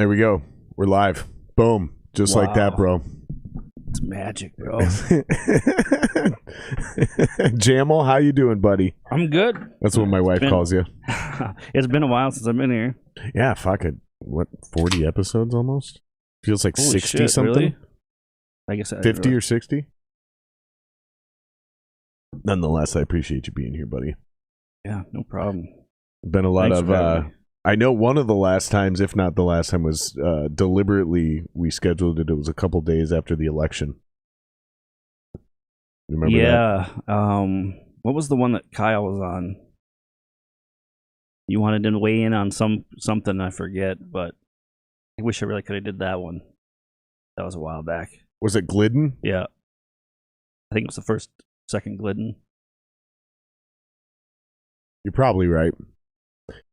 There we go. We're live. Boom. Just like that, bro. It's magic, bro. Jamal, how you doing, buddy? I'm good. That's what my wife calls you. It's been a while since I've been here. Yeah, fuck it. What, 40 episodes almost? Feels like Holy 60 shit, something? really? I guess 50 or 60? Nonetheless, I appreciate you being here, buddy. Yeah, no problem. Been a lot Thanks for having of me. I know one of the last times, if not the last time, was deliberately we scheduled it. It was a couple days after the election. Remember that? Yeah. What was the one that Kyle was on? You wanted to weigh in on something, I forget, but I wish I really could have did that one. That was a while back. Was it Glidden? Yeah. I think it was the second Glidden. You're probably right.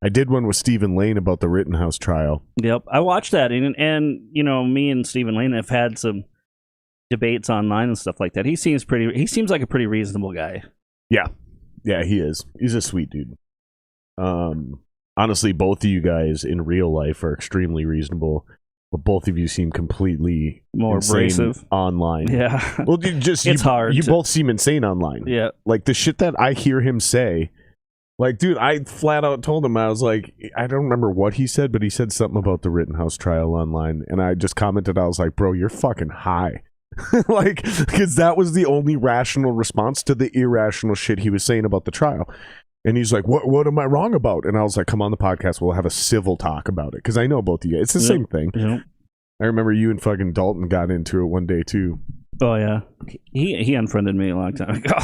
I did one with Stephen Lane about the Rittenhouse trial. Yep, I watched that, and you know, me and Stephen Lane have had some debates online and stuff like that. He seems like a pretty reasonable guy. Yeah, he is. He's a sweet dude. Honestly, both of you guys in real life are extremely reasonable, but both of you seem completely More abrasive online. Yeah, Well, it's hard. You both seem insane online. Yeah, like the shit that I hear him say. Like, dude, I flat out told him, I was like, I don't remember what he said, but he said something about the Rittenhouse trial online, and I just commented, I was like, bro, you're fucking high. Like, because that was the only rational response to the irrational shit he was saying about the trial. And he's like, what am I wrong about? And I was like, come on the podcast, we'll have a civil talk about it, because I know both of you guys. It's the same thing. Yep. I remember you and fucking Dalton got into it one day, too. Oh, yeah. He unfriended me a long time ago.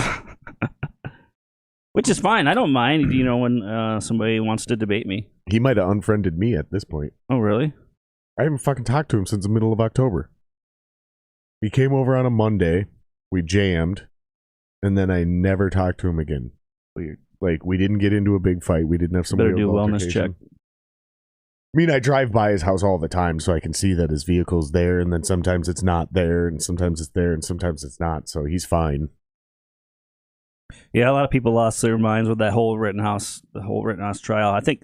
Which is fine. I don't mind, you know, when somebody wants to debate me. He might have unfriended me at this point. Oh, really? I haven't fucking talked to him since the middle of October. He came over on a Monday. We jammed. And then I never talked to him again. Like, we didn't get into a big fight. We didn't have some Better do a wellness check. I mean, I drive by his house all the time, so I can see that his vehicle's there, and then sometimes it's not there, and sometimes it's there, and sometimes it's not, so he's fine. Yeah, a lot of people lost their minds with the whole Rittenhouse trial. I think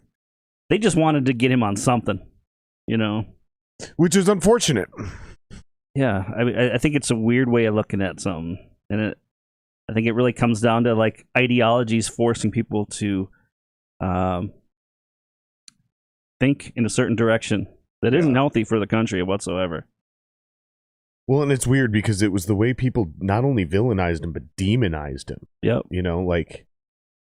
they just wanted to get him on something, you know? Which is unfortunate. Yeah, I think it's a weird way of looking at something. And I think it really comes down to, like, ideologies forcing people to think in a certain direction that isn't healthy for the country whatsoever. Well, and it's weird because it was the way people not only villainized him, but demonized him. Yep. You know, like...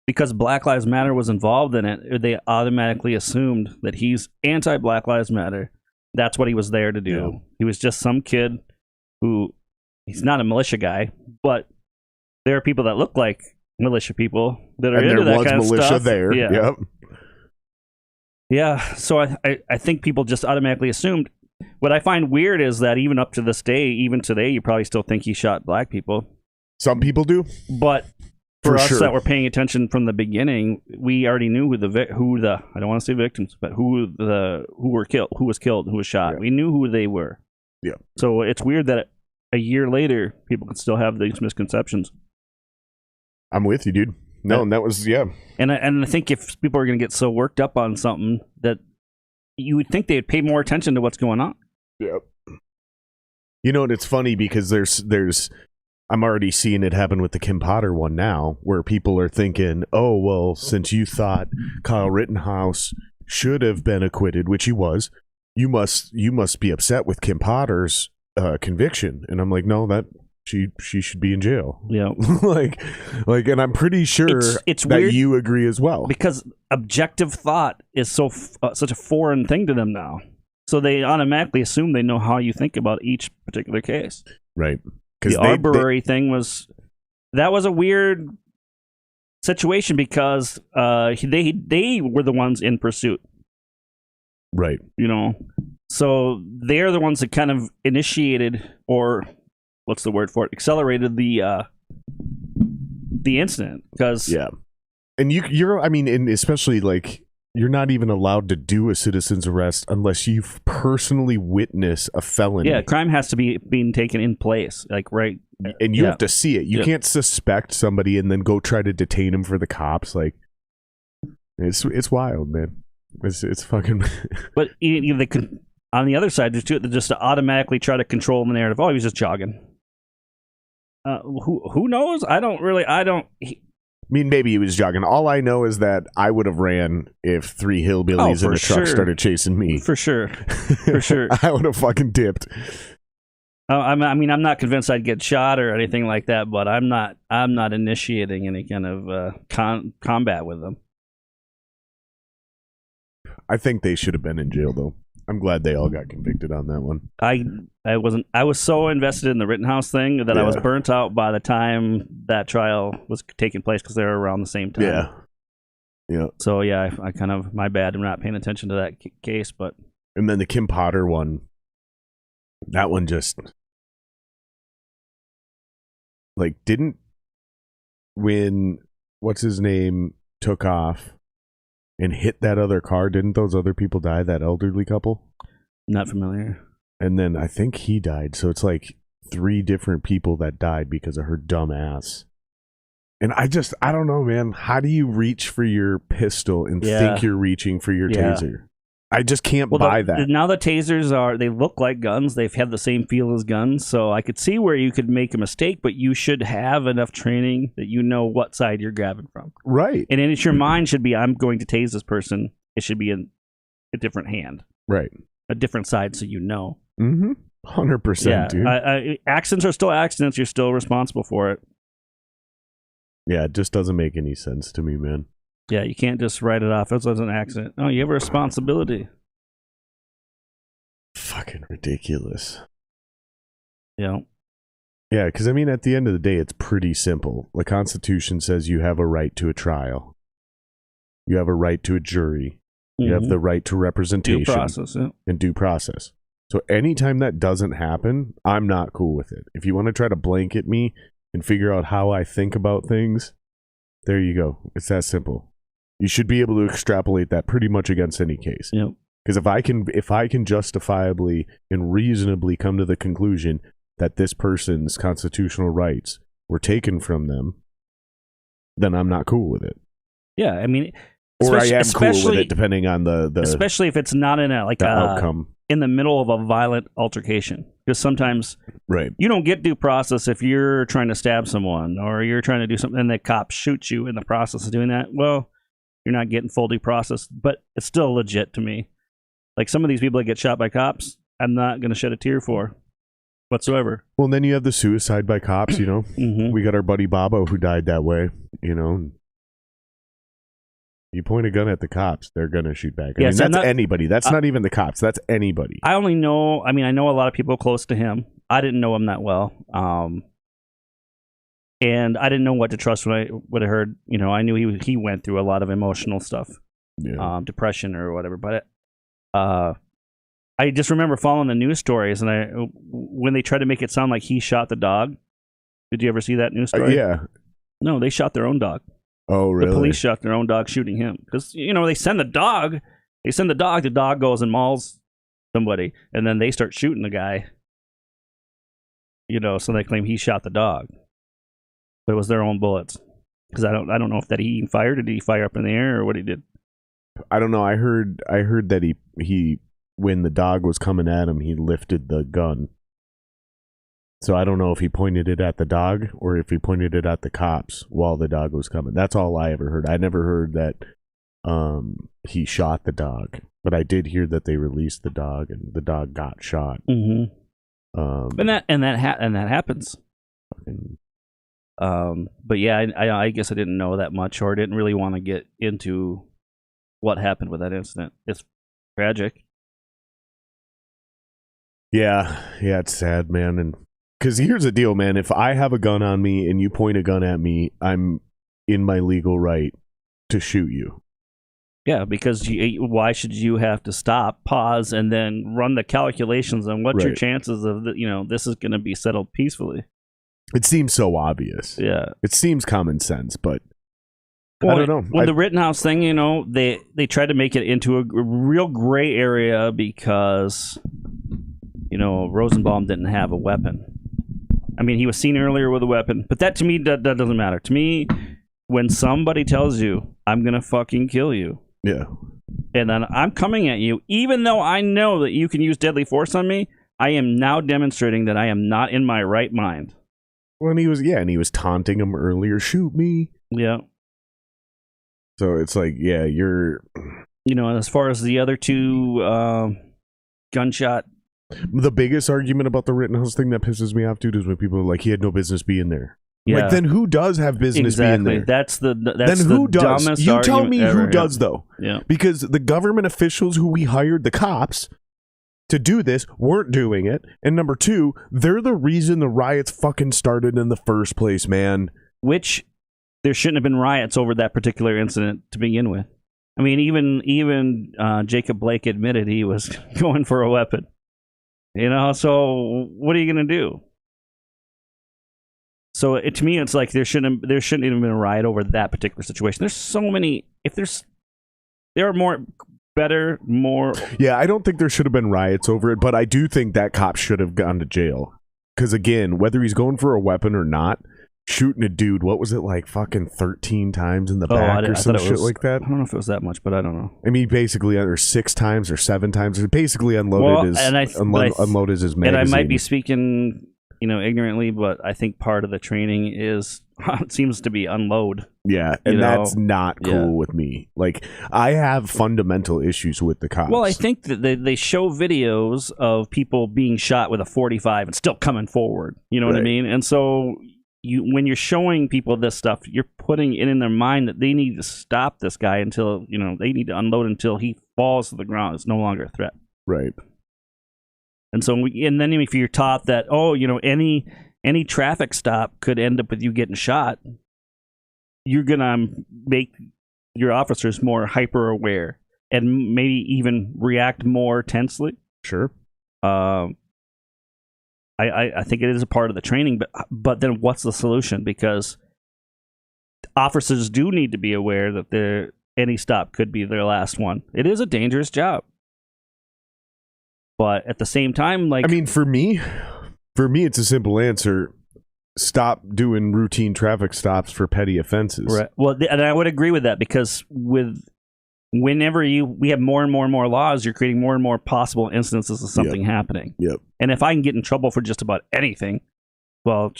Because Black Lives Matter was involved in it, they automatically assumed that he's anti-Black Lives Matter. That's what he was there to do. Yeah. He was just some kid who... He's not a militia guy, but there are people that look like militia people that are into that kind of stuff. And there was militia there. Yeah. Yep. Yeah, so I think people just automatically assumed... What I find weird is that even up to this day, even today, you probably still think he shot black people. Some people do, but for us that were paying attention from the beginning, we already knew who the I don't want to say victims, but who was killed, who was shot. Yeah. We knew who they were. Yeah. So it's weird that a year later, people can still have these misconceptions. I'm with you, dude. No, and that was And I think if people are going to get so worked up on something that. You would think they'd pay more attention to what's going on. Yeah. You know, and it's funny because there's I'm already seeing it happen with the Kim Potter one now, where people are thinking, oh, well, since you thought Kyle Rittenhouse should have been acquitted, which he was, you must be upset with Kim Potter's conviction. And I'm like, no, that she should be in jail. Yeah. like, and I'm pretty sure it's that weird you agree as well. Because objective thought is such a foreign thing to them now. So they automatically assume they know how you think about each particular case. Right. The Arbery thing was a weird situation because they were the ones in pursuit. Right. You know, so they're the ones that kind of initiated or what's the word for it? Accelerated the incident because and you're I mean, and especially like you're not even allowed to do a citizen's arrest unless you personally witness a felony. Yeah, crime has to be being taken in place, like right, and you have to see it. You can't suspect somebody and then go try to detain him for the cops. Like it's wild, man. It's fucking. But they could on the other side, just to automatically try to control the narrative. Oh, he was just jogging. Who knows? I don't. I mean, maybe he was jogging. All I know is that I would have ran if 3 hillbillies in a truck started chasing me. For sure. For sure. I would have fucking dipped. I mean, I'm not convinced I'd get shot or anything like that, but I'm not initiating any kind of combat with them. I think they should have been in jail, though. I'm glad they all got convicted on that one. I was so invested in the Rittenhouse thing that I was burnt out by the time that trial was taking place because they were around the same time. Yeah. So yeah, I kind of, my bad, I'm not paying attention to that case, but. And then the Kim Potter one, that one just, like, didn't, when what's his name took off and hit that other car, didn't those other people die, that elderly couple? Not familiar. And then I think he died, so it's like 3 different people that died because of her dumb ass. And I don't know, man. How do you reach for your pistol and think you're reaching for your taser? I just can't buy that. Now the tasers they look like guns. They've had the same feel as guns, so I could see where you could make a mistake, but you should have enough training that you know what side you're grabbing from. Right. And then your mind should be, I'm going to tase this person. It should be in a different hand. Right. A different side, so you know. 100%, dude. Accidents are still accidents. You're still responsible for it. Yeah, it just doesn't make any sense to me, man. Yeah, you can't just write it off as an accident. No, you have a responsibility. Fucking ridiculous. Yeah. Yeah, because, I mean, at the end of the day, it's pretty simple. The Constitution says you have a right to a trial. You have a right to a jury. You have the right to representation. Due process, and due process. So anytime that doesn't happen, I'm not cool with it. If you want to try to blanket me and figure out how I think about things, there you go. It's that simple. You should be able to extrapolate that pretty much against any case. Yep. Because if I can justifiably and reasonably come to the conclusion that this person's constitutional rights were taken from them, then I'm not cool with it. Yeah, I mean, or I am cool with it, depending on the especially if it's not in the outcome in the middle of a violent altercation. Because sometimes you don't get due process if you're trying to stab someone or you're trying to do something and the cop shoots you in the process of doing that. Well, you're not getting full due process, but it's still legit to me. Like some of these people that get shot by cops, I'm not going to shed a tear for whatsoever. Well, and then you have the suicide by cops, you know. We got our buddy Bobo who died that way, you know. You point a gun at the cops, they're going to shoot back. I mean, that's anybody. That's not even the cops. That's anybody. I know a lot of people close to him. I didn't know him that well. And I didn't know what to trust when I heard, you know, I knew he went through a lot of emotional stuff, depression or whatever. But I just remember following the news stories, and when they tried to make it sound like he shot the dog. Did you ever see that news story? Yeah. No, they shot their own dog. Oh, really? The police shot their own dog shooting him. Because, you know, they send the dog, the dog goes and mauls somebody, and then they start shooting the guy. You know, so they claim he shot the dog. But it was their own bullets. Because I don't know if that he fired, or did he fire up in the air, or what he did. I don't know. I heard that he when the dog was coming at him, he lifted the gun. So I don't know if he pointed it at the dog or if he pointed it at the cops while the dog was coming. That's all I ever heard. I never heard that he shot the dog, but I did hear that they released the dog and the dog got shot. And that happens. But yeah, I guess I didn't know that much, or didn't really want to get into what happened with that incident. It's tragic. Yeah, it's sad, man. And because here's the deal, man. If I have a gun on me and you point a gun at me, I'm in my legal right to shoot you. Yeah, because why should you have to stop, pause, and then run the calculations on what's your chances of this is going to be settled peacefully? It seems so obvious. Yeah, it seems common sense, but I don't know. With the Rittenhouse thing, you know, they tried to make it into a real gray area because, you know, Rosenbaum didn't have a weapon. I mean, he was seen earlier with a weapon, but that to me, that doesn't matter. To me, when somebody tells you, I'm going to fucking kill you. Yeah. and then I'm coming at you, even though I know that you can use deadly force on me. I am now demonstrating that I am not in my right mind. Well, and he was taunting him earlier. Shoot me. Yeah. So it's like, yeah, you're. As far as the other two gunshot. The biggest argument about the Rittenhouse thing that pisses me off, dude, is when people are like, he had no business being there. Yeah. Like, then who does have business being there? That's then who the does? dumbest You tell me ever. who does, though. Yeah. Because the government officials who we hired, the cops, to do this weren't doing it. And number two, they're the reason the riots fucking started in the first place, man. Which there shouldn't have been riots over that particular incident to begin with. I mean, even Jacob Blake admitted he was going for a weapon. So what are you going to do? So to me, it's like there shouldn't even been a riot over that particular situation. There's so many. There are more. Yeah, I don't think there should have been riots over it, but I do think that cop should have gone to jail. Because again, whether he's going for a weapon or not, shooting a dude, what was it, like fucking 13 times in the back or some shit like that? I don't know if it was that much, but I don't know. I mean, basically, or 6 times or 7 times, basically unloaded unloaded his magazine. And I might be speaking, ignorantly, but I think part of the training seems to be unload. Yeah, and that's not cool with me. Like, I have fundamental issues with the cops. Well, I think that they show videos of people being shot with a .45 and still coming forward. You know what I mean? And so when you're showing people this stuff, you're putting it in their mind that they need to stop this guy until, they need to unload until he falls to the ground. It's no longer a threat. Right. And so, and then if you're taught that, any traffic stop could end up with you getting shot, you're gonna make your officers more hyper aware and maybe even react more tensely. Sure. I think it is a part of the training, but then what's the solution? Because officers do need to be aware that any stop could be their last one. It is a dangerous job. But at the same time, like... I mean, for me, it's a simple answer. Stop doing routine traffic stops for petty offenses. Right. Well, and I would agree with that, because whenever we have more and more and more laws, you're creating more and more possible instances of something happening. Yep. And if I can get in trouble for just about anything, well,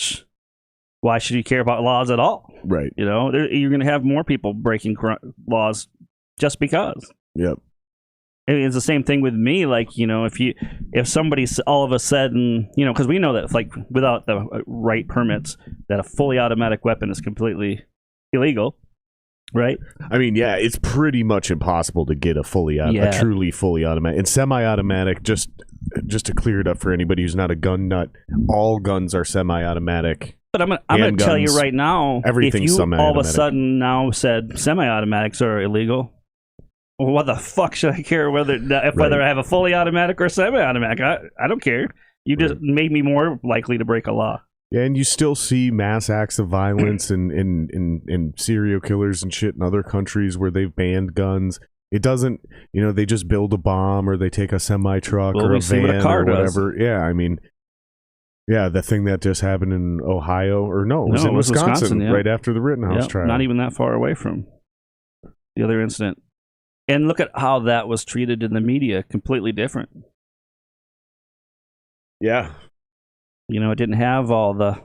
why should you care about laws at all? Right. You're going to have more people breaking laws just because. Yep. It's the same thing with me. Like, if somebody's all of a sudden, because we know that, like, without the right permits, that a fully automatic weapon is completely illegal, right? I mean, yeah, it's pretty much impossible to get a truly fully automatic and semi-automatic. Just to clear it up for anybody who's not a gun nut, all guns are semi-automatic. But I'm gonna tell you right now, everything's if you semi-automatic. All of a sudden now said semi-automatics are illegal, well, what the fuck should I care whether I have a fully automatic or semi-automatic? I don't care. You just made me more likely to break a law. Yeah, and you still see mass acts of violence and serial killers and shit in other countries where they've banned guns. It doesn't, they just build a bomb or they take a semi-truck or a van or whatever. Does. Yeah, I mean, the thing that just happened in Ohio, it was in Wisconsin right after the Rittenhouse trial. Not even that far away from the other incident. And look at how that was treated in the media. Completely different. Yeah. It didn't have all the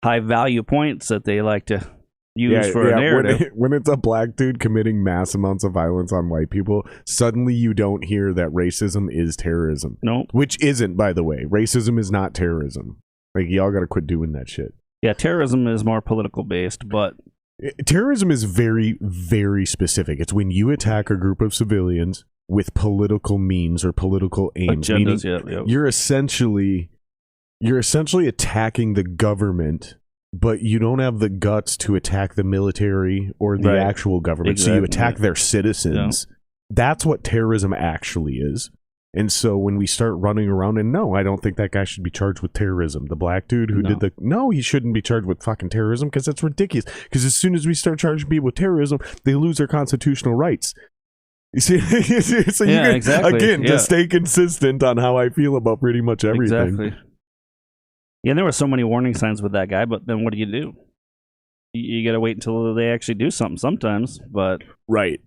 high value points that they like to use for a narrative. When it's a black dude committing mass amounts of violence on white people, suddenly you don't hear that racism is terrorism. Nope. Which isn't, by the way. Racism is not terrorism. Like, y'all gotta quit doing that shit. Yeah, terrorism is more political based, but... Terrorism is very, very specific. It's when you attack a group of civilians with political means or political aims. Agendas, You're essentially attacking the government, but you don't have the guts to attack the military or the actual government. Exactly. So you attack their citizens. Yeah. That's what terrorism actually is. And so when we start running around, and no, I don't think that guy should be charged with terrorism. The black dude who he shouldn't be charged with fucking terrorism, because that's ridiculous. Because as soon as we start charging people with terrorism, they lose their constitutional rights. You see, so to stay consistent on how I feel about pretty much everything. Exactly. Yeah, there were so many warning signs with that guy, but then what do? You got to wait until they actually do something sometimes, but... Right.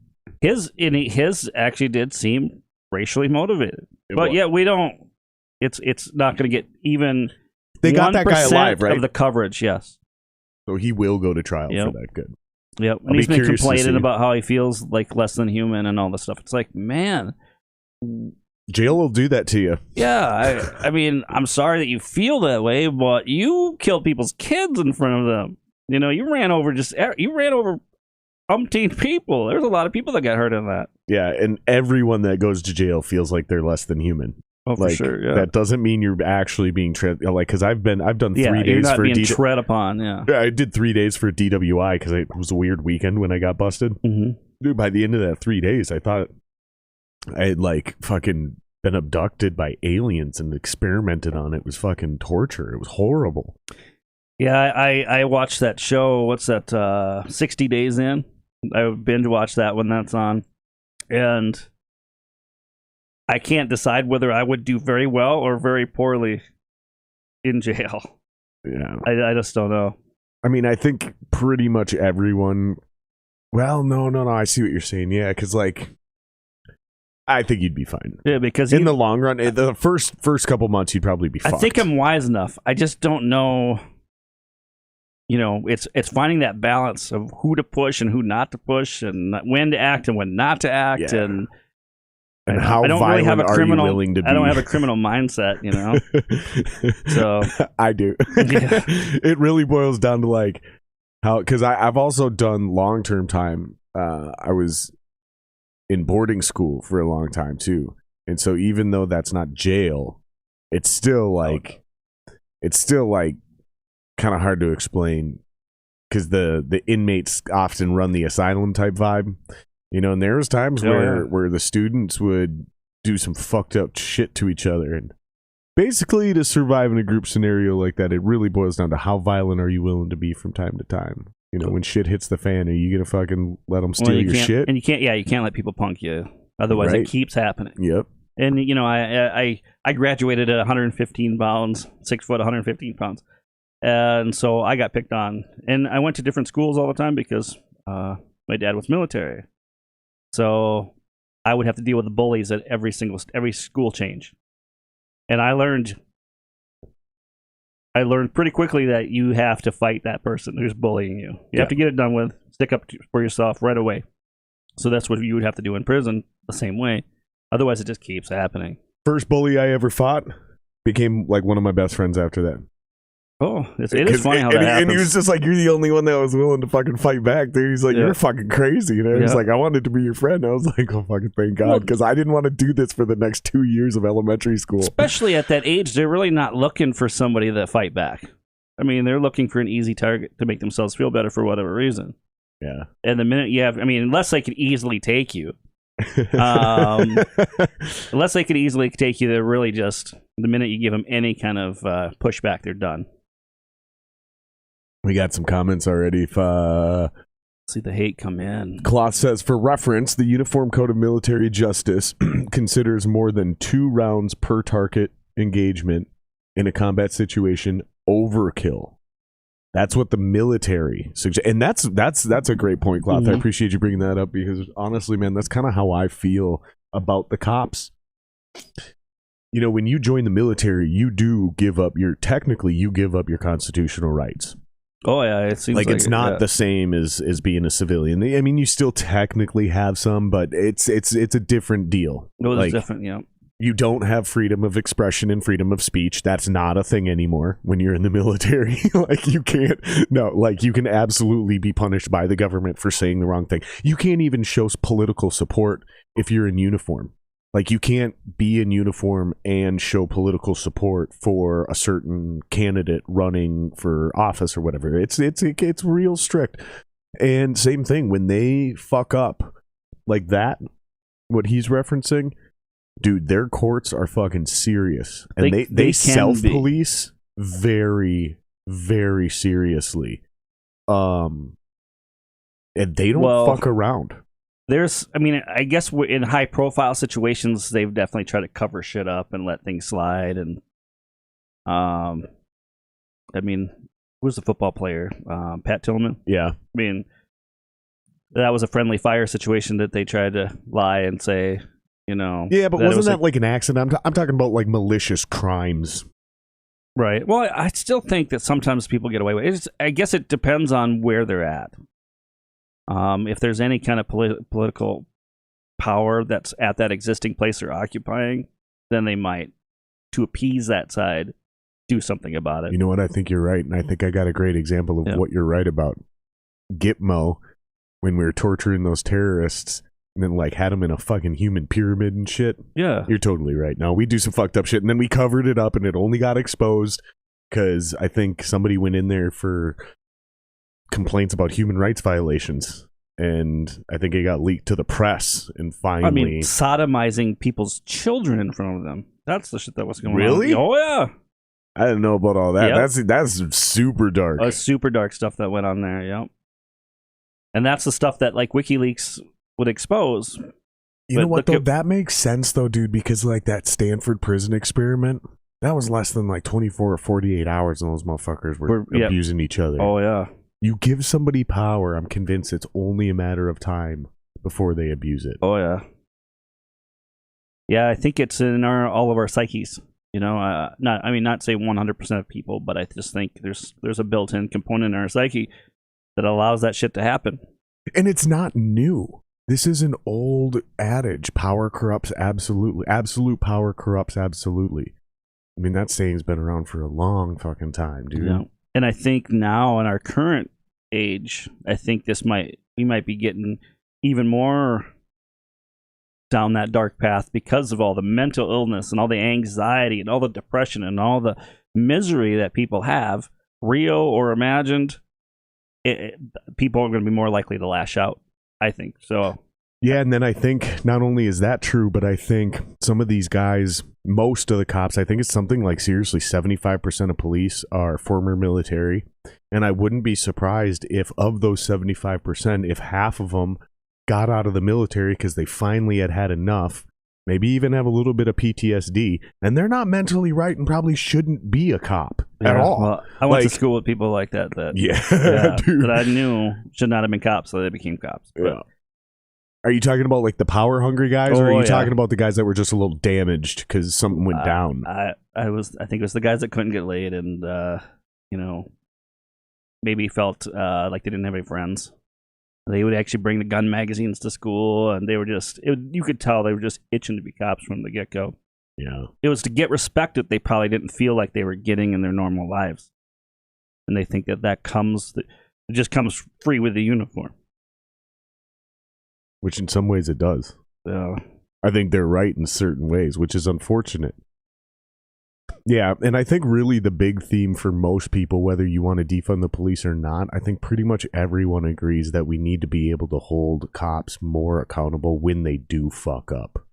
His actually did seem racially motivated, but yet we don't. It's not going to get even. They got that guy alive, right? Of the coverage, yes. So he will go to trial for that. Good. Yep. And he's been complaining about how he feels like less than human and all this stuff. It's like, man, jail will do that to you. Yeah, I mean, I'm sorry that you feel that way, but you killed people's kids in front of them. You know, you ran over umpteen people. There's a lot of people that got hurt in that. Yeah, and everyone that goes to jail feels like they're less than human. Oh, for sure. Yeah. That doesn't mean you're actually being tread. Like, because I've done 3 days you're not for being tread upon. Yeah, I did 3 days for DWI because it was a weird weekend when I got busted. Mm-hmm. Dude, by the end of that 3 days, I thought I had like fucking been abducted by aliens and experimented on. It was fucking torture. It was horrible. Yeah, I watched that show. What's that? 60 Days In. I binge watched that when that's on, and I can't decide whether I would do very well or very poorly in jail. Yeah, I just don't know. I mean, I think pretty much everyone. Well, no. I see what you're saying. Yeah, because like, I think you'd be fine. Yeah, because in the long run, the first couple months, you'd probably be fucked. I think I'm wise enough. I just don't know. You know, it's finding that balance of who to push and who not to push, and when to act and when not to act, and how violent are you willing to be? I don't have a criminal mindset, you know. So I do. Yeah. It really boils down to like how, because I've also done long-term time. I was in boarding school for a long time too, and so even though that's not jail, it's still like kind of hard to explain because the inmates often run the asylum type vibe, you know, and there was times where the students would do some fucked up shit to each other, and basically to survive in a group scenario like that, it really boils down to how violent are you willing to be from time to time. You know, when shit hits the fan, are you gonna fucking let them steal your shit? And you can't let people punk you, otherwise it keeps happening. Yep. And you know, I graduated at 115 pounds, 6 foot, 115 pounds. And so I got picked on, and I went to different schools all the time because my dad was military. So I would have to deal with the bullies at every school change. And I learned pretty quickly that you have to fight that person who's bullying you. You have to get it done with, stick up for yourself right away. So that's what you would have to do in prison the same way. Otherwise, it just keeps happening. First bully I ever fought became like one of my best friends after that. Oh, it is funny how that happens. And he was just like, you're the only one that was willing to fucking fight back, dude. He's like, you're fucking crazy. And he's like, I wanted to be your friend. I was like, oh, fucking thank God. Because I didn't want to do this for the next 2 years of elementary school. Especially at that age, they're really not looking for somebody to fight back. I mean, they're looking for an easy target to make themselves feel better for whatever reason. Yeah. And the minute you have, I mean, unless they could easily take you. Unless they could easily take you, they're really just, the minute you give them any kind of pushback, they're done. We got some comments already. See the hate come in. Cloth says, for reference, the Uniform Code of Military Justice considers more than 2 rounds per target engagement in a combat situation overkill. That's what the military suggests. And that's a great point, Cloth. I appreciate you bringing that up because honestly, man, that's kind of how I feel about the cops. You know, when you join the military, you give up your constitutional rights. Oh yeah, it seems like it's not the same as being a civilian. I mean, you still technically have some, but it's a different deal. It's different, yeah. You don't have freedom of expression and freedom of speech. That's not a thing anymore when you're in the military. You can absolutely be punished by the government for saying the wrong thing. You can't even show political support if you're in uniform. Like, you can't be in uniform and show political support for a certain candidate running for office or whatever. It's real strict. And same thing, when they fuck up like that, what he's referencing, dude, their courts are fucking serious. And they self-police very, very seriously. And they don't fuck around. I guess in high-profile situations, they've definitely tried to cover shit up and let things slide. And, who's the football player? Pat Tillman? Yeah. I mean, that was a friendly fire situation that they tried to lie and say, Yeah, but wasn't that like an accident? I'm talking about like malicious crimes. Right. Well, I still think that sometimes people get away with it. I guess it depends on where they're at. If there's any kind of political power that's at that existing place they're occupying, then they might, to appease that side, do something about it. You know what? I think you're right, and I think I got a great example of what you're right about. Gitmo, when we were torturing those terrorists, and then like had them in a fucking human pyramid and shit. Yeah. You're totally right. No, we do some fucked up shit, and then we covered it up, and it only got exposed because I think somebody went in there for complaints about human rights violations, and I think it got leaked to the press, and finally... I mean, sodomizing people's children in front of them. That's the shit that was going on. Really? Oh, yeah. I didn't know about all that. Yep. That's super dark. Super dark stuff that went on there, yep. And that's the stuff that, like, WikiLeaks would expose. You know what, though? That makes sense, though, dude, because, like, that Stanford prison experiment, that was less than, like, 24 or 48 hours, and those motherfuckers were abusing each other. Oh, yeah. You give somebody power, I'm convinced it's only a matter of time before they abuse it. Oh, yeah. Yeah, I think it's in all of our psyches. Not say 100% of people, but I just think there's a built-in component in our psyche that allows that shit to happen. And it's not new. This is an old adage. Power corrupts absolutely. Absolute power corrupts absolutely. I mean, that saying's been around for a long fucking time, dude. Yeah. And I think now in our current age, I think we might be getting even more down that dark path because of all the mental illness and all the anxiety and all the depression and all the misery that people have, real or imagined. People are going to be more likely to lash out, I think. So yeah, and then I think not only is that true, but I think some of these guys, most of the cops, I think it's something like seriously 75% of police are former military, and I wouldn't be surprised if of those 75%, if half of them got out of the military because they finally had enough, maybe even have a little bit of PTSD, and they're not mentally right and probably shouldn't be a cop at all. Well, I went to school with people like that dude. that I knew should not have been cops, so they became cops. Yeah. Are you talking about like the power hungry guys, or are you talking about the guys that were just a little damaged because something went down? I think it was the guys that couldn't get laid and maybe felt like they didn't have any friends. They would actually bring the gun magazines to school, and they were you could tell they were just itching to be cops from the get-go. Yeah. It was to get respect that they probably didn't feel like they were getting in their normal lives. And they think it just comes free with the uniform. Which in some ways it does. Yeah. I think they're right in certain ways, which is unfortunate. Yeah, and I think really the big theme for most people, whether you want to defund the police or not, I think pretty much everyone agrees that we need to be able to hold cops more accountable when they do fuck up.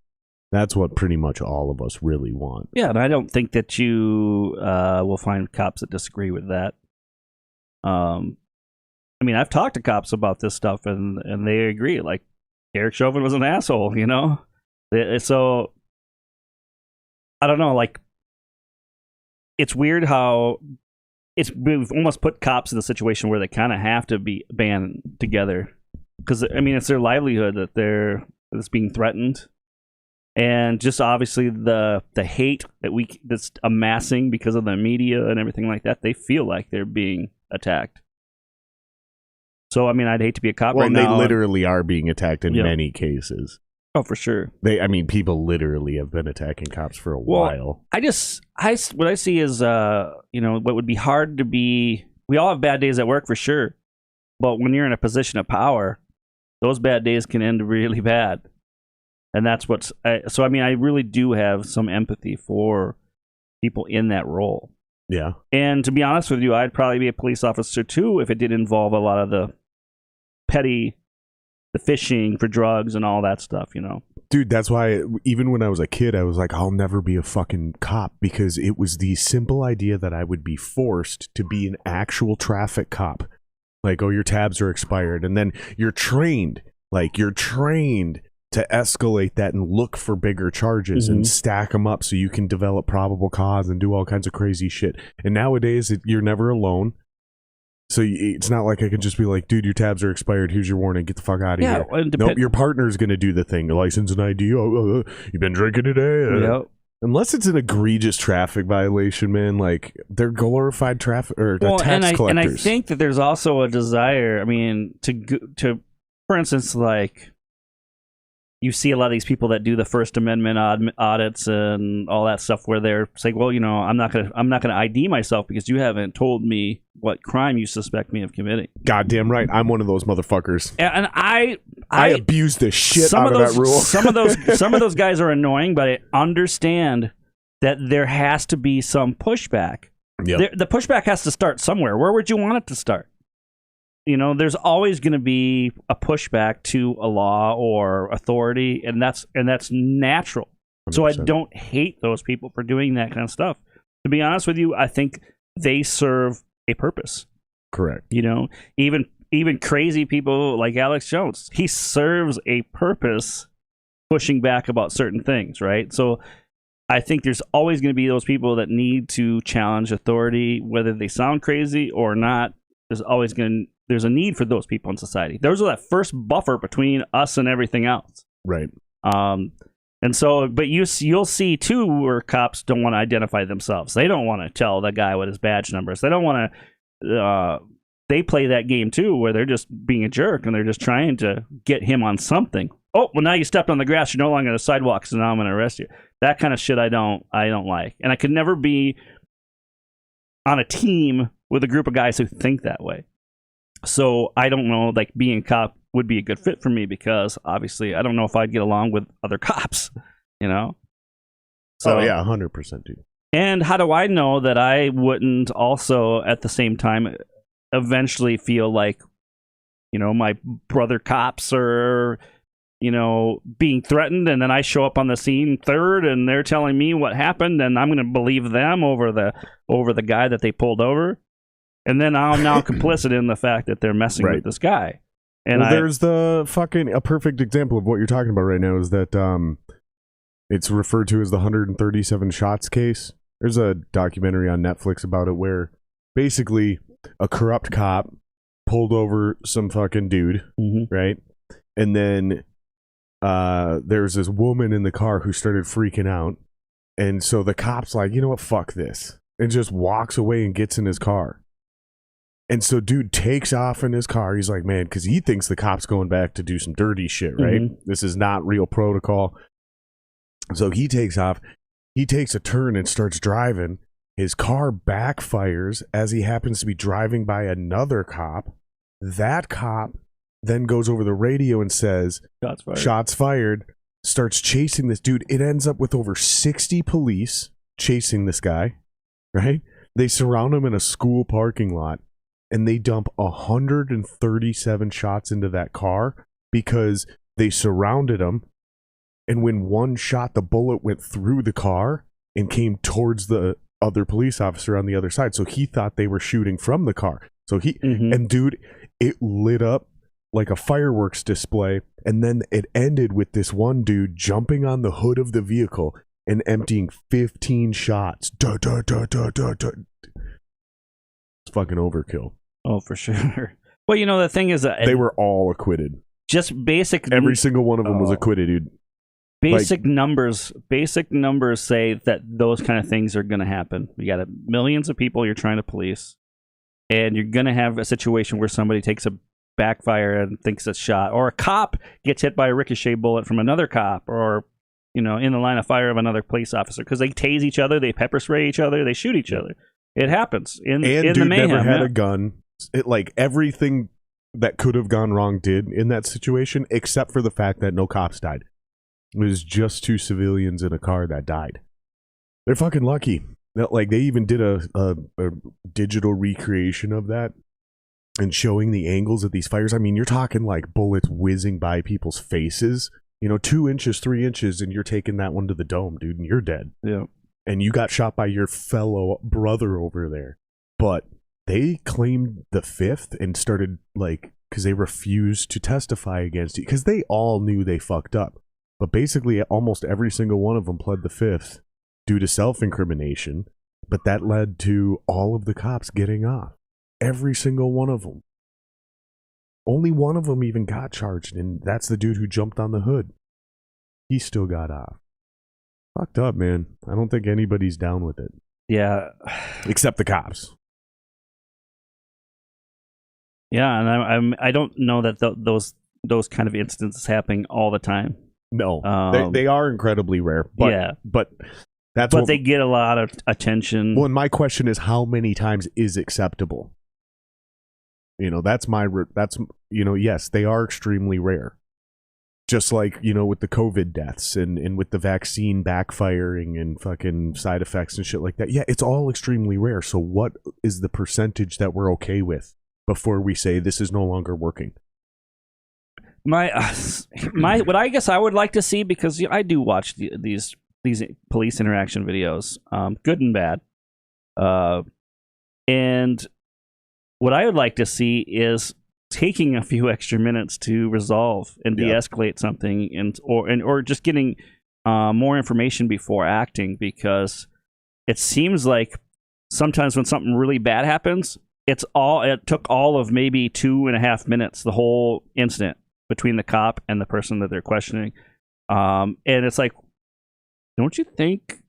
That's what pretty much all of us really want. Yeah, and I don't think that you will find cops that disagree with that. I've talked to cops about this stuff, and they agree. Like, Eric Chauvin was an asshole, So, I don't know, like, it's weird how we've almost put cops in a situation where they kind of have to be band together because it's their livelihood that's being threatened, and just obviously the hate that's amassing because of the media and everything like that. They feel like they're being attacked. So I'd hate to be a cop right now. Well, they literally are being attacked in many cases. Oh, for sure. People literally have been attacking cops for a while. What I see is, what would be hard to be. We all have bad days at work for sure, but when you're in a position of power, those bad days can end really bad, and that's what's. I really do have some empathy for people in that role. Yeah. And to be honest with you, I'd probably be a police officer too if it did involve a lot of the petty. The fishing for drugs and all that stuff, Dude, that's why even when I was a kid, I was like, I'll never be a fucking cop, because it was the simple idea that I would be forced to be an actual traffic cop. Like, oh, your tabs are expired. And then you're trained to escalate that and look for bigger charges and stack them up so you can develop probable cause and do all kinds of crazy shit. And nowadays, you're never alone. So it's not like I can just be like, dude, your tabs are expired. Here's your warning. Get the fuck out of here. Nope, your partner's going to do the thing. License and ID. You've been drinking today. Yep. Unless it's an egregious traffic violation, man. Like, they're glorified traffic or tax collectors. And I think that there's also a desire, I mean, to for instance, like, you see a lot of these people that do the First Amendment audits and all that stuff, where they're saying, "Well, I'm not gonna ID myself because you haven't told me what crime you suspect me of committing." Goddamn right, I'm one of those motherfuckers. And I abuse the shit out of that rule. some of those guys are annoying, but I understand that there has to be some pushback. Yep. The pushback has to start somewhere. Where would you want it to start? There's always going to be a pushback to a law or authority, and that's natural. 100%. So I don't hate those people for doing that kind of stuff. To be honest with you, I think they serve a purpose. Correct. Even crazy people like Alex Jones, he serves a purpose pushing back about certain things, right? So I think there's always going to be those people that need to challenge authority, whether they sound crazy or not. There's a need for those people in society. Those are that first buffer between us and everything else. Right. And so, but you'll see too where cops don't want to identify themselves. They don't want to tell the guy what his badge number is. They don't want to. They play that game too, where they're just being a jerk and they're just trying to get him on something. Oh, well, now you stepped on the grass. You're no longer on the sidewalk, so now I'm going to arrest you. That kind of shit I don't like, and I could never be on a team with a group of guys who think that way. So I don't know, like, being a cop would be a good fit for me, because obviously I don't know if I'd get along with other cops, So, oh yeah, 100%, dude. And how do I know that I wouldn't also at the same time eventually feel like, my brother cops are, being threatened, and then I show up on the scene third and they're telling me what happened, and I'm going to believe them over the guy that they pulled over. And then I'm now complicit in the fact that they're messing with this guy. And there's a perfect example of what you're talking about right now is that it's referred to as the 137 shots case. There's a documentary on Netflix about it where basically a corrupt cop pulled over some fucking dude, right? And then there's this woman in the car who started freaking out. And so the cop's like, you know what, fuck this. And just walks away and gets in his car. And so dude takes off in his car. He's like, man, because he thinks the cop's going back to do some dirty shit, right? This is not real protocol. So he takes off. He takes a turn and starts driving. His car backfires as he happens to be driving by another cop. That cop then goes over the radio and says, shots fired, starts chasing this dude. It ends up with over 60 police chasing this guy, right? They surround him in a school parking lot. And they dump 137 shots into that car because they surrounded him. And when one shot, the bullet went through the car and came towards the other police officer on the other side. So he thought they were shooting from the car. So and dude, it lit up like a fireworks display. And then it ended with this one dude jumping on the hood of the vehicle and emptying 15 shots. Duh, duh, duh, duh, duh, duh. It's fucking overkill. Oh, for sure. Well, the thing is that they were all acquitted. Just basic. Every single one of them was acquitted, dude. Basic numbers say that those kind of things are going to happen. You got millions of people you're trying to police, and you're going to have a situation where somebody takes a backfire and thinks it's shot, or a cop gets hit by a ricochet bullet from another cop, or in the line of fire of another police officer, because they tase each other, they pepper spray each other, they shoot each other. It happens in dude the mayhem. Never had a gun. It, like, everything that could have gone wrong did in that situation, except for the fact that no cops died. It was just 2 civilians in a car that died. They're fucking lucky. Like, they even did a digital recreation of that and showing the angles of these fires. I mean, you're talking like bullets whizzing by people's faces. 2 inches, 3 inches, and you're taking that one to the dome, dude, and you're dead. Yeah. And you got shot by your fellow brother over there. But they claimed the 5th and started, like, because they refused to testify against you, because they all knew they fucked up. But basically, almost every single one of them pled the 5th due to self-incrimination, but that led to all of the cops getting off. Every single one of them. Only one of them even got charged, and that's the dude who jumped on the hood. He still got off. Fucked up, man. I don't think anybody's down with it. Yeah. Except the cops. Yeah, and I don't know that those kind of incidents happen all the time. No, they are incredibly rare. But, but they get a lot of attention. Well, and my question is, how many times is acceptable? Yes, they are extremely rare. Just like, with the COVID deaths and with the vaccine backfiring and fucking side effects and shit like that. Yeah, it's all extremely rare. So what is the percentage that we're okay with before we say this is no longer working? What I guess I would like to see, because I do watch these police interaction videos, good and bad, and what I would like to see is taking a few extra minutes to resolve and de-escalate something, or just getting more information before acting, because it seems like sometimes when something really bad happens, it took all of maybe 2.5 minutes, the whole incident between the cop and the person that they're questioning. And it's like, don't you think?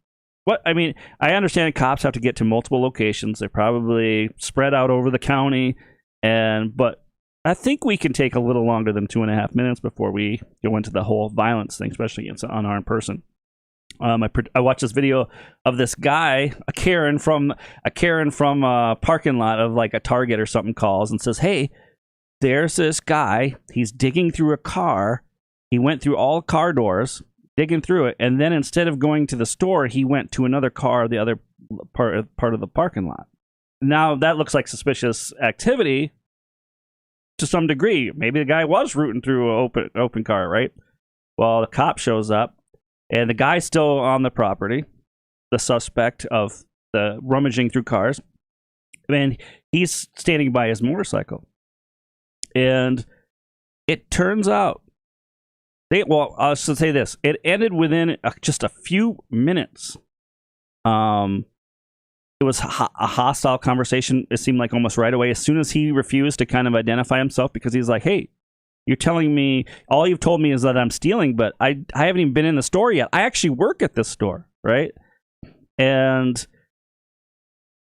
I understand cops have to get to multiple locations. They're probably spread out over the county, but I think we can take a little longer than 2.5 minutes before we go into the whole violence thing, especially against an unarmed person. I watched this video of this guy, a Karen from a parking lot of like a Target or something, calls and says, "Hey, there's this guy. He's digging through a car. He went through all car doors, digging through it, and then instead of going to the store, he went to another car, the other part of the parking lot." Now that looks like suspicious activity to some degree. Maybe the guy was rooting through an open car, right? Well, the cop shows up, and the guy's still on the property, the suspect of the rummaging through cars, and he's standing by his motorcycle. And it turns out, I should say this, it ended within just a few minutes. It was a hostile conversation, it seemed like, almost right away, as soon as he refused to kind of identify himself, because he's like, "Hey, you're telling me, all you've told me is that I'm stealing, but I haven't even been in the store yet. I actually work at this store," right? And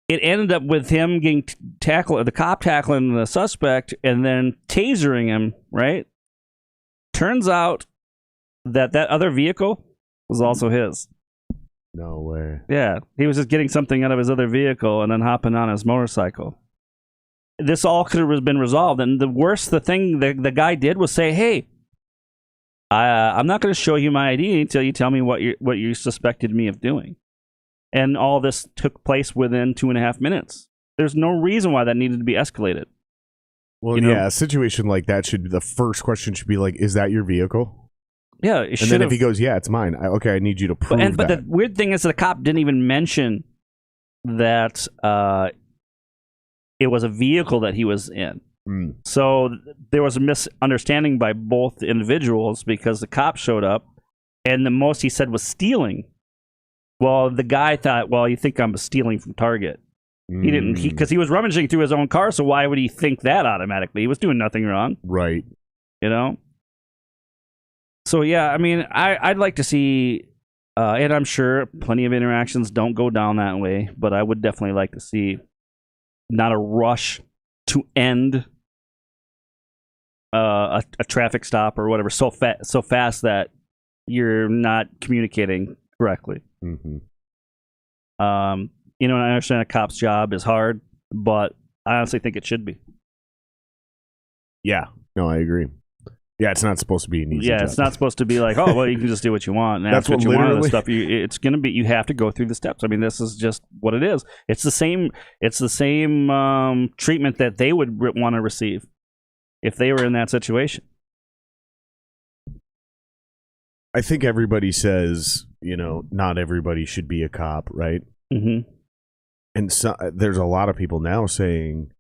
it ended up with him getting the cop tackling the suspect and then tasering him, right? Turns out that other vehicle was also his. No way. Yeah, he was just getting something out of his other vehicle and then hopping on his motorcycle. This all could have been resolved, and the thing the guy did was say, "Hey, I'm not going to show you my ID until you tell me what you suspected me of doing." And all this took place within 2.5 minutes. There's no reason why that needed to be escalated. Well, yeah, a situation like that the first question should be like, "Is that your vehicle?" Yeah, and then if he goes, "Yeah, it's mine," I need you to prove that. But the weird thing is, the cop didn't even mention that it was a vehicle that he was in. So there was a misunderstanding by both individuals, because the cop showed up and the most he said was stealing. Well, the guy thought, "Well, you think I'm stealing from Target?" He didn't, because he was rummaging through his own car, so why would he think that automatically? He was doing nothing wrong. Right. So, yeah, I'd like to see, and I'm sure plenty of interactions don't go down that way, but I would definitely like to see not a rush to end a traffic stop or whatever so fast that you're not communicating correctly. Mm-hmm. And I understand a cop's job is hard, but I honestly think it should be. Yeah, no, I agree. Yeah, it's not supposed to be an easy job. It's not supposed to be like, "Oh, well, you can just do what you want." And that's what you literally want. Stuff. It's going to be. You have to go through the steps. This is just what it is. It's the same. It's the same treatment that they would want to receive if they were in that situation. I think everybody says, not everybody should be a cop, right? Mm-hmm. And so there's a lot of people now saying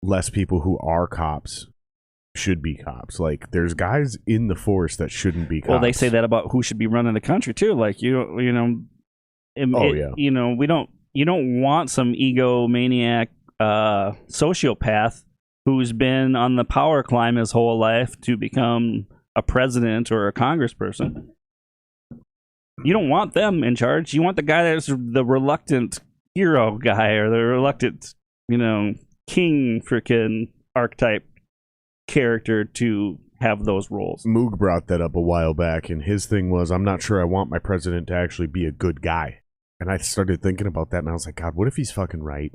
less people who are cops should be cops. Like, there's guys in the force that shouldn't be cops. Well, they say that about who should be running the country too. Like, you don't. You don't want some egomaniac sociopath who's been on the power climb his whole life to become a president or a congressperson. You don't want them in charge. You want the guy that's the reluctant hero guy or the reluctant, king freaking archetype character to have those roles. Moog brought that up a while back, and his thing was, I'm not sure I want my president to actually be a good guy. And I started thinking about that, and I was like, God, what if he's fucking right?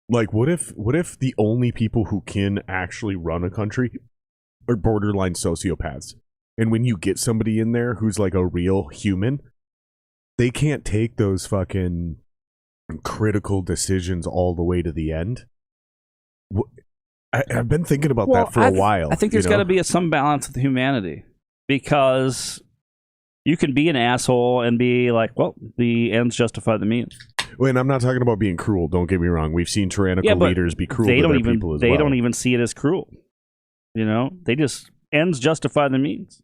Like, what if the only people who can actually run a country are borderline sociopaths? And when you get somebody in there who's like a real human, they can't take those fucking critical decisions all the way to the end. I've been thinking about that for a while. I think there's got to be some balance with humanity, because you can be an asshole and be like, well, the ends justify the means. And I'm not talking about being cruel. Don't get me wrong. We've seen tyrannical leaders be cruel to their people as well. They don't even see it as cruel. They just, ends justify the means.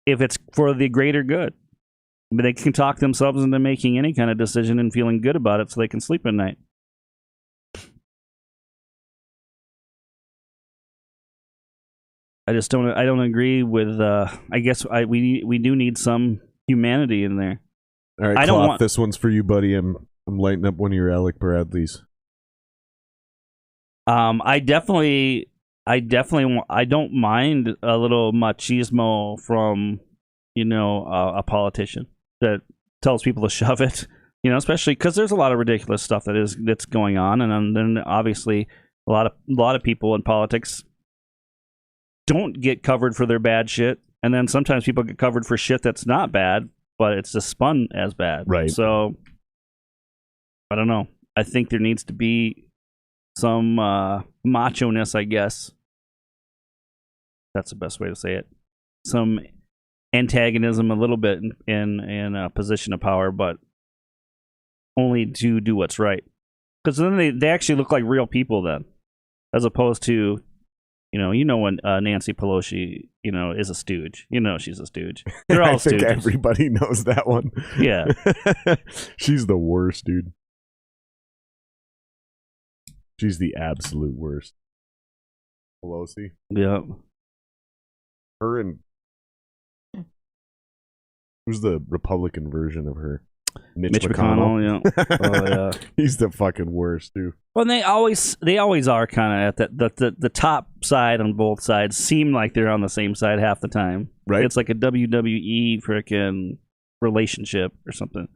If it's for the greater good. But they can talk themselves into making any kind of decision and feeling good about it so they can sleep at night. I don't agree with, I guess we do need some humanity in there. All right, Cloth, this one's for you, buddy. I'm lighting up one of your Alec Bradleys. I don't mind a little machismo from, a politician that tells people to shove it, especially because there's a lot of ridiculous stuff that's going on, and then obviously a lot of people in politics don't get covered for their bad shit, and then sometimes people get covered for shit that's not bad, but it's just spun as bad. Right. So I don't know. I think there needs to be some macho-ness, I guess. That's the best way to say it. Some antagonism a little bit in a position of power, but only to do what's right. Because then they actually look like real people then, as opposed to, when Nancy Pelosi, is a stooge. She's a stooge. They're all I think stooges. everybody knows that one. Yeah. She's the worst, dude. She's the absolute worst. Pelosi. Yeah. Her and who's the Republican version of her? Mitch McConnell. Yeah. Oh, yeah. He's the fucking worst, dude. Well, and they always are kind of at the top side on both sides. Seem like they're on the same side half the time. Right. It's like a WWE freaking relationship or something.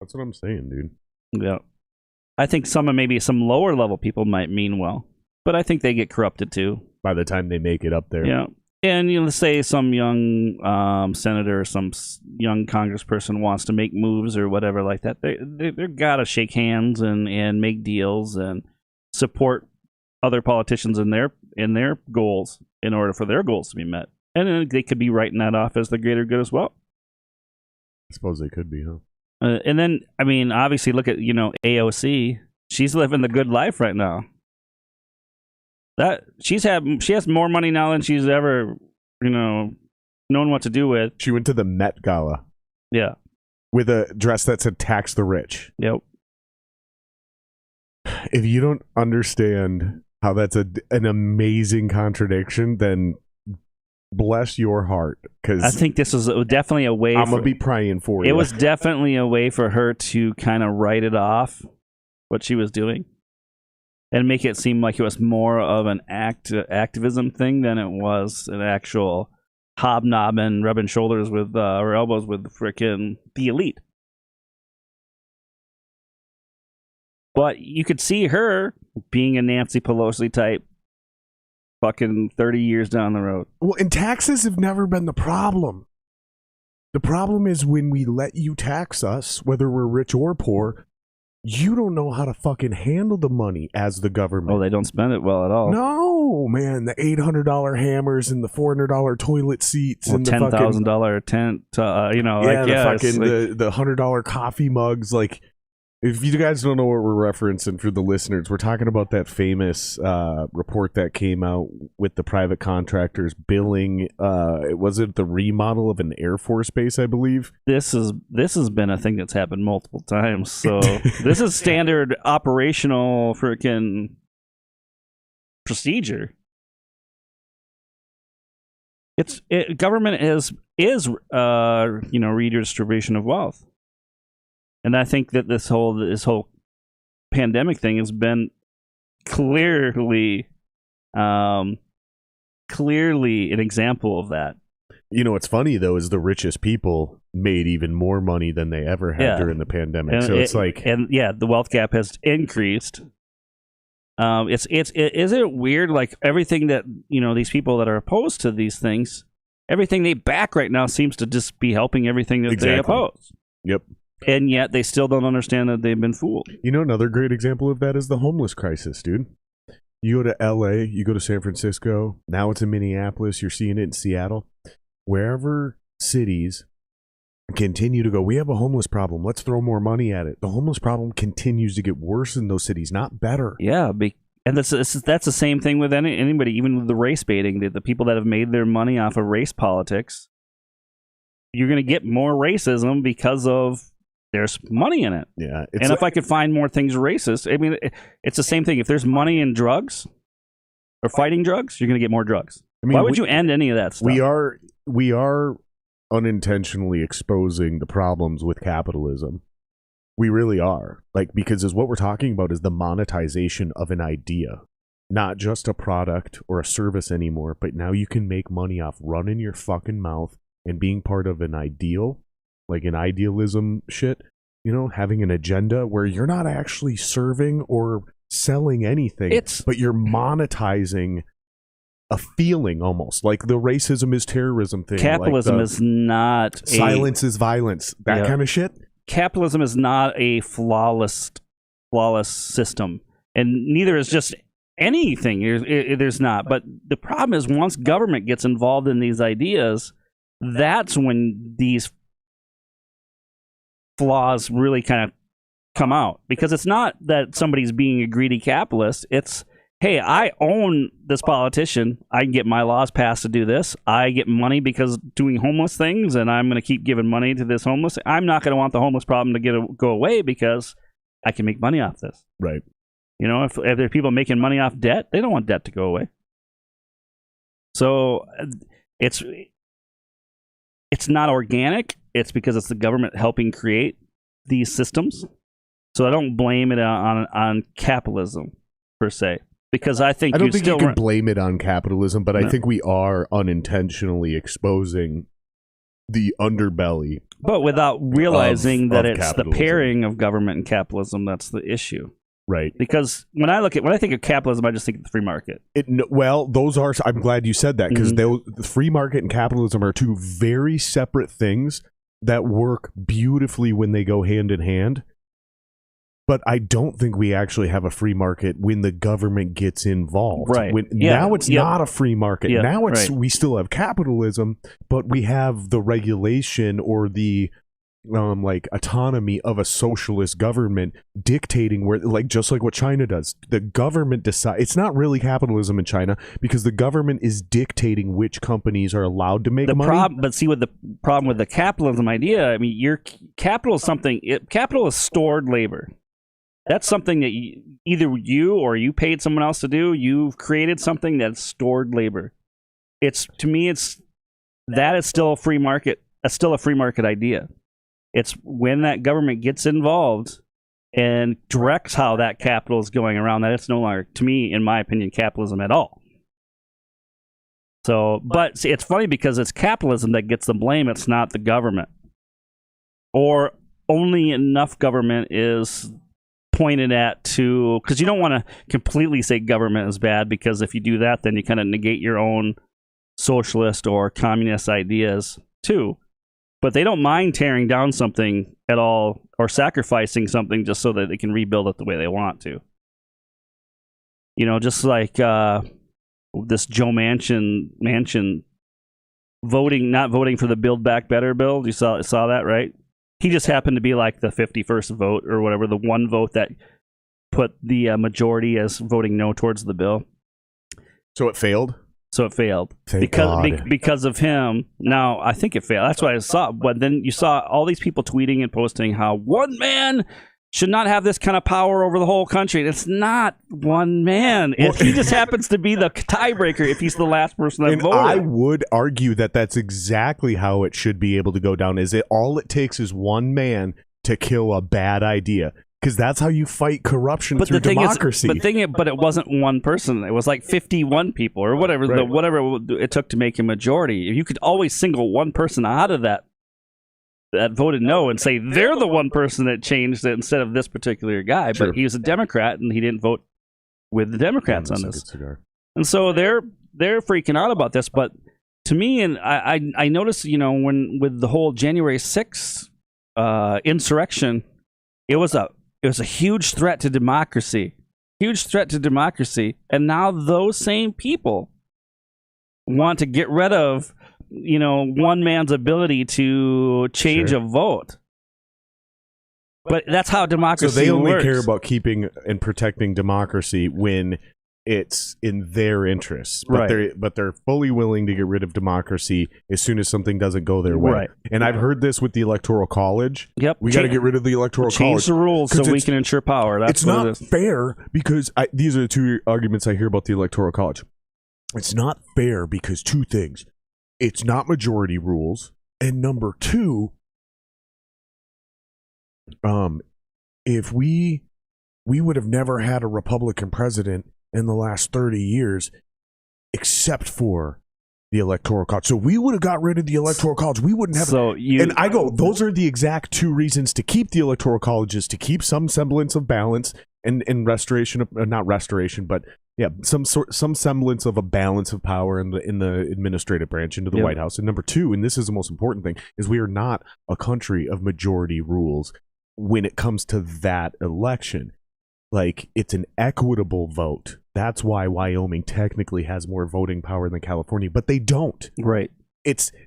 That's what I'm saying, dude. Yeah. I think maybe some lower level people might mean well, but I think they get corrupted too. By the time they make it up there. Yeah. And let's say some young senator or some young congressperson wants to make moves or whatever like that. They've got to shake hands and make deals and support other politicians in their goals in order for their goals to be met. And then they could be writing that off as the greater good as well. I suppose they could be, huh? And then, I mean, obviously, look at AOC. She's living the good life right now. She has more money now than she's ever, known what to do with. She went to the Met Gala. Yeah. With a dress that said "Tax the Rich." Yep. If you don't understand how that's an amazing contradiction, then bless your heart. Because I think this was definitely a way. I'm gonna be praying for you. It was definitely a way for her to kind of write it off, what she was doing, and make it seem like it was more of an activism thing than it was an actual hobnobbing, rubbing shoulders with or elbows with frickin' the elite. But you could see her being a Nancy Pelosi type fucking 30 years down the road. Well, and taxes have never been the problem. The problem is when we let you tax us, whether we're rich or poor, you don't know how to fucking handle the money as the government. Oh, they don't spend it well at all. No, man. The $800 hammers and the $400 toilet seats and the $10,000 tent, the $100 coffee mugs. Like, If you guys don't know what we're referencing for the listeners, we're talking about that famous report that came out with the private contractors billing. Was it the remodel of an Air Force base, I believe? This has been a thing that's happened multiple times. So this is standard operational freaking procedure. Government is redistribution of wealth. And I think that this whole pandemic thing has been clearly an example of that. You know what's funny though is the richest people made even more money than they ever had during the pandemic. And so it's the wealth gap has increased. Is it weird? Like everything that these people that are opposed to these things, everything they back right now seems to just be helping everything that they oppose. Yep. And yet they still don't understand that they've been fooled. You know, another great example of that is the homeless crisis, dude. You go to LA, you go to San Francisco, now it's in Minneapolis, you're seeing it in Seattle. Wherever cities continue to go, we have a homeless problem, let's throw more money at it. The homeless problem continues to get worse in those cities, not better. Yeah, and that's the same thing with anybody, even with the race baiting, the people that have made their money off of race politics. You're going to get more racism because of there's money in it. Yeah. And if I could find more things racist, I mean, it's the same thing. If there's money in drugs or fighting drugs, you're going to get more drugs. I mean, why would you end any of that stuff? We are unintentionally exposing the problems with capitalism. We really are. Because what we're talking about is the monetization of an idea, not just a product or a service anymore, but now you can make money off running your fucking mouth and being part of an ideal, like an idealism shit, having an agenda where you're not actually serving or selling anything, but you're monetizing a feeling almost. Like the racism is terrorism thing. Capitalism is not silence is violence. That kind of shit. Capitalism is not a flawless system. And neither is just anything. There's not. But the problem is once government gets involved in these ideas, that's when these flaws really kind of come out. Because it's not that somebody's being a greedy capitalist. It's, hey, I own this politician. I can get my laws passed to do this. I get money because doing homeless things, and I'm going to keep giving money to this homeless. I'm not going to want the homeless problem to go away because I can make money off this. Right. If there are people making money off debt, they don't want debt to go away. So it's not organic. It's because it's the government helping create these systems. So I don't blame it on capitalism per se, because I don't think you can blame it on capitalism, but I think we are unintentionally exposing the underbelly, but without realizing that it's the pairing of government and capitalism that's the issue. Right. Because when I think of capitalism, I just think of the free market. Those are. I'm glad you said that, because the free market and capitalism are two very separate things that work beautifully when they go hand in hand. But I don't think we actually have a free market when the government gets involved. Right. Now it's not a free market. Yeah, now we still have capitalism, but we have the regulation or the autonomy of a socialist government dictating where, just like what China does. The government decides. It's not really capitalism in China because the government is dictating which companies are allowed to make money. But see, what the problem with the capitalism idea, I mean, capital is stored labor. That's something that either you or you paid someone else to do. You've created something that's stored labor. To me, that is still a free market. That's still a free market idea. It's when that government gets involved and directs how that capital is going around that it's no longer, to me, in my opinion, capitalism at all. So, but see, it's funny because it's capitalism that gets the blame. It's not the government. Or only enough government is pointed at because you don't want to completely say government is bad, because if you do that, then you kind of negate your own socialist or communist ideas too. But they don't mind tearing down something at all or sacrificing something just so that they can rebuild it the way they want to. Just like this Joe Manchin not voting for the Build Back Better bill. You saw that, right? He just happened to be like the 51st vote or whatever, the one vote that put the majority as voting no towards the bill. So it failed? So it failed. Thank God. Because of him. Now, I think it failed. That's what I saw. But then you saw all these people tweeting and posting how one man should not have this kind of power over the whole country. It's not one man. He just happens to be the tiebreaker if he's the last person that voted. I would argue that that's exactly how it should be able to go down. Is it all it takes is one man to kill a bad idea? Because that's how you fight corruption through democracy. But it wasn't one person. It was like 51 people or whatever. Right. Whatever it took to make a majority. You could always single one person out of that voted no and say they're the one person that changed it instead of this particular guy. Sure. But he was a Democrat and he didn't vote with the Democrats on this. And so they're freaking out about this. But to me, and I noticed, when with the whole January 6th insurrection, it was a huge threat to democracy. And now those same people want to get rid of, one man's ability to change a vote. But that's how democracy works. So they only care about keeping and protecting democracy when it's in their interests. But they're fully willing to get rid of democracy as soon as something doesn't go their way. Right. And I've heard this with the Electoral College. Yep. We got to get rid of the Electoral College. Change the rules so we can ensure power. That's it's not fair because these are the two arguments I hear about the Electoral College. It's not fair because two things. It's not majority rules. And number two, if we would have never had a Republican president in the last 30 years, except for the Electoral College. So we would have got rid of the Electoral College. We wouldn't have. And I go, those are the exact two reasons to keep the Electoral College, is to keep some semblance of balance and restoration of, not restoration, but some semblance of a balance of power in the administrative branch into the White House. And number two, and this is the most important thing, is we are not a country of majority rules when it comes to that election. Like, it's an equitable vote. That's why Wyoming technically has more voting power than California, but they don't. Right.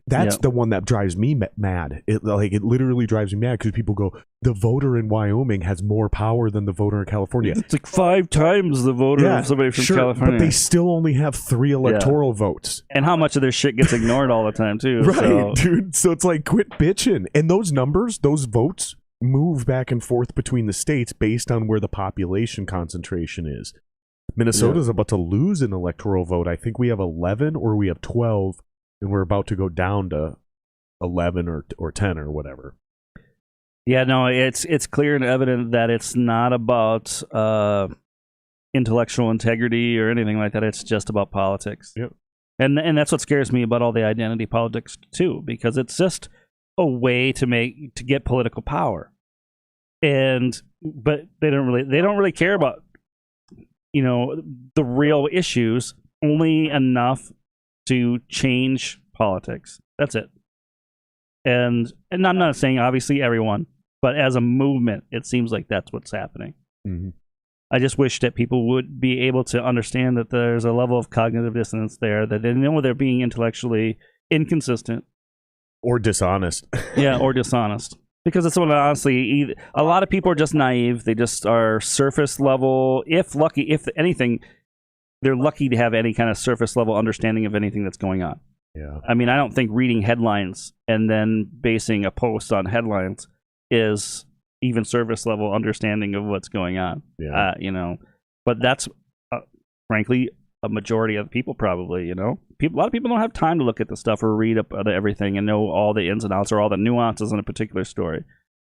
That's the one that drives me mad. It literally drives me mad because people go, the voter in Wyoming has more power than the voter in California. It's like 5 times the voter of somebody from California. But they still only have 3 electoral votes. And how much of their shit gets ignored all the time, too. Right, dude. So it's like, quit bitching. And those numbers, those votes, move back and forth between the states based on where the population concentration is. Minnesota's about to lose an electoral vote. I think we have 11 or we have 12, and we're about to go down to 11 or 10 or whatever. Yeah, no, it's clear and evident that it's not about intellectual integrity or anything like that. It's just about politics. Yep. And that's what scares me about all the identity politics too, because it's just a way to get political power. But they don't really care about the real issues, only enough to change politics. That's it. And I'm not saying obviously everyone, but as a movement, it seems like that's what's happening. Mm-hmm. I just wish that people would be able to understand that there's a level of cognitive dissonance there, that they know they're being intellectually inconsistent. Or dishonest. Or dishonest. Because it's what, honestly, a lot of people are just naive. They just are surface level. If anything, they're lucky to have any kind of surface level understanding of anything that's going on. Yeah. I mean, I don't think reading headlines and then basing a post on headlines is even surface level understanding of what's going on. Yeah. But that's frankly a majority of people probably. A lot of people don't have time to look at the stuff or read up everything and know all the ins and outs or all the nuances in a particular story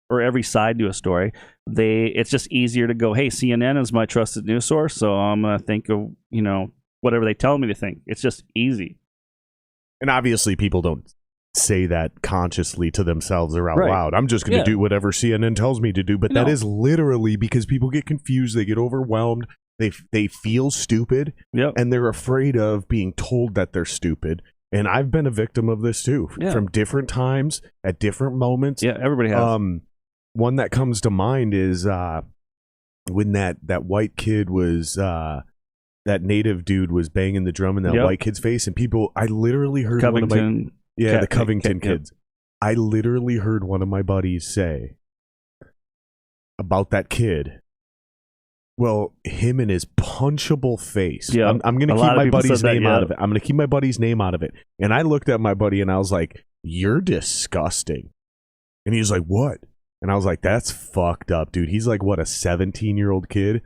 or every side to a story. It's just easier to go, hey, CNN is my trusted news source, so I'm gonna think of whatever they tell me to think. It's just easy. And obviously people don't say that consciously to themselves or out loud. I'm just going to do whatever CNN tells me to do. But that is literally because people get confused. They get overwhelmed. They feel stupid. And they're afraid of being told that they're stupid. And I've been a victim of this too. From different times, at different moments. Yeah, everybody has. One that comes to mind is when that white kid was... that native dude was banging the drum in that white kid's face, and I literally heard Covington, the Covington kids. I literally heard one of my buddies say about that kid. Well, him and his punchable face. Yeah, I'm going to keep my buddy's name out of it. I'm going to keep my buddy's name out of it. And I looked at my buddy and I was like, "You're disgusting." And he was like, "What?" And I was like, "That's fucked up, dude." He's like, what, a 17-year-old kid?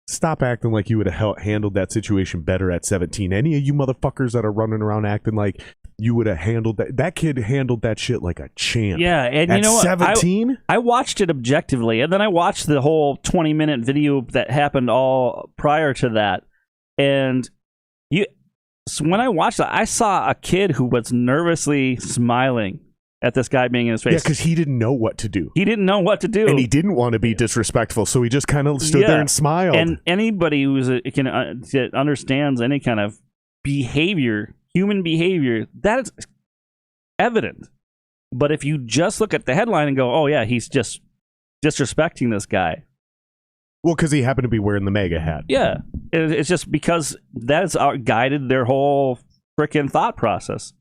Stop acting like you would have handled that situation better at 17. Any of you motherfuckers that are running around acting like you would have handled that. That kid handled that shit like a champ. Yeah, and at you know what? 17? I watched it objectively, and then I watched the whole 20-minute video that happened all prior to that. And so when I watched that, I saw a kid who was nervously smiling at this guy being in his face. Yeah, because he didn't know what to do. He didn't know what to do. And he didn't want to be disrespectful, so he just kind of stood there and smiled. And anybody that understands any kind of behavior, human behavior, that is evident. But if you just look at the headline and go, oh yeah, he's just disrespecting this guy. Well, because he happened to be wearing the MAGA hat. Yeah. It's just because that's guided their whole freaking thought process.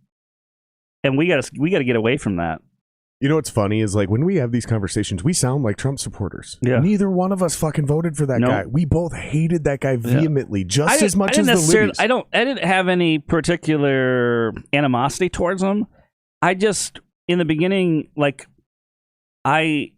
And we gotta get away from that. You know what's funny is, like, when we have these conversations, we sound like Trump supporters. Yeah. Neither one of us fucking voted for that guy. We both hated that guy vehemently, just as much as the Libbies. I didn't have any particular animosity towards him. I just, in the beginning, like, I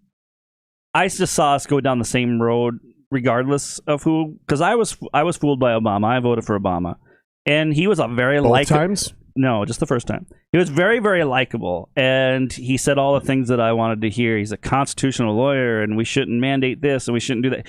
just saw us go down the same road regardless of who, because I was fooled by Obama. I voted for Obama, and he was a very Both times? No, just the first time. He was very, very likable, and he said all the things that I wanted to hear. He's a constitutional lawyer, and we shouldn't mandate this, and we shouldn't do that.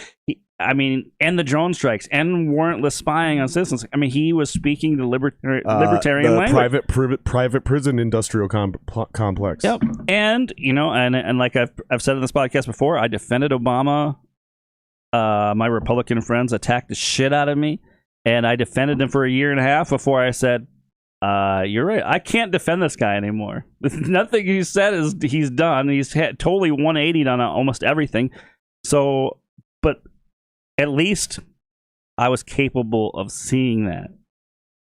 And the drone strikes, and warrantless spying on citizens. I mean, he was speaking the libertarian language. Private prison industrial complex. Yep. And, and like I've said in this podcast before, I defended Obama. My Republican friends attacked the shit out of me, and I defended him for a year and a half before I said, you're right. I can't defend this guy anymore. Nothing he said he's done. He's totally 180'd on almost everything. So, but at least I was capable of seeing that.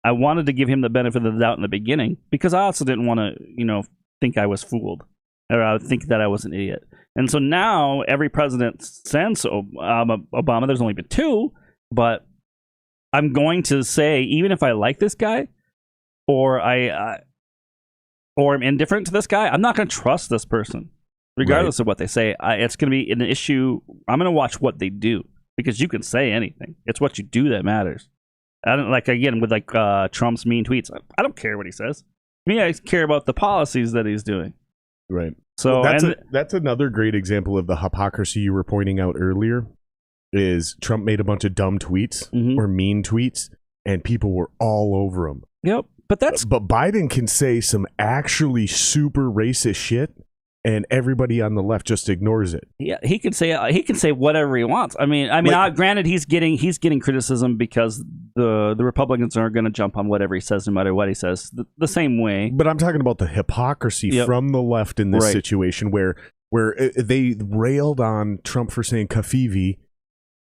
I wanted to give him the benefit of the doubt in the beginning because I also didn't want to, think I was fooled or I would think that I was an idiot. And so now every president since Obama, there's only been two, but I'm going to say, even if I like this guy, or I'm indifferent to this guy, I'm not going to trust this person, regardless of what they say. It's going to be an issue. I'm going to watch what they do because you can say anything. It's what you do that matters. I don't with Trump's mean tweets. I don't care what he says. Me, I care about the policies that he's doing. Right. So that's another great example of the hypocrisy you were pointing out earlier. Is Trump made a bunch of dumb tweets or mean tweets, and people were all over him. Yep. But Biden can say some actually super racist shit, and everybody on the left just ignores it. Yeah, he can say whatever he wants. I mean, granted, he's getting criticism because the Republicans aren't going to jump on whatever he says, no matter what he says, the same way. But I'm talking about the hypocrisy from the left in this situation, where they railed on Trump for saying kafivi.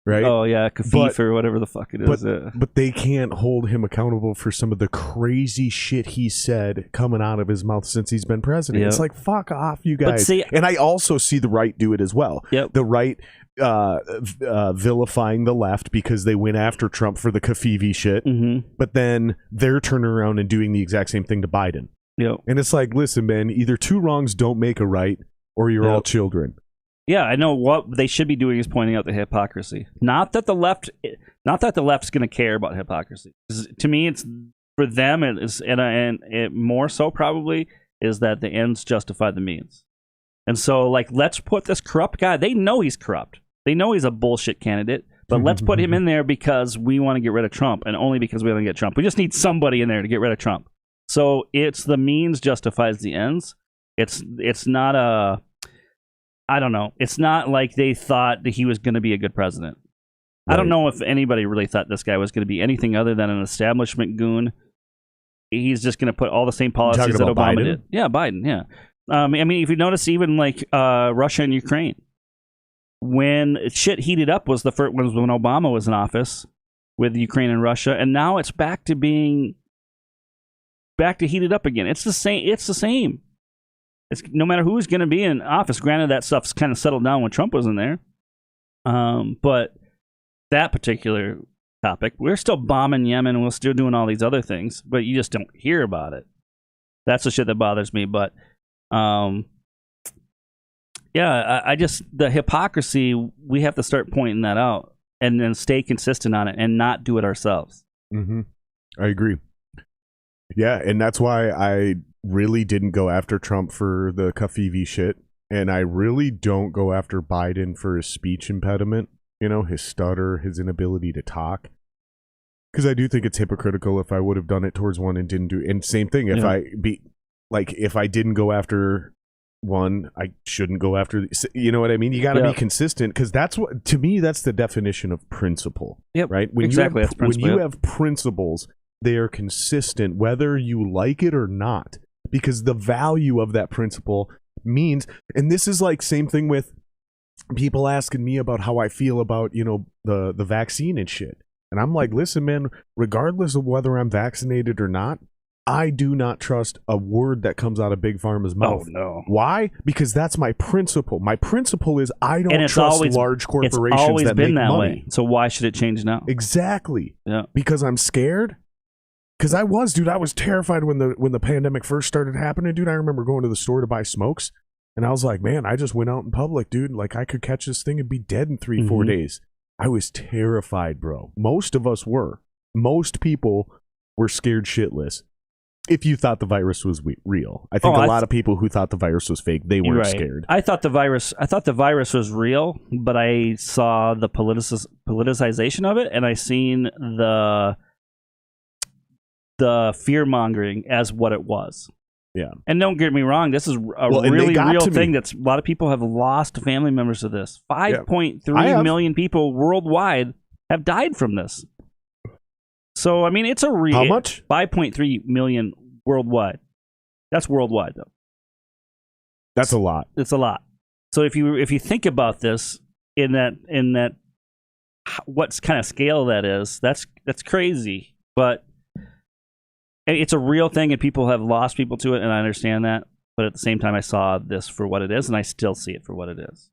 Right? Oh, yeah, Kafif or whatever the fuck it is. But they can't hold him accountable for some of the crazy shit he said coming out of his mouth since he's been president. Yep. It's like, fuck off, you guys. And I also see the right do it as well. Yep. The right vilifying the left because they went after Trump for the Kafivi shit. Mm-hmm. But then they're turning around and doing the exact same thing to Biden. Yep. And it's like, listen, man, either two wrongs don't make a right or you're all children. Yeah, I know what they should be doing is pointing out the hypocrisy. Not that the left's going to care about hypocrisy. To me, it's for them. It is, and it more so probably is that the ends justify the means. And so, like, let's put this corrupt guy. They know he's corrupt. They know he's a bullshit candidate. But let's put him in there because we want to get rid of Trump, and only because we want to get Trump. We just need somebody in there to get rid of Trump. So it's the means justifies the ends. It's not a. I don't know. It's not like they thought that he was going to be a good president. Right. I don't know if anybody really thought this guy was going to be anything other than an establishment goon. He's just going to put all the same policies that Obama did. Yeah, Biden, yeah. I mean, if you notice, even like Russia and Ukraine, when shit heated up was when Obama was in office with Ukraine and Russia, and now it's back to heated up again. It's the same. It's no matter who's going to be in office. Granted, that stuff's kind of settled down when Trump was in there. But that particular topic, we're still bombing Yemen and we're still doing all these other things, but you just don't hear about it. That's the shit that bothers me. But yeah, I just, the hypocrisy, we have to start pointing that out and then stay consistent on it and not do it ourselves. Mm-hmm. I agree. Yeah, and that's why I really didn't go after Trump for the Kafivi shit, and I really don't go after Biden for his speech impediment, you know, his stutter, his inability to talk, because I do think it's hypocritical if I would have done it towards one and didn't do, and same thing, if if I didn't go after one, I shouldn't go after, you know what I mean? You got to be consistent, because that's what, to me, that's the definition of principle. Yep, right? When exactly. When you have principles, they are consistent whether you like it or not, because the value of that principle means, and this is like same thing with people asking me about how I feel about, you know, the vaccine and shit. And I'm like, listen, man, regardless of whether I'm vaccinated or not, I do not trust a word that comes out of Big Pharma's mouth. Oh, no. Why? Because that's my principle. My principle is I don't trust large corporations it's always that been make that money. Way. So why should it change now? Exactly. Yeah. Because I'm scared. Because I was terrified when the pandemic first started happening, dude. I remember going to the store to buy smokes, and I was like, man, I just went out in public, dude. Like, I could catch this thing and be dead in 3-4 days. I was terrified, bro. Most of us were. Most people were scared shitless. If you thought the virus was real, I think a lot of people who thought the virus was fake, they weren't scared. I thought the virus was real, but I saw the politicization of it, and I seen the fear mongering as what it was. Yeah. And don't get me wrong, this is a really real thing that's a lot of people have lost family members to this. 5.3 million people worldwide have died from this. So I mean, it's a real, how much? 5.3 million worldwide. That's worldwide though. That's a lot. It's a lot. So if you think about this in that what kind of scale that is, that's crazy. But it's a real thing, and people have lost people to it, and I understand that. But at the same time, I saw this for what it is, and I still see it for what it is.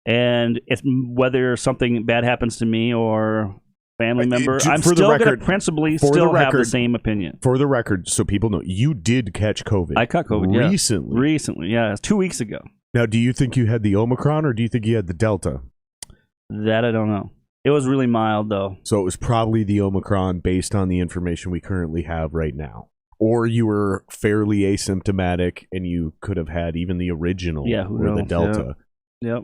And it's whether something bad happens to me or family member, I'm still going to principally still have the same opinion. For the record, so people know, you did catch COVID. I caught COVID recently. Recently, yeah. 2 weeks ago. Now, do you think you had the Omicron, or do you think you had the Delta? That I don't know. It was really mild, though. So it was probably the Omicron based on the information we currently have right now. Or you were fairly asymptomatic and you could have had even the original or the Delta. Yep.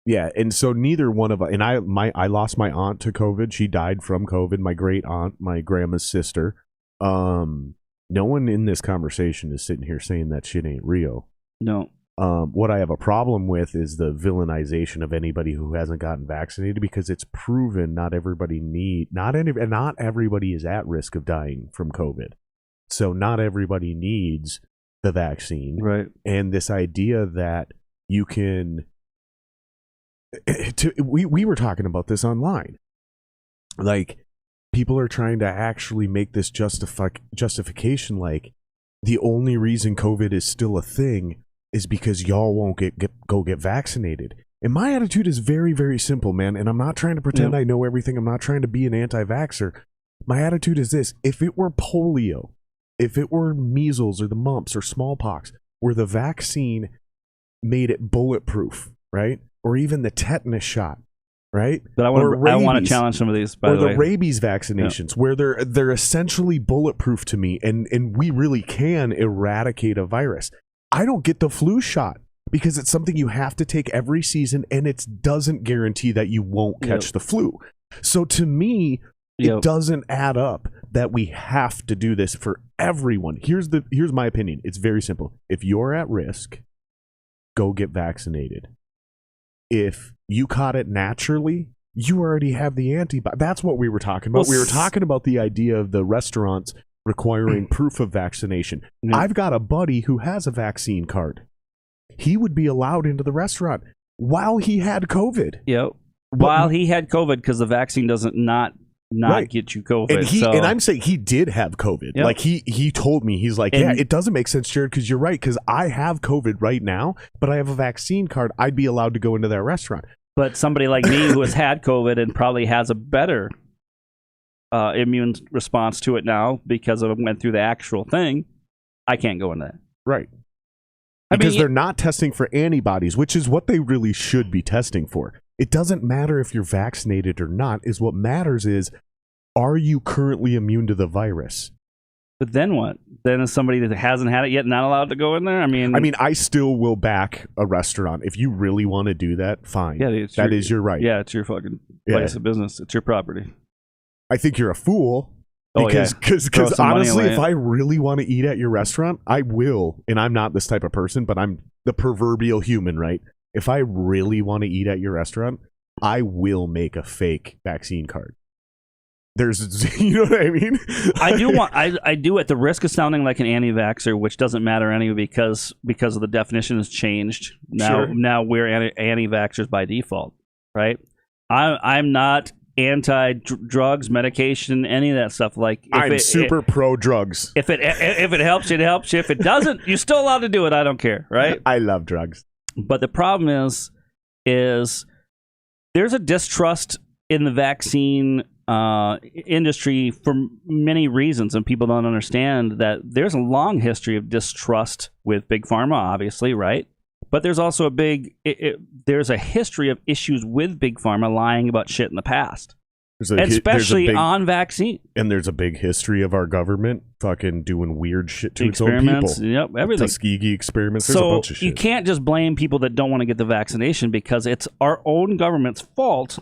Yeah, and so neither one of us, and I lost my aunt to COVID. She died from COVID, my great aunt, my grandma's sister. No one in this conversation is sitting here saying that shit ain't real. No. What I have a problem with is the villainization of anybody who hasn't gotten vaccinated, because it's proven not everybody is at risk of dying from COVID. So not everybody needs the vaccine. Right. And this idea that you can, we were talking about this online. Like, people are trying to actually make this justification, like the only reason COVID is still a thing is because y'all won't go get vaccinated. And my attitude is very, very simple, man. And I'm not trying to pretend I know everything. I'm not trying to be an anti-vaxxer. My attitude is this: if it were polio, if it were measles or the mumps or smallpox, where the vaccine made it bulletproof, right? Or even the tetanus shot, right? But I want to challenge some of these, by the way. Or the rabies vaccinations, where they're essentially bulletproof to me, and we really can eradicate a virus. I don't get the flu shot because it's something you have to take every season, and it doesn't guarantee that you won't catch the flu. So to me, it doesn't add up that we have to do this for everyone. Here's my opinion. It's very simple. If you're at risk, go get vaccinated. If you caught it naturally, you already have the antibody. That's what we were talking about. We were talking about the idea of the restaurants requiring proof of vaccination. I've got a buddy who has a vaccine card. He would be allowed into the restaurant while he had COVID. Yep. While he had COVID, because the vaccine doesn't not not get you COVID. And I'm saying he did have COVID. Yep. Like he told me, he's like, yeah, it doesn't make sense, Jared, because you're right, because I have COVID right now, but I have a vaccine card. I'd be allowed to go into that restaurant. But somebody like me who has had COVID and probably has a better immune response to it now because I went through the actual thing, I can't go in that. Right. Because they're not testing for antibodies, which is what they really should be testing for. It doesn't matter if you're vaccinated or not. Is what matters is, are you currently immune to the virus? But then what? Then is somebody that hasn't had it yet not allowed to go in there? I mean, I still will back a restaurant. If you really want to do that, fine. Yeah, that is your right. Yeah, it's your fucking place of business. It's your property. I think you're a fool. Because honestly, if I really want to eat at your restaurant, I will. And I'm not this type of person, but I'm the proverbial human, right? If I really want to eat at your restaurant, I will make a fake vaccine card. There's, you know what I mean? I do at the risk of sounding like an anti-vaxxer, which doesn't matter anyway because of the definition has changed. Now we're anti-vaxxers by default, right? I'm not anti-drugs, medication, any of that stuff. Like I'm super pro drugs. If it helps you, it helps you. If it doesn't, you're still allowed to do it. I don't care, right? I love drugs. But the problem is there's a distrust in the vaccine industry for many reasons, and people don't understand that there's a long history of distrust with Big Pharma, obviously, right? But there's also there's a history of issues with Big Pharma lying about shit in the past, especially on vaccine. And there's a big history of our government fucking doing weird shit to its own people. Yep, everything. Tuskegee experiments. There's a bunch of shit. You can't just blame people that don't want to get the vaccination because it's our own government's fault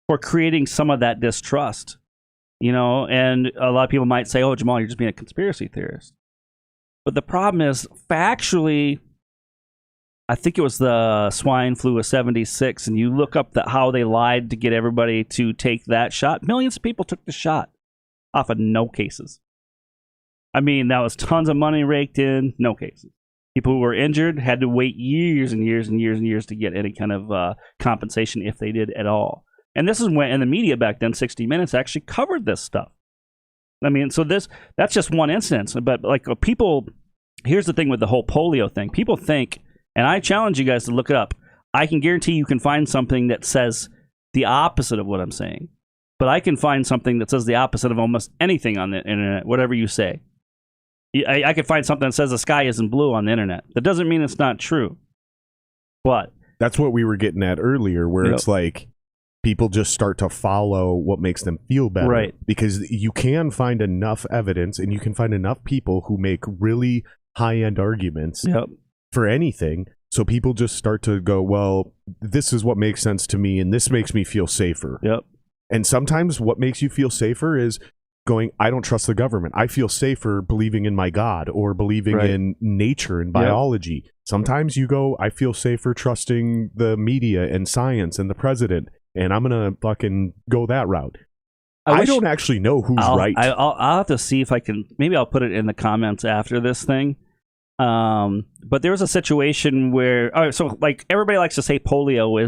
for creating some of that distrust. You know, and a lot of people might say, "Oh, Jamal, you're just being a conspiracy theorist." But the problem is, factually, I think it was the swine flu of 76, and you look up how they lied to get everybody to take that shot. Millions of people took the shot off of no cases. I mean, that was tons of money raked in, no cases. People who were injured had to wait years and years and years and years to get any kind of compensation if they did at all. And this is when, in the media back then, 60 Minutes actually covered this stuff. I mean, so that's just one instance. But like people, here's the thing with the whole polio thing. People think, and I challenge you guys to look it up. I can guarantee you can find something that says the opposite of what I'm saying. But I can find something that says the opposite of almost anything on the internet, whatever you say. I could find something that says the sky isn't blue on the internet. That doesn't mean it's not true. But that's what we were getting at earlier, where it's like people just start to follow what makes them feel better. Right. Because you can find enough evidence and you can find enough people who make really high-end arguments for anything. So people just start to go, well, this is what makes sense to me, and this makes me feel safer. Yep. And sometimes what makes you feel safer is going, I don't trust the government. I feel safer believing in my God or believing in nature and biology. Sometimes you go, I feel safer trusting the media and science and the president, and I'm going to fucking go that route. I don't actually know who's right. I'll have to see if I can, maybe I'll put it in the comments after this thing. But there was a situation where, all right, so like everybody likes to say polio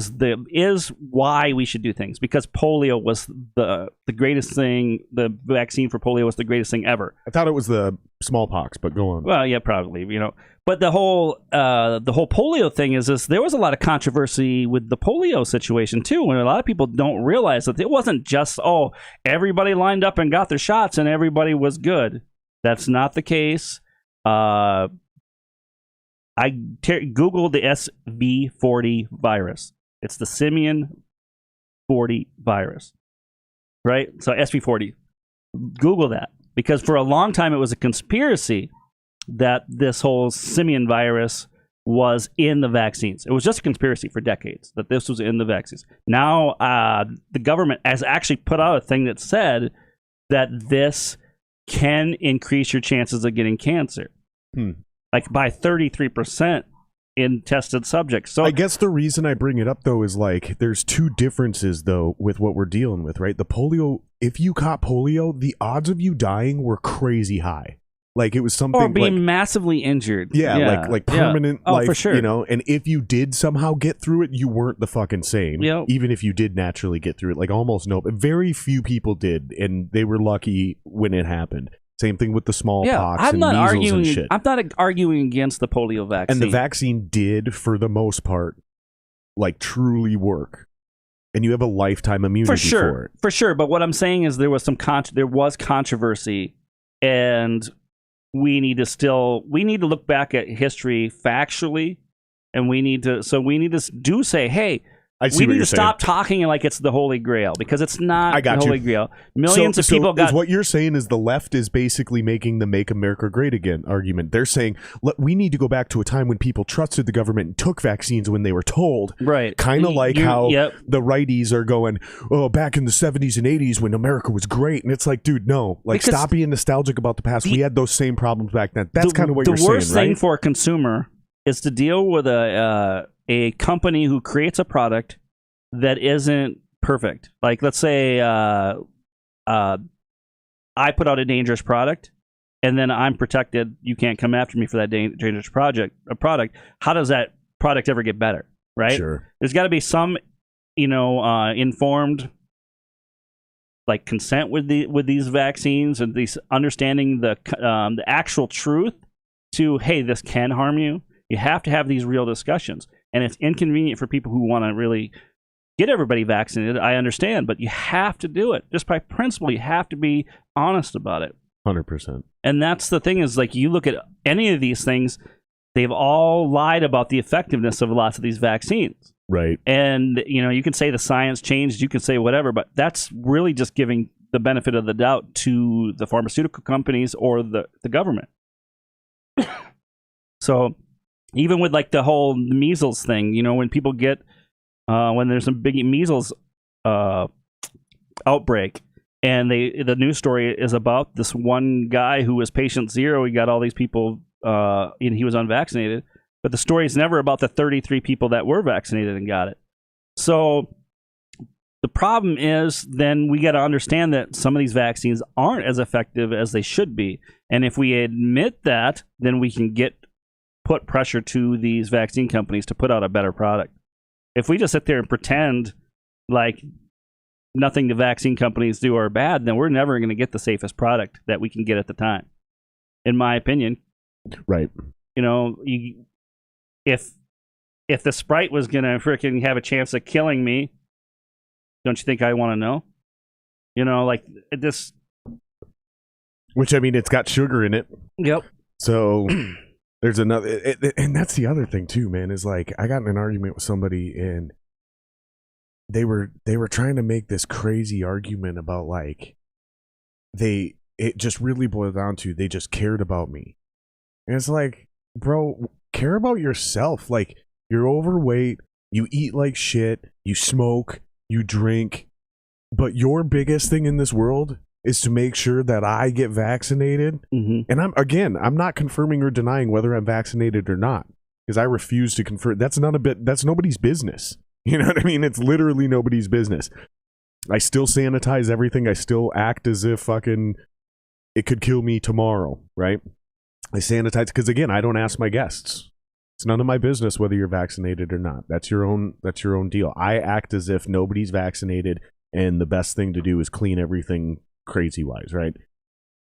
is why we should do things, because polio was the greatest thing. The vaccine for polio was the greatest thing ever. I thought it was the smallpox, but go on. Well, yeah, probably, you know. But the whole polio thing is this: there was a lot of controversy with the polio situation too, and a lot of people don't realize that it wasn't just everybody lined up and got their shots and everybody was good. That's not the case. I Googled the SV40 virus. It's the simian 40 virus, right? So SV40. Google that, because for a long time it was a conspiracy that this whole simian virus was in the vaccines. It was just a conspiracy for decades that this was in the vaccines. Now the government has actually put out a thing that said that this can increase your chances of getting cancer. Like by 33% in tested subjects. So I guess the reason I bring it up, though, is like there's two differences, though, with what we're dealing with, right? The polio, if you caught polio, the odds of you dying were crazy high. Like it was something or being like, massively injured. like permanent Oh, life, for sure. you know, and if you did somehow get through it, you weren't the fucking same. Yep. Even if you did naturally get through it, like almost no, very few people did, and they were lucky when it happened. Same thing with the smallpox and measles and shit. I'm not arguing against the polio vaccine. And the vaccine did, for the most part, like truly work. And you have a lifetime immunity for it. For sure. But what I'm saying is there was controversy, and we need to look back at history factually, and we need to say, hey, we need to stop talking like it's the Holy Grail, because it's not the Holy Grail. Millions of people got... What you're saying is the left is basically making the Make America Great Again argument. They're saying, we need to go back to a time when people trusted the government and took vaccines when they were told. Right. Kind of like how the righties are going, oh, back in the 70s and 80s when America was great. And it's like, dude, no. Like, because stop being nostalgic about the past. We had those same problems back then. That's kind of what you're saying, right? The worst thing for a consumer is to deal with a company who creates a product that isn't perfect. Like, let's say I put out a dangerous product, and then I'm protected. You can't come after me for that dangerous product. How does that product ever get better? Right? Sure. There's got to be some, informed, like, consent with these vaccines, and these understanding the actual truth to, hey, this can harm you. You have to have these real discussions, and it's inconvenient for people who want to really get everybody vaccinated. I understand, but you have to do it. Just by principle, you have to be honest about it. 100%. And that's the thing, is like, you look at any of these things, they've all lied about the effectiveness of lots of these vaccines. Right. And, you can say the science changed, you can say whatever, but that's really just giving the benefit of the doubt to the pharmaceutical companies or the government. So even with like the whole measles thing, when people get when there's some big measles outbreak, and the news story is about this one guy who was patient zero. He got all these people, and he was unvaccinated. But the story is never about the 33 people that were vaccinated and got it. So the problem is, then we got to understand that some of these vaccines aren't as effective as they should be. And if we admit that, then we can put pressure to these vaccine companies to put out a better product. If we just sit there and pretend like nothing the vaccine companies do are bad, then we're never going to get the safest product that we can get at the time, in my opinion. Right. If the Sprite was going to freaking have a chance of killing me, don't you think I want to know? Like this. Which, I mean, it's got sugar in it. Yep. So there's another, and that's the other thing too, man, is like, I got in an argument with somebody, and they were trying to make this crazy argument about, like, it just really boiled down to, they just cared about me. And it's like, bro, care about yourself. Like, you're overweight, you eat like shit, you smoke, you drink, but your biggest thing in this world is to make sure that I get vaccinated. Mm-hmm. And I'm not confirming or denying whether I'm vaccinated or not, because I refuse to confirm. That's nobody's business. You know what I mean? It's literally nobody's business. I still sanitize everything. I still act as if fucking it could kill me tomorrow, right? I sanitize because, again, I don't ask my guests. It's none of my business whether you're vaccinated or not. That's your own deal. I act as if nobody's vaccinated, and the best thing to do is clean everything crazy wise, right?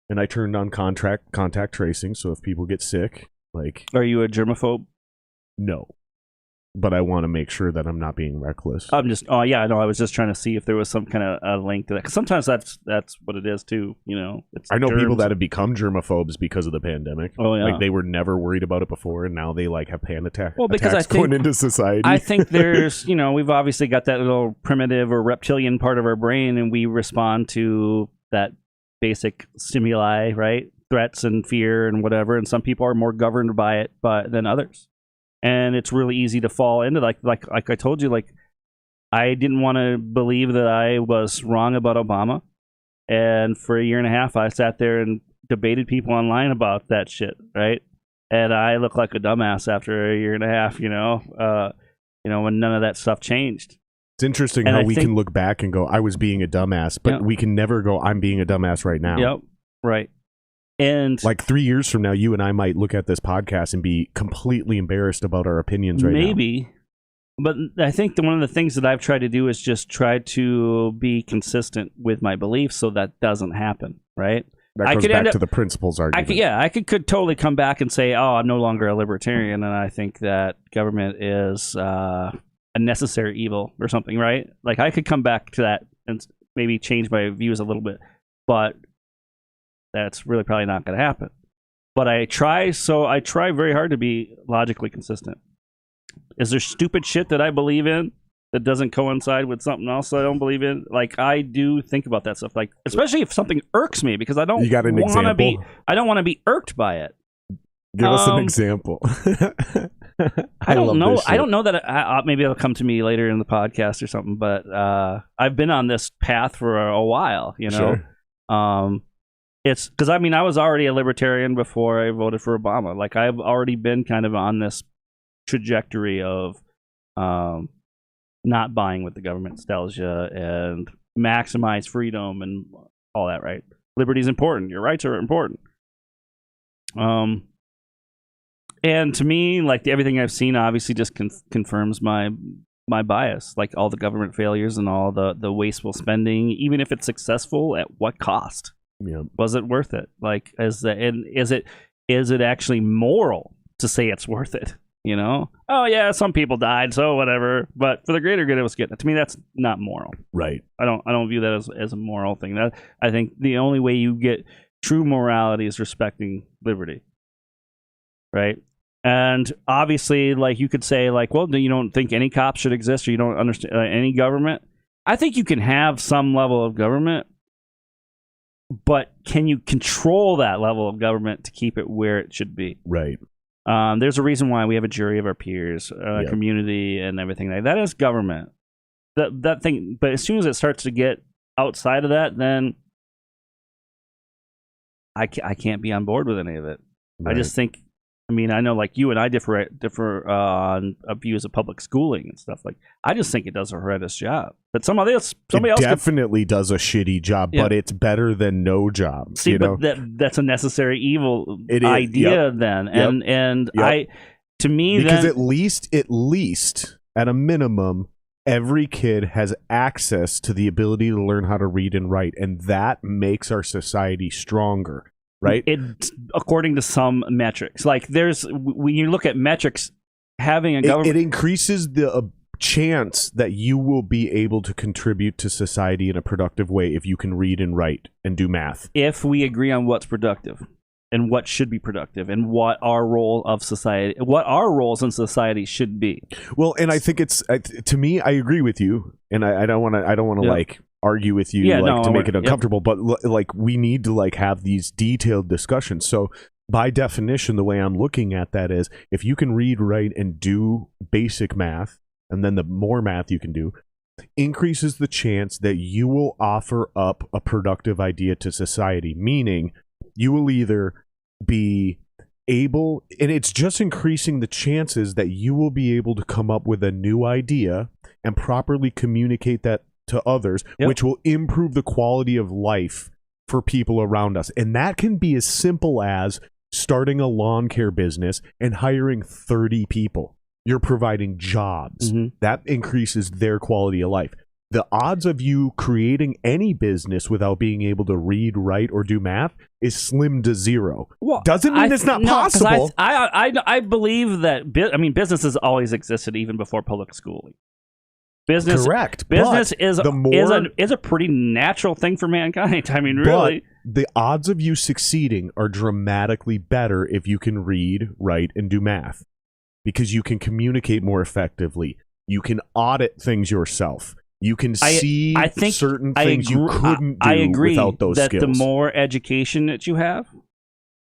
And I turned on contact tracing, so if people get sick, like... Are you a germaphobe? No. But I want to make sure that I'm not being reckless. I was just trying to see if there was some kind of link to that. 'Cause sometimes that's what it is too. I know people that have become germaphobes because of the pandemic. Oh yeah, like they were never worried about it before, and now they like have attacks. Well, because attacks going into society. I think there's, we've obviously got that little primitive or reptilian part of our brain, and we respond to that basic stimuli, right? Threats and fear and whatever. And some people are more governed by it than others. And it's really easy to fall into like I told you, like I didn't want to believe that I was wrong about Obama. And for a year and a half, I sat there and debated people online about that shit, right? And I look like a dumbass after a year and a half, when none of that stuff changed. It's interesting how we can look back and go, I was being a dumbass, but we can never go, I'm being a dumbass right now. Yep, right. And like 3 years from now, you and I might look at this podcast and be completely embarrassed about our opinions right now. maybe. But I think one of the things that I've tried to do is just try to be consistent with my beliefs so that doesn't happen, right? That goes back to the principles argument. I could totally come back and say, oh, I'm no longer a libertarian, and I think that government is a necessary evil or something, right? Like, I could come back to that and maybe change my views a little bit, but that's really probably not going to happen. But I try very hard to be logically consistent. Is there stupid shit that I believe in that doesn't coincide with something else I don't believe in? Like, I do think about that stuff. Like, especially if something irks me, because I don't want to be irked by it. Give us an example. I don't know. I don't know that. Maybe it'll come to me later in the podcast or something. But I've been on this path for a while. You know, Sure. It's because I was already a libertarian before I voted for Obama. Like, I've already been kind of on this trajectory of not buying what the government tells you and maximize freedom and all that. Right? Liberty is important. Your rights are important. And to me, like, everything I've seen obviously just confirms my bias. Like, all the government failures and all the wasteful spending, even if it's successful, at what cost? Yeah. Was it worth it? Like, is it actually moral to say it's worth it? You know? Oh yeah, some people died, so whatever. But for the greater good, it was good. To me, that's not moral. Right. I don't view that as a moral thing. I think the only way you get true morality is respecting liberty. Right? And obviously, like, you could say, like, well, you don't think any cops should exist, or you don't understand any government. I think you can have some level of government, but can you control that level of government to keep it where it should be? Right. There's a reason why we have a jury of our peers, community, and everything like that. Is government. That thing. But as soon as it starts to get outside of that, then I can't be on board with any of it. Right. I just think. I mean, I know, like, you and I differ on views of public schooling and stuff. Like, I just think it does a horrendous job. But somebody else definitely does a shitty job, but it's better than no job. See, but that's a necessary evil idea then. And to me, because then, at least at a minimum, every kid has access to the ability to learn how to read and write, and that makes our society stronger. Right? It, according to some metrics, like, when you look at metrics, having a government, it increases the chance that you will be able to contribute to society in a productive way if you can read and write and do math. If we agree on what's productive and what should be productive and what our roles in society should be. Well, and I think it's to me, I agree with you, and I don't want to like argue with you to make it uncomfortable, but like, we need to like have these detailed discussions. So by definition, the way I'm looking at that is, if you can read, write, and do basic math, and then the more math you can do increases the chance that you will offer up a productive idea to society, meaning you will either be able, and it's just increasing the chances that you will be able to come up with a new idea and properly communicate that to others, which will improve the quality of life for people around us. And that can be as simple as starting a lawn care business and hiring 30 people. You're providing jobs. Mm-hmm. That increases their quality of life. The odds of you creating any business without being able to read, write, or do math is slim to zero. Well, doesn't mean it's not possible. I believe that. Business has always existed even before public schooling. Business, correct. Business is a pretty natural thing for mankind. I mean, really. But the odds of you succeeding are dramatically better if you can read, write, and do math, because you can communicate more effectively. You can audit things yourself. You can see certain things you couldn't do without those skills. The more education that you have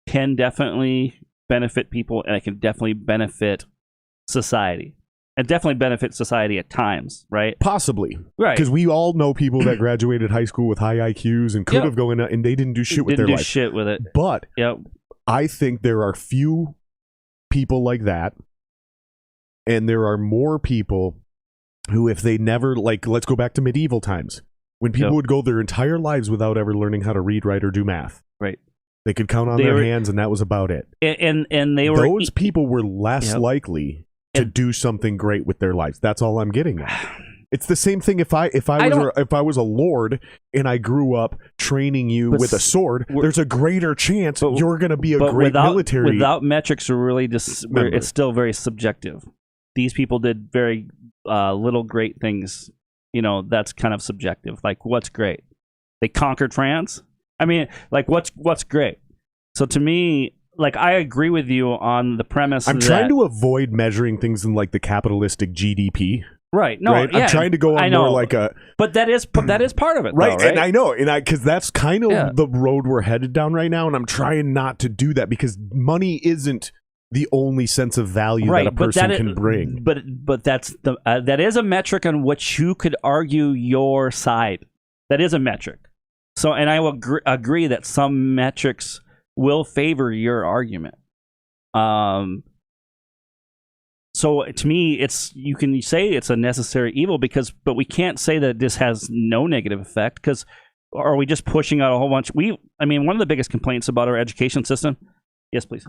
can definitely benefit people, and it can definitely benefit society. And definitely benefit society at times, right? Possibly. Right. Because we all know people that graduated high school with high IQs and could have gone out, and they didn't do shit with their life. Shit with it. But I think there are few people like that, and there are more people who, if they never, like, let's go back to medieval times, when people would go their entire lives without ever learning how to read, write, or do math. Right. They could count on their hands, and that was about it. And they were those people were less likely to do something great with their lives. That's all I'm getting at. It's the same thing if I was a lord and I grew up training you with a sword, there's a greater chance you're going to be a great military. Without metrics, it's still very subjective. These people did very little great things. That's kind of subjective. Like, what's great? They conquered France. I mean, like, what's great? So to me, like, I agree with you on the premise. I'm trying to avoid measuring things in like the capitalistic GDP. Right. No, right? Yeah, I'm trying to go on more like a... But that is part of it, right? Though, right? And I know, because that's kind of the road we're headed down right now, and I'm trying not to do that because money isn't the only sense of value that a person can bring. But that's that is a metric on which you could argue your side. That is a metric. So, and I will agree that some metrics will favor your argument. So to me, you can say it's a necessary evil but we can't say that this has no negative effect, because are we just pushing out a whole bunch? One of the biggest complaints about our education system, yes, please.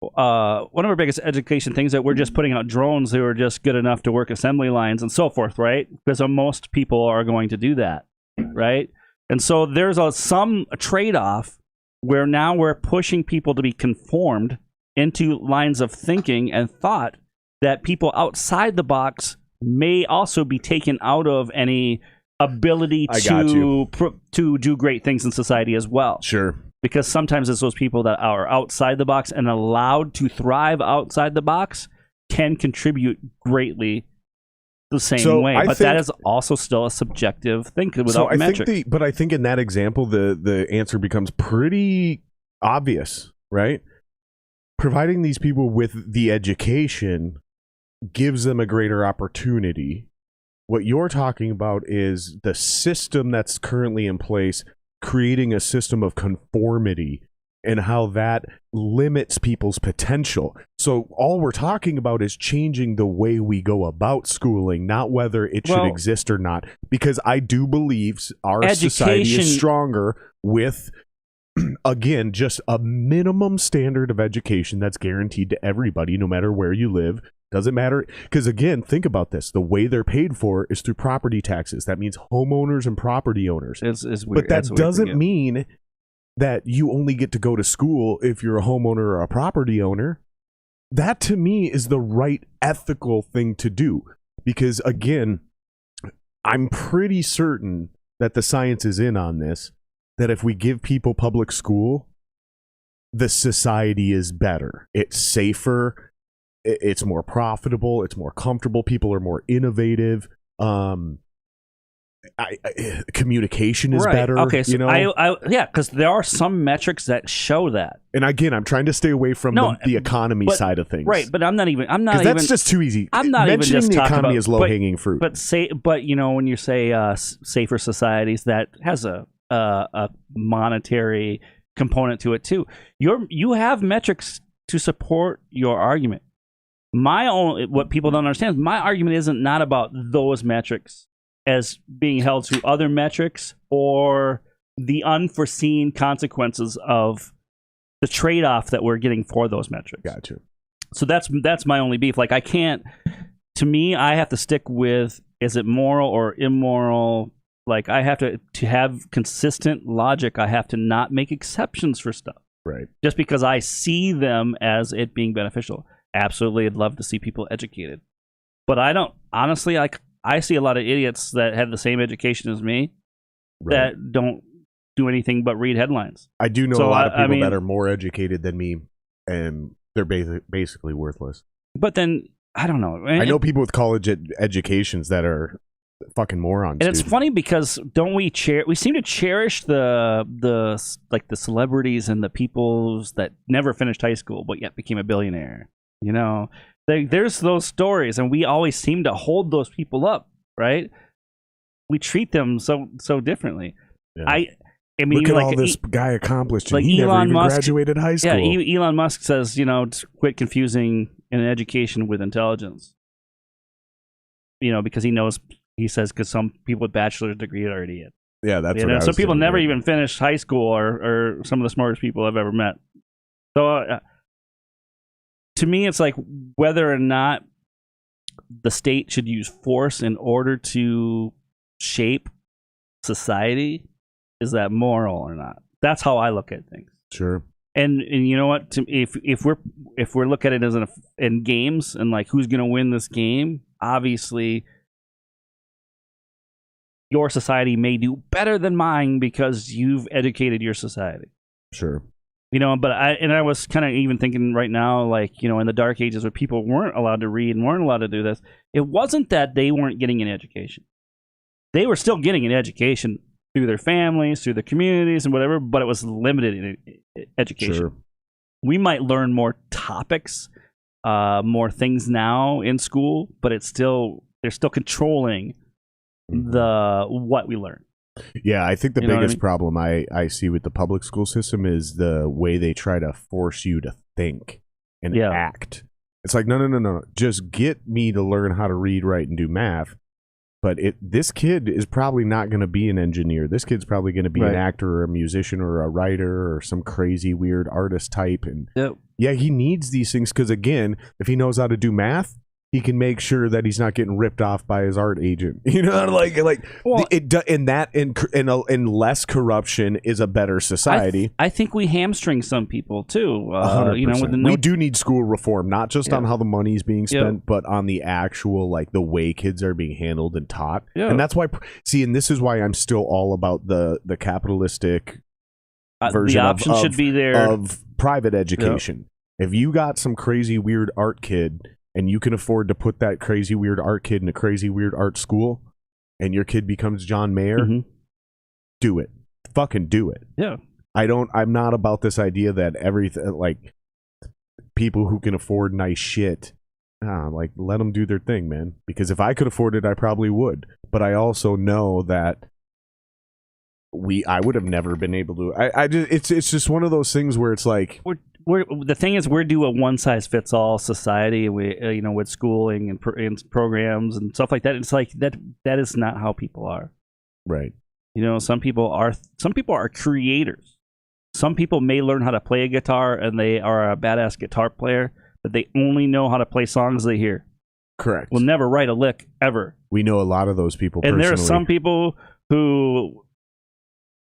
One of our biggest education things that we're just putting out drones who are just good enough to work assembly lines and so forth, right? Because most people are going to do that, right? And so there's some trade-off where now we're pushing people to be conformed into lines of thinking and thought that people outside the box may also be taken out of any ability to do great things in society as well. Sure. Because sometimes it's those people that are outside the box and allowed to thrive outside the box can contribute greatly the same way. But that is also still a subjective thing without metrics. But I think in that example, the answer becomes pretty obvious, right? Providing these people with the education gives them a greater opportunity. What you're talking about is the system that's currently in place, creating a system of conformity and how that limits people's potential. So all we're talking about is changing the way we go about schooling, not whether it should exist or not. Because I do believe our society is stronger with, again, just a minimum standard of education that's guaranteed to everybody, no matter where you live. Doesn't matter. Because, again, think about this. The way they're paid for is through property taxes. That means homeowners and property owners. It's weird. But that doesn't mean that you only get to go to school if you're a homeowner or a property owner. That, to me, is the right ethical thing to do. Because, again, I'm pretty certain that the science is in on this, that if we give people public school, the society is better. It's safer. It's more profitable. It's more comfortable. People are more innovative. Communication is better. Okay, so because there are some metrics that show that. And again, I'm trying to stay away from the economy side of things. Right, but I'm not even. That's just too easy. I'm not mentioning even just the economy about, is low hanging fruit. But when you say safer societies, that has a monetary component to it too. You have metrics to support your argument. What people don't understand, my argument isn't not about those metrics as being held to other metrics or the unforeseen consequences of the trade-off that we're getting for those metrics. Gotcha. So that's my only beef. Like, I can't, to me, I have to stick with, is it moral or immoral? Like, I have to have consistent logic. I have to not make exceptions for stuff. Right. Just because I see them as it being beneficial. Absolutely, I'd love to see people educated. But I don't, honestly, I see a lot of idiots that have the same education as me that don't do anything but read headlines. I do know a lot of people that are more educated than me, and they're basically worthless. But then, I don't know. I know people with college educations that are fucking morons. And it's funny because we seem to cherish the celebrities and the peoples that never finished high school but yet became a billionaire. There's those stories, and we always seem to hold those people up, right? We treat them so differently. Yeah. I mean, look at all this guy accomplished, and he never even graduated high school. Yeah, Elon Musk says, quit confusing an education with intelligence. Because he knows, he says, because some people with bachelor's degree are idiots. Yeah, that's you what know. I was Some people thinking, never yeah. even finish high school, or some of the smartest people I've ever met. So to me, it's like whether or not the state should use force in order to shape society, is that moral or not? That's how I look at things. Sure. And you know what? If we're looking at it as in games and like who's going to win this game, obviously your society may do better than mine because you've educated your society. Sure. You know, but I was kind of even thinking right now, like, you know, in the dark ages where people weren't allowed to read and weren't allowed to do this, it wasn't that they weren't getting an education. They were still getting an education through their families, through their communities and whatever, but it was limited in education. Sure. We might learn more topics, more things now in school, but they're still controlling what we learn. Yeah, I think the You know what I biggest mean? problem I see with the public school system is the way they try to force you to think and Yeah. act. It's like, no. Just get me to learn how to read, write, and do math. But this kid is probably not going to be an engineer. This kid's probably going to be an Right. actor or a musician or a writer or some crazy weird artist type. And Yep. yeah, he needs these things because, again, if he knows how to do math, he can make sure that he's not getting ripped off by his art agent. You know, Well, and less corruption is a better society. I think we hamstring some people too. 100%. You know, with We do need school reform, not just on Yeah. how the money's being spent, Yeah. but on the actual, like, the way kids are being handled and taught. Yeah. And that's why, and this is why I'm still all about the capitalistic version the option should be there. of private education. If you got some crazy weird art kid and you can afford to put that crazy weird art kid in a crazy weird art school and your kid becomes John Mayer, Mhm. do it. Fucking do it. Yeah. I'm not about this idea that everything, like, people who can afford nice shit, like, let them do their thing, man. Because if I could afford it, I probably would. But I also know that I would have never been able to. It's just one of those things where it's like, We're the thing is we're do a one size fits all society. We you know, with schooling and programs and stuff like that. It's like that is not how people are. right. You know, some people are creators. Some people may learn how to play a guitar and they are a badass guitar player, but they only know how to play songs they hear. Correct. Will never write a lick ever. We know a lot of those people And personally. there are some people who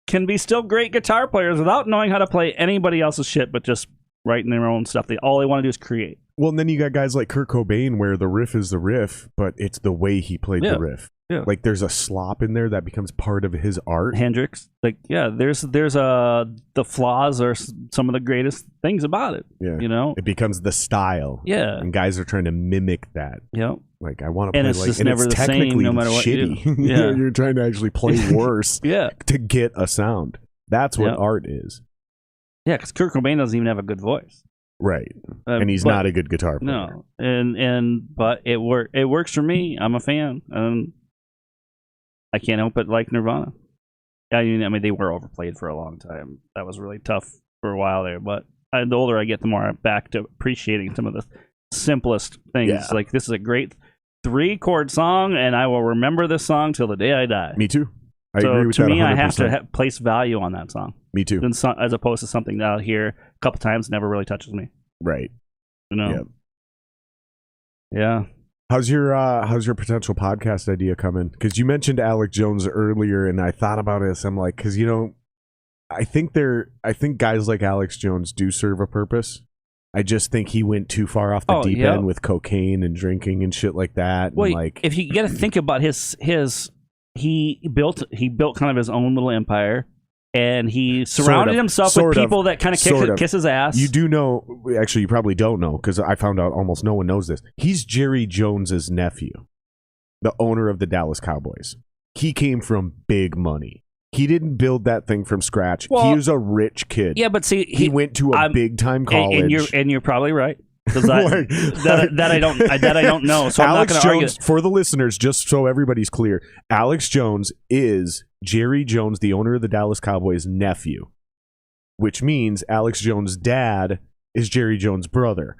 can be still great guitar players without knowing how to play anybody else's shit, but just writing their own stuff. All they want to do is create. Well, and then you got guys like Kurt Cobain where the riff is the riff, but it's the way he played the riff. Yeah. Like, there's a slop in there that becomes part of his art. Hendrix, like, yeah, there's the flaws are some of the greatest things about it. Yeah. You know? It becomes the style. Yeah. And guys are trying to mimic that. Yeah. Like, I want to And play it's like, just and never it's the same technically no matter what you shitty. do. Yeah. You're trying to actually play worse Yeah. to get a sound. That's what Yeah. art is. Yeah, because Kurt Cobain doesn't even have a good voice. Right. And he's not a good guitar player. No. But it works for me. I'm a fan. I can't help but like Nirvana. I mean, they were overplayed for a long time. That was really tough for a while there. But the older I get, the more I'm back to appreciating some of the simplest things. Yeah. Like, this is a great 3-chord song, and I will remember this song till the day I die. Me too. I So agree with to that me, 100%. I have to place value on that song. Me too. As opposed to something that I'll hear a couple times, never really touches me. Right. You know? Yep. Yeah. How's your potential podcast idea coming? Because you mentioned Alex Jones earlier, and I thought about it. I'm like, because, you know, I think guys like Alex Jones do serve a purpose. I just think he went too far off the deep end with cocaine and drinking and shit like that. Well, and like, if you got to think about he built kind of his own little empire, and he surrounded himself with people that kind of kiss his ass. You do know, actually, you probably don't know, because I found out almost no one knows this. He's Jerry Jones's nephew, the owner of the Dallas Cowboys. He came from big money. He didn't build that thing from scratch. Well, he was a rich kid. Yeah, but see, he went to a big time college. And you're probably right. That I don't know. So Alex I'm not going to Jones, for the listeners, just so everybody's clear, Alex Jones is Jerry Jones, the owner of the Dallas Cowboys' nephew, which means Alex Jones' dad is Jerry Jones' brother.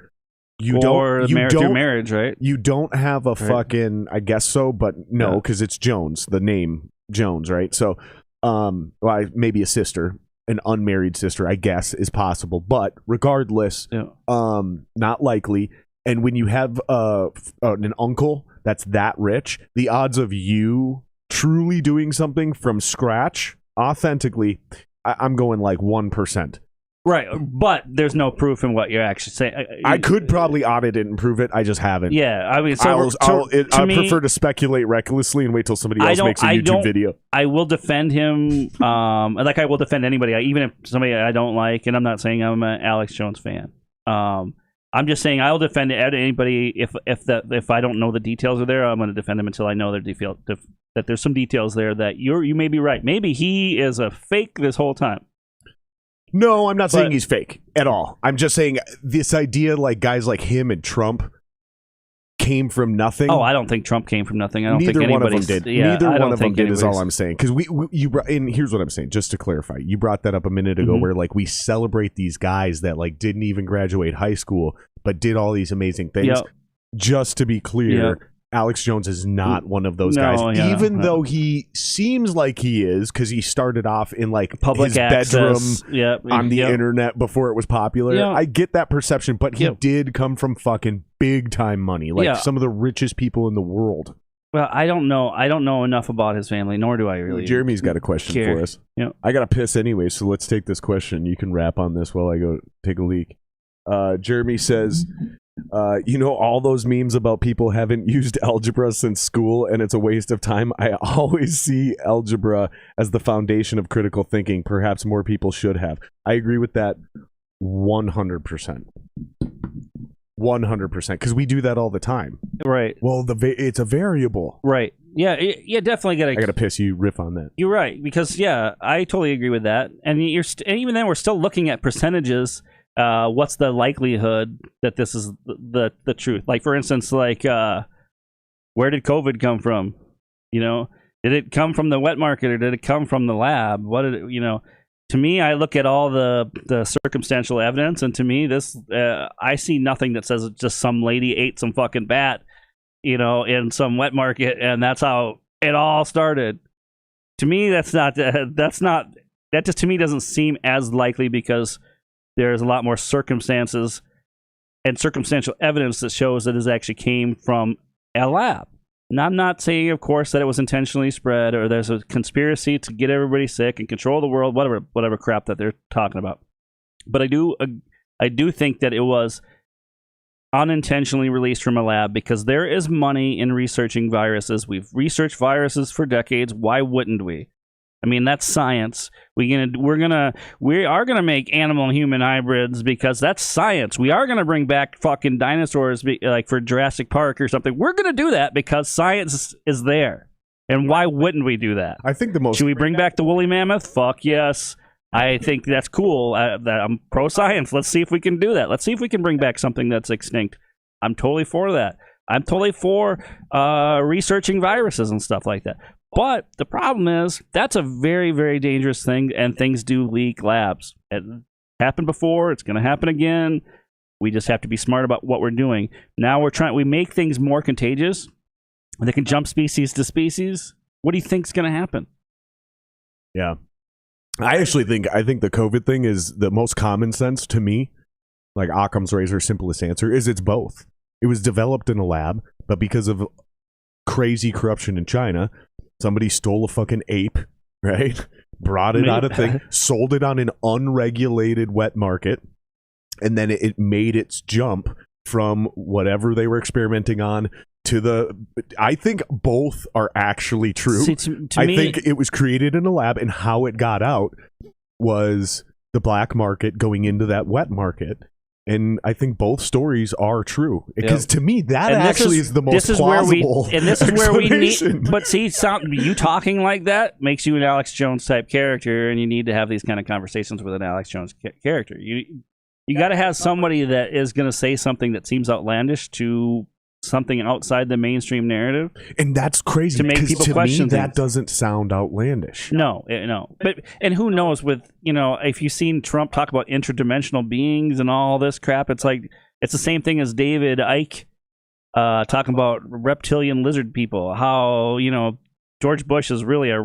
Through marriage, right? You don't have a fucking, I guess so, but no, because it's Jones, the name Jones, right? So well, maybe a sister, an unmarried sister, I guess, is possible. But regardless, not likely. And when you have an uncle that's that rich, the odds of you truly doing something from scratch, authentically, I'm going like 1%. Right, but there's no proof in what you're actually saying. I could probably audit it and prove it. I just haven't. Yeah, I mean, I prefer to speculate recklessly and wait till somebody else makes a YouTube video. I will defend him, like I will defend anybody, even if somebody I don't like. And I'm not saying I'm an Alex Jones fan. I'm just saying I'll defend anybody if I don't know the details are there. I'm going to defend him until I know that there's some details there that you may be right. Maybe he is a fake this whole time. No, I'm not saying he's fake at all. I'm just saying this idea, like guys like him and Trump came from nothing. Oh, I don't think Trump came from nothing. I don't Neither think one of them did. Yeah, Neither one of them did is all I'm saying. Because and here's what I'm saying, just to clarify. You brought that up a minute ago where like we celebrate these guys that like didn't even graduate high school but did all these amazing things. Yep. Just to be clear, Alex Jones is not one of those guys, even though he seems like he is, because he started off in like public his access. bedroom on the internet before it was popular. I get that perception, but he did come from fucking big time money, like some of the richest people in the world. Well, I don't know enough about his family, nor do I really. Jeremy's got a question for us. I got to piss anyway, so let's take this question. You can rap on this while I go take a leak. Jeremy says, all those memes about people haven't used algebra since school and it's a waste of time. I always see algebra as the foundation of critical thinking. Perhaps more people should have. I agree with that 100%. 100%, because we do that all the time. Right. Well, it's a variable. Right. Yeah, definitely I gotta piss you. Riff on that. You're right, because I totally agree with that. And and even then, we're still looking at percentages. What's the likelihood that this is the truth? Like, for instance, like where did COVID come from? Did it come from the wet market or did it come from the lab? What did it, To me, I look at all the circumstantial evidence, and to me, this I see nothing that says just some lady ate some fucking bat, in some wet market, and that's how it all started. To me, that just to me doesn't seem as likely, because there's a lot more circumstances and circumstantial evidence that shows that it actually came from a lab. And I'm not saying, of course, that it was intentionally spread or there's a conspiracy to get everybody sick and control the world, whatever crap that they're talking about. But I do think that it was unintentionally released from a lab, because there is money in researching viruses. We've researched viruses for decades. Why wouldn't we? I mean, that's science. We are gonna make animal and human hybrids because that's science. We are gonna bring back fucking dinosaurs, like for Jurassic Park or something. We're gonna do that because science is there. And why wouldn't we do that? I think should we bring back the woolly mammoth? Fuck yes. I think that's cool. I'm pro science. Let's see if we can do that. Let's see if we can bring back something that's extinct. I'm totally for that. I'm totally for researching viruses and stuff like that. But the problem is, that's a very, very dangerous thing, and things do leak labs. It happened before. It's going to happen again. We just have to be smart about what we're doing. Now we make things more contagious. They can jump species to species. What do you think's going to happen? Yeah. I think the COVID thing is the most common sense to me. Like Occam's razor, simplest answer is it's both. It was developed in a lab, but because of crazy corruption in China, somebody stole a fucking ape, right? Brought it out of thing, sold it on an unregulated wet market, and then it made its jump from whatever they were experimenting on to I think both are actually true. See, to I me, think it was created in a lab, and how it got out was the black market going into that wet market. And I think both stories are true, because to me that actually is the most plausible. This is where we need. But see, you talking like that makes you an Alex Jones type character, and you need to have these kind of conversations with an Alex Jones character. You got to have somebody that is going to say something that seems outlandish to something outside the mainstream narrative, and that's crazy to make people question me, that doesn't sound outlandish. No. But who knows? With if you've seen Trump talk about interdimensional beings and all this crap, it's like it's the same thing as David Icke talking about reptilian lizard people. How George Bush is really a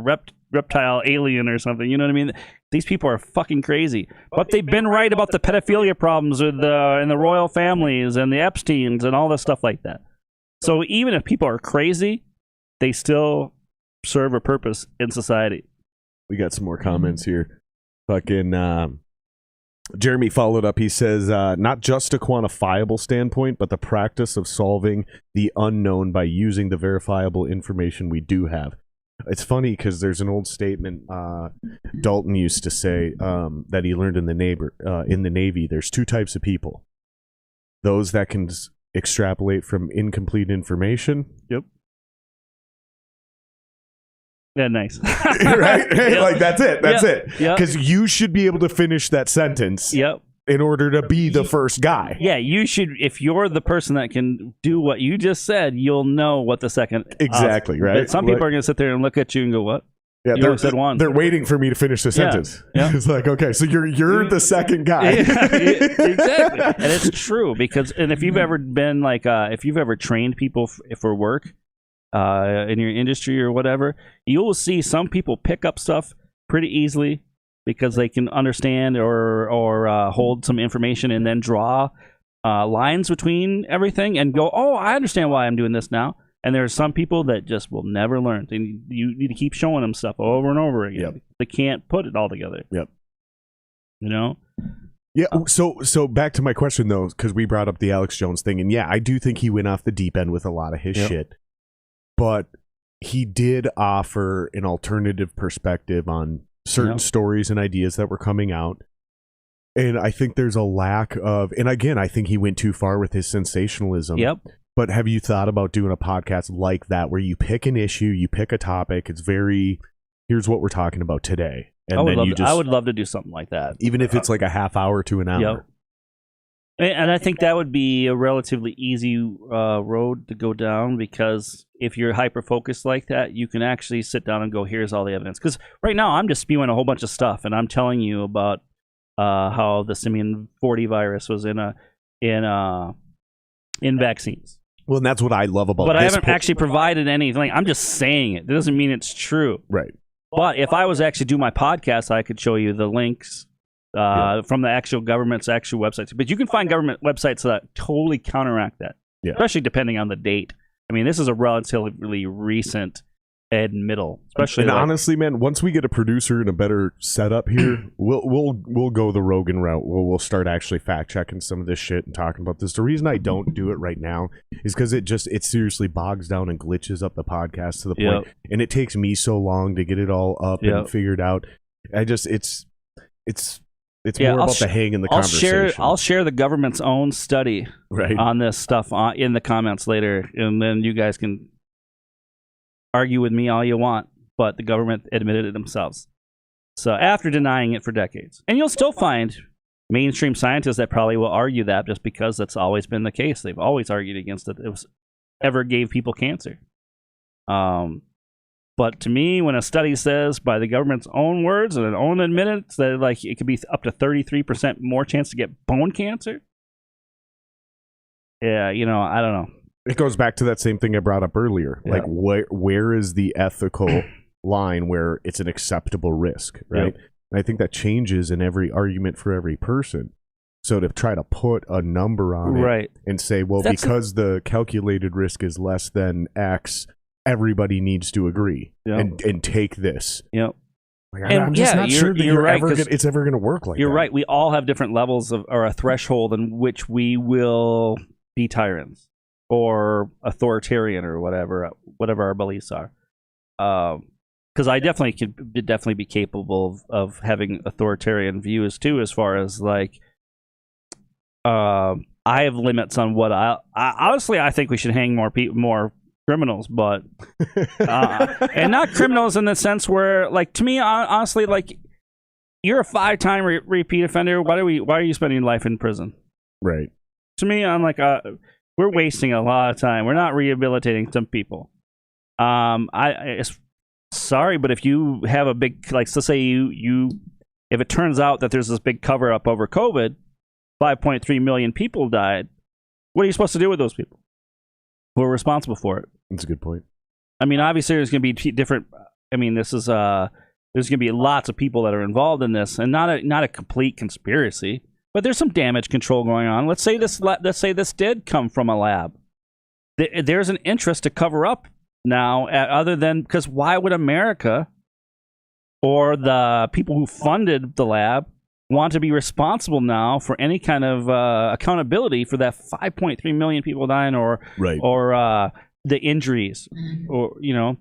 reptile alien or something. You know what I mean? These people are fucking crazy. But they've been right about the pedophilia problems with in the royal families and the Epsteins and all this stuff like that. So even if people are crazy, they still serve a purpose in society. We got some more comments here. Fucking Jeremy followed up. He says, not just a quantifiable standpoint, but the practice of solving the unknown by using the verifiable information we do have. It's funny because there's an old statement Dalton used to say that he learned in the Navy. There's two types of people. Those that can extrapolate from incomplete information. Yep. Yeah, nice. Right? Yep. Like, that's it. That's it. Because you should be able to finish that sentence in order to be the first guy. Yeah, you should. If you're the person that can do what you just said, you'll know what the second... Exactly, right? But some people are going to sit there and look at you and go, what? Yeah, they're waiting for me to finish the sentence. Yeah. It's like, okay, so you're the second guy. Exactly. And it's true, because if you've ever been like, if you've ever trained people for work, in your industry or whatever, you will see some people pick up stuff pretty easily because they can understand or hold some information and then draw lines between everything and go, oh, I understand why I'm doing this now. And there are some people that just will never learn. And you need to keep showing them stuff over and over again. Yep. They can't put it all together. Yep. You know? Yeah. So back to my question though, because we brought up the Alex Jones thing, and yeah, I do think he went off the deep end with a lot of his shit. But he did offer an alternative perspective on certain stories and ideas that were coming out. And I think there's a lack of, and again, I think he went too far with his sensationalism. Yep. But have you thought about doing a podcast like that where you pick an issue, you pick a topic, it's very, here's what we're talking about today. And I would love to do something like that. Even if it's like a half hour to an hour. Yep. And I think that would be a relatively easy road to go down, because if you're hyper-focused like that, you can actually sit down and go, here's all the evidence. Because right now, I'm just spewing a whole bunch of stuff, and I'm telling you about how the simian 40 virus was in vaccines. Well, and that's what I love about But I haven't actually provided anything. I'm just saying it. It doesn't mean it's true. Right. But if I was actually do my podcast, I could show you the links from the actual government's actual websites. But you can find government websites that totally counteract that, especially depending on the date. I mean, this is a relatively recent admittal, especially. And honestly, man, once we get a producer and a better setup here, we'll go the Rogan route. We'll start actually fact checking some of this shit and talking about this. The reason I don't do it right now is because it seriously bogs down and glitches up the podcast to the point, and it takes me so long to get it all up and figured out. It's more about the hang in the conversation. I'll share the government's own study on this stuff in the comments later, and then you guys can argue with me all you want, but the government admitted it themselves. So after denying it for decades. And you'll still find mainstream scientists that probably will argue that, just because that's always been the case. They've always argued against it. It ever gave people cancer. But to me, when a study says, by the government's own words and their own admittance, that like it could be up to 33% more chance to get bone cancer. Yeah, I don't know. It goes back to that same thing I brought up earlier. Like, where is the ethical line where it's an acceptable risk, right? And I think that changes in every argument for every person. So to try to put a number on it and say, well, because the calculated risk is less than X, everybody needs to agree and take this. Yep. Like, I'm just not sure that it's ever going to work like that. You're right. We all have different levels or a threshold in which we will be tyrants or authoritarian or whatever our beliefs are. Because I definitely could be capable of having authoritarian views too, as far as like, I have limits on what I honestly, I think we should hang more criminals, but and not criminals in the sense where, like, to me, honestly, like, you're a 5-time repeat offender. Why are you spending life in prison? Right. To me, I'm like, we're wasting a lot of time. We're not rehabilitating some people. Sorry, but if you have a big, like, let's say if it turns out that there's this big cover up over COVID, 5.3 million people died. What are you supposed to do with those people who are responsible for it? That's a good point. I mean, obviously, there's going to be different I mean, this is there's going to be lots of people that are involved in this, and not a complete conspiracy, but there's some damage control going on. Let's say this did come from a lab. There's an interest to cover up now, other than because why would America or the people who funded the lab want to be responsible now for any kind of accountability for that 5.3 million people dying or the injuries, or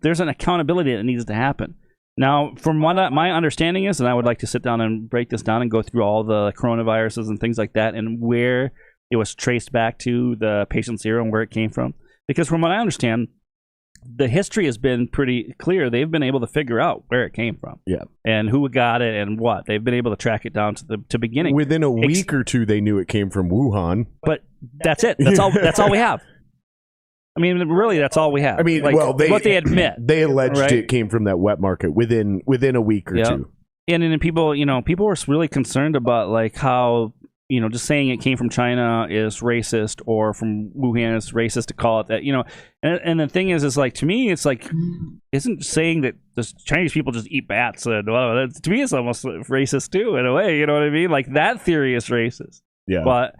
there's an accountability that needs to happen. Now, from what my understanding is, and I would like to sit down and break this down and go through all the coronaviruses and things like that, and where it was traced back to the patient zero and where it came from. Because from what I understand, the history has been pretty clear. They've been able to figure out where it came from, and who got it and what. They've been able to track it down to beginning. Within a week or two, they knew it came from Wuhan. But that's it. That's all. That's all we have. I mean, really, that's all we have. I mean, what they admit, they alleged it came from that wet market within a week or two. And then people were really concerned about like how just saying it came from China is racist, or from Wuhan is racist to call it that. And the thing is like, to me, it's like, isn't saying that the Chinese people just eat bats? And to me, it's almost racist too, in a way. You know what I mean? Like, that theory is racist. Yeah. But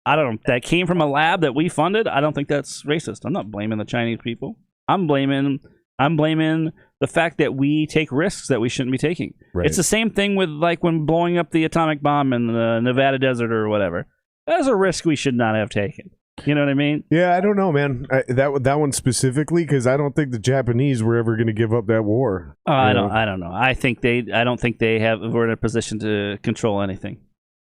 I don't know. That came from a lab that we funded. I don't think that's racist. I'm not blaming the Chinese people. I'm blaming the fact that we take risks that we shouldn't be taking. Right. It's the same thing with like when blowing up the atomic bomb in the Nevada desert or whatever. That's a risk we should not have taken. You know what I mean? Yeah, I don't know, man. That one specifically, because I don't think the Japanese were ever going to give up that war. I don't know. I don't think they were in a position to control anything.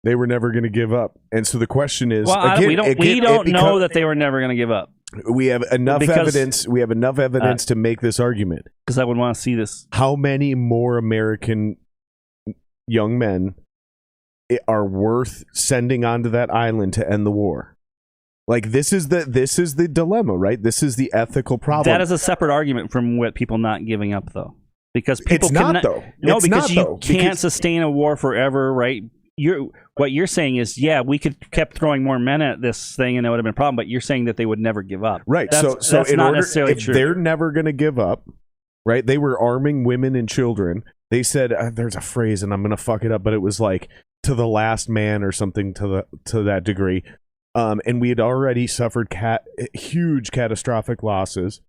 They were never going to give up, and so the question is: we don't know that they were never going to give up. We have enough evidence. We have enough evidence to make this argument. Because I would want to see this. How many more American young men are worth sending onto that island to end the war? Like, this is the dilemma, right? This is the ethical problem. That is a separate argument from what people not giving up, though, because people it's not though. No, it's because not, you though. can't sustain a war forever, right? What you're saying is, we could kept throwing more men at this thing and it would have been a problem, but you're saying that they would never give up. Right. That's not necessarily if true. They're never going to give up, right? They were arming women and children. They said, there's a phrase and I'm going to fuck it up, but it was like to the last man or something to that degree. And we had already suffered huge catastrophic losses.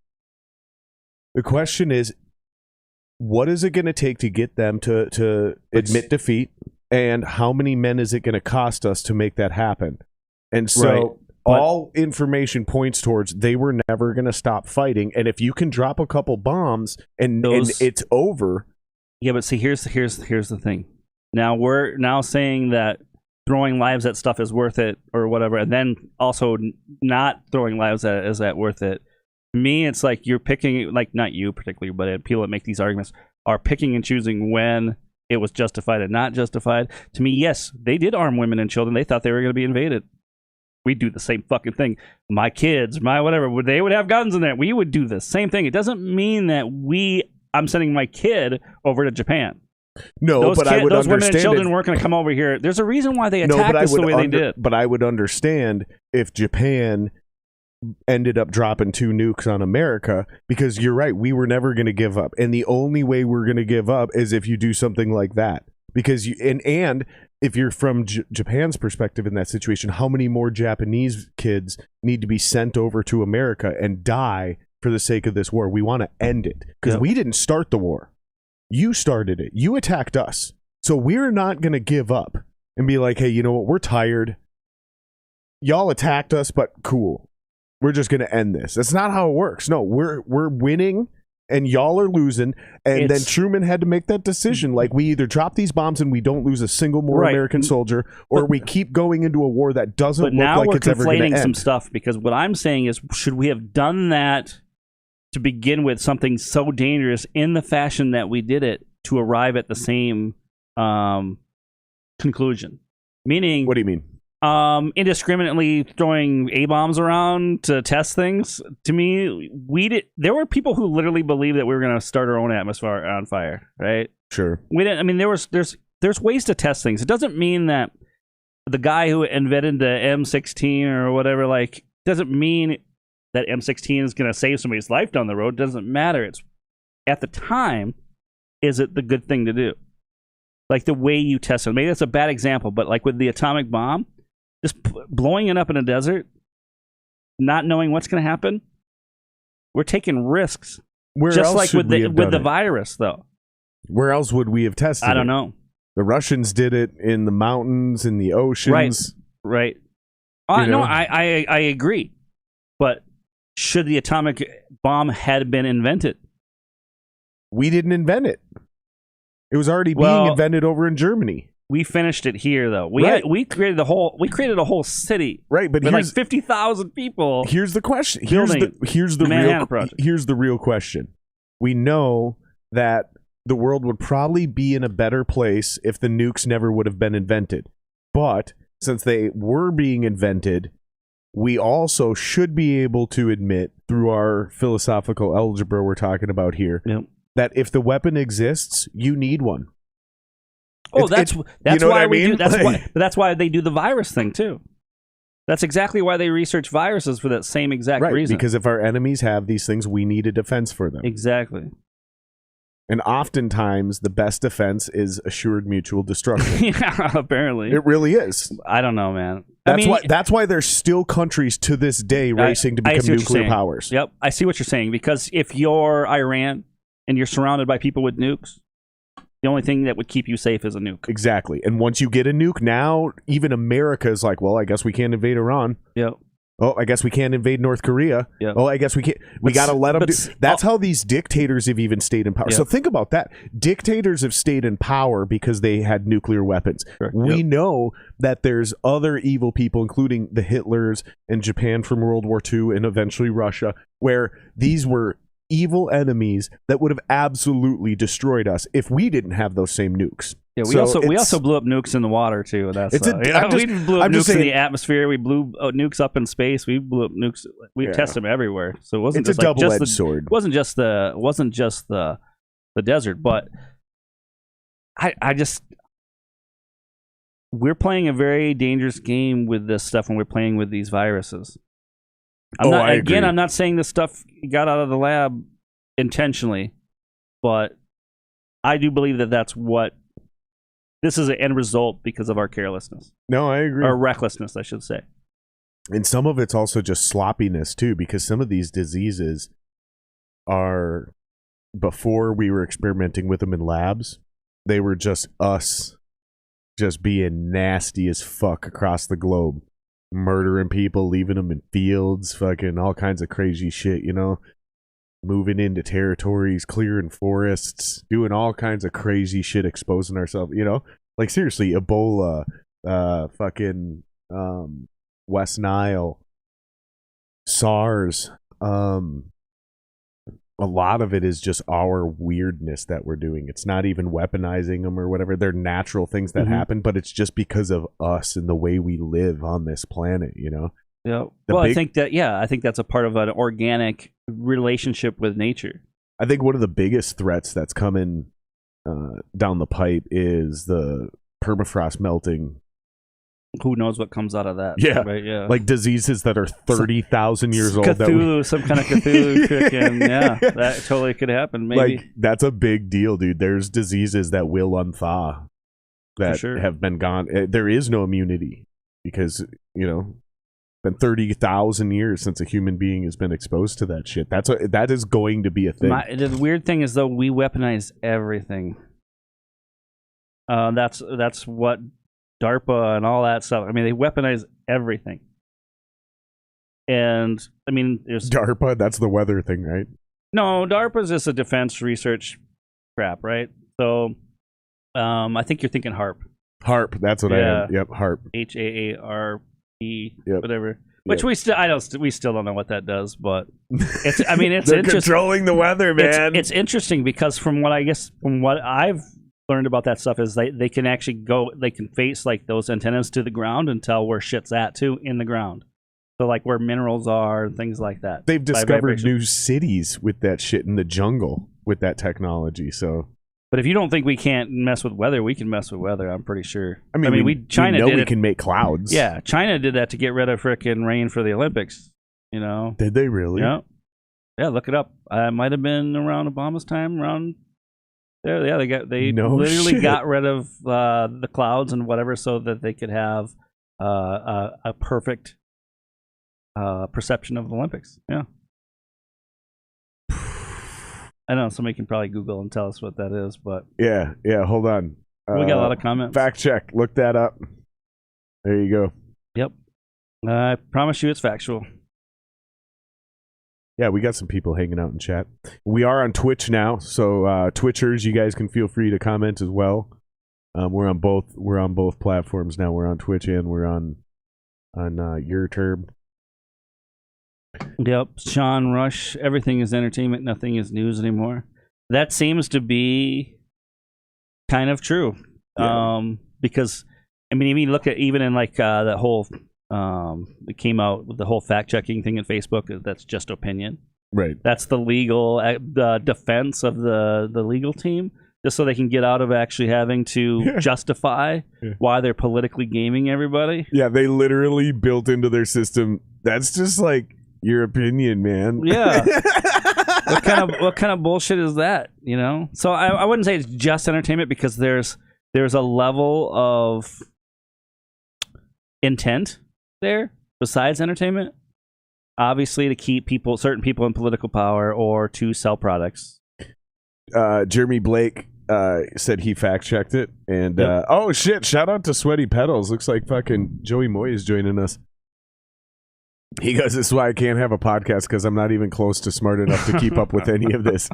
The question is, what is it going to take to get them to admit defeat? And how many men is it going to cost us to make that happen? And so all information points towards they were never going to stop fighting. And if you can drop a couple bombs and it's over. Yeah, but see, here's the thing. Now we're saying that throwing lives at stuff is worth it or whatever, and then also not throwing lives at is that worth it. To me, it's like you're picking, like, not you particularly, but people that make these arguments are picking and choosing when it was justified and not justified. To me, yes, they did arm women and children. They thought they were going to be invaded. We do the same fucking thing. My kids, my whatever, they would have guns in there. We would do the same thing. It doesn't mean that I'm sending my kid over to Japan. No, those I would those understand. Women and children weren't going to come over here. There's a reason why they attacked us the way they did. But I would understand if Japan ended up dropping 2 nukes on America, because you're right, we were never going to give up, and the only way we're going to give up is if you do something like that, because and if you're from Japan's perspective in that situation, how many more Japanese kids need to be sent over to America and die for the sake of this war? We want to end it because we didn't start the war. You started it. You attacked us, so we're not going to give up and be like, hey, you know what, we're tired, y'all attacked us, but cool, we're just going to end this. That's not how it works. No, we're winning and y'all are losing. And then Truman had to make that decision. Like, we either drop these bombs and we don't lose a single more American soldier, or we keep going into a war that doesn't look like it's ever going to end. But now we're conflating some stuff, because what I'm saying is, should we have done that to begin with, something so dangerous in the fashion that we did it, to arrive at the same conclusion? Meaning, what do you mean? Indiscriminately throwing A-bombs around to test things. To me, there were people who literally believed that we were going to start our own atmosphere on fire, right? Sure. We didn't. I mean, there's ways to test things. It doesn't mean that the guy who invented the M16 or whatever, like, doesn't mean that M16 is going to save somebody's life down the road. It doesn't matter. It's at the time, is it the good thing to do? Like the way you test it. Maybe that's a bad example, but like with the atomic bomb, just blowing it up in a desert, not knowing what's going to happen, we're taking risks. Where just else like should we have with done the it? virus, though. Where else would we have tested I don't it? know. The Russians did it in the mountains, in the oceans. Right. You No, know? I agree. But should the atomic bomb had been invented? We didn't invent it. It was already being invented over in Germany. We finished it here, though. We created a whole city. Right, but with here's like 50,000 people. Here's the question. Here's the real question. We know that the world would probably be in a better place if the nukes never would have been invented. But since they were being invented, we also should be able to admit through our philosophical algebra we're talking about here that if the weapon exists, you need one. Oh, that's you know why what I mean? That's why they do the virus thing too. That's exactly why they research viruses for that same exact reason. Because if our enemies have these things, we need a defense for them. Exactly. And oftentimes, the best defense is assured mutual destruction. Yeah, apparently. It really is. I don't know, man. That's why there's still countries to this day racing to become nuclear powers. Yep, I see what you're saying. Because if you're Iran and you're surrounded by people with nukes, the only thing that would keep you safe is a nuke. Exactly. And once you get a nuke, now even America is like, well, I guess we can't invade Iran. Yep. Oh, I guess we can't invade North Korea. Yep. Oh, I guess we can't. We got to let them do. That's how these dictators have even stayed in power. Yep. So think about that. Dictators have stayed in power because they had nuclear weapons. Correct. We know that there's other evil people, including the Hitlers and Japan from World War II and eventually Russia, where these were evil enemies that would have absolutely destroyed us if we didn't have those same nukes. Yeah, we also blew up nukes in the water too. We blew up nukes in the atmosphere. We blew nukes up in space. We blew up nukes. We tested them everywhere. So it wasn't it's just a double-edged sword. It wasn't just the desert, but I just we're playing a very dangerous game with this stuff when we're playing with these viruses. I'm not saying this stuff got out of the lab intentionally, but I do believe that that's what this is an end result because of our carelessness. No, I agree. Or recklessness, I should say. And some of it's also just sloppiness too, because some of these diseases are, before we were experimenting with them in labs, they were just us just being nasty as fuck across the globe. Murdering people, leaving them in fields, fucking all kinds of crazy shit, you know? Moving into territories, clearing forests, doing all kinds of crazy shit, exposing ourselves, you know? Like, seriously, Ebola, fucking West Nile, SARS, a lot of it is just our weirdness that we're doing. It's not even weaponizing them or whatever. They're natural things that happen, but it's just because of us and the way we live on this planet, you know? Yeah. I think that's a part of an organic relationship with nature. I think one of the biggest threats that's coming down the pipe is the permafrost melting. Who knows what comes out of that? Yeah, right? Yeah. Like diseases that are 30,000 years old. Some kind of Cthulhu chicken. Yeah, that totally could happen. Maybe. Like, that's a big deal, dude. There's diseases that will unthaw that have been gone. There is no immunity because, you know, been 30,000 years since a human being has been exposed to that shit. That is going to be a thing. The weird thing is, though, we weaponize everything. That's what DARPA and all that stuff. I mean, they weaponize everything. And I mean, there's DARPA. That's the weather thing, right? No, DARPA is just a defense research crap, right? So, I think you're thinking HARP. HARP. That's what I am. Yep, HARP. HAARP. Whatever. Which we still don't know what that does, but it's. I mean, it's They're interesting. Controlling the weather, man. It's interesting because from what I've learned about that stuff is they can actually they can face like those antennas to the ground and tell where shit's at too in the ground. So like where minerals are and things like that. They've discovered new cities with that shit in the jungle with that technology. So, but if you don't think we can't mess with weather, we can mess with weather. I'm pretty sure. I mean, China we can make clouds. Yeah, China did that to get rid of frickin' rain for the Olympics. You know? Did they really? Yeah. Yeah, look it up. It might have been around Obama's time. Around there, yeah, they No literally shit. got rid of the clouds and whatever, so that they could have a perfect perception of the Olympics. Yeah. I know somebody can probably Google and tell us what that is, but Yeah. Hold on. we got a lot of comments. Fact check. Look that up. There you go. Yep. I promise you it's factual. Yeah, we got some people hanging out in chat. We are on Twitch now, so Twitchers, you guys can feel free to comment as well. We're on both platforms now. We're on Twitch and we're on YouTube. Yep. Sean Rush, everything is entertainment, nothing is news anymore. That seems to be kind of true. Yeah. Because I mean, if you look at even in like that whole it came out with the whole fact checking thing in Facebook, that's just opinion. Right. That's the legal the defense of the legal team, just so they can get out of actually having to justify why they're politically gaming everybody. Yeah, they literally built into their system. That's just like your opinion, man. Yeah. What kind of bullshit is that? You know. So I wouldn't say it's just entertainment, because there's a level of intent there besides entertainment. Obviously, to keep certain people in political power or to sell products. Jeremy Blake said he fact checked it, and Yep. oh shit! Shout out to Sweaty Pedals. Looks like fucking Joey Moy is joining us. He goes, "This is why I can't have a podcast, because I'm not even close to smart enough to keep up with any of this."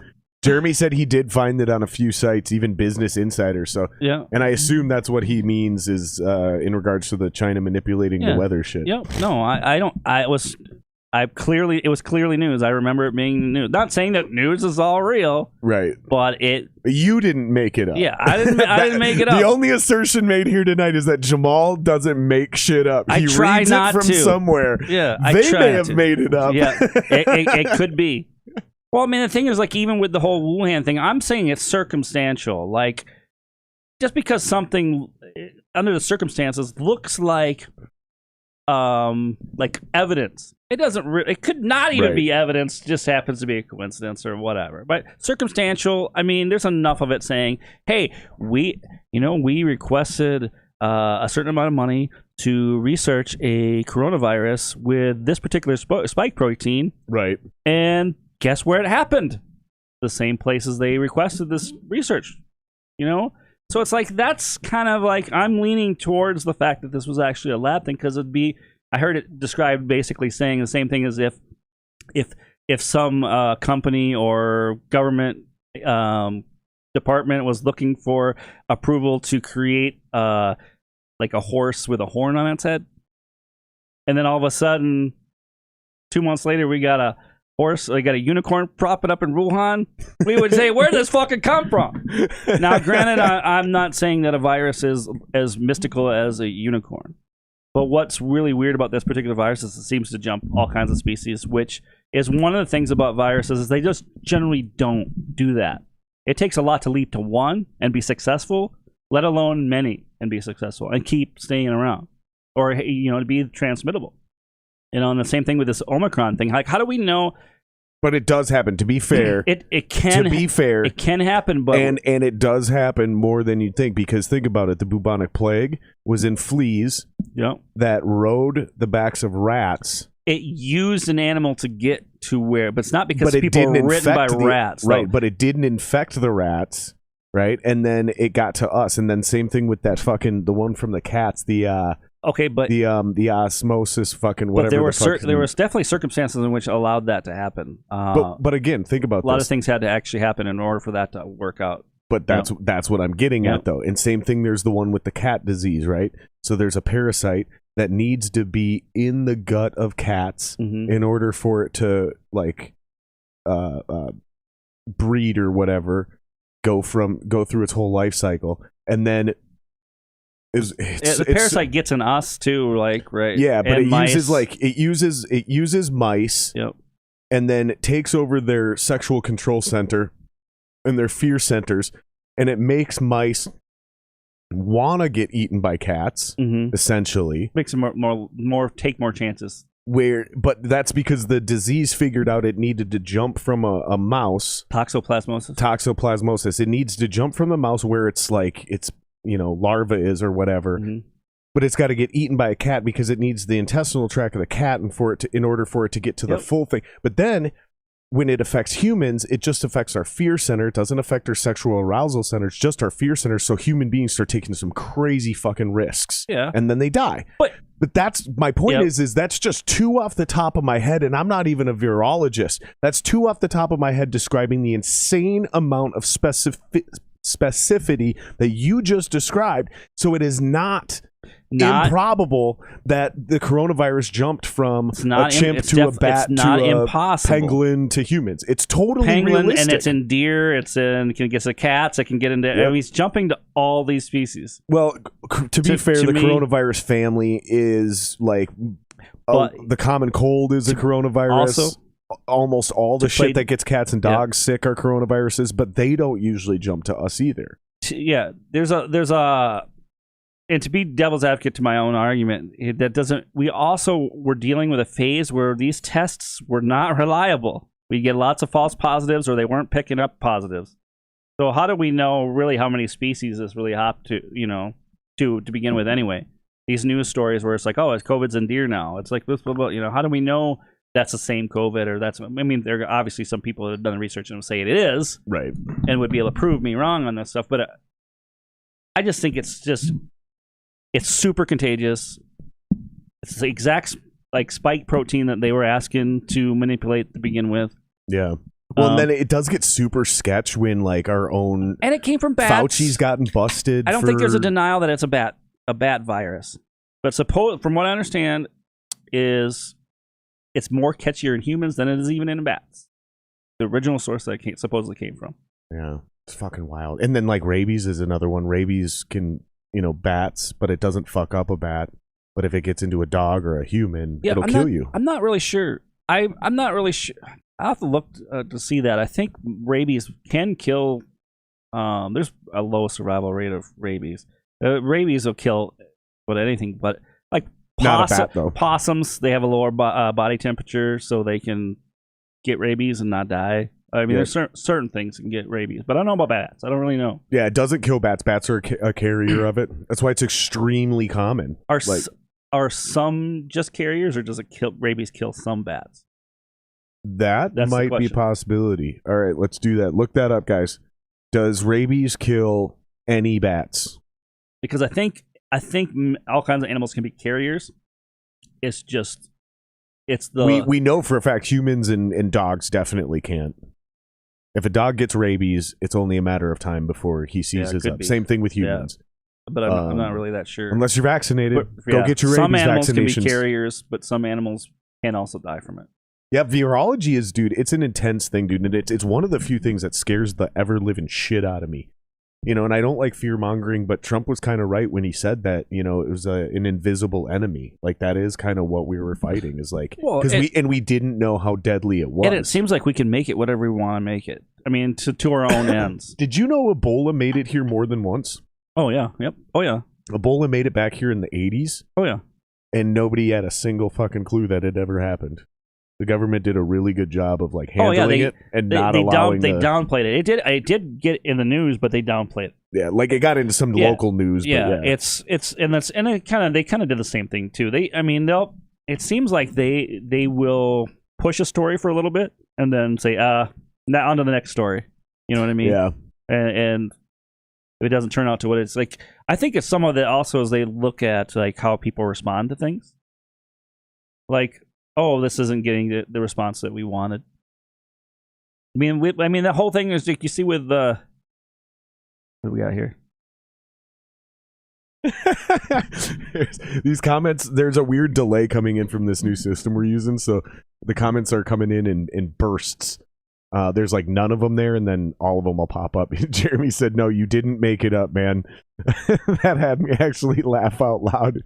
Jeremy said he did find it on a few sites, even Business Insider. So Yeah. and I assume that's what he means is in regards to the China manipulating the weather shit. Yep. No, I don't. It was clearly news. I remember it being news. Not saying that news is all real, Right. but You didn't make it up. Yeah, I didn't make it up. The only assertion made here tonight is that Jamal doesn't make shit up. I He try reads not it from to. somewhere. Yeah, They try may not have to. made it up. Yeah, it could be. Well, I mean, the thing is, like, even with the whole Wuhan thing, I'm saying it's circumstantial. Like, just because something under the circumstances looks like evidence, it doesn't. It could not even be evidence. Just happens to be a coincidence or whatever. But circumstantial. I mean, there's enough of it saying, "Hey, we requested a certain amount of money to research a coronavirus with this particular spike protein." Right. And guess where it happened? The same places they requested this research. You know? So it's like, that's kind of like, I'm leaning towards the fact that this was actually a lab thing, because I heard it described basically saying the same thing as if some company or government department was looking for approval to create like a horse with a horn on its head, and then all of a sudden 2 months later we got a unicorn propping up in Wuhan, we would say, where'd this fucking come from? Now, granted, I'm not saying that a virus is as mystical as a unicorn, but what's really weird about this particular virus is it seems to jump all kinds of species, which is one of the things about viruses, is they just generally don't do that. It takes a lot to leap to one and be successful, let alone many and be successful and keep staying around, or to be transmittable. And the same thing with this Omicron thing. Like, how do we know? But it does happen. To be fair, it can. To be fair, it can happen, but and it does happen more than you'd think, because think about it: the bubonic plague was in fleas that rode the backs of rats. It used an animal to get to where, but it's not because people were ridden by rats, right? But it didn't infect the rats, right? And then it got to us, and then same thing with that the one from the cats, Okay, but the osmosis fucking whatever. But there was definitely circumstances in which allowed that to happen. But again, think about a lot of things had to actually happen in order for that to work out. But that's what I'm getting at, though. And same thing. There's the one with the cat disease, right? So there's a parasite that needs to be in the gut of cats in order for it to breed or whatever, go through its whole life cycle, and then. The parasite gets in us too, right? Yeah, but and it uses mice, and then it takes over their sexual control center and their fear centers, and it makes mice want to get eaten by cats. Essentially, makes them take more chances. But that's because the disease figured out it needed to jump from a mouse. Toxoplasmosis. It needs to jump from the mouse where it's larva is or whatever. But it's got to get eaten by a cat because it needs the intestinal tract of the cat in order for it to get to the full thing. But then when it affects humans, it just affects our fear center. It doesn't affect our sexual arousal center. It's just our fear center. So human beings start taking some crazy fucking risks. Yeah. And then they die. But that's my point is that's just two off the top of my head. And I'm not even a virologist. That's two off the top of my head describing the insane amount of specificity that you just described. So it is not improbable that the coronavirus jumped from a chimp to a bat to a pangolin to humans. It's totally realistic. And it's in deer. It can get to cats. It can get into. I mean, he's jumping to all these species. Well, to be fair, the coronavirus family is like the common cold is a coronavirus. Also, almost all the shit that gets cats and dogs sick are coronaviruses, but they don't usually jump to us either. Yeah, there's a. And to be devil's advocate to my own argument, we also were dealing with a phase where these tests were not reliable. We get lots of false positives or they weren't picking up positives. So how do we know really how many species this really hop to begin with anyway? These news stories where it's like, oh, it's COVID's in deer now. It's like, how do we know that's the same COVID or there are obviously some people that have done the research and say it is. Right. And would be able to prove me wrong on this stuff. But I just think it's super contagious. It's the exact spike protein that they were asking to manipulate to begin with. Yeah. Well, and then it does get super sketch when our own and it came from bats. Fauci's gotten busted. I don't think there's a denial that it's a bat virus, but from what I understand, is it's more catchier in humans than it is even in bats. The original source that it supposedly came from. Yeah, it's fucking wild. And then rabies is another one. Rabies can. Bats, but it doesn't fuck up a bat. But if it gets into a dog or a human, it'll kill you. I'm not really sure. I'm not really sure. I'll have to look to see that. I think rabies can kill. There's a low survival rate of rabies. Rabies will kill anything, but not a bat, though. Possums, they have a lower body temperature, so they can get rabies and not die. I mean, there's certain things that can get rabies, but I don't know about bats. I don't really know. Yeah, it doesn't kill bats. Bats are a carrier of it. That's why it's extremely common. Are some just carriers, or does rabies kill some bats? That's might be a possibility. All right, let's do that. Look that up, guys. Does rabies kill any bats? Because I think all kinds of animals can be carriers. It's we know for a fact humans and dogs definitely can't. If a dog gets rabies, it's only a matter of time before he seizes up. Same thing with humans. Yeah. But I'm not really that sure. Unless you're vaccinated, go get your rabies vaccinations. Some animals can be carriers, but some animals can also die from it. Yeah, virology is, dude, it's an intense thing, dude. And it's one of the few things that scares the ever-living shit out of me. And I don't like fear-mongering, but Trump was kind of right when he said that, it was an invisible enemy. That is kind of what we were fighting, is because we didn't know how deadly it was. And it seems like we can make it whatever we want to make it. I mean, to our own ends. Did you know Ebola made it here more than once? Oh, yeah. Yep. Oh, yeah. Ebola made it back here in the 80s. Oh, yeah. And nobody had a single fucking clue that it ever happened. The government did a really good job of handling it and not allowing they downplayed it. It did get in the news, but they downplayed it. Yeah, it got into some local news. Yeah, but they kind of did the same thing too. It seems like they will push a story for a little bit and then say now on to the next story. You know what I mean? Yeah. And if it doesn't turn out to what it's like, I think it's some of it also as they look at how people respond to things. This isn't getting the response that we wanted. I mean, the whole thing is you see with what do we got here? These comments, there's a weird delay coming in from this new system we're using, so the comments are coming in bursts. There's none of them there, and then all of them will pop up. Jeremy said, "No, you didn't make it up, man." That had me actually laugh out loud.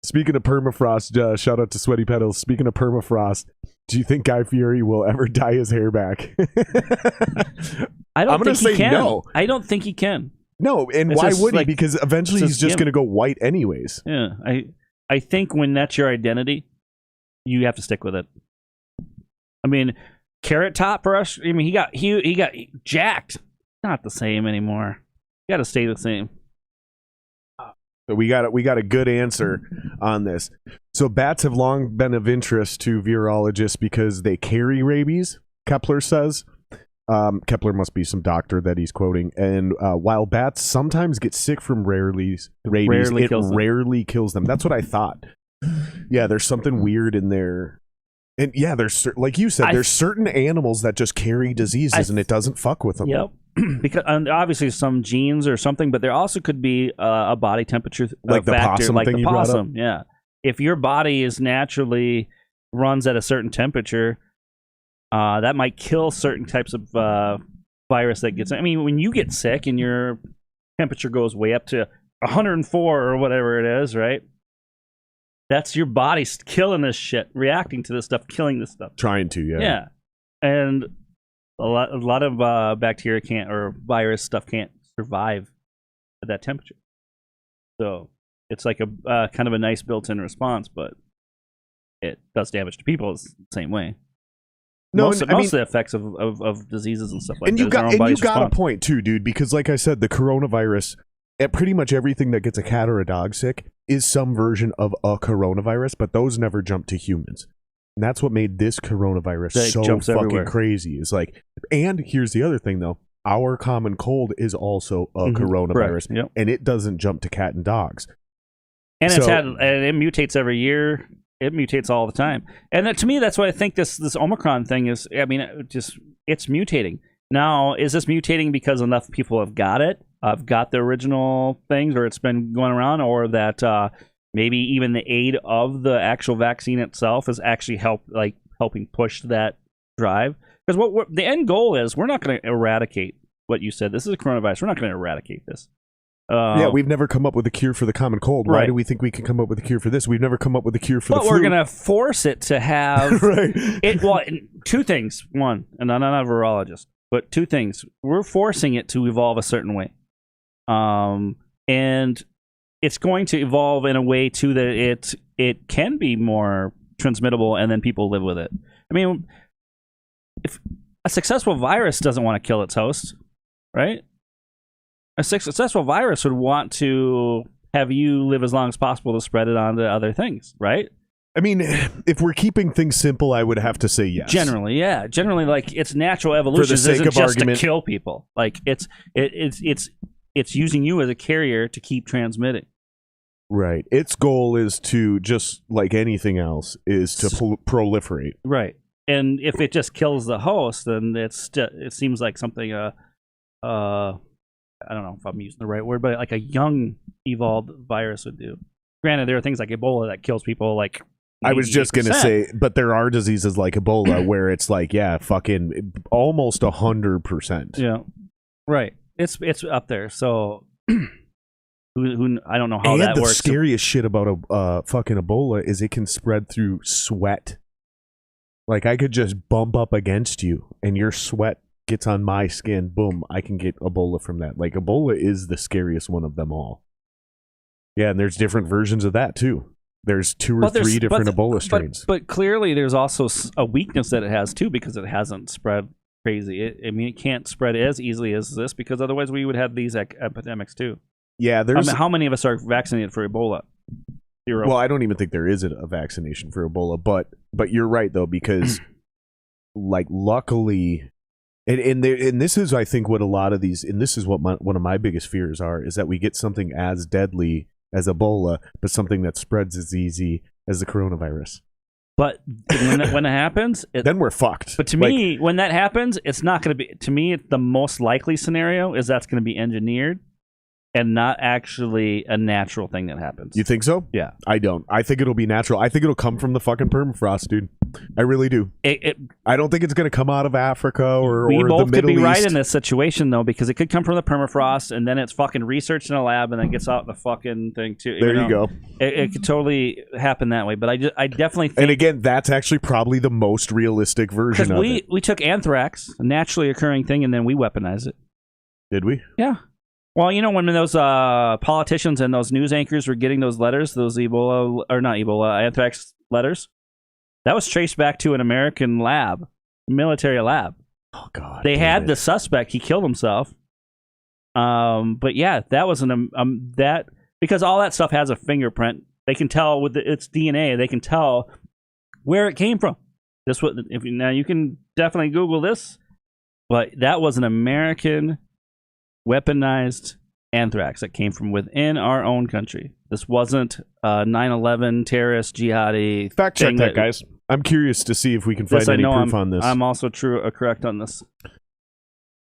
Speaking of permafrost, shout out to Sweaty Pedals. Speaking of permafrost, do you think Guy Fieri will ever dye his hair back? I don't think he can. No. I don't think he can. No, and It's why just would he? like- Because eventually it's he's just just going to go white anyways. Yeah, I think when that's your identity, you have to stick with it. I mean, Carrot Top for us. I mean, he got jacked. Not the same anymore. You got to stay the same. So we got a good answer on this. So bats have long been of interest to virologists because they carry rabies, Kepler says. Kepler must be some doctor that he's quoting. And while bats sometimes get sick from rabies, it rarely kills them. That's what I thought. Yeah, there's something weird in there. And yeah, there's like you said, there's certain animals that just carry diseases and it doesn't fuck with them. Yep. Because and obviously some genes or something, but there also could be a body temperature like the factor, possum like thing the you brought up? possum. Yeah, if your body is naturally runs at a certain temperature, that might kill certain types of virus that gets. I mean, when you get sick and your temperature goes way up to 104 or whatever it is, right? That's your body killing this shit, reacting to this stuff, killing this stuff. Trying to, yeah. Yeah, and a lot of bacteria can't or virus stuff can't survive at that temperature. So it's like a kind of a nice built-in response, but it does damage to people the same way. No, most of the effects of diseases and stuff like and that. You got a point too, dude. Because like I said, the coronavirus, pretty much everything that gets a cat or a dog sick is some version of a coronavirus, but those never jump to humans. And that's what made this coronavirus so fucking everywhere. Crazy. Is like, and here's the other thing though: our common cold is also a coronavirus, right. Yep. and it doesn't jump to cat and dogs. And it mutates every year. It mutates all the time, and to me, that's why I think this Omicron thing is. I mean, it's mutating now. Is this mutating because enough people have got it? I've got the original things, or it's been going around, or that. Maybe even the aid of the actual vaccine itself is actually helping push that drive. Because what the end goal is, we're not going to eradicate what you said. This is a coronavirus. We're not going to eradicate this. Yeah, we've never come up with a cure for the common cold. Why right. do we think we can come up with a cure for this? We've never come up with a cure for the flu. But we're going to force it to have right. Two things. One, and I'm not a virologist, but two things. We're forcing it to evolve a certain way. And it's going to evolve in a way too that it can be more transmittable, and then people live with it. I mean, if a successful virus doesn't want to kill its host, right? A successful virus would want to have you live as long as possible to spread it on to other things, right? I mean, if we're keeping things simple, I would have to say yes. Generally, yeah. Generally, like its natural evolution isn't just to kill people. Like it's using you as a carrier to keep transmitting. Right. Its goal is to, just like anything else, is to proliferate. Right. And if it just kills the host, then it seems like something, I don't know if I'm using the right word, but like a young evolved virus would do. Granted, there are things like Ebola that kills people like 88%. I was just going to say, but there are diseases like Ebola where it's like, yeah, fucking almost 100%. Yeah. Right. It's up there. So... Who I don't know how that works. And the scariest shit about a fucking Ebola is it can spread through sweat. Like I could just bump up against you and your sweat gets on my skin. Boom, I can get Ebola from that. Like Ebola is the scariest one of them all. Yeah, and there's different versions of that too. There's 2 or 3 different Ebola strains. But clearly there's also a weakness that it has too, because it hasn't spread crazy. It can't spread as easily as this, because otherwise we would have these epidemics too. Yeah, there's. How many of us are vaccinated for Ebola? 0. Well, I don't even think there is a vaccination for Ebola, but you're right though, because like luckily, and this is I think what a lot of these, and this is what one of my biggest fears are, is that we get something as deadly as Ebola, but something that spreads as easy as the coronavirus. But when it happens, then we're fucked. But to me, when that happens, it's not going to be. To me, the most likely scenario is that's going to be engineered and not actually a natural thing that happens. You think so? Yeah. I don't. I think it'll be natural. I think it'll come from the fucking permafrost, dude. I really do. I don't think it's going to come out of Africa or the Middle East. We both could be right in this situation, though, because it could come from the permafrost, and then it's fucking researched in a lab, and then gets out the fucking thing, too. There you go. It could totally happen that way, but I definitely think... And again, that's actually probably the most realistic version of it. We took anthrax, a naturally occurring thing, and then we weaponized it. Did we? Yeah. Well, you know, when those politicians and those news anchors were getting those letters, those Ebola, or not Ebola, anthrax letters, that was traced back to an American lab, military lab. Oh, God. They had the suspect. He killed himself. But yeah, that was that, because all that stuff has a fingerprint. They can tell with its DNA. They can tell where it came from. Now you can definitely Google this, but that was an American weaponized anthrax that came from within our own country. This wasn't 9/11 terrorist jihadi. Fact check that, guys. I'm curious to see if we can find any proof on this. I'm also correct on this.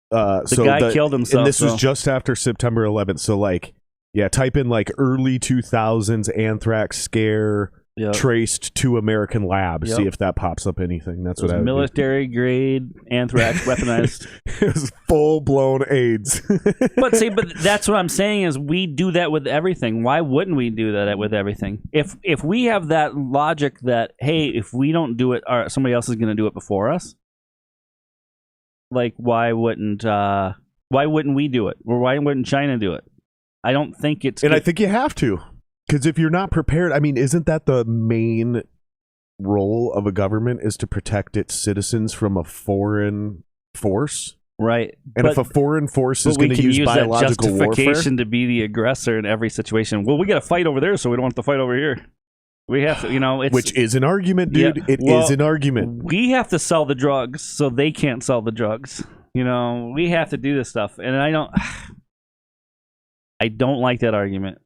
The guy killed himself. And this was just after September 11th. So, like, yeah, type in like early 2000s anthrax scare traced to American lab. See if that pops up anything. That's what I military grade anthrax weaponized. It was full blown AIDS. but that's what I'm saying is we do that with everything. Why wouldn't we do that with everything? If we have that logic that, hey, if we don't do it, somebody else is going to do it before us. Like, why wouldn't we do it? Or why wouldn't China do it? I don't think it's... And I think you have to. Because if you're not prepared... I mean, isn't that the main role of a government, is to protect its citizens from a foreign force? Right. And if a foreign force is going to use biological that justification warfare... to be the aggressor in every situation. Well, we got to fight over there, so we don't have to fight over here. We have to, it's... Which is an argument, dude. Yeah, it is an argument. We have to sell the drugs, so they can't sell the drugs. We have to do this stuff. And I don't like that argument.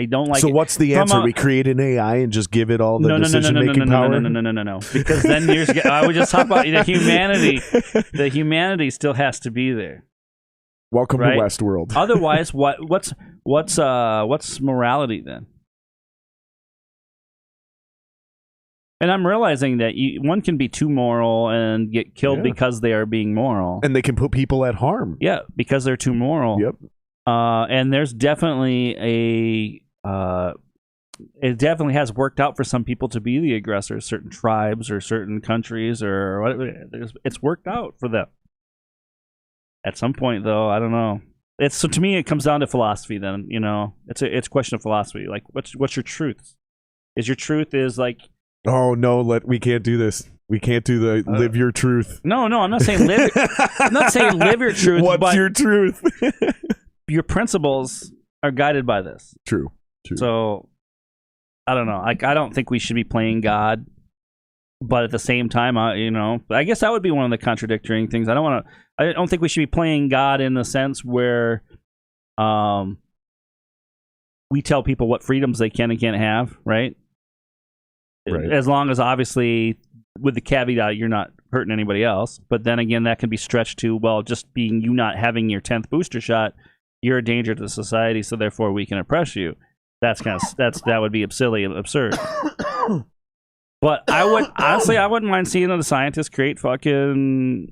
I don't like it. So what's the answer? We create an AI and just give it all the decision-making power? No. Because then I would just talk about the humanity. The humanity still has to be there. Welcome to Westworld. Otherwise, what's morality then? And I'm realizing that one can be too moral and get killed because they are being moral. And they can put people at harm. Yeah, because they're too moral. Yep. And there's definitely it definitely has worked out for some people to be the aggressors, certain tribes or certain countries or whatever. It's worked out for them. At some point, though, I don't know. So to me, it comes down to philosophy. Then it's a question of philosophy. Like, what's your truth? Is your truth like? Oh no! We can't do this. We can't do the live your truth. No, I'm not saying live. I'm not saying live your truth. What's your truth? Your principles are guided by this. True. So I don't know. I don't think we should be playing God, but at the same time, I guess that would be one of the contradictory things. I don't think we should be playing God in the sense where, we tell people what freedoms they can and can't have, right? Right. As long as, obviously, with the caveat, you're not hurting anybody else. But then again, that can be stretched to, well, just being you not having your 10th booster shot, you're a danger to society, so therefore we can oppress you. That would be silly and absurd. But I wouldn't mind seeing the scientists create fucking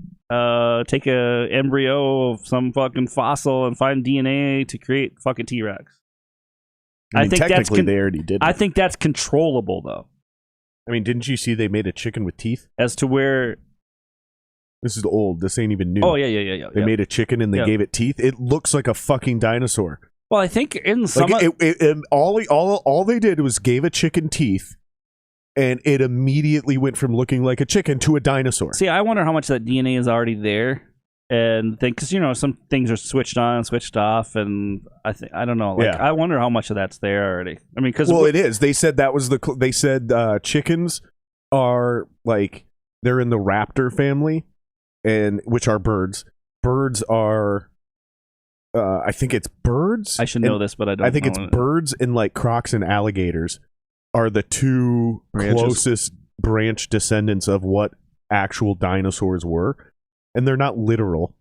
take a embryo of some fucking fossil and find DNA to create fucking T-Rex. I think technically they already did. I think that's controllable, though. I mean, didn't you see they made a chicken with teeth? As to where... This is old. This ain't even new. Oh, yeah. They made a chicken and they gave it teeth. It looks like a fucking dinosaur. Well, I think in some... and all they did was gave a chicken teeth, and it immediately went from looking like a chicken to a dinosaur. See, I wonder how much of that DNA is already there. And because some things are switched on and switched off, and I don't know. I wonder how much of that's there already. I mean, because it is. They said that was they said chickens are like they're in the raptor family, and which are birds. Birds are, I think it's birds. I should know this, but I don't. I think it's birds and like crocs and alligators are the two closest branch descendants of what actual dinosaurs were. And they're not literal,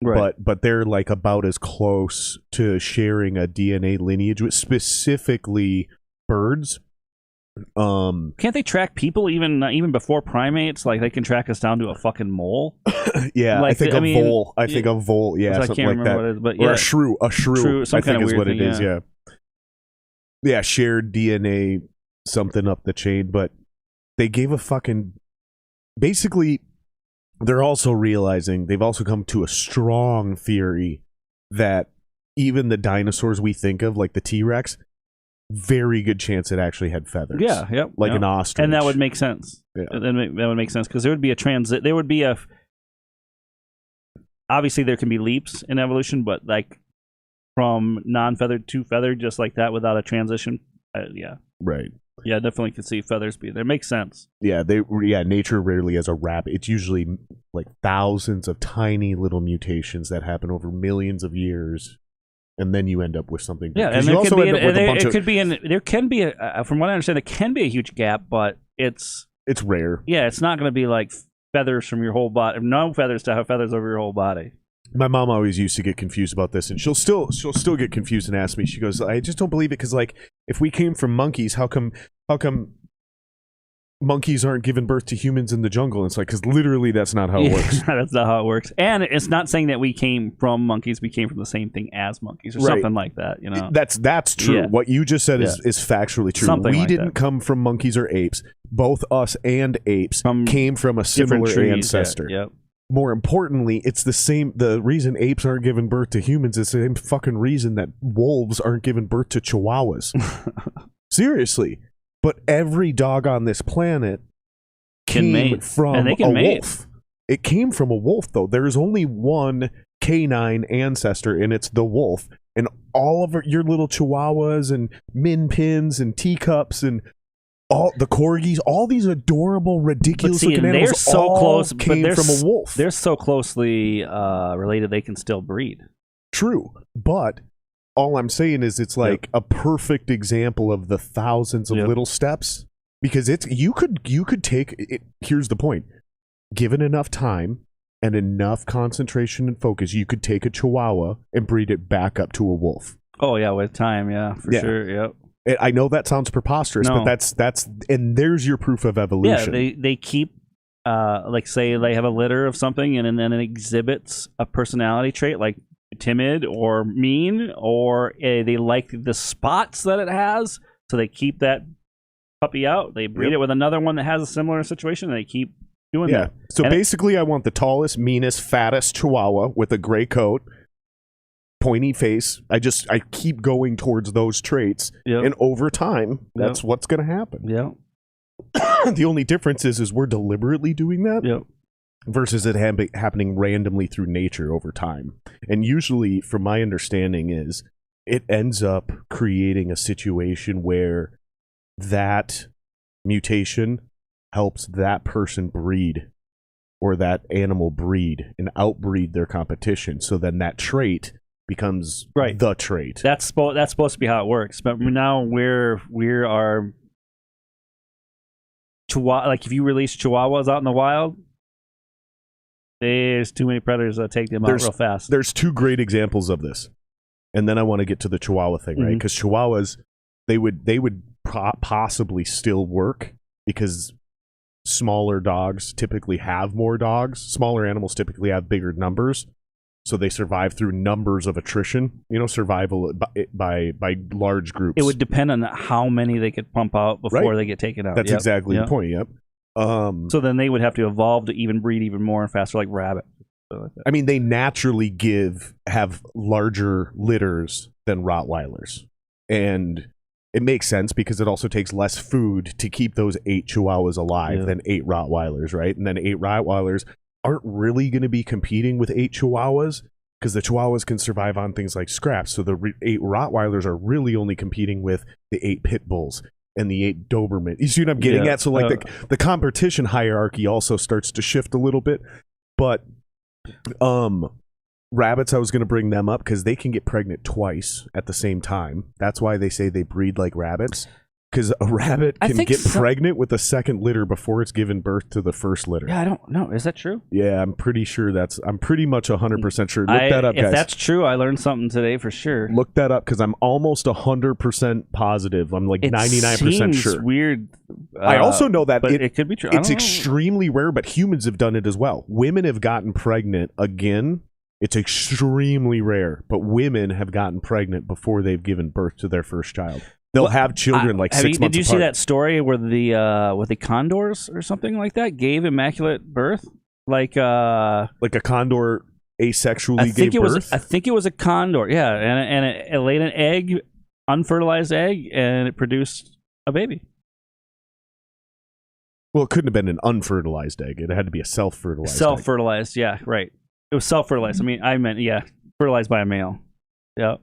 right? But they're like about as close to sharing a DNA lineage with specifically birds. Can't they track people even before primates? Like they can track us down to a fucking mole. Yeah, I think a vole. I think a vole. Yeah, something like that. What it is, but or a shrew. A shrew. I think is what it is. Yeah. Yeah, shared DNA, something up the chain. But they gave a fucking basically. They're also realizing they've also come to a strong theory that even the dinosaurs we think of, like the T-Rex, very good chance it actually had feathers. Yeah, yep. Like an ostrich. And that would make sense. Yeah. That would make sense because there would be a transit. There would be a. Obviously, there can be leaps in evolution, but like from non-feathered to feathered, just like that, without a transition. Yeah. Right. Yeah, definitely could see feathers be there. Makes sense. Yeah, nature rarely has a rabbit. It's usually like thousands of tiny little mutations that happen over millions of years, and then you end up with something. Yeah, and there can be from what I understand, there can be a huge gap, but it's rare. Yeah, it's not going to be like feathers from your whole body. No feathers to have feathers over your whole body. My mom always used to get confused about this, and she'll still get confused and ask me. She goes, "I just don't believe it because, like, if we came from monkeys, how come monkeys aren't giving birth to humans in the jungle?" And it's like, because literally that's not how it works. That's not how it works. And it's not saying that we came from monkeys. We came from the same thing as monkeys or something like that. You know, that's true. Yeah. What you just said is factually true. Something we like didn't that. come from monkeys or apes. Both us and apes came from a similar ancestor. Yeah. Yep. More importantly, it's the same. The reason apes aren't giving birth to humans is the same fucking reason that wolves aren't giving birth to chihuahuas. Seriously. But every dog on this planet came from a wolf. It came from a wolf, though. There's only one canine ancestor, and it's the wolf. And all of your little chihuahuas and Mpls and teacups and all the corgis, all these adorable, ridiculous looking animals, they're so close, came from a wolf. They're so closely related; they can still breed. True, but all I'm saying is it's like a perfect example of the thousands of little steps, because it's you could take it. Here's the point: given enough time and enough concentration and focus, you could take a Chihuahua and breed it back up to a wolf. Oh yeah, with time, for sure. Yep. I know that sounds preposterous, but that's and there's your proof of evolution. Yeah, they keep like say they have a litter of something and then it exhibits a personality trait like timid or mean, or they like the spots that it has, so they keep that puppy out. They breed it with another one that has a similar situation, and they keep doing that. So basically, I want the tallest, meanest, fattest Chihuahua with a gray coat, pointy face. I keep going towards those traits, and over time, that's what's going to happen. Yeah. The only difference is we're deliberately doing that. Yep. Versus it happening randomly through nature over time. And usually, from my understanding, is it ends up creating a situation where that mutation helps that person breed, or that animal breed and outbreed their competition. So then that trait becomes the trait. That's supposed to be how it works. But now we are Chihuahua. Like if you release Chihuahuas out in the wild, there's too many predators that take them out real fast. There's two great examples of this, and then I want to get to the Chihuahua thing, right? Because Chihuahuas, they would possibly still work because smaller dogs typically have more dogs. Smaller animals typically have bigger numbers, so they survive through numbers of attrition. Survival by large groups. It would depend on how many they could pump out before they get taken out. That's exactly the point. Yep. So then they would have to evolve to even breed even more and faster, like rabbit. Like I mean, they naturally have larger litters than Rottweilers, and it makes sense because it also takes less food to keep those 8 Chihuahuas alive than 8 Rottweilers, right? And then 8 Rottweilers aren't really going to be competing with 8 Chihuahuas because the Chihuahuas can survive on things like scraps. So the 8 Rottweilers are really only competing with the 8 Pit Bulls and the 8 Doberman. You see what I'm getting at? So like the competition hierarchy also starts to shift a little bit. But rabbits, I was going to bring them up because they can get pregnant twice at the same time. That's why they say they breed like rabbits. Because a rabbit can get pregnant with a second litter before it's given birth to the first litter. Yeah, I don't know. Is that true? Yeah, I'm pretty much 100% sure. Look that up, guys. If that's true, I learned something today for sure. Look that up because I'm almost 100% positive. I'm like 99% sure. It's weird. I also know that it could be true. It's extremely rare, but humans have done it as well. Women have gotten pregnant again. It's extremely rare, but women have gotten pregnant before they've given birth to their first child. They'll have children 6 months apart. Did you see that story where the condors or something like that gave immaculate birth? Like a condor asexually gave birth? I think it was a condor. Yeah, and it laid an egg, unfertilized egg, and it produced a baby. Well, it couldn't have been an unfertilized egg. It had to be a self-fertilized egg. Self-fertilized, yeah, right. It was self-fertilized. I meant, fertilized by a male. Yeah.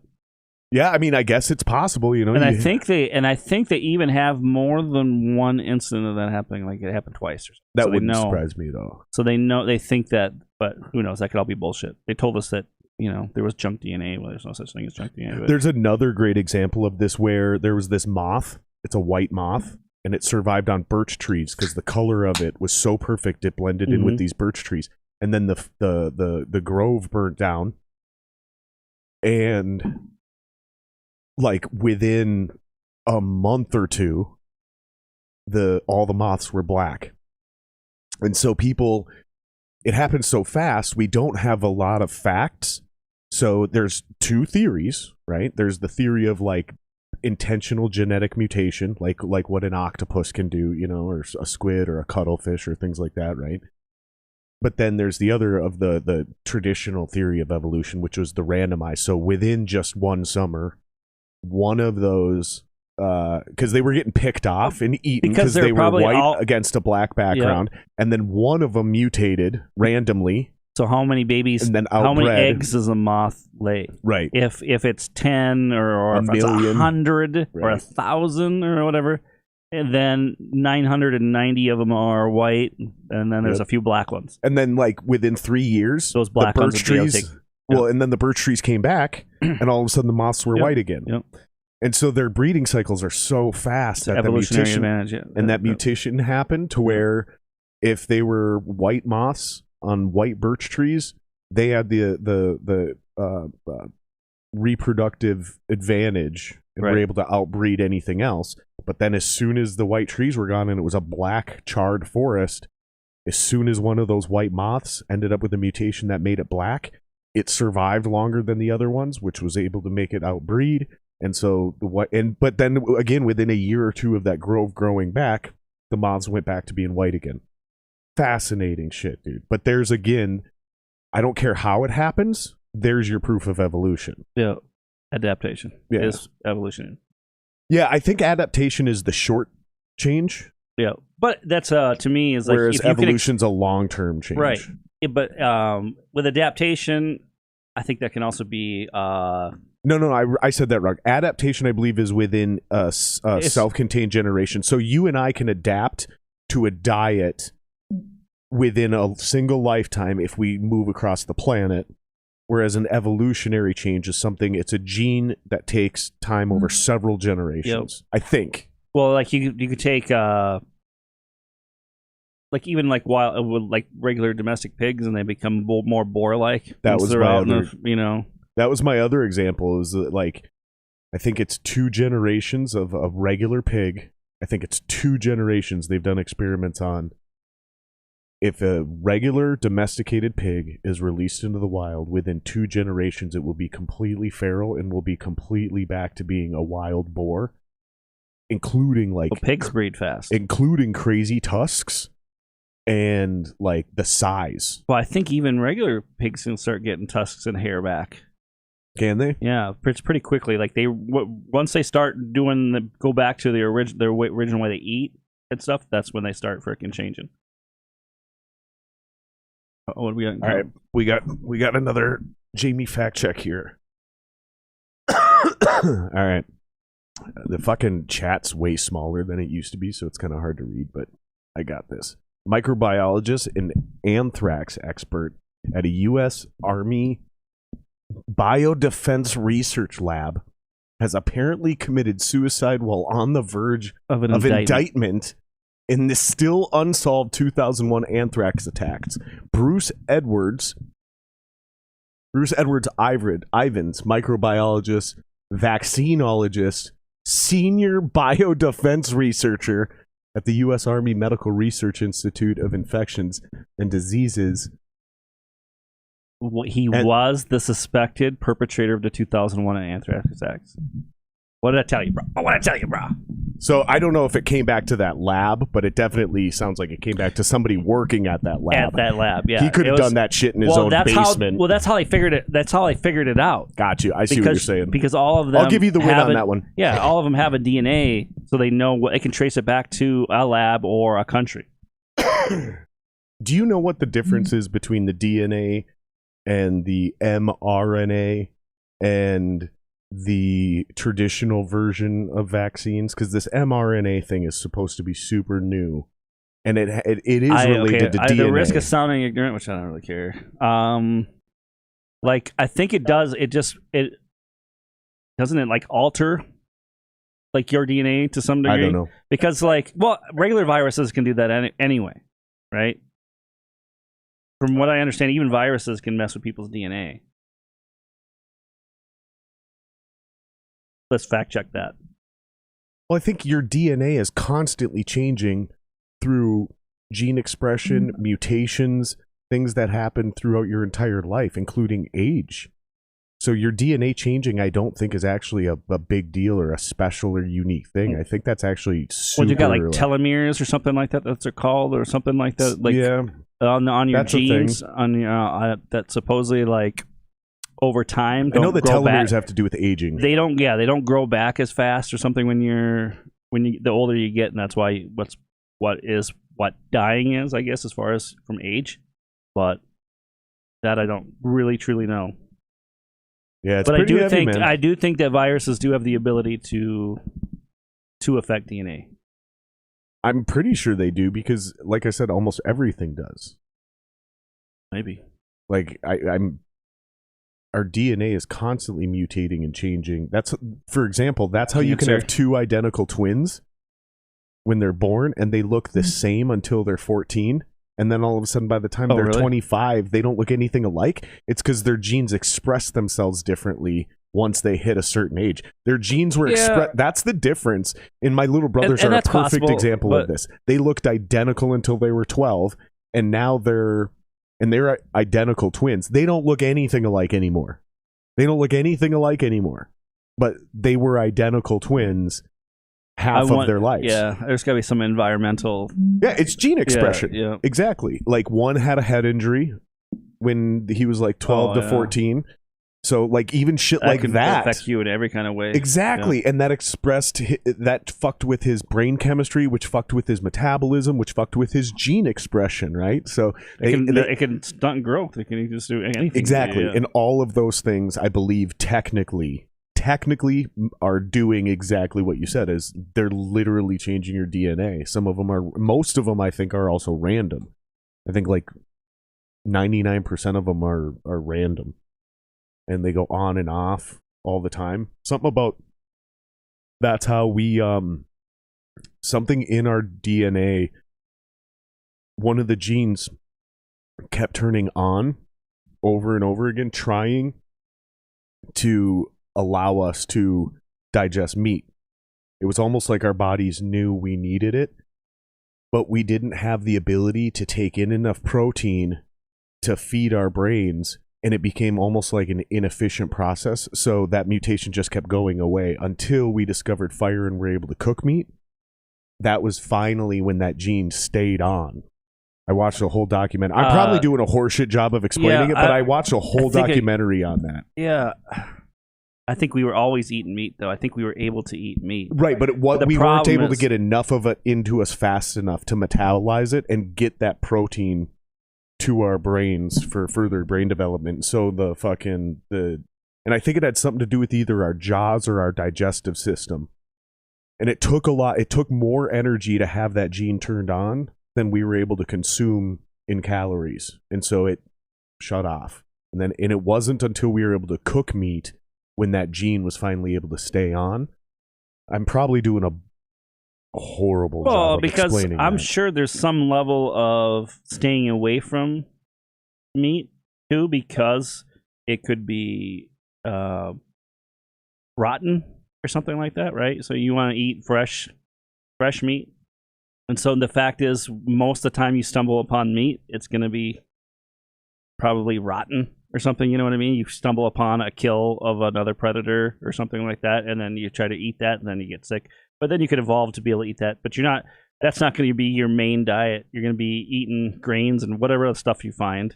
Yeah, I mean, I guess it's possible, you know. And I think they even have more than one incident of that happening. Like it happened twice or something. That wouldn't surprise me though. So they think that, but who knows? That could all be bullshit. They told us that there was junk DNA. Well, there's no such thing as junk DNA. But there's another great example of this where there was this moth. It's a white moth, and it survived on birch trees because the color of it was so perfect it blended in with these birch trees. And then the grove burnt down, and like within a month or two, all the moths were black. And so it happened so fast, we don't have a lot of facts. So there's two theories, right? There's the theory of like intentional genetic mutation, like what an octopus can do, or a squid or a cuttlefish or things like that, right? But then there's the other of the traditional theory of evolution, which was the randomized. So within just one summer, one of those, because they were getting picked off and eaten because they were white against a black background, and then one of them mutated randomly. So how many babies? And then how many eggs does a moth lay? Right. If it's 10 or if it's 100 or 1,000 or whatever, and then 990 of them are white, and then there's a few black ones. And then like within 3 years, those black ones trees. Well, and then the birch trees came back, and all of a sudden the moths were white again. Yep. And so their breeding cycles are so fast that evolutionary mutation, advantage. And that mutation happened to where if they were white moths on white birch trees, they had the reproductive advantage and were able to outbreed anything else. But then as soon as the white trees were gone and it was a black charred forest, as soon as one of those white moths ended up with a mutation that made it black, it survived longer than the other ones, which was able to make it outbreed. And so but then again, within a year or two of that grove growing back, the moths went back to being white again. Fascinating shit, dude. But there's again, I don't care how it happens, there's your proof of evolution. Yeah. Adaptation is evolution. Yeah, I think adaptation is the short change. Yeah. But that's to me is like, whereas evolution's a long-term change. Right. Yeah, but with adaptation, I think that can also be No, I said that wrong. Adaptation, I believe, is within a self-contained generation. So you and I can adapt to a diet within a single lifetime if we move across the planet, whereas an evolutionary change is something, it's a gene that takes time over several generations, I think. Well, like you could take like even like wild with like regular domestic pigs, and they become more boar-like. That was my other, that was my other example. Is that like I think it's 2 generations of a regular pig. I think it's 2 generations they've done experiments on. If a regular domesticated pig is released into the wild, within 2 generations, it will be completely feral and will be completely back to being a wild boar, including like pigs breed fast, including crazy tusks. And like the size. Well, I think even regular pigs can start getting tusks and hair back. Can they? Yeah, it's pretty quickly. Like once they start go back to their original way they eat and stuff. That's when they start freaking changing. What do we got? All right, we got another Jamie fact check here. All right, the fucking chat's way smaller than it used to be, so it's kind of hard to read. But I got this. Microbiologist and anthrax expert at a U.S. Army biodefense research lab has apparently committed suicide while on the verge of indictment in the still unsolved 2001 anthrax attacks. Bruce Edwards Ivins, microbiologist, vaccinologist, senior biodefense researcher at the U.S. Army Medical Research Institute of Infections and Diseases. He was the suspected perpetrator of the 2001 anthrax attacks. What did I tell you, bro? So I don't know if it came back to that lab, but it definitely sounds like it came back to somebody working at that lab. At that lab, yeah. He could have done that shit in his own basement. That's how they figured it. That's how they figured it out. Got you. I see what you're saying. Because all of them, I'll give you the win on that one. Yeah, all of them have a DNA, so they know what they can trace it back to a lab or a country. Do you know what the difference is between the DNA and the mRNA and the traditional version of vaccines? Because this mRNA thing is supposed to be super new, and it is related to DNA. The risk of sounding ignorant, which I don't really care. Like I think it does. It doesn't it like alter like your DNA to some degree. I don't know, because regular viruses can do that anyway, right? From what I understand, even viruses can mess with people's DNA. Let's fact check that. Well, I think your DNA is constantly changing through gene expression, mutations, things that happen throughout your entire life, including age. So your DNA changing, I don't think is actually a big deal or a special or unique thing. I think that's actually super... Well, you got like telomeres or something like that, that's called, or something like that. Like, yeah. On your genes, on your, that supposedly like... over time, I know the telomeres have to do with aging. They don't grow back as fast or something when the older you get, and that's why what dying is, I guess, as far as from age. But that I don't really truly know. Yeah, it's but pretty heavy, man. I do think that viruses do have the ability to affect DNA. I'm pretty sure they do because, like I said, almost everything does. Maybe. Like our DNA is constantly mutating and changing. For example, that's how you can have two identical twins when they're born and they look the same until they're 14. And then all of a sudden, by the time they're 25, they don't look anything alike. It's because their genes express themselves differently once they hit a certain age. Their genes were expressed. That's the difference. And my little brothers are a perfect example of this. They looked identical until they were 12, and now they're identical twins. They don't look anything alike anymore. But they were identical twins half of their lives. Yeah, there's got to be some environmental... Yeah, it's gene expression. Yeah. Exactly. Like one had a head injury when he was like 12 to 14. So like even shit that like that affect you in every kind of way. Exactly. Yeah. And that fucked with his brain chemistry, which fucked with his metabolism, which fucked with his gene expression, right? So it can stunt growth. It can just do anything. Exactly. Yeah. And all of those things, I believe, technically are doing exactly what you said, is they're literally changing your DNA. Most of them I think are also random. I think like 99% of them are random. And they go on and off all the time. Something about that's how we something in our DNA, one of the genes kept turning on over and over again, trying to allow us to digest meat. It was almost like our bodies knew we needed it, but we didn't have the ability to take in enough protein to feed our brains. And it became almost like an inefficient process. So that mutation just kept going away until we discovered fire and were able to cook meat. That was finally when that gene stayed on. I watched a whole documentary. I'm probably doing a horseshit job of explaining it, but I watched a whole documentary on that. Yeah. I think we were always eating meat, though. I think we were able to eat meat. Right, but we weren't able to get enough of it into us fast enough to metabolize it and get that protein to our brains for further brain development. So and I think it had something to do with either our jaws or our digestive system. And it took more energy to have that gene turned on than we were able to consume in calories. And so it shut off. And it wasn't until we were able to cook meat when that gene was finally able to stay on. I'm probably doing a horrible job of explaining I'm that. sure there's some level of staying away from meat too, because it could be rotten or something like that, right? So you want to eat fresh meat, and so the fact is, most of the time you stumble upon meat, it's going to be probably rotten or something. You know what I mean? You stumble upon a kill of another predator or something like that, and then you try to eat that, and then you get sick. But then you could evolve to be able to eat that. But you're not. That's not going to be your main diet. You're going to be eating grains and whatever other stuff you find.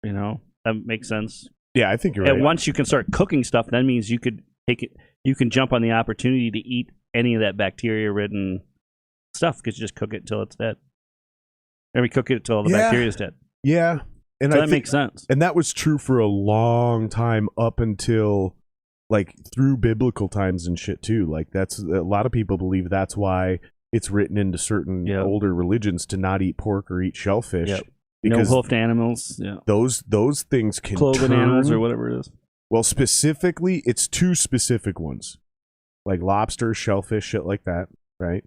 You know, that makes sense. Yeah, I think you're right. And once you can start cooking stuff, that means you could take it. You can jump on the opportunity to eat any of that bacteria-ridden stuff because you just cook it until it's dead. And we cook it until the bacteria is dead. Yeah, and so that makes sense. And that was true for a long time up until like through biblical times and shit too. Like that's a lot of people believe that's why it's written into certain older religions to not eat pork or eat shellfish. Yep. Because no hoofed animals. Yeah. Those things can cloven animals or whatever it is. Well, specifically, it's two specific ones, like lobster, shellfish, shit like that, right?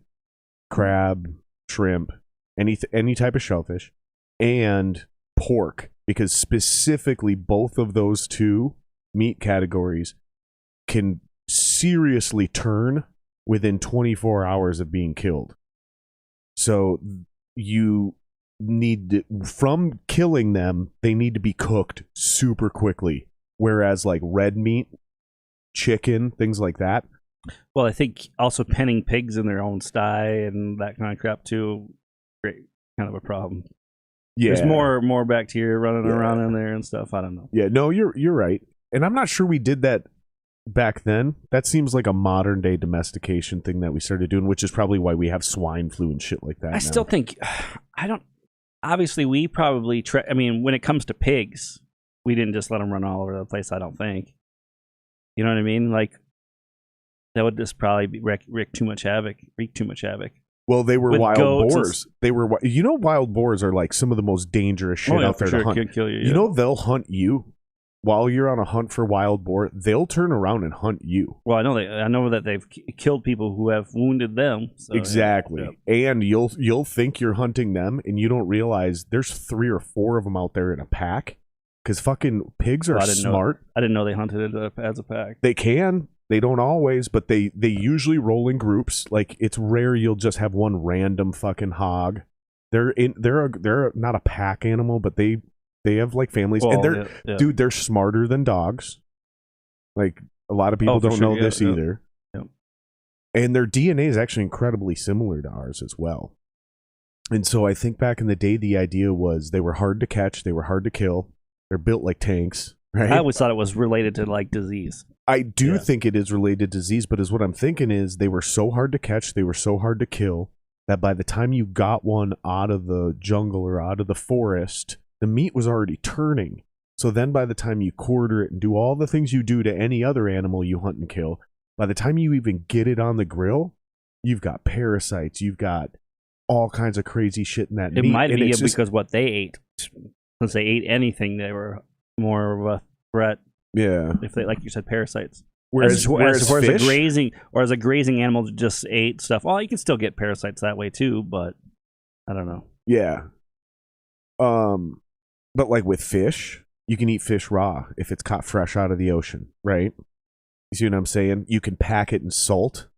Crab, shrimp, any type of shellfish, and pork, because specifically both of those two meat categories can seriously turn within 24 hours of being killed. So you need to, from killing them, they need to be cooked super quickly. Whereas like red meat, chicken, things like that. Well, I think also penning pigs in their own sty and that kind of crap too, great, kind of a problem. Yeah, there's more bacteria running around in there and stuff. I don't know. Yeah, no, you're right, and I'm not sure we did that back then. That seems like a modern day domestication thing that we started doing, which is probably why we have swine flu and shit like that. I still think I don't. Obviously, we probably. I mean, when it comes to pigs, we didn't just let them run all over the place. I don't think. You know what I mean? Like that would just probably wreak too much havoc. Well, they were with wild boars. They were, wild boars are like some of the most dangerous shit out there to hunt. Could kill you, You know, they'll hunt you while you're on a hunt for wild boar. They'll turn around and hunt you. Well, I know that they've killed people who have wounded them. So, exactly, and you'll think you're hunting them, and you don't realize there's 3 or 4 of them out there in a pack. Because fucking pigs are smart. I didn't know they hunted it as a pack. They can. They don't always, but they usually roll in groups. Like it's rare you'll just have one random fucking hog. They're not a pack animal, but they have like families, and they're smarter than dogs. Like a lot of people don't know this either. Yeah. And their DNA is actually incredibly similar to ours as well. And so I think back in the day, the idea was they were hard to catch, they were hard to kill. They're built like tanks, right? I always thought it was related to like disease. I do think it is related to disease, but what I'm thinking is they were so hard to catch, they were so hard to kill, that by the time you got one out of the jungle or out of the forest, the meat was already turning. So then by the time you quarter it and do all the things you do to any other animal you hunt and kill, by the time you even get it on the grill, you've got parasites, you've got all kinds of crazy shit in that meat. It might be because what they ate. Since they ate anything, they were more of a threat. Yeah, if they, like you said, parasites. Whereas a grazing animal just ate stuff. Well, you can still get parasites that way too, but I don't know. Yeah. But like with fish, you can eat fish raw if it's caught fresh out of the ocean, right? You see what I'm saying? You can pack it in salt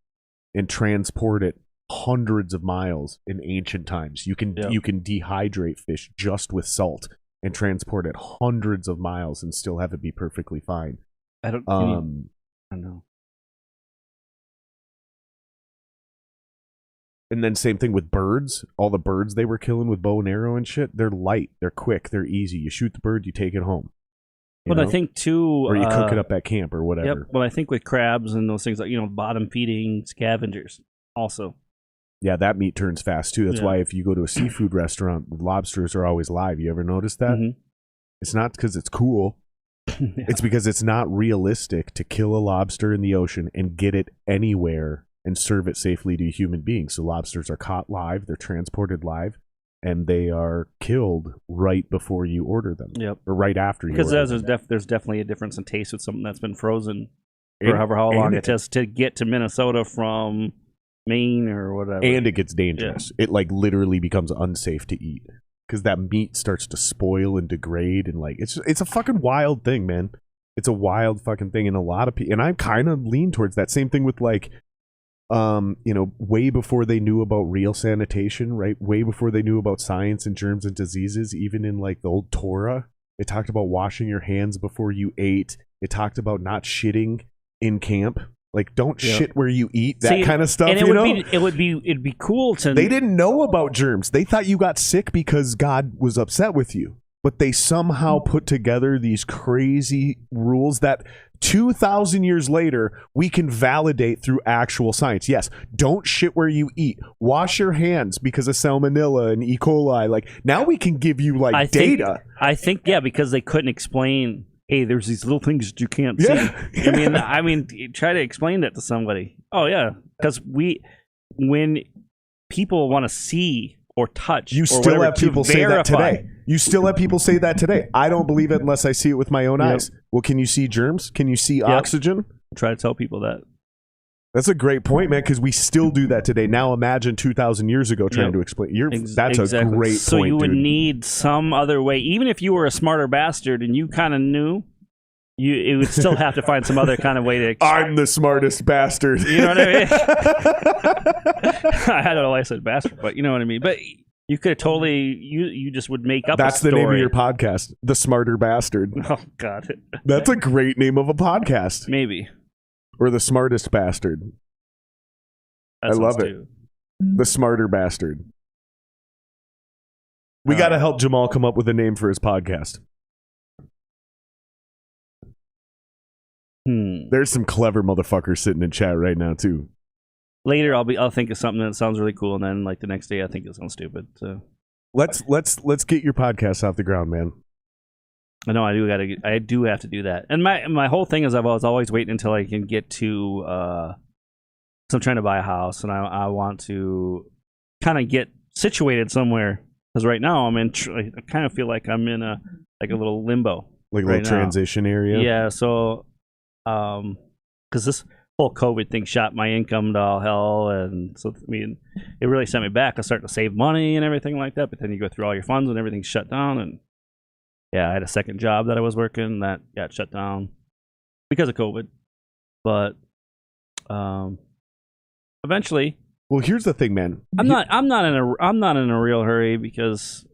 and transport it hundreds of miles in ancient times. You can dehydrate fish just with salt and transport it hundreds of miles and still have it be perfectly fine. I don't know. And then same thing with birds. All the birds they were killing with bow and arrow and shit, they're light, they're quick, they're easy. You shoot the bird, you take it home. But I think too, or you cook it up at camp or whatever. Yep. Well, I think with crabs and those things, like bottom feeding scavengers, also. Yeah, that meat turns fast too. That's why if you go to a seafood restaurant, lobsters are always live. You ever notice that? Mm-hmm. It's not because it's cool. It's because it's not realistic to kill a lobster in the ocean and get it anywhere and serve it safely to a human being. So lobsters are caught live, they're transported live, and they are killed right before you order them. Yep. Or right after you order them. Because there's definitely a difference in taste with something that's been frozen for however how long it takes to get to Minnesota from Maine or whatever. And it gets dangerous. It like literally becomes unsafe to eat because that meat starts to spoil and degrade, and like it's a fucking wild thing, man. It's a wild fucking thing, and a lot of people, and I kind of lean towards that same thing with like way before they knew about real sanitation, right? Way before they knew about science and germs and diseases, even in like the old Torah, it talked about washing your hands before you ate. It talked about not shitting in camp. Like, don't shit where you eat, that kind of stuff. And it'd be cool to. They didn't know about germs. They thought you got sick because God was upset with you. But they somehow put together these crazy rules that 2,000 years later we can validate through actual science. Yes, don't shit where you eat. Wash your hands because of salmonella and E. coli. Like, now we can give you like data. I think because they couldn't explain. Hey, there's these little things that you can't see. I mean, try to explain that to somebody. Oh yeah, because when people want to see or touch, you still have people say that today. You still have people say that today. I don't believe it unless I see it with my own eyes. Well, can you see germs? Can you see oxygen? Try to tell people that. That's a great point, man, because we still do that today. Now imagine 2,000 years ago trying to explain. That's a great point, So you would dude. need some other way. Even if you were a smarter bastard and you kind of knew, it would still have to find some other kind of way to explain. I'm the smartest bastard. You know what I mean? I don't know why I said bastard, but you know what I mean. But you could totally, you just would make up That's a story. the name of your podcast, The Smarter Bastard. Oh, God. That's a great name of a podcast. Maybe. Or The Smartest Bastard. I love it. The Smarter Bastard. We got to help Jamal come up with a name for his podcast. There's some clever motherfuckers sitting in chat right now too. Later, I'll think of something that sounds really cool, and then like the next day, I think it sounds stupid. So let's get your podcast off the ground, man. I know I do have to do that, and my whole thing is I was always waiting until I can get to. So I'm trying to buy a house, and I want to kind of get situated somewhere because right now I'm in. I kind of feel like I'm in a little limbo, like a little transition area. Yeah, so. Because this whole COVID thing shot my income to all hell, and so I mean, it really sent me back. I started to save money and everything like that, but then you go through all your funds and everything's shut down. And I had a second job that I was working that got shut down because of COVID. But eventually, well, here's the thing, man. I'm not in a real hurry because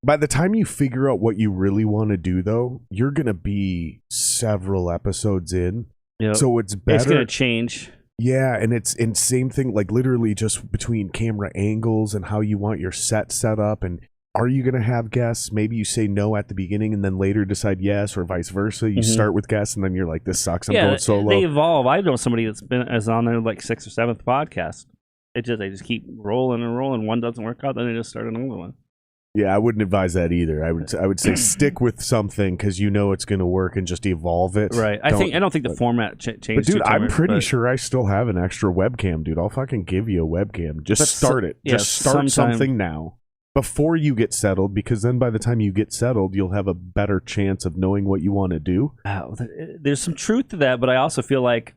by the time you figure out what you really want to do, though, you're going to be several episodes in. Yep. So it's better. It's going to change. Yeah, and same thing, like literally just between camera angles and how you want your set up. And are you going to have guests? Maybe you say no at the beginning and then later decide yes, or vice versa. You start with guests and then you're like, this sucks. I'm going solo. They evolve. I know somebody that's on their like 6th or 7th podcast. They just keep rolling and rolling. One doesn't work out, then they just start another one. Yeah, I wouldn't advise that either. I would say stick with something because you know it's going to work and just evolve it. Right. I don't think the format changed. But dude, I'm pretty sure I still have an extra webcam, dude. I'll fucking give you a webcam. Just start it. Just start something now before you get settled, because then by the time you get settled, you'll have a better chance of knowing what you want to do. There's some truth to that, but I also feel like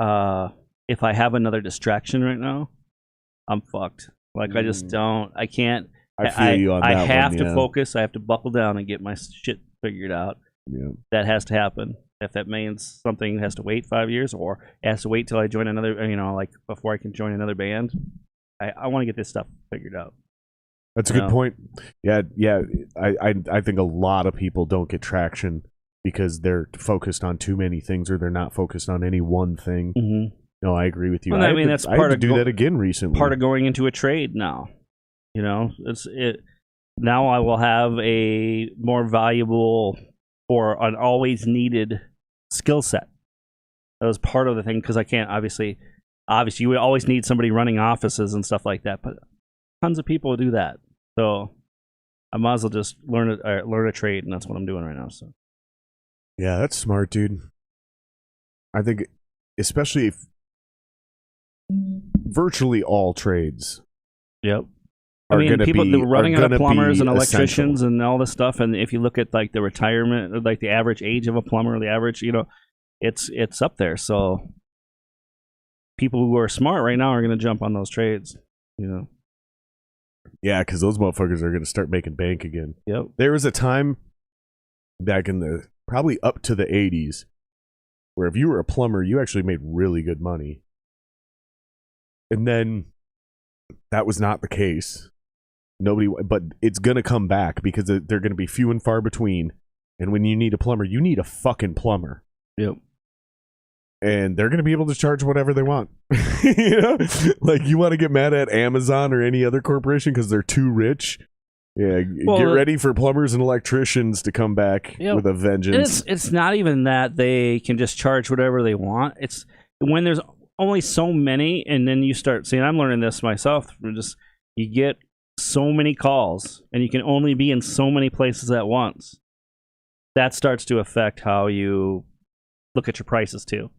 if I have another distraction right now, I'm fucked. Like I just don't. I can't. I feel you on that one. I have to focus. I have to buckle down and get my shit figured out. Yeah. That has to happen. If that means something has to wait 5 years, or it has to wait till I join another, like before I can join another band, I want to get this stuff figured out. That's a good point. Yeah. I think a lot of people don't get traction because they're focused on too many things, or they're not focused on any one thing. Mm-hmm. No, I agree with you. Well, I mean, that's part of do that again recently. Part of going into a trade now. Now I will have a more valuable or an always needed skill set. That was part of the thing, because I can't obviously you would always need somebody running offices and stuff like that, but tons of people do that. So I might as well just learn a trade, and that's what I'm doing right now. So yeah, that's smart, dude. I think especially if virtually all trades. Yep. I mean, people running out of plumbers and electricians essential. and all this stuff. And if you look at like the retirement, like the average age of a plumber, the average, it's up there. So people who are smart right now are going to jump on those trades. Yeah, because those motherfuckers are going to start making bank again. Yep. There was a time back in the probably up to the 80s where if you were a plumber, you actually made really good money. And then that was not the case. But it's going to come back because they're going to be few and far between. And when you need a plumber, you need a fucking plumber. Yep. and they're going to be able to charge whatever they want. You know, like you want to get mad at Amazon or any other corporation because they're too rich. Yeah, get ready for plumbers and electricians to come back with a vengeance. It's not even that they can just charge whatever they want. It's when there's only so many, and then you start seeing. I'm learning this myself. You get so many calls, and you can only be in so many places at once. That starts to affect how you look at your prices too.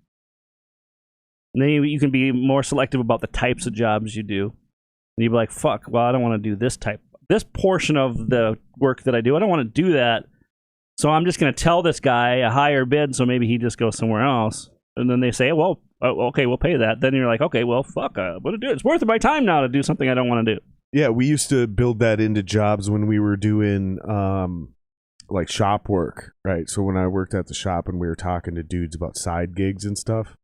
And then you can be more selective about the types of jobs you do. And you'd be like, "Fuck! Well, I don't want to do this portion of the work that I do. I don't want to do that. So I'm just going to tell this guy a higher bid, so maybe he just goes somewhere else." And then they say, "Well, okay, we'll pay that." Then you're like, "Okay, well, fuck, I'm going to do it. It's worth my time now to do something I don't want to do." Yeah, we used to build that into jobs when we were doing like shop work, right? So when I worked at the shop and we were talking to dudes about side gigs and stuff,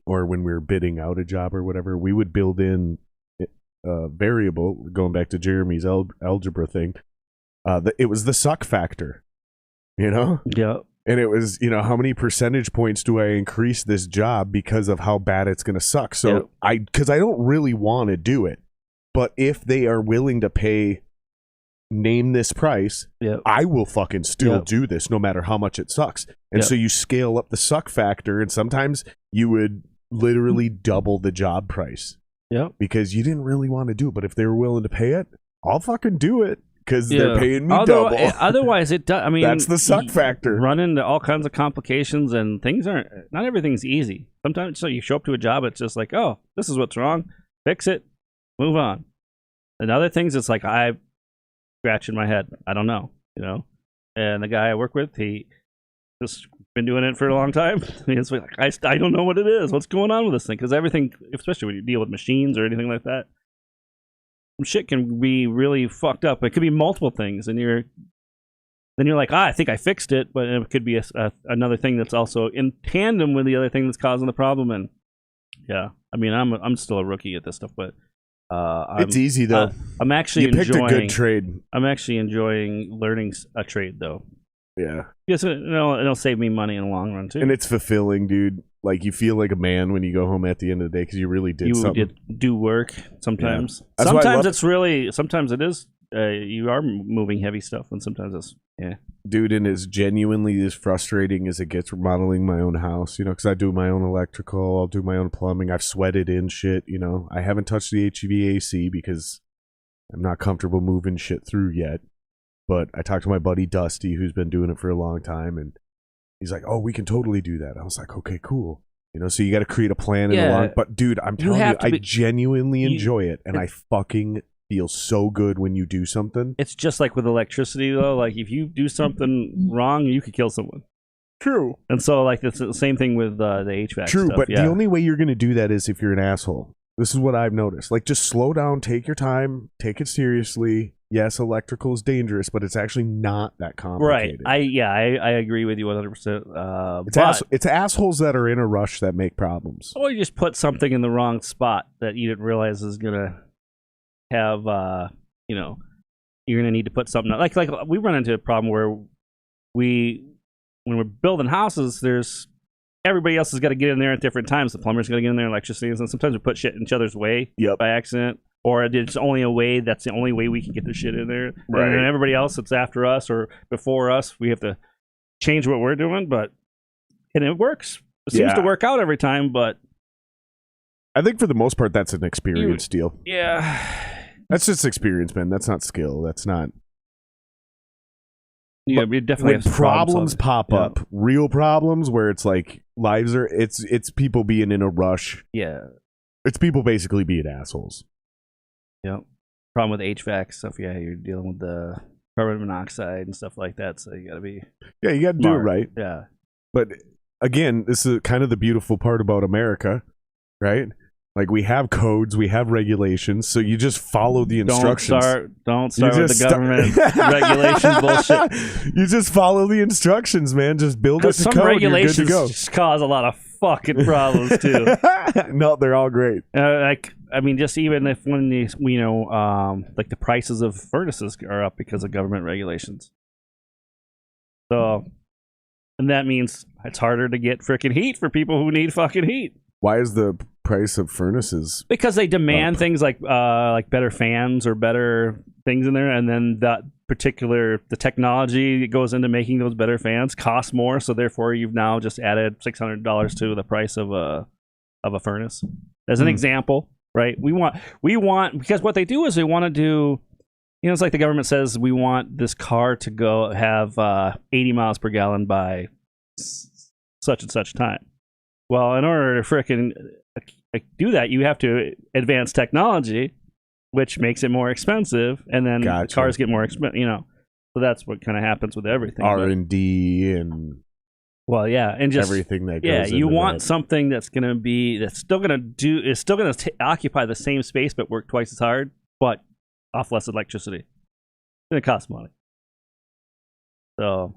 or when we were bidding out a job or whatever, we would build in variable, going back to Jeremy's algebra thing, it was the suck factor, you know? Yeah. And it was, how many percentage points do I increase this job because of how bad it's going to suck? So because I don't really want to do it, but if they are willing to pay, name this price, I will fucking still do this no matter how much it sucks. And so you scale up the suck factor, and sometimes you would literally double the job price. Yeah, because you didn't really want to do it, but if they were willing to pay it, I'll fucking do it because they're paying me double. Otherwise, it does. I mean, that's the suck factor. Run into all kinds of complications, and things aren't. Not everything's easy. Sometimes, so you show up to a job, it's just like, oh, this is what's wrong. Fix it. Move on. And other things, it's like I'm scratching my head. I don't know, And the guy I work with, he just been doing it for a long time. It's like I don't know what it is. What's going on with this thing? Because everything, especially when you deal with machines or anything like that, some shit can be really fucked up. It could be multiple things, and you're like, I think I fixed it, but it could be another thing that's also in tandem with the other thing that's causing the problem. And I mean, I'm still a rookie at this stuff, but it's easy though. I'm actually picked a good trade. I'm actually enjoying learning a trade though. Yeah. Yes, it'll save me money in the long run too. And it's fulfilling, dude. Like you feel like a man when you go home at the end of the day because you really did something. You did do work sometimes. Yeah. Sometimes it's really. Sometimes it is. You are moving heavy stuff, and sometimes it's Dude, and as genuinely as frustrating as it gets remodeling my own house, because I do my own electrical, I'll do my own plumbing. I've sweated in shit, I haven't touched the HVAC because I'm not comfortable moving shit through yet. But I talked to my buddy Dusty, who's been doing it for a long time, and he's like, "Oh, we can totally do that." I was like, "Okay, cool." So you got to create a plan in the long. But dude, I'm telling you, I genuinely enjoy it, and I fucking feel so good when you do something. It's just like with electricity, though. Like if you do something wrong, you could kill someone. True. And so, like it's the same thing with the HVAC. True, stuff. But the only way you're going to do that is if you're an asshole. This is what I've noticed. Like, just slow down, take your time, take it seriously. Yes, electrical is dangerous, but it's actually not that complicated. Right. I agree with you 100%. It's assholes that are in a rush that make problems. Or you just put something in the wrong spot that you didn't realize is going to have, you're going to need to put something. Like we run into a problem where when we're building houses, everybody else has got to get in there at different times. The plumber's got to get in there, electricity, and sometimes we put shit in each other's way by accident. Or it's only a way, that's the only way we can get the shit in there. Right. And everybody else that's after us or before us, we have to change what we're doing. And it works. It seems to work out every time, but I think for the most part, that's an experience deal. Yeah. That's just experience, man. That's not skill. That's not. Yeah, we definitely when problems pop up, real problems where it's like lives are, it's people being in a rush. Yeah. It's people basically being assholes. Yep. Problem with HVAC stuff, you're dealing with the carbon monoxide and stuff like that, so you gotta be you gotta do it right. Yeah. But again, this is kind of the beautiful part about America, right? Like we have codes, we have regulations, so you just follow the instructions. Don't start with the government regulations bullshit. You just follow the instructions, man. Just build it to some code. Regulations you're good to go. Just cause a lot of fucking problems too. No, they're all great. Just even if when like the prices of furnaces are up because of government regulations. So And that means it's harder to get freaking heat for people who need fucking heat. Why is the price of furnaces? Because they demand things like better fans or better things in there, and then the technology that goes into making those better fans costs more. So therefore, you've now just added $600 to the price of a furnace. As an example, right? We want because what they do is they want to do. You know, it's like the government says we want this car to go have 80 miles per gallon by such and such time. Well, in order to frickin' do that, you have to advance technology, which makes it more expensive, and then the cars get more expensive. You know, so that's what kind of happens with everything. R&D and and just everything that goes. You want something that's going to occupy the same space but work twice as hard, but off less electricity. And it costs money. So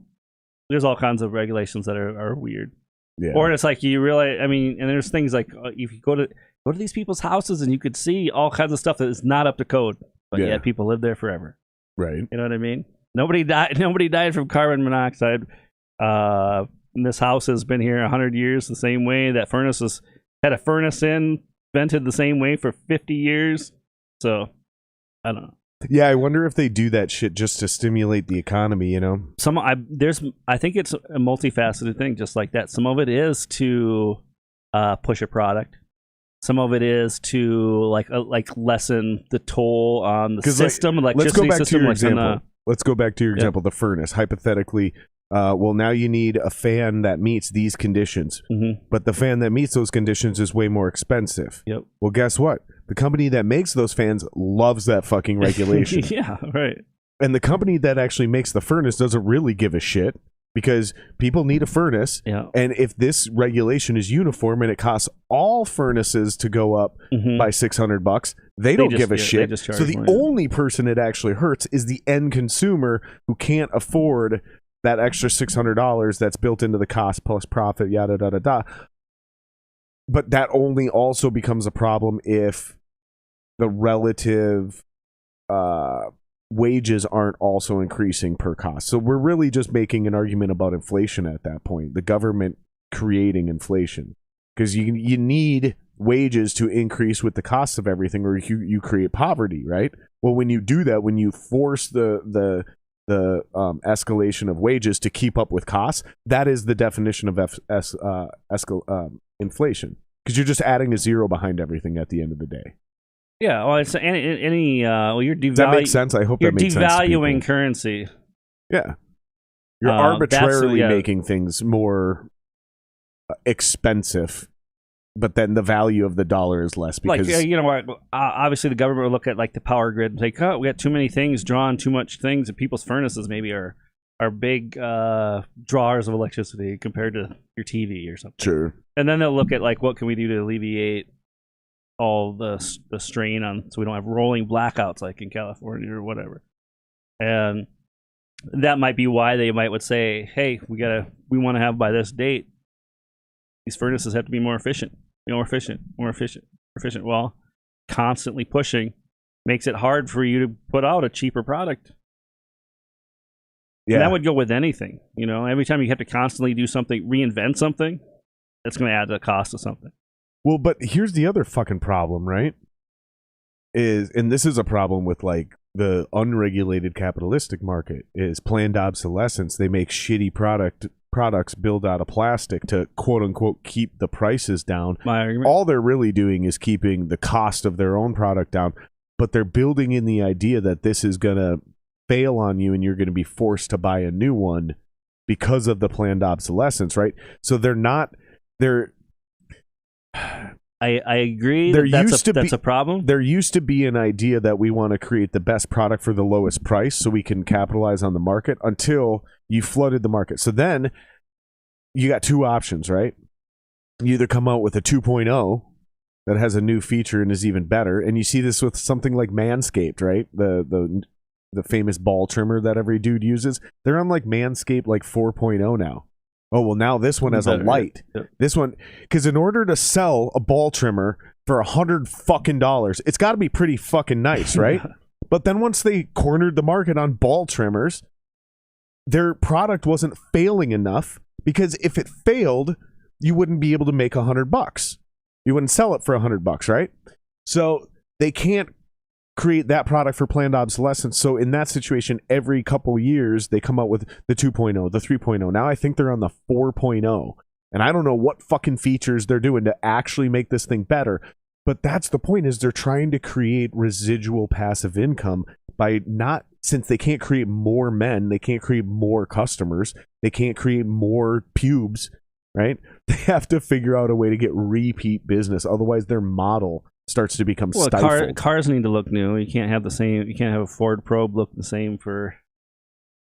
there's all kinds of regulations that are weird. Yeah. Or it's like you realize, and there's things like if you go to these people's houses and you could see all kinds of stuff that is not up to code, but yet people live there forever. Right. You know what I mean? Nobody died from carbon monoxide. This house has been here 100 years the same way. That furnace had a furnace vented the same way for 50 years. So I don't know. Yeah, I wonder if they do that shit just to stimulate the economy, you know? I think it's a multifaceted thing, just like that. Some of it is to push a product. Some of it is to like lessen the toll on the system. Let's go back to your example. Let's go back to your example, the furnace. Hypothetically, well, now you need a fan that meets these conditions, but the fan that meets those conditions is way more expensive. Yep. Well, guess what? The company that makes those fans loves that fucking regulation. Yeah, right. And the company that actually makes the furnace doesn't really give a shit because people need a furnace. Yeah. And if this regulation is uniform and it costs all furnaces to go up by $600, they don't give a shit. So the only person it actually hurts is the end consumer who can't afford that extra $600 that's built into the cost plus profit, yada, da, da, da. But that only also becomes a problem if the relative wages aren't also increasing per cost. So we're really just making an argument about inflation at that point, the government creating inflation. Because you need wages to increase with the cost of everything, or you create poverty, right? Well, when you do that, when you force the escalation of wages to keep up with costs, that is the definition of inflation, because you're just adding a zero behind everything at the end of the day. Yeah, well, it's you're Does that make sense? I hope that makes sense. You're devaluing currency. Yeah, you're arbitrarily making things more expensive, but then the value of the dollar is less because obviously the government will look at like the power grid and say, "Oh, we got too many things drawing too much things," and people's furnaces maybe are big drawers of electricity compared to your TV or something. Sure. And then they'll look at like what can we do to alleviate all the strain on, so we don't have rolling blackouts like in California or whatever. And that might be why they would say, "Hey, we want to have by this date, these furnaces have to be more efficient, more efficient. Well, constantly pushing makes it hard for you to put out a cheaper product. Yeah, and that would go with anything. You know, every time you have to constantly do something, reinvent something, that's going to add to the cost of something. Well, but here's the other fucking problem, right? And this is a problem with like the unregulated capitalistic market, is planned obsolescence. They make shitty products built out of plastic to quote unquote keep the prices down. My argument. All they're really doing is keeping the cost of their own product down, but they're building in the idea that this is going to fail on you and you're going to be forced to buy a new one because of the planned obsolescence, right? So I agree that's a problem. There used to be an idea that we want to create the best product for the lowest price so we can capitalize on the market until you flooded the market. So then you got two options, right? You either come out with a 2.0 that has a new feature and is even better, and you see this with something like Manscaped, right? The famous ball trimmer that every dude uses. They're on like Manscaped like 4.0 now. Oh, well, now this one has a light. Yep. This one, because in order to sell a ball trimmer for $100, it's got to be pretty fucking nice, right? But then once they cornered the market on ball trimmers, their product wasn't failing enough Because if it failed, you wouldn't be able to make $100. You wouldn't sell it for $100, right? So they can't create that product for planned obsolescence. So in that situation, every couple years they come out with the 2.0, the 3.0. Now I think they're on the 4.0. And I don't know what fucking features they're doing to actually make this thing better. But that's the point, is they're trying to create residual passive income by not, since they can't create more men, they can't create more customers, they can't create more pubes, right? They have to figure out a way to get repeat business. Otherwise their model starts to become stifled. Cars need to look new. You can't have the same, you can't have a Ford Probe look the same for,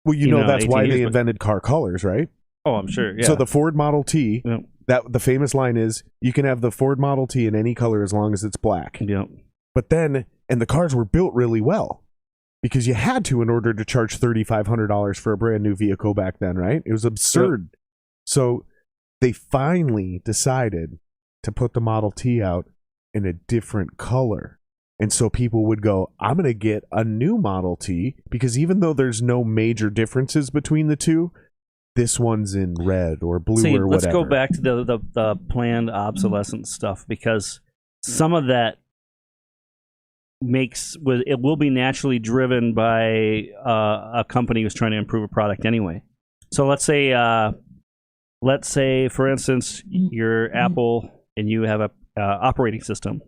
well, you know that's why they invented car colors, right? Oh, I'm sure. Yeah. So the Ford Model T, Yep. that the famous line is, you can have the Ford Model T in any color as long as it's black. Yep. But then, and the cars were built really well because you had to in order to charge $3,500 for a brand new vehicle back then, right? It was absurd. Yep. So they finally decided to put the Model T out in a different color. And so people would go, I'm going to get a new Model T, because even though there's no major differences between the two, this one's in red or blue or whatever. Let's go back to the planned obsolescence stuff, because some of that it will be naturally driven by a company who's trying to improve a product anyway. So let's say for instance, you're Apple and you have a operating system,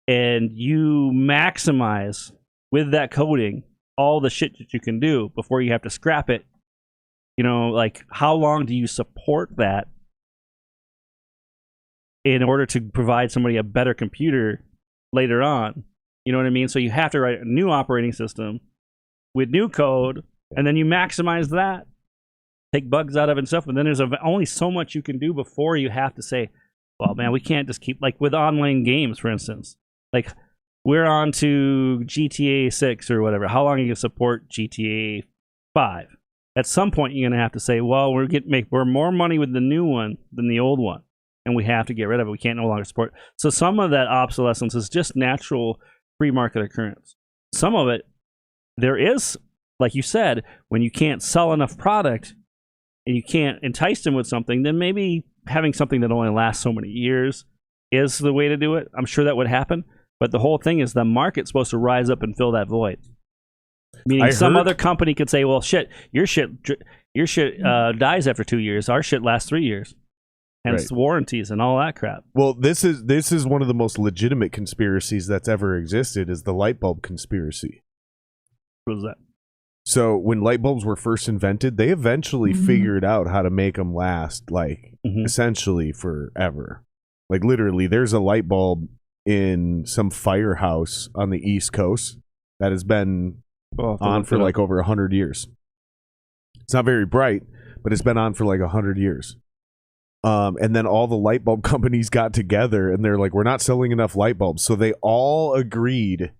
and you maximize with that coding all the shit that you can do before you have to scrap it. You know, like, how long do you support that in order to provide somebody a better computer later on? You know what I mean? So you have to write a new operating system with new code, and then you maximize that, take bugs out of it and stuff. And then there's only so much you can do before you have to say, well, man, we can't just keep, like with online games, for instance. Like, we're on to GTA 6 or whatever. How long are you going to support GTA 5? At some point, you're going to have to say, well, we're more money with the new one than the old one, and we have to get rid of it. We can't no longer support. So some of that obsolescence is just natural free market occurrence. Some of it, there is, like you said, when you can't sell enough product and you can't entice them with something, then maybe having something that only lasts so many years is the way to do it. I'm sure that would happen. But the whole thing is the market's supposed to rise up and fill that void. Meaning some other company could say, well, your shit dies after 2 years. Our shit lasts 3 years. Hence warranties and all that crap. Well, this is one of the most legitimate conspiracies that's ever existed, is the light bulb conspiracy. What was that? So when light bulbs were first invented, they eventually figured out how to make them last, like, essentially forever. Like, literally, there's a light bulb in some firehouse on the East Coast that has been on for like over 100 years. It's not very bright, but it's been on for like 100 years. And then all the light bulb companies got together and they're like, we're not selling enough light bulbs. So they all agreed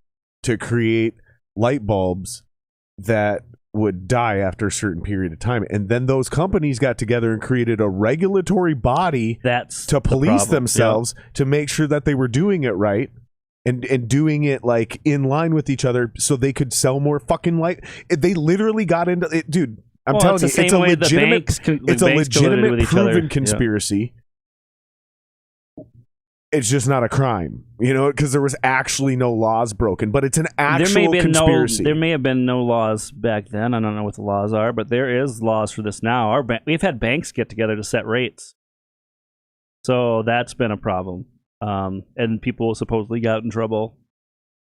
to create light bulbs that would die after a certain period of time. And then those companies got together and created a regulatory body to police themselves, to make sure that they were doing it right. And doing it like in line with each other so they could sell more fucking light. They literally got into it, dude. I'm telling you, it's a legitimate proven conspiracy. It's just not a crime, you know, because there was actually no laws broken, but it's an actual conspiracy. There may have been no laws back then. I don't know what the laws are, but there is laws for this now. We've had banks get together to set rates. So that's been a problem. And people supposedly got in trouble.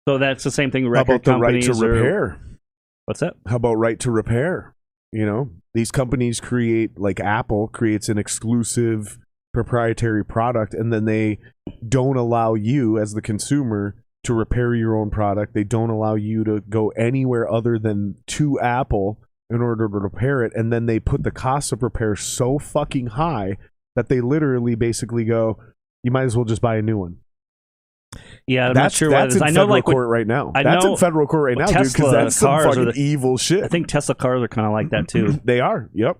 So that's the same thing. How about the right to repair? What's that? How about right to repair? You know, these companies create, like Apple creates an exclusive proprietary product, and then they don't allow you as the consumer to repair your own product. They don't allow you to go anywhere other than to Apple in order to repair it. And then they put the cost of repair so fucking high that they literally basically go, you might as well just buy a new one. Yeah, I'm not sure what it is. I know, like, court right now. That's in federal court right now, dude, because that's some fucking evil shit. I think Tesla cars are kind of like that too. They are. Yep.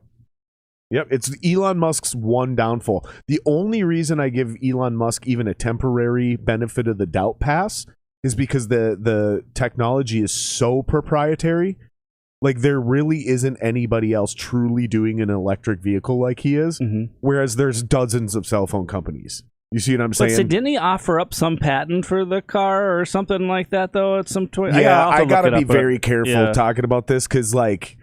It's Elon Musk's one downfall. The only reason I give Elon Musk even a temporary benefit of the doubt pass is because the technology is so proprietary Like, there really isn't anybody else truly doing an electric vehicle like he is, whereas there's dozens of cell phone companies. You see what I'm saying? But so didn't he offer up some patent for the car or something like that, though, at some point? Yeah, I gotta be very careful talking about this, because, like,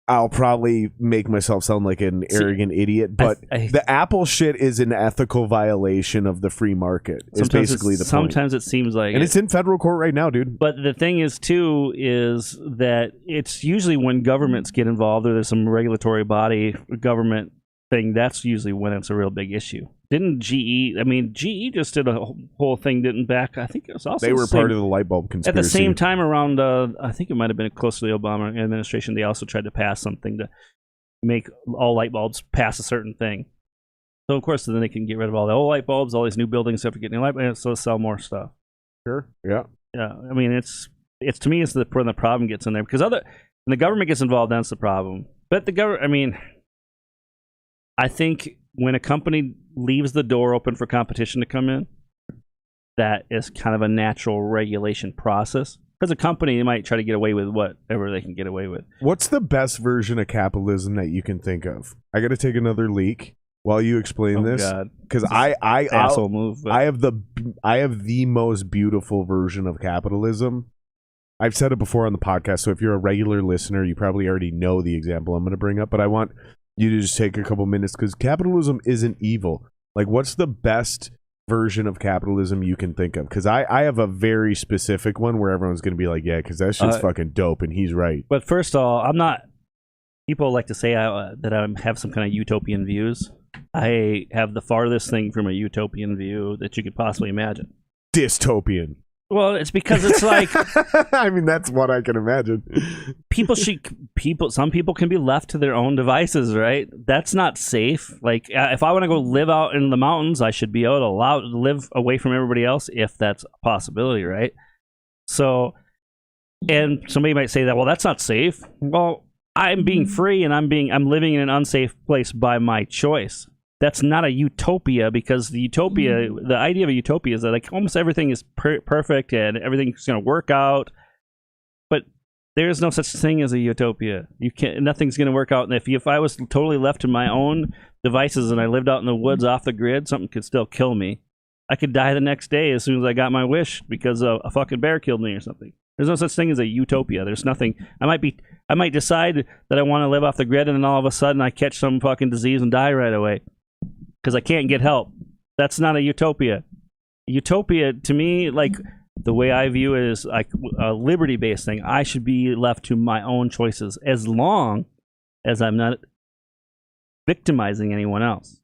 I'll probably make myself sound like an arrogant idiot, but the Apple shit is an ethical violation of the free market. Is basically the point. Sometimes it seems like and it's in federal court right now, dude. But the thing is, too, is that it's usually when governments get involved or there's some regulatory body, government thing, that's usually when it's a real big issue. Didn't GE, I mean, GE just did a whole thing, didn't back, I think it was also they were part of the light bulb conspiracy. At the same time around, I think it might have been close to the Obama administration, they also tried to pass something to make all light bulbs pass a certain thing. So, of course, then they can get rid of all the old light bulbs, all these new buildings have to get new light bulbs, so sell more stuff. Sure, yeah. Yeah, I mean, it's to me, it's when the problem gets in there, because when the government gets involved, that's the problem. But the government, I mean, I think when a company leaves the door open for competition to come in, that is kind of a natural regulation process. Because a company might try to get away with whatever they can get away with. What's the best version of capitalism that you can think of? I got to take another leak while you explain this, because I have the most beautiful version of capitalism. I've said it before on the podcast, so if you're a regular listener, you probably already know the example I'm going to bring up, but I want you to just take a couple minutes, because capitalism isn't evil. Like, what's the best version of capitalism you can think of? Because I have a very specific one where everyone's going to be like, yeah, because that shit's fucking dope, and he's right. But first of all, I'm not... People like to say that I have some kind of utopian views. I have the farthest thing from a utopian view that you could possibly imagine. Dystopian. Well, it's because it's like... I mean, that's what I can imagine. Some people can be left to their own devices, right? That's not safe. Like, if I want to go live out in the mountains, I should be able to live away from everybody else, if that's a possibility, right? So, and somebody might say that, well, that's not safe. Well, I'm being free, and I'm living in an unsafe place by my choice. That's not a utopia, because the idea of a utopia is that, like, almost everything is perfect and everything's going to work out. But there's no such thing as a utopia. Nothing's going to work out. And if I was totally left to my own devices and I lived out in the woods off the grid, something could still kill me. I could die the next day as soon as I got my wish because a fucking bear killed me or something. There's no such thing as a utopia. There's nothing. I might decide that I want to live off the grid, and then all of a sudden I catch some fucking disease and die right away because I can't get help. That's not a utopia. Utopia, to me, like, the way I view it is like a liberty-based thing. I should be left to my own choices as long as I'm not victimizing anyone else.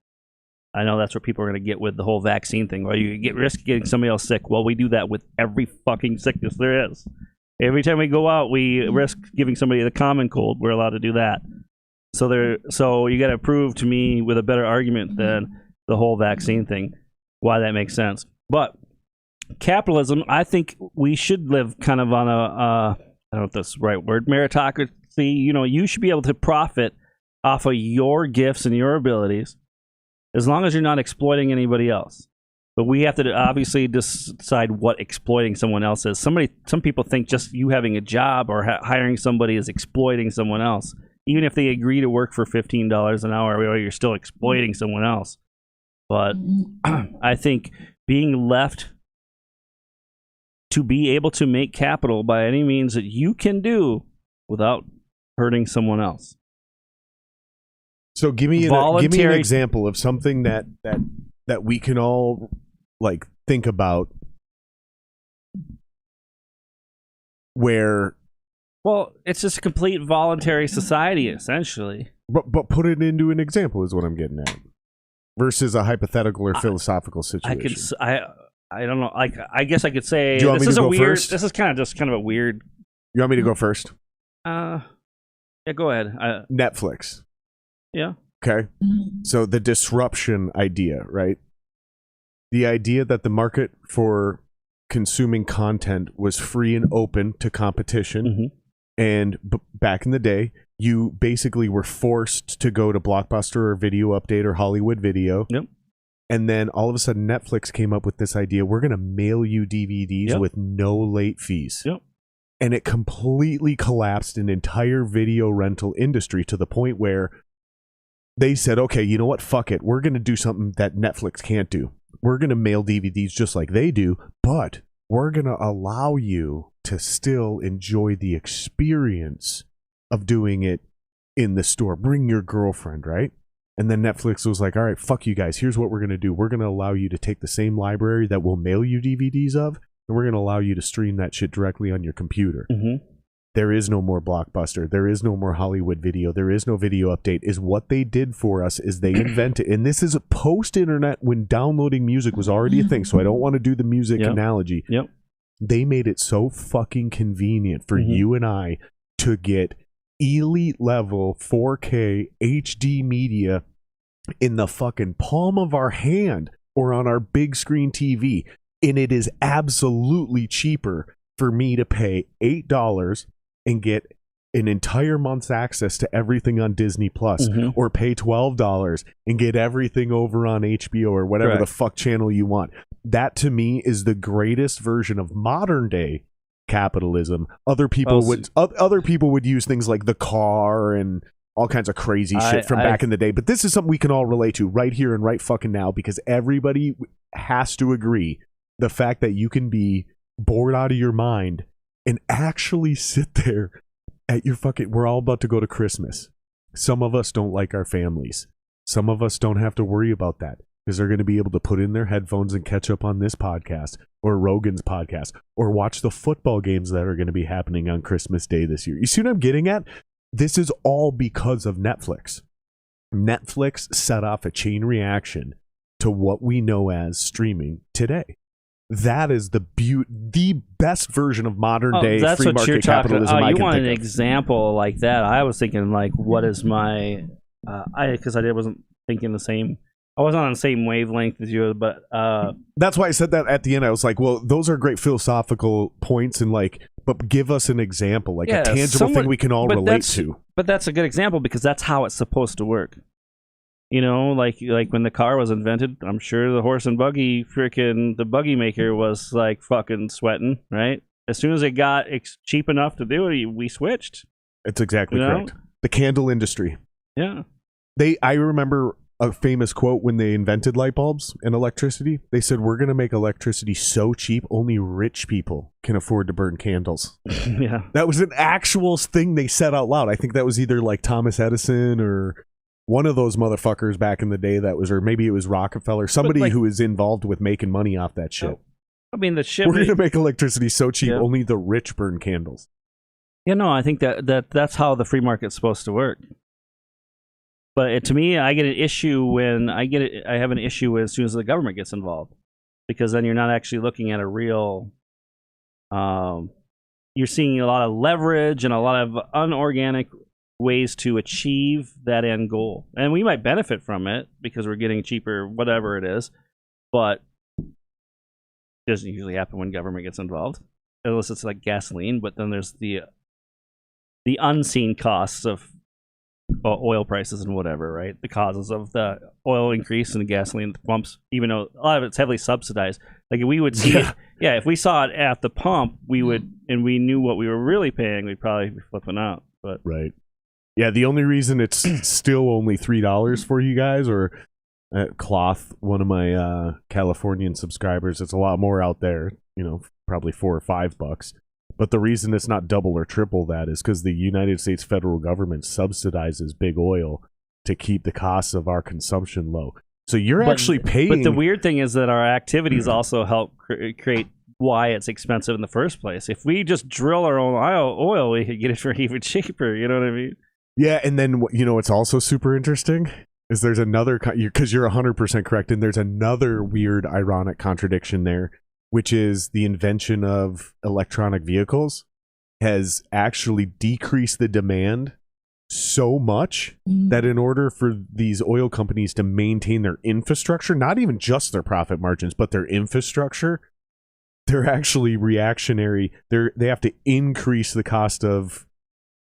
I know that's what people are going to get with the whole vaccine thing. Well, you risk getting somebody else sick. Well, we do that with every fucking sickness there is. Every time we go out, we risk giving somebody the common cold. We're allowed to do that. So you got to prove to me with a better argument than the whole vaccine thing why that makes sense. But capitalism, I think we should live kind of on I don't know if that's the right word, meritocracy. You know, you should be able to profit off of your gifts and your abilities as long as you're not exploiting anybody else. But we have to obviously decide what exploiting someone else is. Some people think just you having a job or hiring somebody is exploiting someone else. Even if they agree to work for $15 an hour, you're still exploiting someone else. But I think being left to be able to make capital by any means that you can do without hurting someone else. So give me an example of something that we can all like think about where. Well, it's just a complete voluntary society, essentially. But put it into an example is what I'm getting at, versus a hypothetical or philosophical situation. I don't know. I guess I could say Do you want me to go first? This is kind of a weird. You want me to go first? Yeah, go ahead. Netflix. Yeah. Okay. So the disruption idea, right? The idea that the market for consuming content was free and open to competition. Mm-hmm. And back in the day, you basically were forced to go to Blockbuster or Video Update or Hollywood Video. Yep. And then all of a sudden, Netflix came up with this idea. We're going to mail you DVDs with no late fees. Yep. and it completely collapsed an entire video rental industry to the point where they said, okay, you know what? Fuck it. We're going to do something that Netflix can't do. We're going to mail DVDs just like they do, but we're going to allow you to still enjoy the experience of doing it in the store. Bring your girlfriend, right? And then Netflix was like, all right, fuck you guys. Here's what we're going to do. We're going to allow you to take the same library that we'll mail you DVDs of, and we're going to allow you to stream that shit directly on your computer. Mm-hmm. There is no more Blockbuster. There is no more Hollywood Video. There is no video update. Is what they did for us is they invented, and this is post-internet when downloading music was already a thing, so I don't want to do the music analogy. Yep. They made it so fucking convenient for you and I to get elite level 4K HD media in the fucking palm of our hand or on our big screen TV. And it is absolutely cheaper for me to pay $8 and get an entire month's access to everything on Disney Plus, or pay $12 and get everything over on HBO or whatever the fuck channel you want. That to me is the greatest version of modern day capitalism. Other people would use things like the car and all kinds of crazy shit from back in the day, but this is something we can all relate to right here and right fucking now, because everybody has to agree the fact that you can be bored out of your mind and actually sit there at your fucking, we're all about to go to Christmas. Some of us don't like our families. Some of us don't have to worry about that because they're going to be able to put in their headphones and catch up on this podcast or Rogan's podcast or watch the football games that are going to be happening on Christmas Day this year. You see what I'm getting at? This is all because of Netflix. Netflix set off a chain reaction to what we know as streaming today. That is the best version of modern day free market capitalism. You want an example like that? I was thinking like, what is my? Because I wasn't thinking the same. I wasn't on the same wavelength as you, but that's why I said that at the end. I was like, well, those are great philosophical points, and like, but give us an example, like a tangible thing we can all relate to. But that's a good example because that's how it's supposed to work. You know, like when the car was invented, I'm sure the horse and buggy, the buggy maker was like fucking sweating, right? As soon as it got cheap enough to do it, we switched. It's exactly correct. The candle industry. Yeah. I remember a famous quote when they invented light bulbs and electricity. They said, we're going to make electricity so cheap, only rich people can afford to burn candles. Yeah. That was an actual thing they said out loud. I think that was either like Thomas Edison or one of those motherfuckers back in the day that was, or maybe it was Rockefeller, somebody who was involved with making money off that shit. I mean, the shit. We're going to make electricity so cheap, only the rich burn candles. Yeah, no, I think that's how the free market's supposed to work. But to me, I get an issue when I have an issue as soon as the government gets involved, because then you're not actually looking at a real. You're seeing a lot of leverage and a lot of unorganic ways to achieve that end goal, and we might benefit from it because we're getting cheaper, whatever it is. But it doesn't usually happen when government gets involved, unless it's like gasoline. But then there's the unseen costs of oil prices and whatever, right? The causes of the oil increase and the gasoline pumps, even though a lot of it's heavily subsidized. Like we would see it, if we saw it at the pump, we would, and we knew what we were really paying, we'd probably be flipping out. But right. Yeah, the only reason it's still only $3 for you guys, or Cloth, one of my Californian subscribers, it's a lot more out there, probably $4 or $5. But the reason it's not double or triple that is because the United States federal government subsidizes big oil to keep the costs of our consumption low. So you're actually paying. But the weird thing is that our activities also help create why it's expensive in the first place. If we just drill our own oil, we could get it for even cheaper. You know what I mean? Yeah, and then what's also super interesting is there's another, because you're 100% correct, and there's another weird, ironic contradiction there, which is the invention of electronic vehicles has actually decreased the demand so much that in order for these oil companies to maintain their infrastructure, not even just their profit margins, but their infrastructure, they're actually reactionary. They have to increase the cost of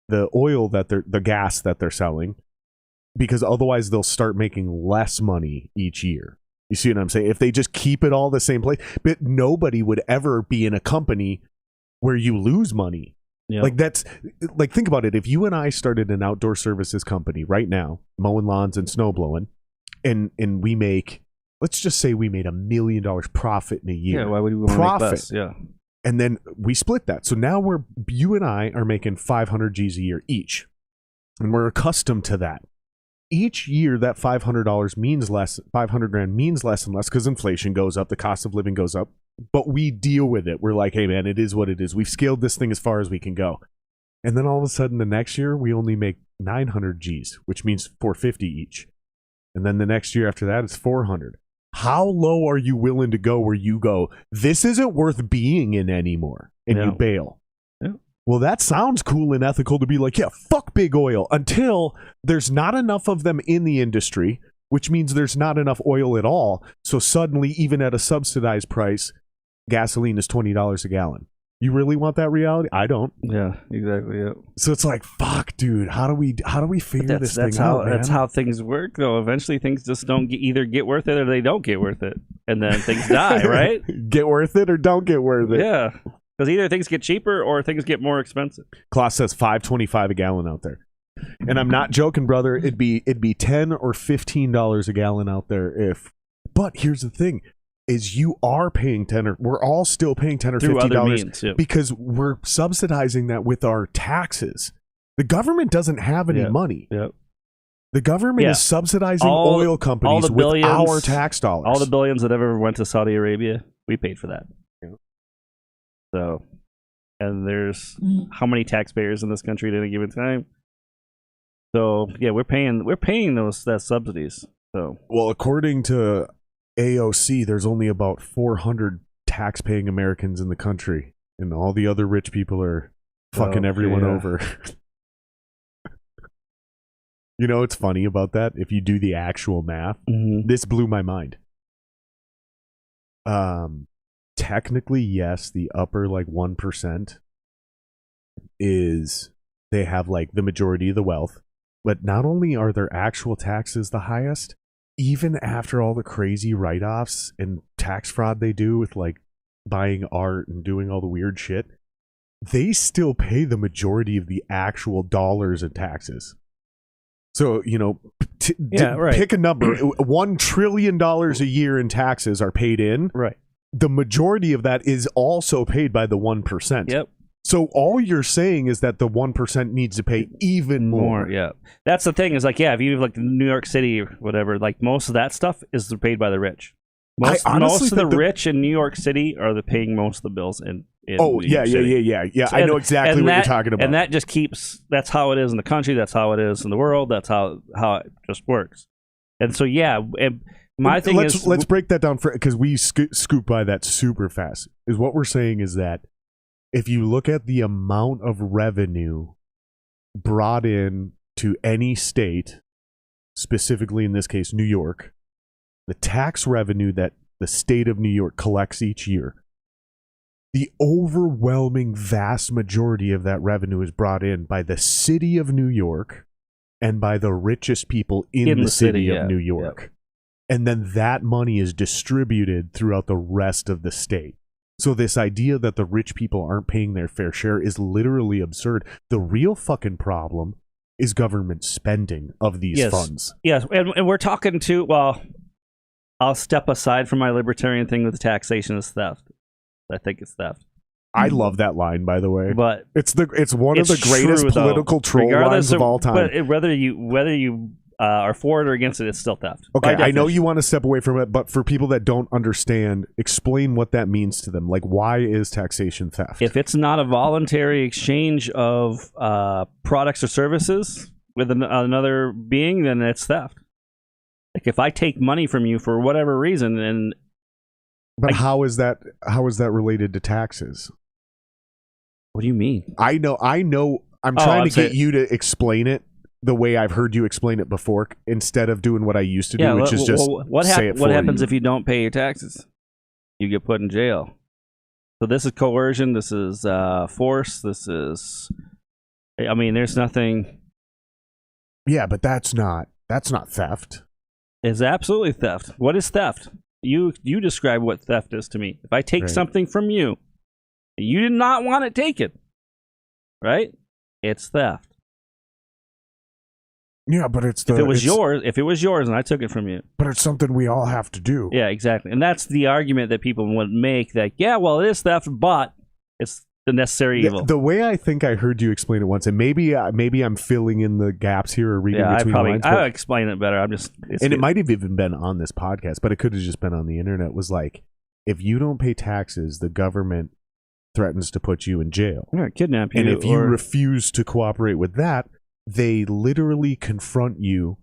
the oil the gas that they're selling, because otherwise they'll start making less money each year. You see what I'm saying? If they just keep it all the same place, but nobody would ever be in a company where you lose money. Yep. Like that's like, think about it. If you and I started an outdoor services company right now, mowing lawns and snow blowing, and we make, let's just say we made $1 million profit in a year. Yeah, why would we want to make less? Yeah. And then we split that. So now you and I are making 500 G's a year each. And we're accustomed to that. Each year that $500 means less, 500 grand means less and less because inflation goes up, the cost of living goes up. But we deal with it. We're like, hey man, it is what it is. We've scaled this thing as far as we can go. And then all of a sudden the next year we only make 900 G's, which means 450 each. And then the next year after that it's 400. How low are you willing to go where you go, this isn't worth being in anymore, and you bail? Yeah. Well, that sounds cool and ethical to be like, yeah, fuck big oil, until there's not enough of them in the industry, which means there's not enough oil at all. So suddenly, even at a subsidized price, gasoline is $20 a gallon. You really want that reality? I don't. Yeah, exactly. Yeah. So it's like, fuck, dude. How do we figure this thing out? That's how things work, though. Eventually, things just don't either get worth it or they don't get worth it, and then things die, right? Get worth it or don't get worth it. Yeah, because either things get cheaper or things get more expensive. Klaus says $5.25 a gallon out there, and I'm not joking, brother. It'd be $10 or $15 a gallon out there if. But here's the thing. Is you are paying 10 or we're all still paying 10 or $15 because we're subsidizing that with our taxes. The government doesn't have any money. Yep. The government is subsidizing oil companies with our tax dollars. All the billions that ever went to Saudi Arabia, we paid for that. Yeah. So, and there's how many taxpayers in this country at any given time? So yeah, we're paying that subsidies. So well, according to AOC, there's only about 400 tax-paying Americans in the country, and all the other rich people are fucking everyone over. You know what's funny about that? If you do the actual math, this blew my mind. Technically, yes, the upper like 1% is they have like the majority of the wealth, but not only are their actual taxes the highest, even after all the crazy write-offs and tax fraud they do with like buying art and doing all the weird shit, they still pay the majority of the actual dollars in taxes. So, you know, pick a number. $1 trillion a year in taxes are paid in. Right. The majority of that is also paid by the 1%. Yep. So all you're saying is that the 1% needs to pay even more. Yeah. That's the thing is like, yeah, if you have like New York City or whatever, like most of that stuff is paid by the rich. Most of the rich in New York City are paying most of the bills in New York City. So, I know exactly what you're talking about. And that just that's how it is in the country. That's how it is in the world. That's how it just works. And so, yeah, my thing is... Let's break that down because we scoop by that super fast. Is what we're saying is that if you look at the amount of revenue brought in to any state, specifically in this case, New York, the tax revenue that the state of New York collects each year, the overwhelming vast majority of that revenue is brought in by the city of New York and by the richest people in the city of New York. Yeah. And then that money is distributed throughout the rest of the state. So this idea that the rich people aren't paying their fair share is literally absurd. The real fucking problem is government spending of these funds. Yes, and we're talking to, well, I'll step aside from my libertarian thing with taxation is theft. I think it's theft. I love that line, by the way. But it's one of the greatest political troll lines of all time. But whether you are for it or against it, it's still theft. Okay, I know you want to step away from it, but for people that don't understand, explain what that means to them. Like, why is taxation theft? If it's not a voluntary exchange of products or services with another being, then it's theft. Like, if I take money from you for whatever reason, and how is that related to taxes? What do you mean? I know. I'm trying to get you to explain it the way I've heard you explain it before, instead of doing what I used to do, which is just say it for you. What happens if you don't pay your taxes? You get put in jail. So this is coercion. This is force. This is, I mean, there's nothing. Yeah, but that's not theft. It's absolutely theft. What is theft? You describe what theft is to me. If I take something from you, you did not want it taken. right? It's theft. Yeah, but if it was yours and I took it from you. But it's something we all have to do. Yeah, exactly. And that's the argument that people would make, that, yeah, well, it is theft, but it's the necessary evil. The way I think I heard you explain it once, and maybe I'm filling in the gaps here or reading between the lines. I'll explain it better. It might have even been on this podcast, but it could have just been on the internet. Was like, if you don't pay taxes, the government threatens to put you in jail. Yeah, kidnap you. And if you refuse to cooperate with that, they literally confront you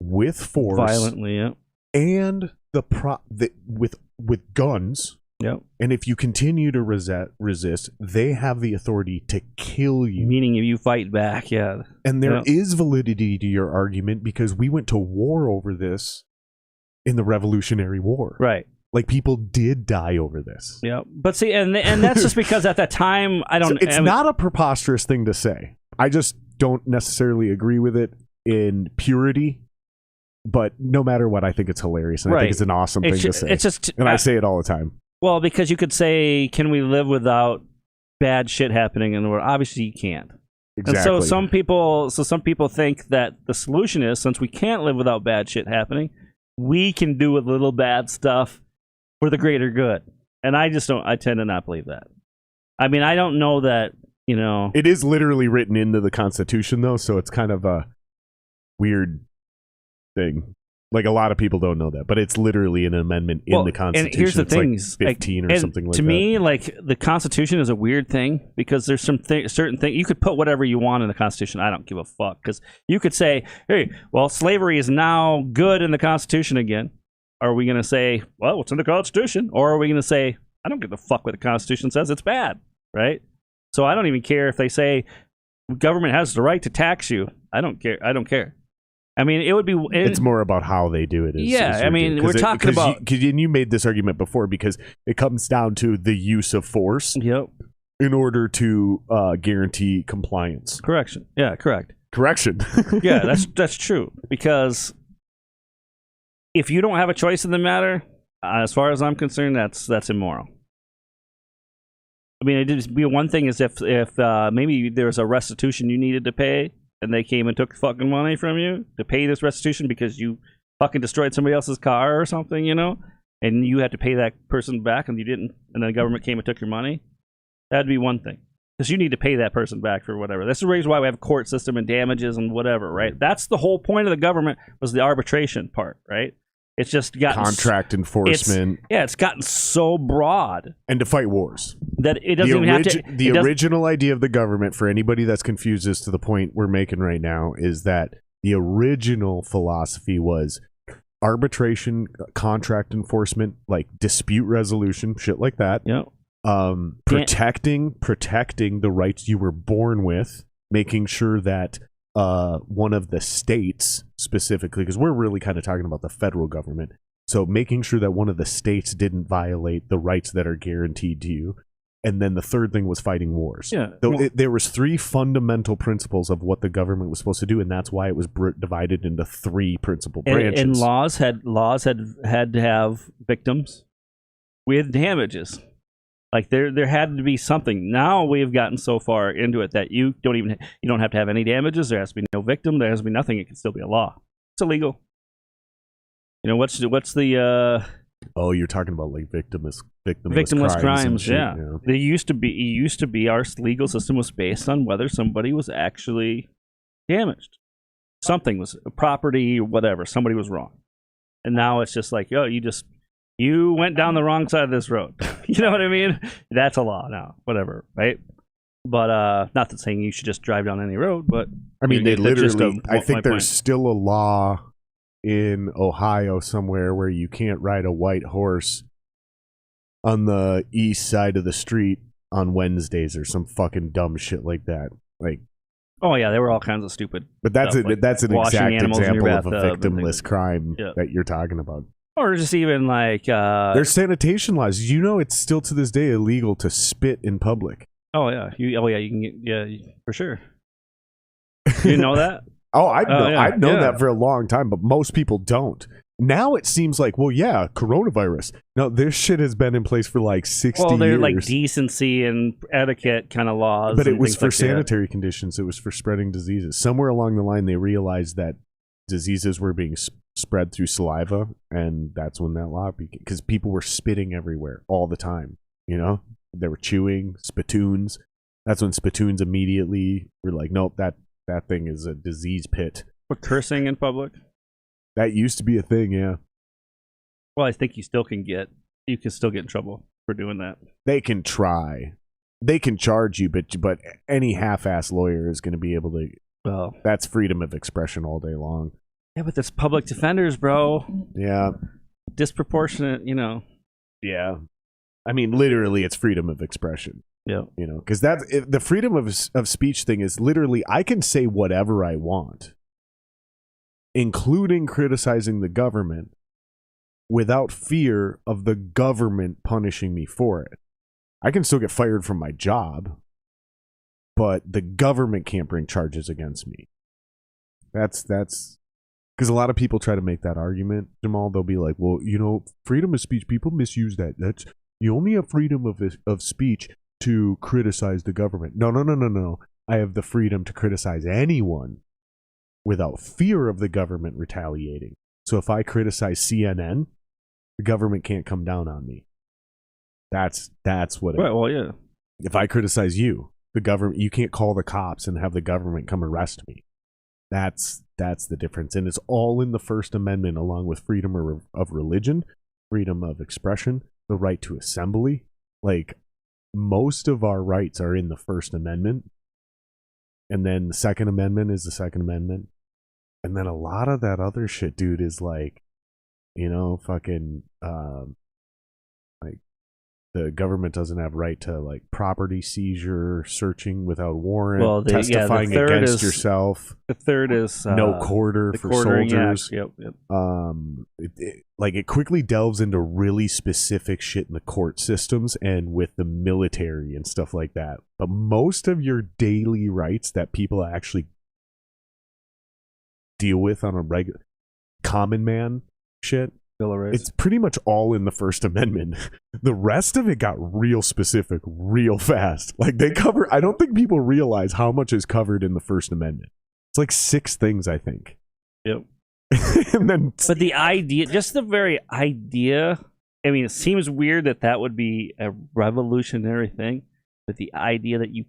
with force, violently, yeah, and with guns. Yep. And if you continue to resist, they have the authority to kill you. Meaning if you fight back, yeah. And there is validity to your argument, because we went to war over this in the Revolutionary War. Right. Like, people did die over this. Yeah. But see, and that's just because at that time, It's not a preposterous thing to say. I just don't necessarily agree with it in purity. But no matter what, I think it's hilarious. And I think it's an awesome thing to say. It's just, and I say it all the time. Well, because you could say, can we live without bad shit happening in the world? Obviously, you can't. Exactly. And some people think that the solution is, since we can't live without bad shit happening, we can do a little bad stuff for the greater good. And I tend to not believe that. I mean, I don't know that, It is literally written into the Constitution, though, so it's kind of a weird thing. Like, a lot of people don't know that, but it's literally an amendment in the Constitution. And here's the thing, like 15 or something like that. To me, like, the Constitution is a weird thing, because there's some certain thing you could put whatever you want in the Constitution. I don't give a fuck, because you could say, hey, well, slavery is now good in the Constitution again. Are we going to say, well, it's in the Constitution? Or are we going to say, I don't give a fuck what the Constitution says, it's bad, right? So I don't even care if they say government has the right to tax you. I don't care. I mean, it would be... It's more about how they do it. I mean, we're talking about... And you made this argument before, because it comes down to the use of force in order to guarantee compliance. Correction. Yeah, correct. Correction. Yeah, that's true. Because if you don't have a choice in the matter, as far as I'm concerned, that's immoral. I mean, it'd be one thing is if maybe there was a restitution you needed to pay, and they came and took fucking money from you to pay this restitution because you fucking destroyed somebody else's car or something, and you had to pay that person back, and you didn't, and then the government came and took your money. That'd be one thing, because you need to pay that person back for whatever. That's the reason why we have a court system and damages and whatever, right? That's the whole point of the government, was the arbitration part, right? It's just gotten contract enforcement. It's gotten so broad, and to fight wars, that it doesn't even have to. The original idea of the government, for anybody that's confused as to the point we're making right now, is that the original philosophy was arbitration, contract enforcement, like dispute resolution, shit like that. Yeah. Protecting the rights you were born with, making sure that one of the states specifically, because we're really kind of talking about the federal government, so making sure that one of the states didn't violate the rights that are guaranteed to you. And then the third thing was fighting wars. Yeah, there was three fundamental principles of what the government was supposed to do, and that's why it was divided into three principal branches. And laws had to have victims with damages. Like there had to be something. Now we have gotten so far into it that you don't have to have any damages. There has to be no victim. There has to be nothing. It can still be a law. It's illegal. What's the Oh, you're talking about like victimless crimes. Yeah. It used to be our legal system was based on whether somebody was actually damaged. Something was property, whatever. Somebody was wrong. And now it's just like, you went down the wrong side of this road. You know what I mean? That's a law now. Whatever, right? But not that saying you should just drive down any road, but I mean, they literally. I think there's still a law in Ohio somewhere where you can't ride a white horse on the east side of the street on Wednesdays or some fucking dumb shit like that. Like, oh yeah, there were all kinds of stupid. But that's stuff, that's an exact example of a victimless crime that you're talking about. Or just even like there's sanitation laws. It's still to this day illegal to spit in public. Oh yeah, you can for sure. You know that? I've known that for a long time, but most people don't. Now it seems like, well, yeah, coronavirus. No, this shit has been in place for like 60 Well, they're years. like decency and etiquette kind of laws. But it and was things for like that. sanitary conditions. It was for spreading diseases. Somewhere along the line, they realized that diseases were being spread through saliva, and that's when that law became, because people were spitting everywhere all the time. You know, they were chewing spittoons. That's when spittoons immediately were like, nope, that thing is a disease pit. For cursing in public. That used to be a thing, yeah. Well, I think you can still get in trouble for doing that. They can try. They can charge you, but any half-ass lawyer is going to be able to. Well, that's freedom of expression all day long. Yeah, but there's public defenders, bro. Yeah. Disproportionate, you know. Yeah. I mean, literally, it's freedom of expression. Yeah. You know, because that's the freedom of speech thing is literally I can say whatever I want, including criticizing the government, without fear of the government punishing me for it. I can still get fired from my job, but the government can't bring charges against me. That's because a lot of people try to make that argument, Jamal. They'll be like, well, you know, freedom of speech, people misuse that. That's, you only have freedom of speech to criticize the government. No. I have the freedom to criticize anyone without fear of the government retaliating. So if I criticize CNN, the government can't come down on me. That's what. Right. Well, yeah. If I criticize you, the government, you can't call the cops and have the government come arrest me. That's the difference, and it's all in the First Amendment, along with freedom of religion, freedom of expression, the right to assembly. Like, most of our rights are in the First Amendment, and then the Second Amendment is the Second Amendment, and then a lot of that other shit, dude, is like, you know, fucking like the government doesn't have right to like property seizure, searching without warrant, well, testifying against yourself. The third is no quarter for soldiers. Yeah. Yep. It quickly delves into really specific shit in the court systems and with the military and stuff like that. But most of your daily rights that people actually deal with on a regular common man shit, it's pretty much all in the First Amendment. The rest of it got real specific real fast. Like, they cover, I don't think people realize how much is covered in the First Amendment. It's like 6 things, I think. Yep. And then, but the idea, just the very idea, I mean, it seems weird that would be a revolutionary thing, but the idea that you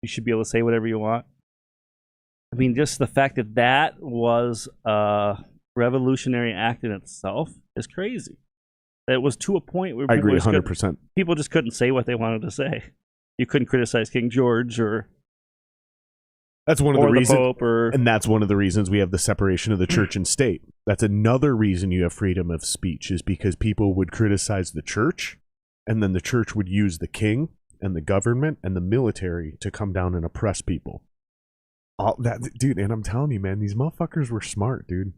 should be able to say whatever you want. I mean, just the fact that was revolutionary act in itself is crazy. It was to a point where I agree 100%. People just couldn't say what they wanted to say. You couldn't criticize King George or that's one of the reasons, Pope and that's one of the reasons we have the separation of the church and state. That's another reason you have freedom of speech, is because people would criticize the church, and then the church would use the king and the government and the military to come down and oppress people. All that, dude, and I'm telling you, man, these motherfuckers were smart, dude.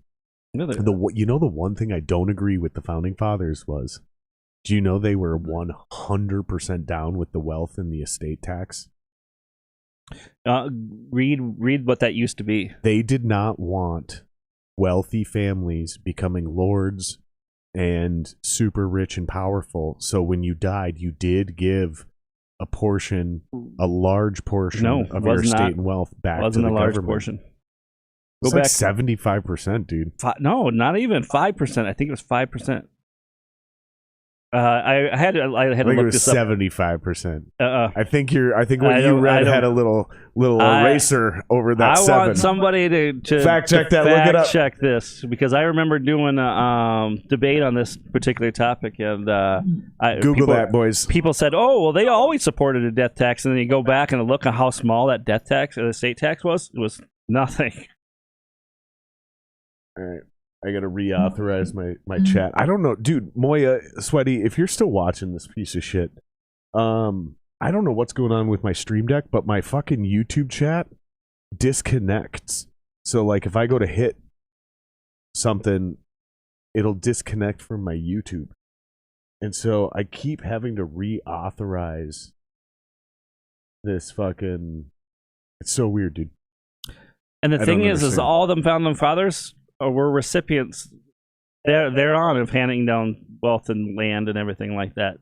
The one thing I don't agree with the founding fathers was, do you know they were 100% down with the wealth and the estate tax? Read what that used to be. They did not want wealthy families becoming lords and super rich and powerful. So when you died, you did give a large portion of your estate and wealth back to the government. Wasn't a large portion. Go back 75%, dude. No, not even 5%. I think it was 5%. I had to look this up. 75%. I think what you read had a little eraser over that. I want somebody to fact check that. Look it up. Check this, because I remember doing a debate on this particular topic, and Google that, boys. People said, "Oh, well, they always supported a death tax," and then you go back and look at how small that death tax or the estate tax was. It was nothing. All right. I gotta reauthorize my chat. I don't know, dude. Moya, Sweaty, if you're still watching this piece of shit, I don't know what's going on with my Stream Deck, but my fucking YouTube chat disconnects. So, like, if I go to hit something, it'll disconnect from my YouTube, and so I keep having to reauthorize this fucking. It's so weird, dude. And the thing is all them founding fathers were recipients They're on of handing down wealth and land and everything like that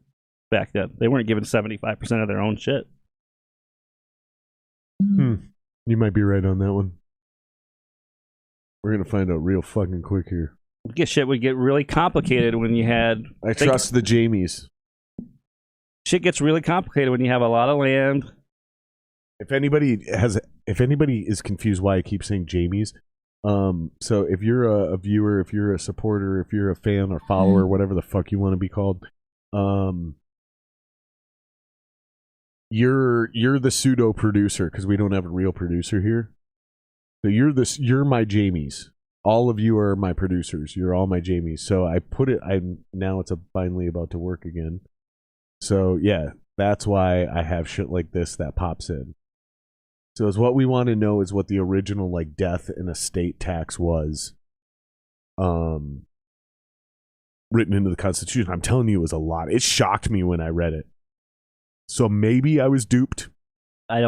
back then. They weren't given 75% of their own shit. You might be right on that one. We're gonna find out real fucking quick here. Shit would get really complicated when you had. I trust the Jamies. Shit gets really complicated when you have a lot of land. If anybody is confused why I keep saying Jamies, so if you're a viewer, if you're a supporter, if you're a fan or follower, whatever the fuck you want to be called, you're the pseudo producer because we don't have a real producer here. So you're my Jamies. All of you are my producers. You're all my Jamies. So I put it. Now it's finally about to work again. So yeah, that's why I have shit like this that pops in. So is what we want to know is what the original like death and estate tax was, written into the Constitution. I'm telling you, it was a lot. It shocked me when I read it. So maybe I was duped. I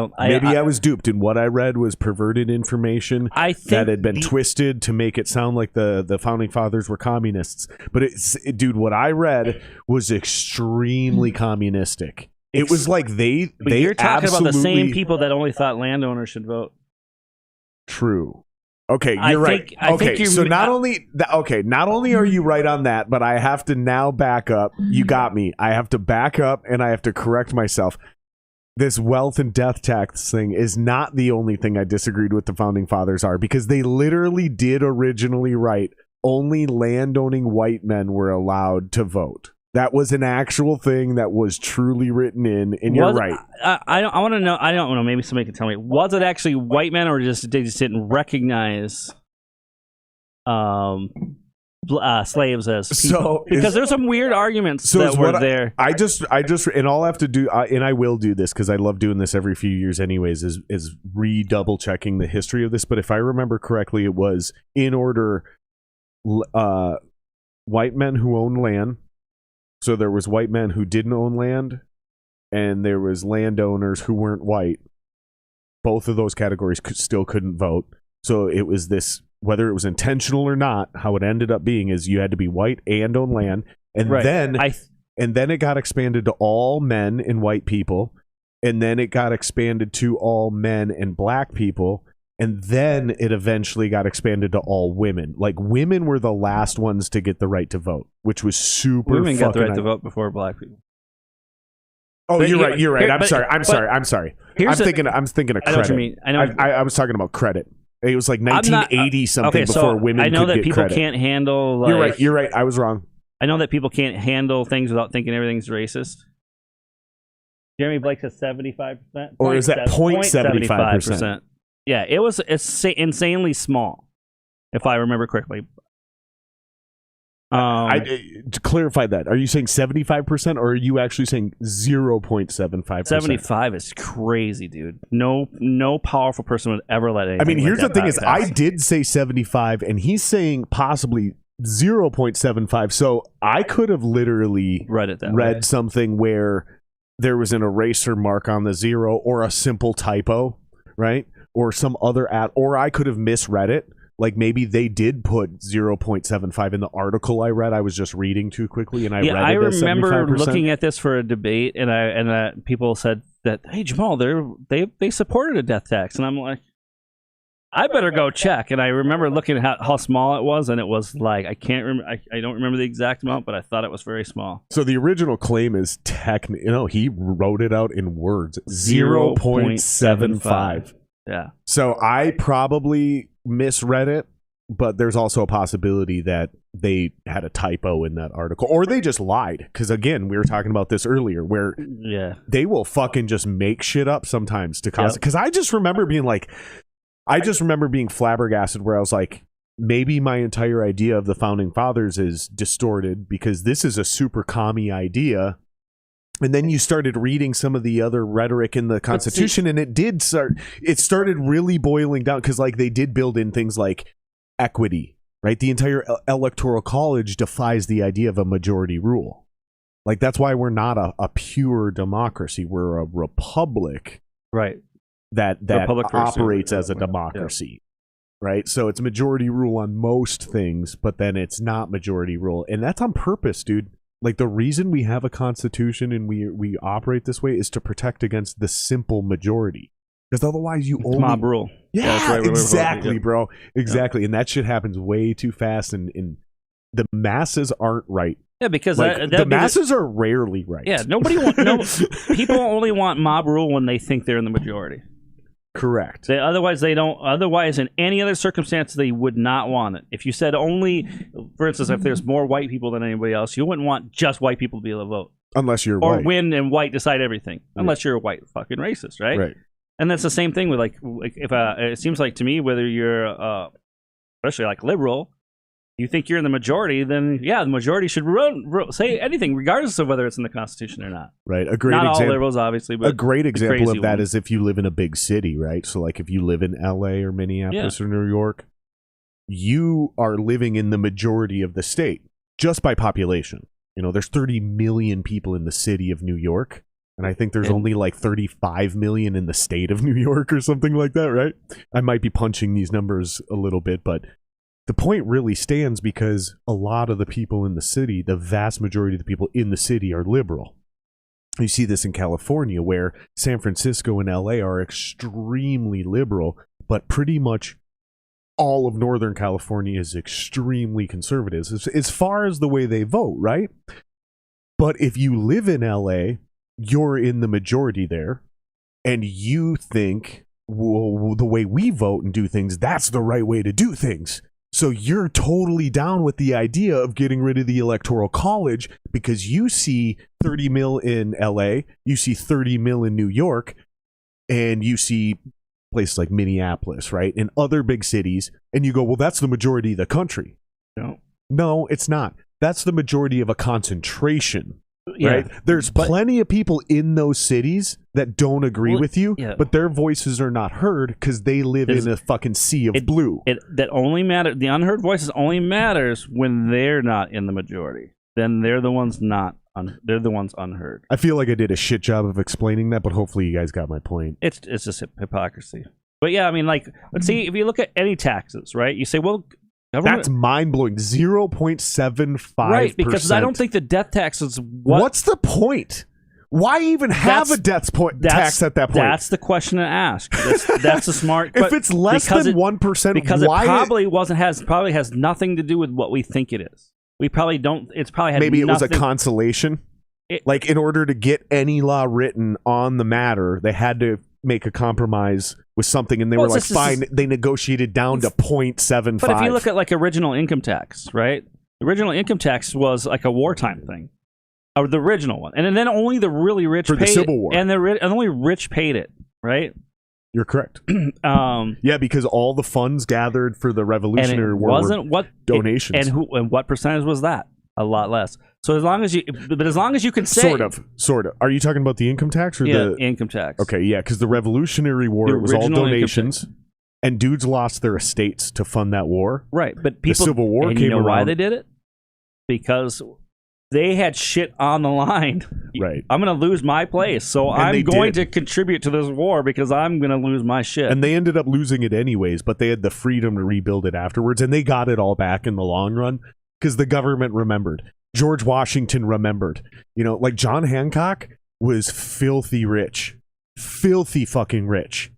was duped, and what I read was perverted information that had been twisted to make it sound like the founding fathers were communists. But dude, what I read was extremely communistic. It was like they you're talking about the same people that only thought landowners should vote. True. Okay, you're right. So not only are you right on that, but I have to now back up. You got me. I have to back up, and I have to correct myself. This wealth and death tax thing is not the only thing I disagreed with the founding fathers are, because they literally did originally write only landowning white men were allowed to vote. That was an actual thing that was truly written in, and you're right. I want to know. I don't know. Maybe somebody can tell me. Was it actually white men, or they just didn't recognize slaves as people? Because there's some weird arguments that were there. I just, and all I have to do, and I will do this because I love doing this every few years, anyways. Is double checking the history of this. But if I remember correctly, it was in order: white men who owned land. So there was white men who didn't own land, and there was landowners who weren't white. Both of those categories still couldn't vote. So it was this, whether it was intentional or not, how it ended up being is you had to be white and own land. And then it got expanded to all men and white people. And then it got expanded to all men and black people. And then it eventually got expanded to all women. Like, women were the last ones to get the right to vote, which was super. Women got the right to vote before black people. Oh, but you're right. I'm sorry. I'm sorry. I'm thinking of credit. I know what you mean. I was talking about credit. It was like 1980 something before women could get credit. I know that people can't handle. Like, You're right. I was wrong. I know that people can't handle things without thinking everything's racist. Jeremy Blake says 75%, or is that 0.75%? Yeah, it's insanely small, if I remember correctly. To clarify that, are you saying 75%, or are you actually saying 0.75%? 75 is crazy, dude. No powerful person would ever let anything. I mean, here's like the thing: is I did say 75, and he's saying possibly 0.75. So I could have literally read something where there was an eraser mark on the zero, or a simple typo, right? Or some other or I could have misread it. Like, maybe they did put 0.75 in the article I read. I was just reading too quickly, and I read it. I remember 75%. looking at this for a debate, and people said that, hey, Jamal, they supported a death tax, and I'm like, I better go check. And I remember looking at how small it was, and it was like, I can't remember. I don't remember the exact amount, but I thought it was very small. So the original claim is he wrote it out in words, 0.75. Yeah. So I probably misread it, but there's also a possibility that they had a typo in that article, or they just lied. Because again, we were talking about this earlier, where they will fucking just make shit up sometimes to cause it. Because I just remember being flabbergasted, where I was like, maybe my entire idea of the founding fathers is distorted because this is a super commie idea. And then you started reading some of the other rhetoric in the Constitution, and it started really boiling down, because like they did build in things like equity, right? The entire electoral college defies the idea of a majority rule. Like, that's why we're not a pure democracy. We're a republic, right? That operates as a democracy. right? So it's majority rule on most things, but then it's not majority rule. And that's on purpose, dude. Like, the reason we have a constitution and we operate this way is to protect against the simple majority. Because otherwise you only... mob rule. Yeah, that's right, exactly, yeah. bro. Exactly. Yeah. And that shit happens way too fast, and the masses aren't right. Yeah, because like, the masses are rarely right. Yeah, people only want mob rule when they think they're in the majority. Correct. Otherwise, in any other circumstance, they would not want it. If you said only, for instance, if there's more white people than anybody else, you wouldn't want just white people to be able to vote. Unless you're or white. win and white decide everything. Unless you're a white fucking racist, right? Right. And that's the same thing with like if it seems like to me, whether you're especially like liberal, you think you're in the majority, then yeah, the majority should say anything, regardless of whether it's in the Constitution or not. Right. A great not example, all liberals, obviously, but a great example of that one. is if you live in a big city, right? So like if you live in LA or Minneapolis or New York, you are living in the majority of the state just by population. You know, there's 30 million people in the city of New York. And I think there's only like 35 million in the state of New York or something like that, right? I might be punching these numbers a little bit, but the point really stands because a lot of the people in the city, the vast majority of the people in the city are liberal. You see this in California, where San Francisco and LA are extremely liberal, but pretty much all of Northern California is extremely conservative as far as the way they vote, right? But if you live in LA, you're in the majority there, and you think, well, the way we vote and do things, that's the right way to do things. So you're totally down with the idea of getting rid of the Electoral College because you see 30 mil in LA, you see 30 mil in New York, and you see places like Minneapolis, right? And other big cities, and you go, well, that's the majority of the country. No, it's not. That's the majority of a concentration. Yeah, right? There's plenty of people in those cities that don't agree with you, but their voices are not heard because they live in a fucking sea of blue. That only matter. The unheard voices only matters when they're not in the majority. Then they're the ones they're the ones unheard. I feel like I did a shit job of explaining that, but hopefully you guys got my point. It's just hypocrisy. But yeah, I mean, like, let's see, if you look at any taxes, right? You say, well, that's mind-blowing. 0.75%. Right, because I don't think the death tax is What's the point? Why even have a death tax at that point? That's the question to ask. That's a smart. If it's less than 1%, because why it probably has nothing to do with what we think it is. We probably don't. It's probably had maybe it was a nothing, consolation. Like, in order to get any law written on the matter, they had to make a compromise with something, and they were like, fine. They negotiated down to 0.75. But if you look at like original income tax, right? Original income tax was like a wartime thing, or the original one, and then only the really rich for paid the Civil War, and only rich paid it, right? You're correct. Yeah, because all the funds gathered for the Revolutionary War were donations. And what percentage was that? A lot less. So as long as you can say sort of. Are you talking about the income tax or the income tax? Okay, yeah, because the Revolutionary War, it was all donations, and dudes lost their estates to fund that war. Right, but the Civil War came around. You know why they did it? Because they had shit on the line. Right. I'm going to lose my place, so I'm going to contribute to this war because I'm going to lose my shit. And they ended up losing it anyways, but they had the freedom to rebuild it afterwards, and they got it all back in the long run because the government remembered. George Washington remembered. You know, like John Hancock was filthy rich. Filthy fucking rich.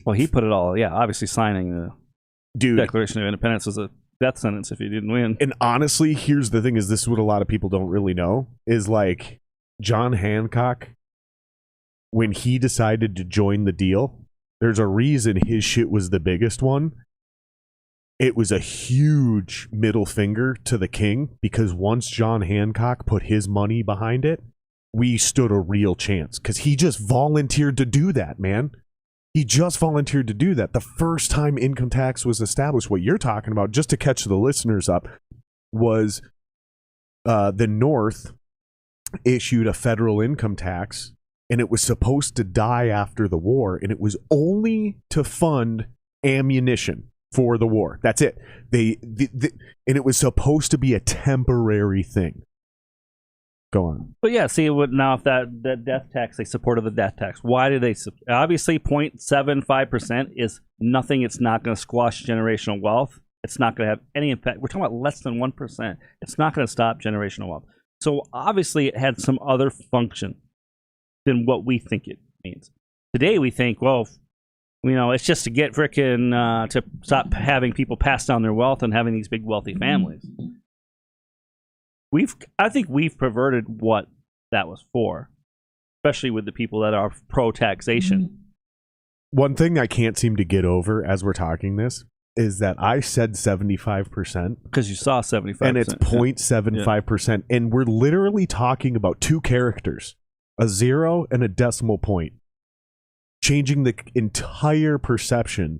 Well, he put it all, obviously signing the Declaration of Independence was a death sentence if he didn't win. And honestly, here's the thing, is this is what a lot of people don't really know, is like John Hancock, when he decided to join the deal, there's a reason his shit was the biggest one. It was a huge middle finger to the king, because once John Hancock put his money behind it, we stood a real chance, because he just volunteered to do that, man. He just volunteered to do that. The first time income tax was established, what you're talking about, just to catch the listeners up, was the North issued a federal income tax, and it was supposed to die after the war, and it was only to fund ammunition for the war. That's it. And it was supposed to be a temporary thing. Go on. But yeah, see, now if that death tax, they supported the death tax. Why did they? Obviously, 0.75% is nothing. It's not going to squash generational wealth. It's not going to have any impact. We're talking about less than 1%. It's not going to stop generational wealth. So obviously, it had some other function than what we think it means. Today, we think, well, it's just to get frickin' to stop having people pass down their wealth and having these big wealthy families. I think we've perverted what that was for, especially with the people that are pro-taxation. One thing I can't seem to get over as we're talking this is that I said 75%. Because you saw 75%. And it's 0.75%. Yeah. And we're literally talking about two characters, a 0 and a decimal point, changing the entire perception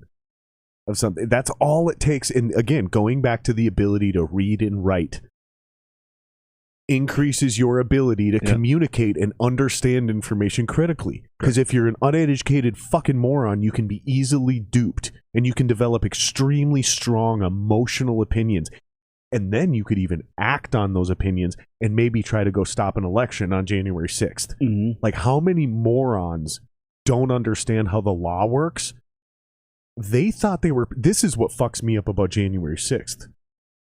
of something. That's all it takes. And again, going back to the ability to read and write, increases your ability to communicate and understand information critically. Because if you're an uneducated fucking moron, you can be easily duped and you can develop extremely strong emotional opinions. And then you could even act on those opinions and maybe try to go stop an election on January 6th. Mm-hmm. Like, how many morons don't understand how the law works? They thought this is what fucks me up about January 6th.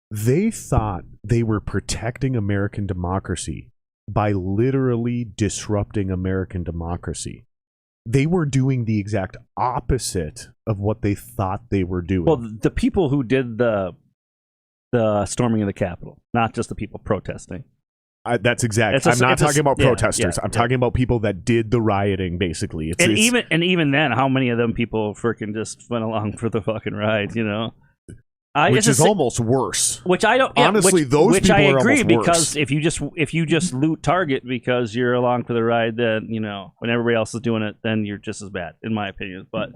They thought they were protecting American democracy by literally disrupting American democracy. They were doing the exact opposite of what they thought they were doing. Well, the people who did the storming of the Capitol, not just the people protesting. That's exactly. I'm not talking about protesters. I'm talking about people that did the rioting, basically. Even then, how many of them people freaking just went along for the fucking ride, Which is almost worse. Which I don't. Honestly, those people are almost worse. Which I agree, because if you just loot Target because you're along for the ride, then when everybody else is doing it, then you're just as bad, in my opinion. But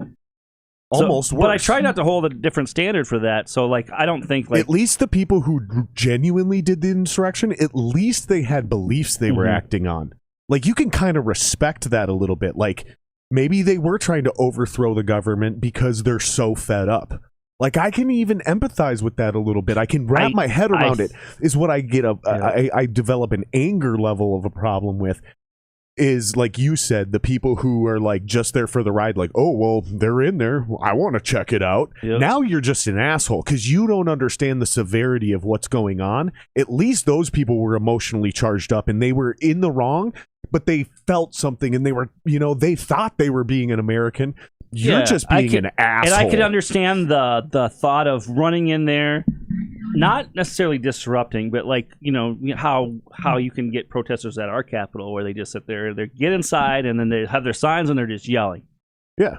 almost worse. But I try not to hold a different standard for that. So I don't think at least the people who genuinely did the insurrection, at least they had beliefs they were acting on. Like, you can kind of respect that a little bit. Like, maybe they were trying to overthrow the government because they're so fed up. Like, I can even empathize with that a little bit. I can wrap my head around it. Is what I get. I develop an anger level of a problem with. Is, like you said, the people who are like just there for the ride. Like, oh well, they're in there. I want to check it out. Yep. Now you're just an asshole because you don't understand the severity of what's going on. At least those people were emotionally charged up and they were in the wrong, but they felt something and they were, they thought they were being an American. You're just being an asshole. And I could understand the thought of running in there, not necessarily disrupting, but how you can get protesters at our Capitol where they just sit there, they get inside and then they have their signs and they're just yelling. Yeah.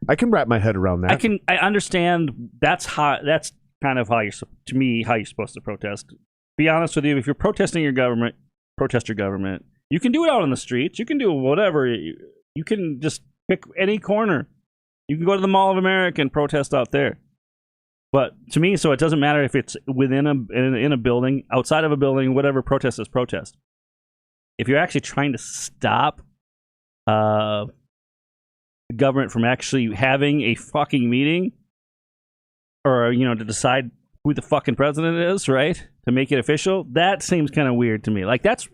I can wrap my head around that. I understand that's kind of how you're supposed to protest. Be honest with you, if you're protesting your government, protest your government. You can do it out on the streets. You can do whatever. You can just pick any corner. You can go to the Mall of America and protest out there. But to me, so it doesn't matter if it's within in a building, outside of a building, whatever. Protest is protest. If you're actually trying to stop the government from actually having a fucking meeting, or to decide who the fucking president is, right? To make it official, that seems kind of weird to me. That's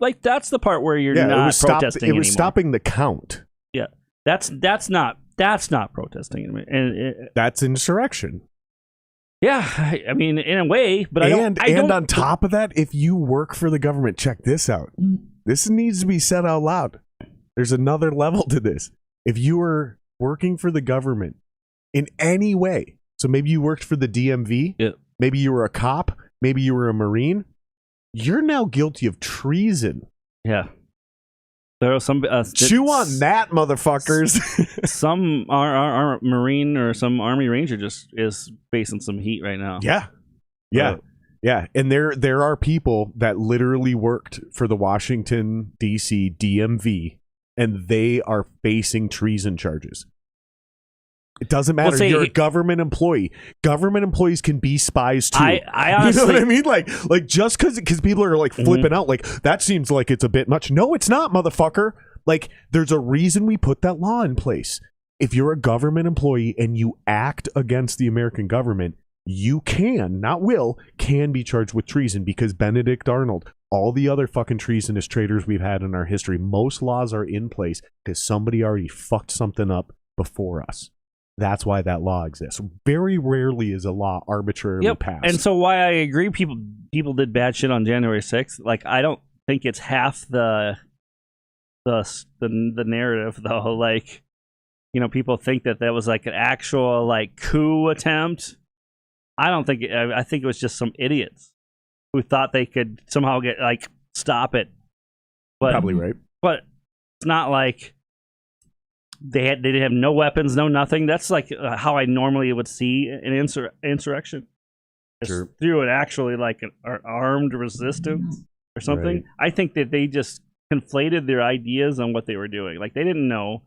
the part where you're not protesting anymore. It was stopping the count. Yeah, that's not protesting, and that's insurrection. Yeah, I mean, in a way, but and on top of that, if you work for the government, check this out. This needs to be said out loud. There's another level to this. If you are working for the government in any way, so maybe you worked for the DMV, maybe you were a cop, maybe you were a Marine, you're now guilty of treason. Yeah. There are some chew on that, motherfuckers. Some our Marine or some Army Ranger just is facing some heat right now. Yeah. And there are people that literally worked for the Washington D.C. DMV, and they are facing treason charges. It doesn't matter. You're a government employee. Government employees can be spies too. I honestly, you know what I mean? Like just because people are like flipping out, like that seems like it's a bit much. No, it's not, motherfucker. Like, there's a reason we put that law in place. If you're a government employee and you act against the American government, you can be charged with treason, because Benedict Arnold all the other fucking treasonous traitors we've had in our history. Most laws are in place because somebody already fucked something up before us. That's why that law exists. Very rarely is a law arbitrarily passed. And so why I agree people did bad shit on January 6th. Like, I don't think it's half the narrative, though. Like, you know, people think that was like an actual like coup attempt. I don't think I think it was just some idiots who thought they could somehow get like stop it. But probably right. But it's not like they didn't have no weapons, no nothing. That's like how I normally would see an insurrection. Sure. Through an actually like an armed resistance or something. Right. I think that they just conflated their ideas on what they were doing. Like, they didn't know.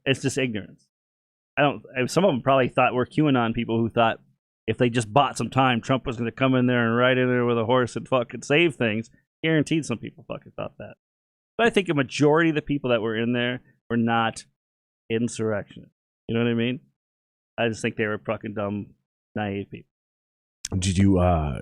It's just ignorance. Some of them probably thought we're QAnon people who thought if they just bought some time, Trump was going to come in there and ride in there with a horse and fucking save things. Guaranteed some people fucking thought that. But I think a majority of the people that were in there were not insurrectionists. You know what I mean? I just think they were fucking dumb, naive people. Did you, are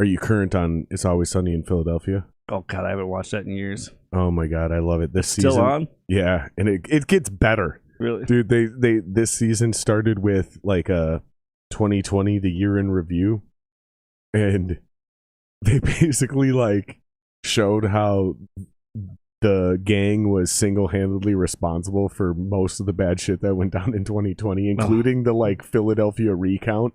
you current on It's Always Sunny in Philadelphia? Oh, God, I haven't watched that in years. Oh, my God, I love it. This season. Still on? Yeah, and it gets better. Really? Dude, they this season started with like a 2020, the year in review, and they basically like showed how the gang was single-handedly responsible for most of the bad shit that went down in 2020, including the like Philadelphia recount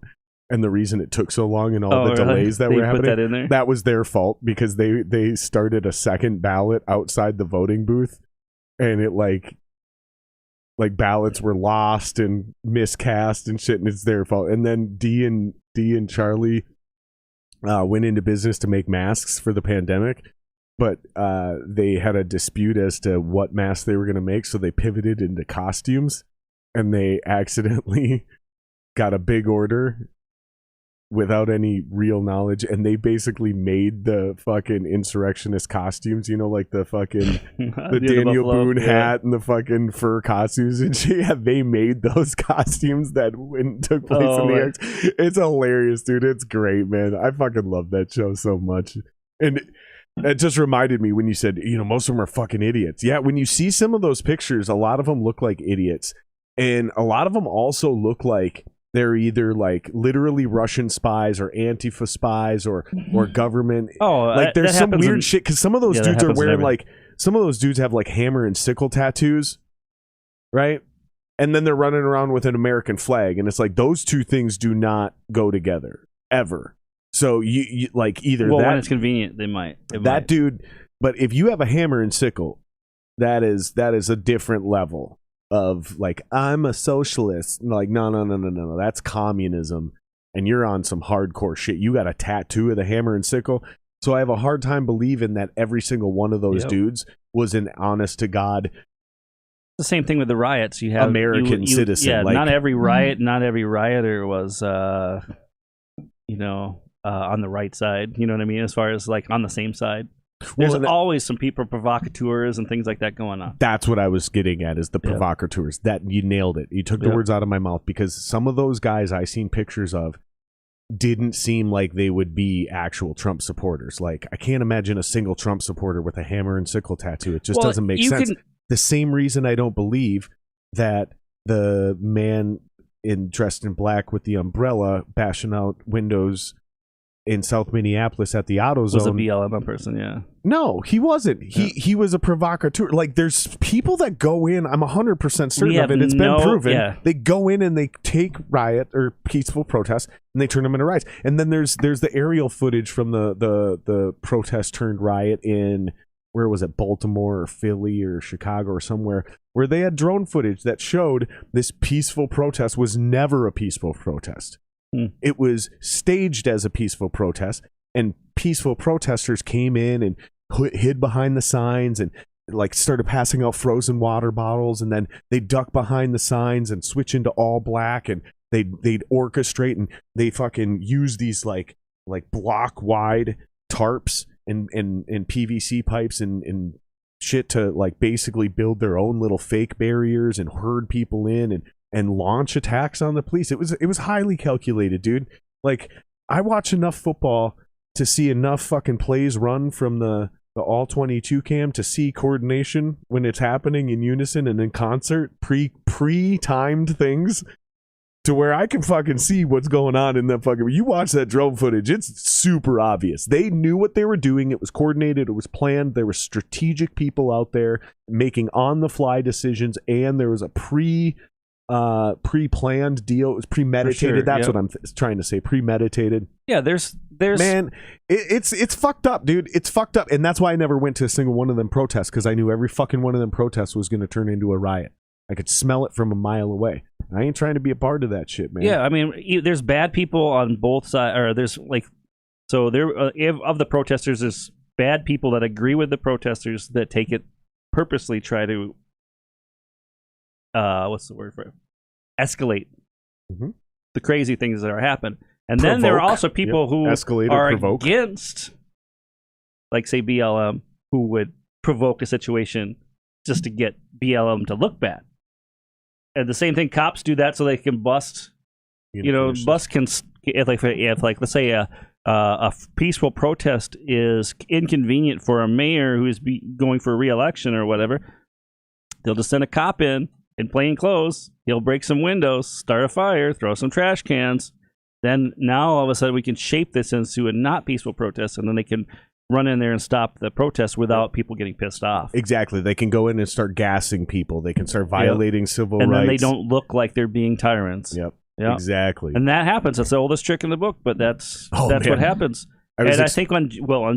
and the reason it took so long and all the delays that were happening. Put that in there? That was their fault because they started a second ballot outside the voting booth, and it like ballots were lost and miscast and shit, and it's their fault. And then D and Charlie went into business to make masks for the pandemic, but they had a dispute as to what masks they were going to make, so they pivoted into costumes, and they accidentally got a big order without any real knowledge, and they basically made the fucking insurrectionist costumes, you know, like the fucking the Daniel Boone hat and the fucking fur costumes and shit. Yeah, they made those costumes that took place in the X. It's hilarious, dude. It's great, man. I fucking love that show so much. And it just reminded me when you said, you know, most of them are fucking idiots. Yeah, when you see some of those pictures, a lot of them look like idiots, and a lot of them also look like they're either like literally Russian spies or Antifa spies or government. Like there's some weird shit because some of those dudes are wearing like, some of those dudes have like hammer and sickle tattoos, right? And then they're running around with an American flag, and it's like those two things do not go together ever. So you like either when it's convenient, they might. Dude, but if you have a hammer and sickle, that is a different level of like, I'm a socialist. Like, no, that's communism, and you're on some hardcore shit. You got a tattoo of the hammer and sickle. So I have a hard time believing that every single one of those dudes was an honest to God. The same thing with the riots. You have American citizen. Yeah, like, not every rioter was on the right side. You know what I mean? As far as like on the same side. There's always some people, provocateurs and things like that going on. That's what I was getting at, is the provocateurs. That you nailed it. You took the words out of my mouth, because some of those guys I seen pictures of didn't seem like they would be actual Trump supporters. Like, I can't imagine a single Trump supporter with a hammer and sickle tattoo. It just doesn't make sense. The same reason I don't believe that the man dressed in black with the umbrella bashing out windows in South Minneapolis at the AutoZone was a BLM person. Yeah, no, he wasn't. He was a provocateur. Like, there's people that go in, I'm 100% certain of it, it's been proven, they go in and they take riot or peaceful protests and they turn them into riots. And then there's the aerial footage from the protest turned riot in, where was it, Baltimore or Philly or Chicago or somewhere, where they had drone footage that showed this peaceful protest was never a peaceful protest. It was staged as a peaceful protest, and peaceful protesters came in and hid behind the signs and like started passing out frozen water bottles, and then they duck behind the signs and switch into all black, and they'd orchestrate, and they fucking use these like block wide tarps and PVC pipes and shit to like basically build their own little fake barriers and herd people in and launch attacks on the police. It was highly calculated, dude. Like, I watch enough football to see enough fucking plays run from the all 22 cam to see coordination when it's happening in unison and in concert, pre-timed things to where I can fucking see what's going on in that fucking. You watch that drone footage, it's super obvious. They knew what they were doing. It was coordinated. It was planned. There were strategic people out there making on-the-fly decisions, and there was a pre-planned deal. It was premeditated. Sure, That's what I'm trying to say. Premeditated. Yeah, there's man, it's fucked up, dude. It's fucked up, and that's why I never went to a single one of them protests, because I knew every fucking one of them protests was going to turn into a riot. I could smell it from a mile away. I ain't trying to be a part of that shit, man. Yeah, I mean, there's bad people on both sides, or there's like, so there of the protesters, there's bad people that agree with the protesters that take it purposely, try to what's the word for it? Escalate the crazy things that are happening. And then there are also people who are against, like, say, BLM, who would provoke a situation just to get BLM to look bad. And the same thing, cops do that so they can bust. If let's say a peaceful protest is inconvenient for a mayor who is going for re-election or whatever, they'll just send a cop in plain clothes. He'll break some windows, start a fire, throw some trash cans. Then now all of a sudden we can shape this into a not peaceful protest, and then they can run in there and stop the protest without people getting pissed off. Exactly. They can go in and start gassing people. They can start violating civil rights. And then they don't look like they're being tyrants. Yep. Exactly. And that happens. That's the oldest trick in the book, but that's what happens. I think on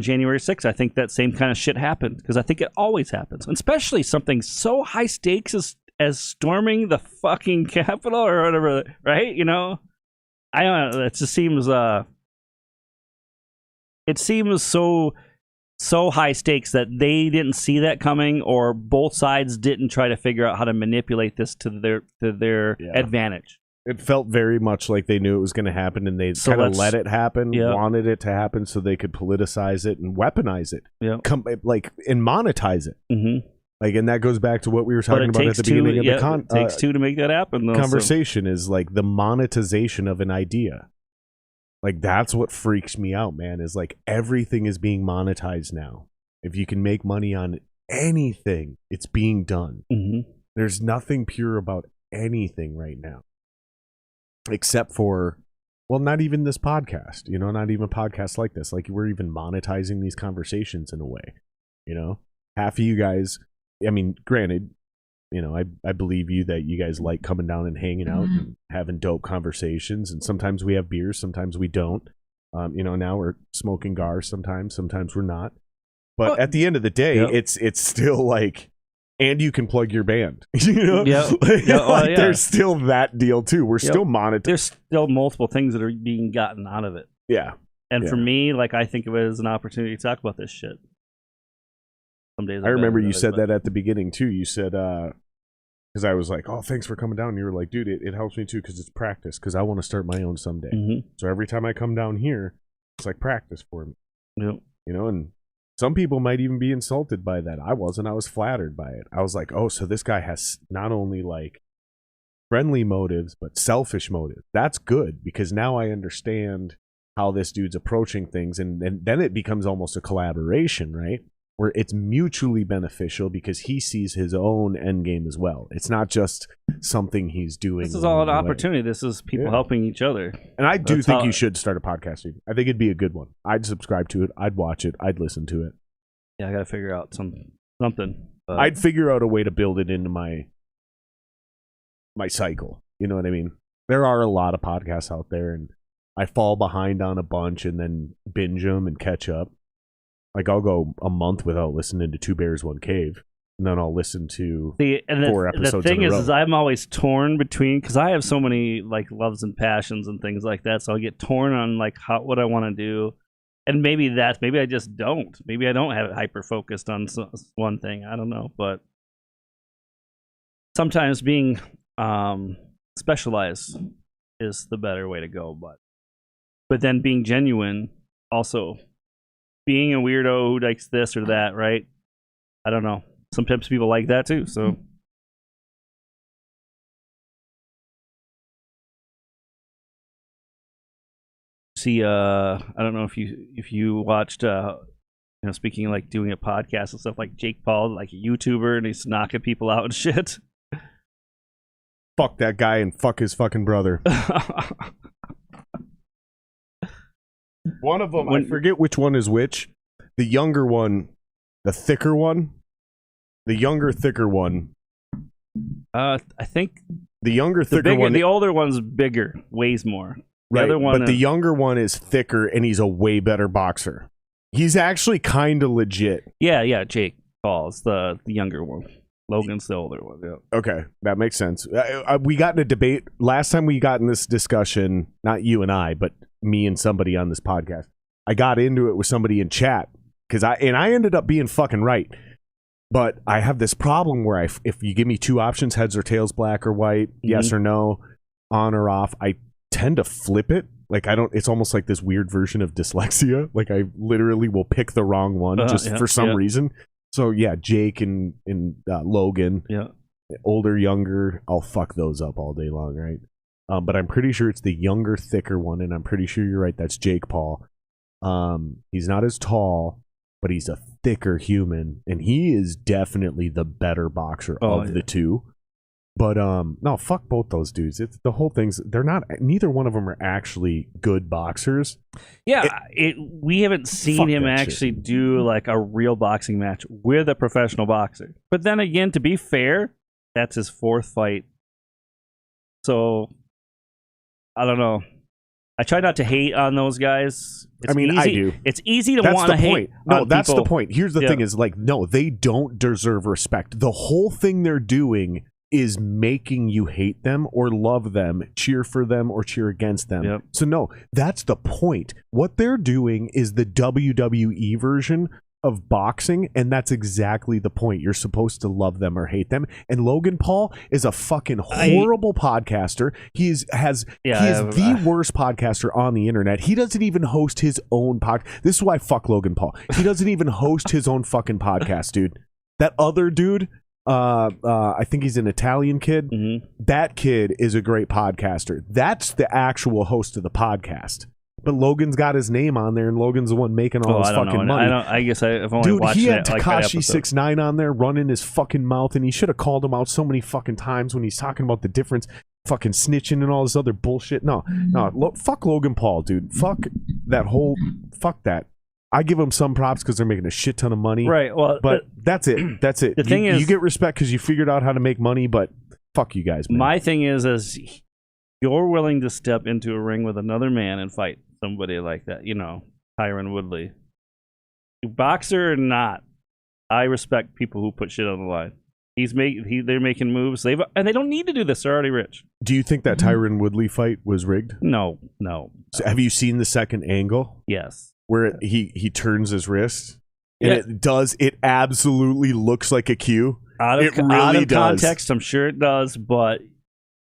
January 6th, I think that same kind of shit happened, because I think it always happens. And especially something so high stakes as storming the fucking Capitol or whatever, right? You know? I don't know. It just seems it seems so high stakes that they didn't see that coming, or both sides didn't try to figure out how to manipulate this to their advantage. It felt very much like they knew it was going to happen, and they kind of let it happen, wanted it to happen so they could politicize it and weaponize it, and monetize it. Mm-hmm. Like, and that goes back to what we were talking about at the beginning of the it takes two to make that happen. Though, conversation is like the monetization of an idea. Like, that's what freaks me out, man, is like everything is being monetized now. If you can make money on anything, it's being done. Mm-hmm. There's nothing pure about anything right now. Except for, well, not even this podcast, not even podcasts like this. Like, we're even monetizing these conversations in a way, half of you guys, I mean, granted, I believe you that you guys like coming down and hanging out and having dope conversations. And sometimes we have beers, sometimes we don't. Now we're smoking gars sometimes we're not. But at the end of the day, it's still like, and you can plug your band. There's still that deal too. We're still monetized. There's still multiple things that are being gotten out of it. Yeah. And for me, like, I think of it as an opportunity to talk about this shit. Some days I remember you said that at the beginning too. You said, because I was like, oh, thanks for coming down. And you were like, dude, it helps me too, because it's practice, because I want to start my own someday. Mm-hmm. So every time I come down here, it's like practice for me. Yep. And some people might even be insulted by that. I wasn't. I was flattered by it. I was like, oh, so this guy has not only like friendly motives, but selfish motives. That's good, because now I understand how this dude's approaching things. And then it becomes almost a collaboration, right? Where it's mutually beneficial, because he sees his own end game as well. It's not just something he's doing. This is all an opportunity. This is people helping each other. And I do think you should start a podcast. I think it'd be a good one. I'd subscribe to it. I'd watch it. I'd listen to it. Yeah, I got to figure out something. I'd figure out a way to build it into my cycle. You know what I mean? There are a lot of podcasts out there, and I fall behind on a bunch and then binge them and catch up. Like, I'll go a month without listening to Two Bears, One Cave, and then I'll listen to 4 episodes. The thing in a row. is I'm always torn between, because I have so many like loves and passions and things like that. So I get torn on like what I want to do, and maybe I just don't. Maybe I don't have it hyper focused on one thing. I don't know, but sometimes being specialized is the better way to go. But then being genuine also. Being a weirdo who likes this or that, right? I don't know. Sometimes people like that too, so. see, I don't know if you watched, speaking of, like, doing a podcast and stuff, like Jake Paul, like a YouTuber, and he's knocking people out and shit. Fuck that guy and fuck his fucking brother. One of them, I forget which one is which. The younger one, the thicker one. The younger, thicker one. I think the younger, thicker one. The older one's bigger, weighs more. The right, other one but the younger one is thicker, and he's a way better boxer. He's actually kind of legit. Yeah, Jake Paul's the younger one. Logan's the older one. Yeah. Okay, that makes sense. We got in a debate last time we got in this discussion, not you and I, but me and somebody on this podcast. I got into it with somebody in chat because I ended up being fucking right. But I have this problem where if you give me two options, heads or tails, black or white, yes or no, on or off, I tend to flip it. Like it's almost like this weird version of dyslexia. Like I literally will pick the wrong one for some reason. So yeah, Jake and Logan, older, younger, I'll fuck those up all day long, right? But I'm pretty sure it's the younger, thicker one, and I'm pretty sure you're right. That's Jake Paul. He's not as tall, but he's a thicker human, and he is definitely the better boxer of the two. But no, fuck both those dudes. It's the whole thing's neither one of them are actually good boxers. Yeah, we haven't seen him actually do like a real boxing match with a professional boxer. But then again, to be fair, that's his fourth fight. So I don't know. I try not to hate on those guys. I do. It's easy to want to hate. No, that's the point. Here's the thing: is like, no, they don't deserve respect. The whole thing they're doing is making you hate them or love them, cheer for them or cheer against them. Yep. So no, that's the point. What they're doing is the WWE version of boxing, and that's exactly the point. You're supposed to love them or hate them. And Logan Paul is a fucking horrible podcaster. He is the worst podcaster on the internet. He doesn't even host his own podcast. This is why I fuck Logan Paul. He doesn't even host his own fucking podcast, dude. That other dude, I think he's an Italian kid. Mm-hmm. That kid is a great podcaster. That's the actual host of the podcast. But Logan's got his name on there, and Logan's the one making all his fucking money. I guess I've only watched he had that, Tekashi 6ix9ine on there running his fucking mouth, and he should have called him out so many fucking times when he's talking about the difference, fucking snitching and all this other bullshit. No, fuck Logan Paul, dude. Fuck that. I give them some props because they're making a shit ton of money. Right. Well, but that's it. That's it. The thing is, you get respect because you figured out how to make money, but fuck you guys, man. My thing is you're willing to step into a ring with another man and fight somebody like that, Tyron Woodley. Boxer or not, I respect people who put shit on the line. They're making moves. And they don't need to do this. They're already rich. Do you think that Tyron Woodley fight was rigged? No. So have you seen the second angle? Yes. Where he turns his wrist, and it absolutely looks like a cue. Out of context, I'm sure it does, but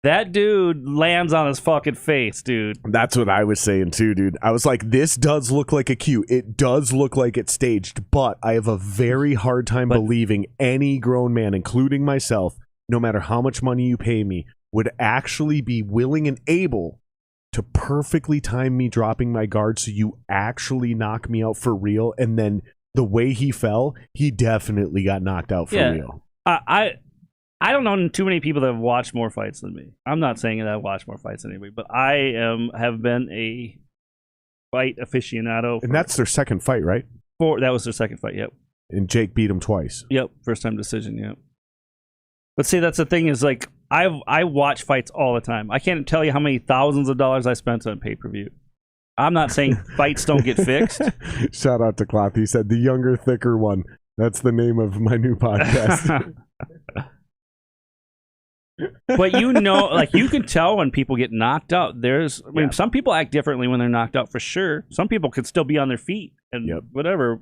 that dude lands on his fucking face, dude. That's what I was saying too, dude. I was like, this does look like a cue. It does look like it's staged, but I have a very hard time believing any grown man, including myself, no matter how much money you pay me, would actually be willing and able to perfectly time me dropping my guard so you actually knock me out for real. And then the way he fell, he definitely got knocked out for real. I don't know too many people that have watched more fights than me. I'm not saying that I've watched more fights than anybody, but I have been a fight aficionado. And that's their second fight, right? That was their second fight, yep. And Jake beat him twice. Yep, first time decision, yep. But see, that's the thing is, like, I watch fights all the time. I can't tell you how many thousands of dollars I spent on pay-per-view. I'm not saying fights don't get fixed. Shout out to Cloth. He said, the younger, thicker one. That's the name of my new podcast. But you can tell when people get knocked out. Some people act differently when they're knocked out for sure. Some people could still be on their feet and whatever.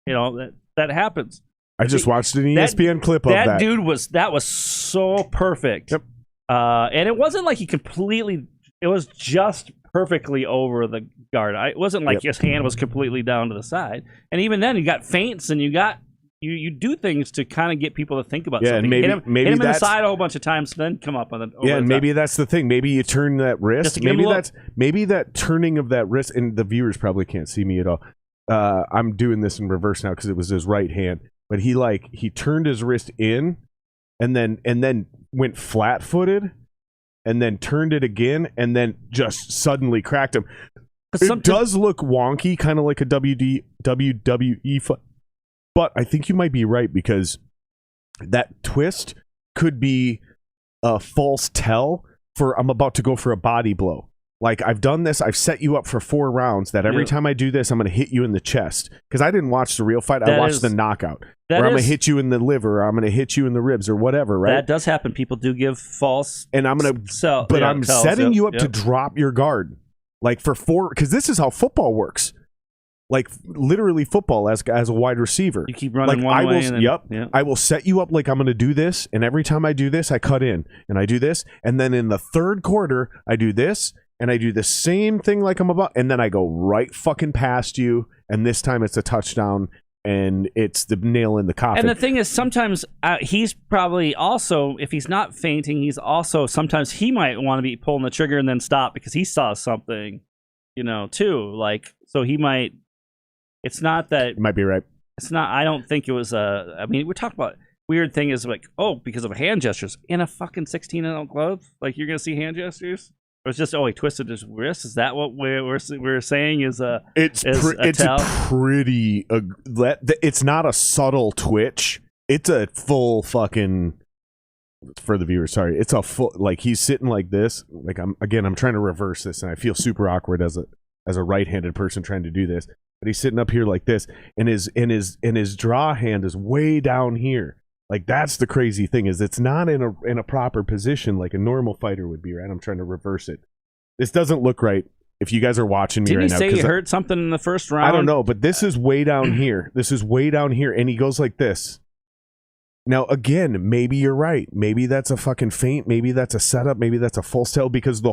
That happens. I just watched an ESPN clip of that. That dude was so perfect. Yep. And it wasn't like it was just perfectly over the guard. It wasn't like his hand was completely down to the side. And even then, you got feints and you got you do things to kind of get people to think about Yeah, something. and hit him in the side a whole bunch of times, then come up on it. Yeah, and maybe that's the thing. Maybe you turn that wrist. Maybe that turning of that wrist, and the viewers probably can't see me at all. I'm doing this in reverse now because it was his right hand, but he turned his wrist in, and then went flat-footed, and then turned it again, and then just suddenly cracked him. It does look wonky, kind of like a WWE fight. But I think you might be right, because that twist could be a false tell for I'm about to go for a body blow. Like, I've done this. I've set you up for 4 rounds that every time I do this, I'm going to hit you in the chest. Because I didn't watch the real fight. I watched the knockout. Where I'm going to hit you in the liver, or I'm going to hit you in the ribs, or whatever, right? That does happen. People do give false... And I'm going to... But I'm setting you up to drop your guard. Like, for 4... Because this is how football works. Like, literally football as a wide receiver. You keep running one way. I will set you up like I'm going to do this, and every time I do this, I cut in, and I do this, and then in the third quarter, I do this, and I do the same thing like I'm about, and then I go right fucking past you, and this time it's a touchdown, and it's the nail in the coffin. And the thing is, sometimes he's probably also, if he's not fainting, he's also, sometimes he might want to be pulling the trigger and then stop because he saw something, too. Like, so he might... It's not that... You might be right. It's not... I don't think it was a... I mean, we're talking about... Weird thing is like, because of hand gestures. In a fucking 16-ounce glove? Like, you're going to see hand gestures? Or it's just, he twisted his wrist? Is that what we're saying is a... It's pretty... it's not a subtle twitch. It's a full fucking... For the viewers, sorry. It's a full... Like, he's sitting like this. Like, I'm trying to reverse this, and I feel super awkward as a right-handed person trying to do this. But he's sitting up here like this, and his draw hand is way down here. Like, that's the crazy thing, is it's not in a proper position like a normal fighter would be, right? I'm trying to reverse it. This doesn't look right. If you guys are watching me right now, didn't he say he hurt something in the first round? I don't know, but this is way down here. This is way down here, and he goes like this. Now, again, maybe you're right. Maybe that's a fucking feint. Maybe that's a setup. Maybe that's a false tell, because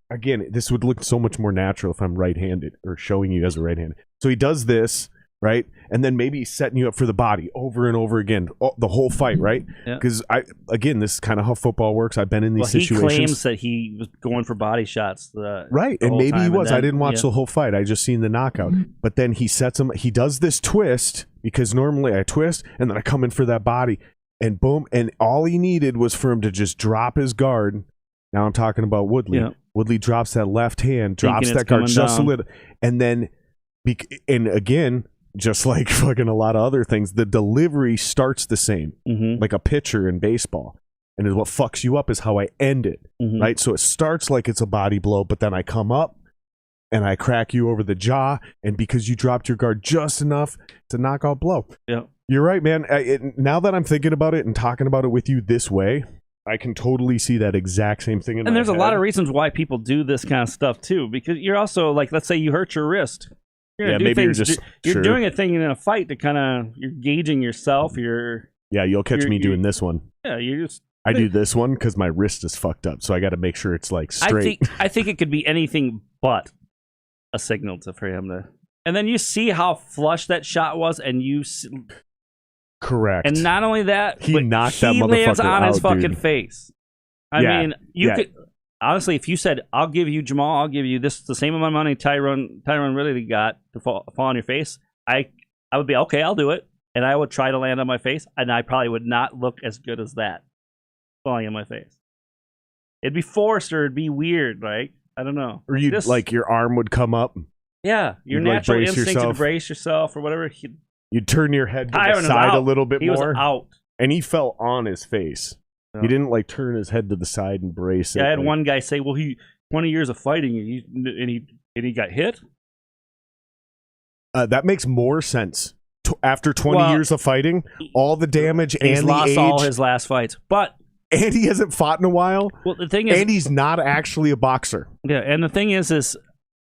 again, this would look so much more natural if I'm right-handed, or showing you as a right-handed. So he does this, right? And then maybe he's setting you up for the body over and over again, the whole fight, right? Because, this is kind of how football works. I've been in these situations. He claims that he was going for body shots. Right, and maybe he was. I didn't watch the whole fight. I just seen the knockout. But then he does this twist, because normally I twist, and then I come in for that body, and boom, and all he needed was for him to just drop his guard. Now I'm talking about Woodley. Yeah. Woodley drops that left hand, drops that guard just a little, and then, and again, just like fucking a lot of other things, the delivery starts the same, like a pitcher in baseball. And what fucks you up is how I end it, right? So it starts like it's a body blow, but then I come up and I crack you over the jaw, and because you dropped your guard just enough, it's a knockout blow. Yeah, you're right, man. Now that I'm thinking about it and talking about it with you this way, I can totally see that exact same thing in my head. And there's a lot of reasons why people do this kind of stuff too, because you're also like, let's say you hurt your wrist. You're doing a thing in a fight to kind of, you're gauging yourself. You'll catch me doing this one. Yeah, I do this one because my wrist is fucked up, so I got to make sure it's like straight. I think it could be anything but a signal for him to. And then you see how flush that shot was, and you. Correct. And not only that, he knocked that motherfucker lands on his fucking dude. Face. I mean, you could honestly, if you said, "I'll give you Jamal, I'll give you this the same amount of money Tyrone really got to fall on your face," I would be okay. I'll do it, and I would try to land on my face, and I probably would not look as good as that falling on my face. It'd be forced, or it'd be weird, right? I don't know. Or you'd like your arm would come up. Yeah, your natural instinct to brace yourself or whatever. You'd turn your head to the side a little bit more. He was out. And he fell on his face. Oh. He didn't like turn his head to the side and brace it. I had one guy say, well, 20 years of fighting and he got hit. That makes more sense. After 20 years of fighting, all the damage and the age. He's lost all his last fights. And he hasn't fought in a while. Well, the thing is, and he's not actually a boxer. Yeah, and the thing is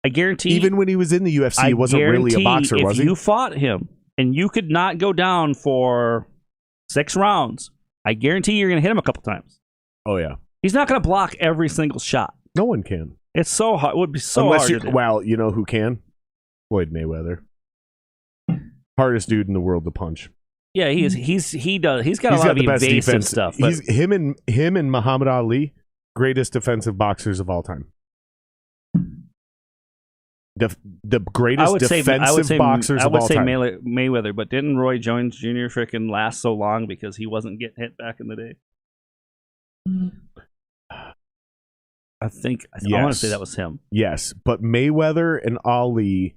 I guarantee, even when he was in the UFC, he wasn't really a boxer, was he? If you fought him and you could not go down for 6 rounds, I guarantee you're going to hit him a couple times. Oh, yeah. He's not going to block every single shot. No one can. It's so hard. It would be so hard. Well, you know who can? Floyd Mayweather. Hardest dude in the world to punch. Yeah, he is. He's got a lot of evasive stuff. But Him and Muhammad Ali, greatest defensive boxers of all time. The greatest defensive boxers of all time. I would say Mayweather, but didn't Roy Jones Jr. freaking last so long because he wasn't getting hit back in the day? I want to say that was him. Yes, but Mayweather and Ali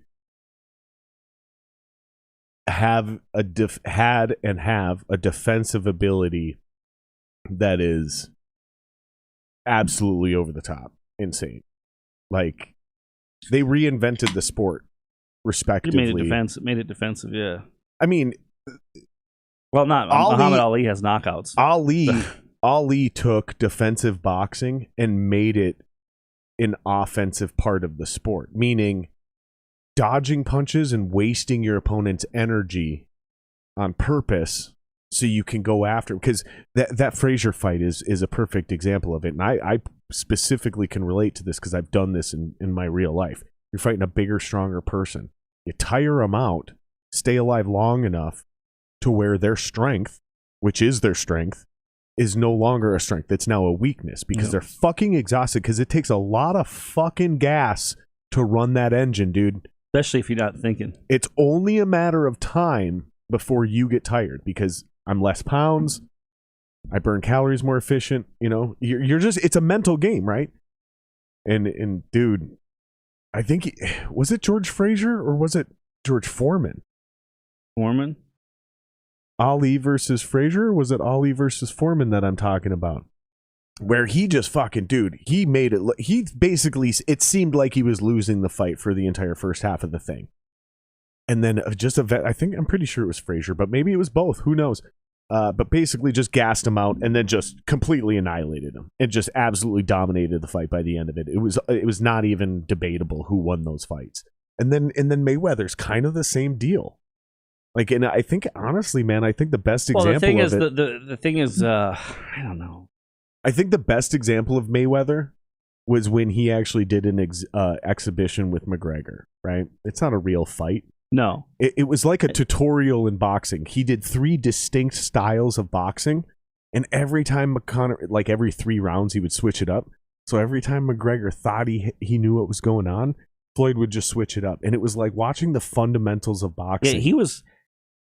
have a defensive ability that is absolutely over the top, insane. Like, they reinvented the sport, respectively. Made it defensive, yeah. I mean, well, not Muhammad Ali has knockouts. Ali took defensive boxing and made it an offensive part of the sport, meaning dodging punches and wasting your opponent's energy on purpose so you can go after, because that Frazier fight is a perfect example of it. And I specifically can relate to this because I've done this in my real life. You're fighting a bigger, stronger person. You tire them out, stay alive long enough to where their strength, which is their strength, is no longer a strength. It's now a weakness because they're fucking exhausted, because it takes a lot of fucking gas to run that engine, dude. Especially if you're not thinking. It's only a matter of time before you get tired, because I'm less pounds. I burn calories more efficient. You know, you're just, it's a mental game, right? And dude, I think, was it George Frazier or was it George Foreman? Foreman? Ali versus Frazier? Or was it Ali versus Foreman that I'm talking about? Where he just fucking, dude, he made it, he basically, it seemed like he was losing the fight for the entire first half of the thing. And then I'm pretty sure it was Frazier, but maybe it was both, who knows? But basically just gassed him out and then just completely annihilated him. It just absolutely dominated the fight by the end of it. It was not even debatable who won those fights. And then Mayweather's kind of the same deal. Like, and I think, honestly, man, I think the best example of it... The thing is, I don't know. I think the best example of Mayweather was when he actually did an exhibition with McGregor, right? It's not a real fight. No. It was like a tutorial in boxing. He did 3 distinct styles of boxing, and every time like every 3 rounds, he would switch it up. So every time McGregor thought he knew what was going on, Floyd would just switch it up. And it was like watching the fundamentals of boxing. Yeah,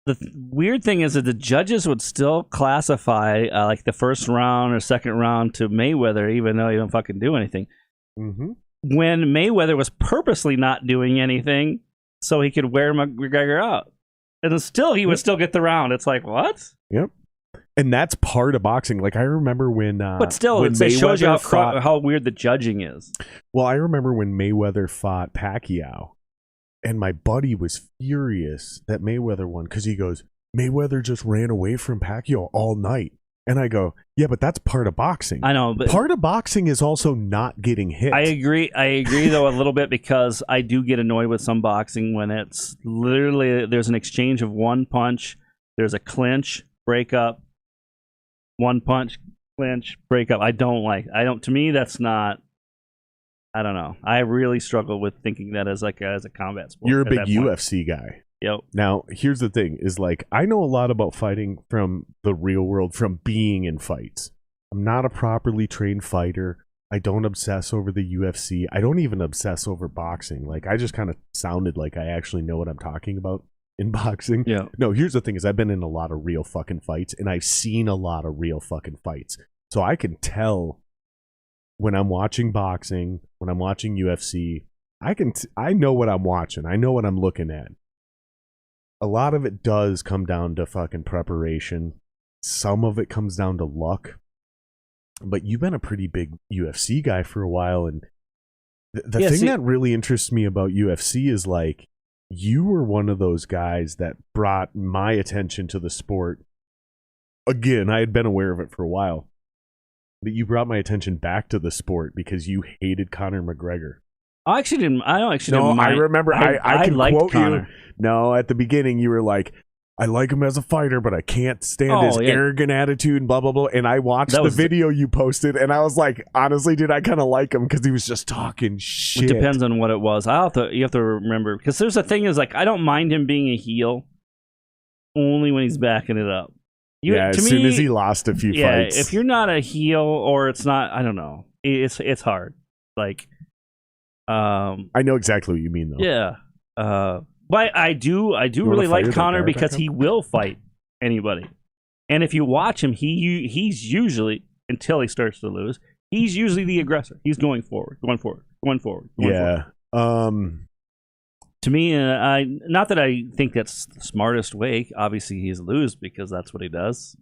the weird thing is that the judges would still classify like the first round or second round to Mayweather, even though he don't fucking do anything. Mm-hmm. When Mayweather was purposely not doing anything so he could wear McGregor out. And still, he would still get the round. It's like, what? Yep. And that's part of boxing. Like, I remember when... but still, it shows you how weird the judging is. Well, I remember when Mayweather fought Pacquiao. And my buddy was furious that Mayweather won because he goes, Mayweather just ran away from Pacquiao all night. And I go, yeah, but that's part of boxing. I know, but part of boxing is also not getting hit. I agree though, a little bit, because I do get annoyed with some boxing when it's literally there's an exchange of one punch, there's a clinch, break up, one punch, clinch, break up. To me, that's not. I don't know. I really struggle with thinking that as a combat sport. You're a big UFC guy. Yep. Now, here's the thing, is like, I know a lot about fighting from the real world, from being in fights. I'm not a properly trained fighter. I don't obsess over the UFC. I don't even obsess over boxing. Like, I just kind of sounded like I actually know what I'm talking about in boxing. Yeah. No, here's the thing, is I've been in a lot of real fucking fights, and I've seen a lot of real fucking fights. So I can tell when I'm watching boxing, when I'm watching UFC, I know what I'm watching. I know what I'm looking at. A lot of it does come down to fucking preparation. Some of it comes down to luck. But you've been a pretty big UFC guy for a while, and the thing that really interests me about UFC is, like, you were one of those guys that brought my attention to the sport. Again, I had been aware of it for a while. But you brought my attention back to the sport because you hated Conor McGregor. I actually didn't. I remember. I can liked quote Conor. You. No, at the beginning you were like, I like him as a fighter, but I can't stand his arrogant attitude and blah, blah, blah. And I watched the video you posted, and I was like, honestly, dude, I kind of like him because he was just talking shit. It depends on what it was. You have to remember, because there's a thing is, like, I don't mind him being a heel, only when he's backing it up. As soon as he lost a few fights. If you're not a heel or it's not, I don't know. It's hard. Like, I know exactly what you mean, though. Yeah. But I do really like Conor because he will fight anybody. And if you watch him, he's usually, until he starts to lose, he's usually the aggressor. He's going forward. Yeah. To me, not that I think that's the smartest way. Obviously, he's lose because that's what he does.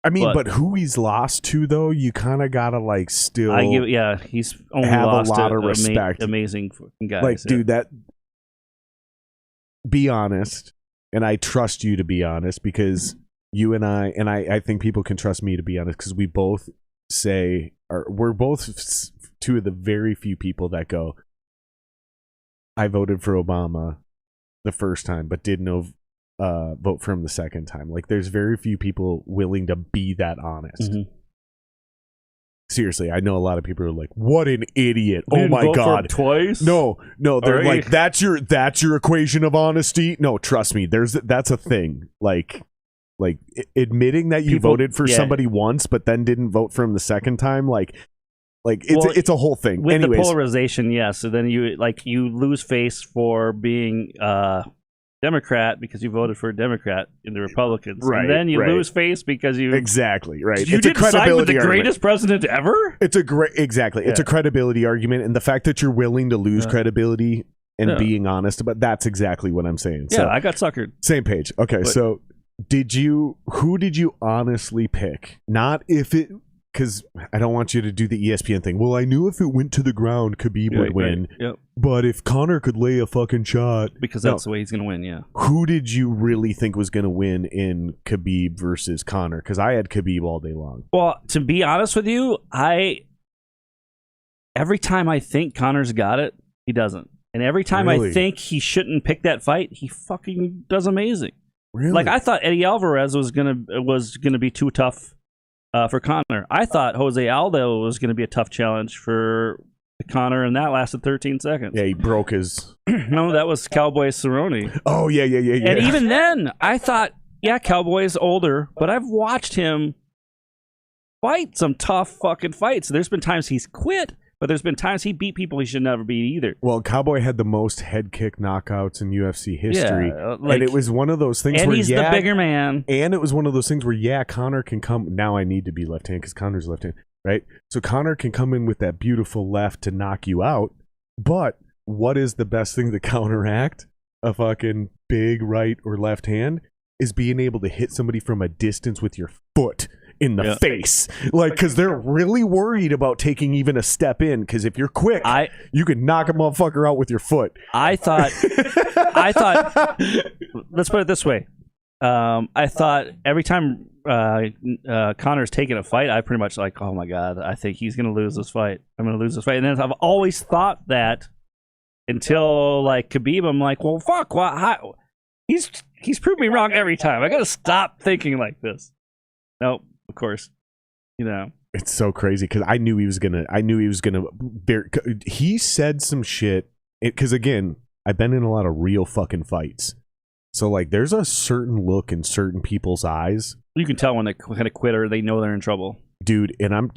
I mean, but who he's lost to, though, you kind of gotta like still. He's only have lost a lot of respect. Amazing fucking guys. Like, dude, that. Be honest, and I trust you to be honest because you and I think people can trust me to be honest because we both we're both two of the very few people that go, I voted for Obama the first time, but didn't vote for him the second time. Like, there's very few people willing to be that honest. Mm-hmm. Seriously, I know a lot of people are like, "What an idiot! Oh my god!" Twice? No, they're like, "That's your equation of honesty." No, trust me, that's a thing. Like admitting that you voted for somebody once, but then didn't vote for him the second time, it's a whole thing. With Anyways, the polarization, yes. So then you lose face for being Democrat because you voted for a Democrat in the Republicans, right? And then you lose face because you exactly right. You didn't side with the greatest president ever. It's a It's a credibility argument, and the fact that you're willing to lose credibility and being honest about that's exactly what I'm saying. Yeah, so, I got suckered. Same page. Okay, so who did you honestly pick? Not if it. Because I don't want you to do the ESPN thing. Well, I knew if it went to the ground, Khabib would win. Right. Yep. But if Conor could lay a fucking shot... Because that's the way he's going to win, yeah. Who did you really think was going to win in Khabib versus Conor? Because I had Khabib all day long. Well, to be honest with you, every time I think Conor's got it, he doesn't. And every time I think he shouldn't pick that fight, he fucking does amazing. Really? Like, I thought Eddie Alvarez was gonna be too tough for Conor. I thought Jose Aldo was going to be a tough challenge for Conor, and that lasted 13 seconds. Yeah, he broke his... No, that was Cowboy Cerrone. Oh, yeah. And even then, I thought, Cowboy's older, but I've watched him fight some tough fucking fights. There's been times he's quit, but there's been times he beat people he should never beat either. Well, Cowboy had the most head kick knockouts in UFC history. Yeah, and it was one of those things and where, he's the bigger man. And it was one of those things where, Conor can come... Now I need to be left-handed because Conor's left-handed, right? So Conor can come in with that beautiful left to knock you out, but what is the best thing to counteract a fucking big right or left hand? Is being able to hit somebody from a distance with your foot in the face, because they're really worried about taking even a step in, because if you're quick, you can knock a motherfucker out with your foot. I thought let's put it this way, I thought every time Conor's taking a fight, I pretty much like, oh my god, I think he's gonna lose this fight. I'm gonna lose this fight. And then I've always thought that until like Khabib, I'm like, well, fuck, how? He's proved me wrong every time. I gotta stop thinking like this. Nope. Of course, it's so crazy because I knew he was gonna. He said some shit because again, I've been in a lot of real fucking fights, so like, there's a certain look in certain people's eyes. You can tell when they kind of quit or they know they're in trouble, dude. And I'm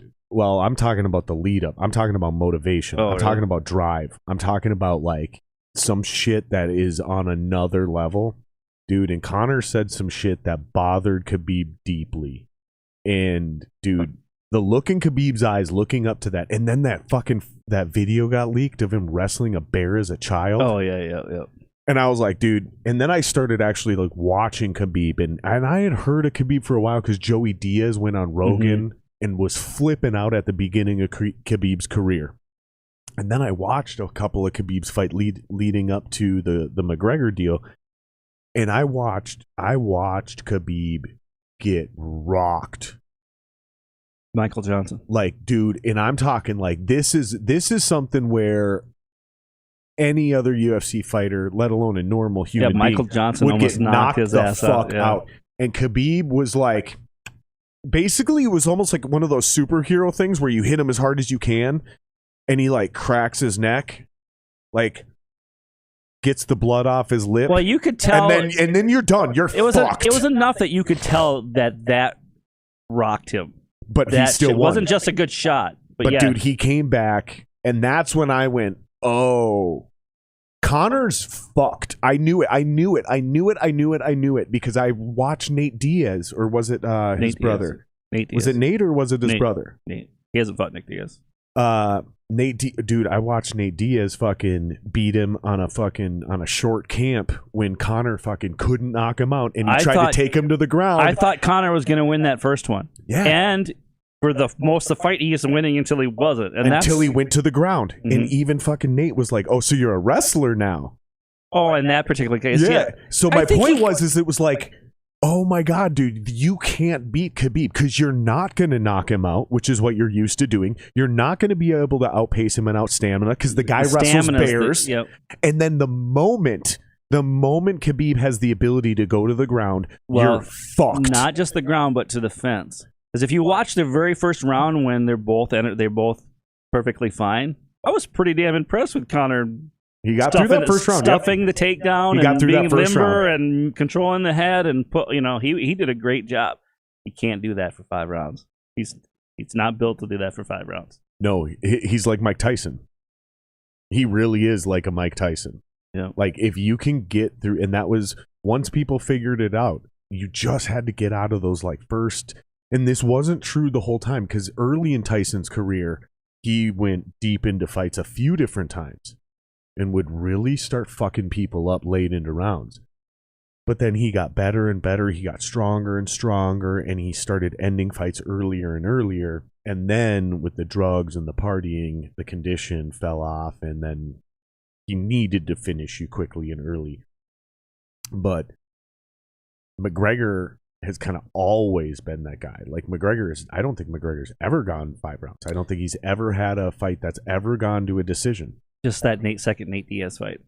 talking about the lead up. I'm talking about motivation. I'm talking about drive. I'm talking about like some shit that is on another level, dude. And Conor said some shit that bothered Khabib deeply. And dude, the look in Khabib's eyes looking up to that, and then that video got leaked of him wrestling a bear as a child. Oh yeah. And I was like, dude. And then I started actually like watching Khabib, and I had heard of Khabib for a while because Joey Diaz went on Rogan and was flipping out at the beginning of Khabib's career. And then I watched a couple of Khabib's fight leading up to the McGregor deal, and I watched Khabib get rocked. Michael Johnson. Like, dude, and I'm talking like this is something where any other UFC fighter, let alone a normal human being, Michael Johnson would almost get knocked his the ass fuck out. out. And Khabib was like, basically, it was almost like one of those superhero things where you hit him as hard as you can, and he like cracks his neck. Like, gets the blood off his lip. Well, you could tell, and then you're done. You're fucked. It was enough that you could tell that rocked him. But he still won. It wasn't just a good shot. But yeah. Dude, he came back, and that's when I went, oh, Conor's fucked. I knew it because I watched Nate Diaz, or was it his brother? Nate Diaz. Was it Nate or was it his brother? Nate. He hasn't fought Nick Diaz. Dude, I watched Nate Diaz fucking beat him on a short camp when Conor fucking couldn't knock him out, and he tried to take him to the ground. I thought Conor was going to win that first one. Yeah. And for the most of the fight, he was winning until he wasn't. And until he went to the ground. Mm-hmm. And even fucking Nate was like, oh, so you're a wrestler now. Oh, in that particular case, yeah. So my point was it was like, oh my God, dude, you can't beat Khabib because you're not going to knock him out, which is what you're used to doing. You're not going to be able to outpace him and out-stamina because the guy wrestles bears. Yep. And then the moment Khabib has the ability to go to the ground, you're fucked. Not just the ground, but to the fence. Because if you watch the very first round when they're both perfectly fine, I was pretty damn impressed with Conor. He got through that first round, stuffing the takedown, and being limber and controlling the head, and he did a great job. He can't do that for 5 rounds. He's not built to do that for 5 rounds. No, he's like Mike Tyson. He really is like a Mike Tyson. Yeah. Like if you can get through, and that was once people figured it out, you just had to get out of those like first. And this wasn't true the whole time because early in Tyson's career, he went deep into fights a few different times and would really start fucking people up late into rounds. But then he got better and better. He got stronger and stronger, and he started ending fights earlier and earlier. And then with the drugs and the partying, the condition fell off, and then he needed to finish you quickly and early. But McGregor has kind of always been that guy. Like I don't think McGregor's ever gone 5 rounds. I don't think he's ever had a fight that's ever gone to a decision. Just that second Nate Diaz fight.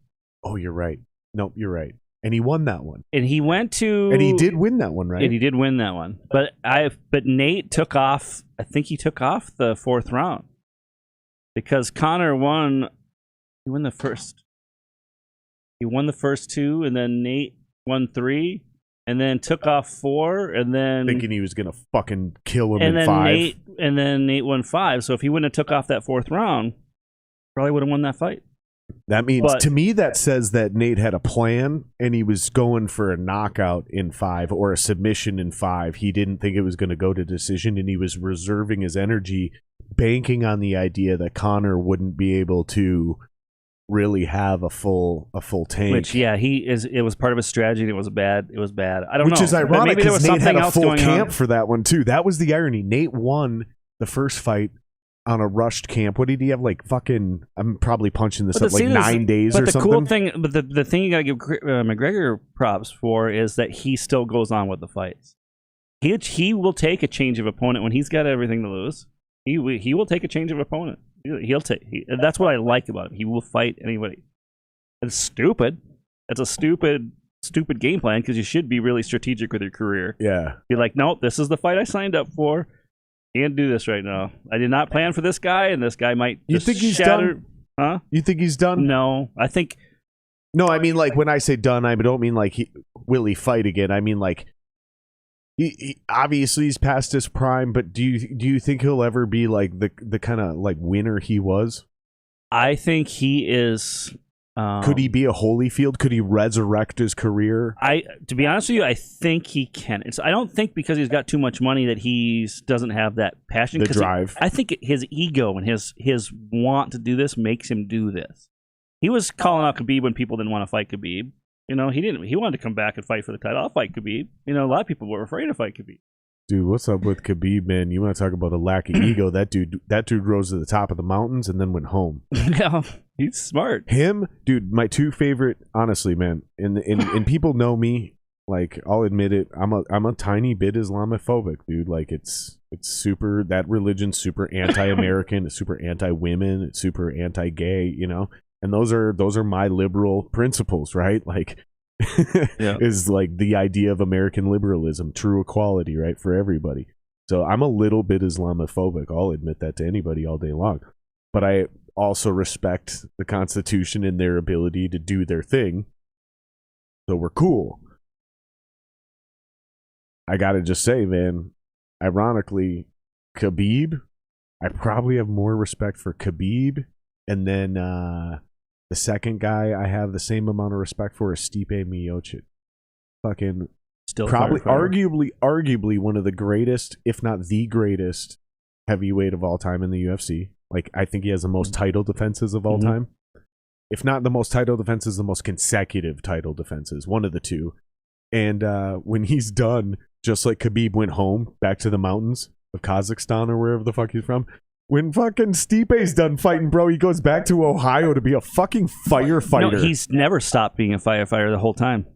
Oh, you're right. Nope, you're right. And he won that one. And he went to... And he did win that one, right? And he did win that one. But Nate took off... I think he took off the 4th round. Because Conor won... He won the first... He won the first 2, and then Nate won 3, and then took off 4, and then... Thinking he was going to fucking kill him in 5. And then Nate won 5. So if he wouldn't have took off that 4th round, probably would have won that fight. That means, to me, that says that Nate had a plan and he was going for a knockout in 5 or a submission in 5. He didn't think it was going to go to decision, and he was reserving his energy, banking on the idea that Conor wouldn't be able to really have a full tank. Which, yeah, it was part of his strategy, and it was bad. I don't know. Which is ironic because Nate had a full camp for that one, too. That was the irony. Nate won the first fight on a rushed camp. What did he have? Like fucking, I'm probably punching this up, like 9 days or something. But the thing you gotta give McGregor props for is that he still goes on with the fights. He will take a change of opponent when he's got everything to lose. He will take a change of opponent. That's what I like about him. He will fight anybody. It's stupid. It's a stupid game plan because you should be really strategic with your career. Yeah. Be like, nope, this is the fight I signed up for. Can't do this right now. I did not plan for this guy, and this guy might just You think he's shatter. done? Huh? You think he's done? No, I think... No, I mean, like, when I say done, I don't mean, like, will he fight again? I mean, like, he obviously he's past his prime, but do you think he'll ever be, like, the kind of, like, winner he was? I think he is... could he be a Holyfield? Could he resurrect his career? To be honest with you, I think he can. I don't think because he's got too much money that he doesn't have that passion. The drive. I think his ego and his want to do this makes him do this. He was calling out Khabib when people didn't want to fight Khabib. You know, he didn't. He wanted to come back and fight for the title. I'll fight Khabib. You know, a lot of people were afraid to fight Khabib. Dude, what's up with Khabib, man? You want to talk about a lack of ego? That dude rose to the top of the mountains and then went home. Yeah, he's smart. Him, dude, my 2 favorite, honestly, man. And people know me. Like, I'll admit it. I'm a tiny bit Islamophobic, dude. Like, it's super. That religion's super anti-American. It's super anti-women. It's super anti-gay. You know, and those are my liberal principles, right? Like. Yeah. Is like the idea of American liberalism, true equality, right, for everybody. So I'm a little bit Islamophobic. I'll admit that to anybody all day long. But also respect the Constitution and their ability to do their thing. So we're cool. I gotta just say, man, ironically, Khabib, I probably have more respect for Khabib, and then the second guy I have the same amount of respect for is Stipe Miocic. Fucking Still probably, firefighter. arguably one of the greatest, if not the greatest, heavyweight of all time in the UFC. Like, I think he has the most title defenses of all time. If not the most title defenses, the most consecutive title defenses. One of the two. And when he's done, just like Khabib went home, back to the mountains of Kazakhstan or wherever the fuck he's from, when fucking Stipe's done fighting, bro, he goes back to Ohio to be a fucking firefighter. No, he's never stopped being a firefighter the whole time.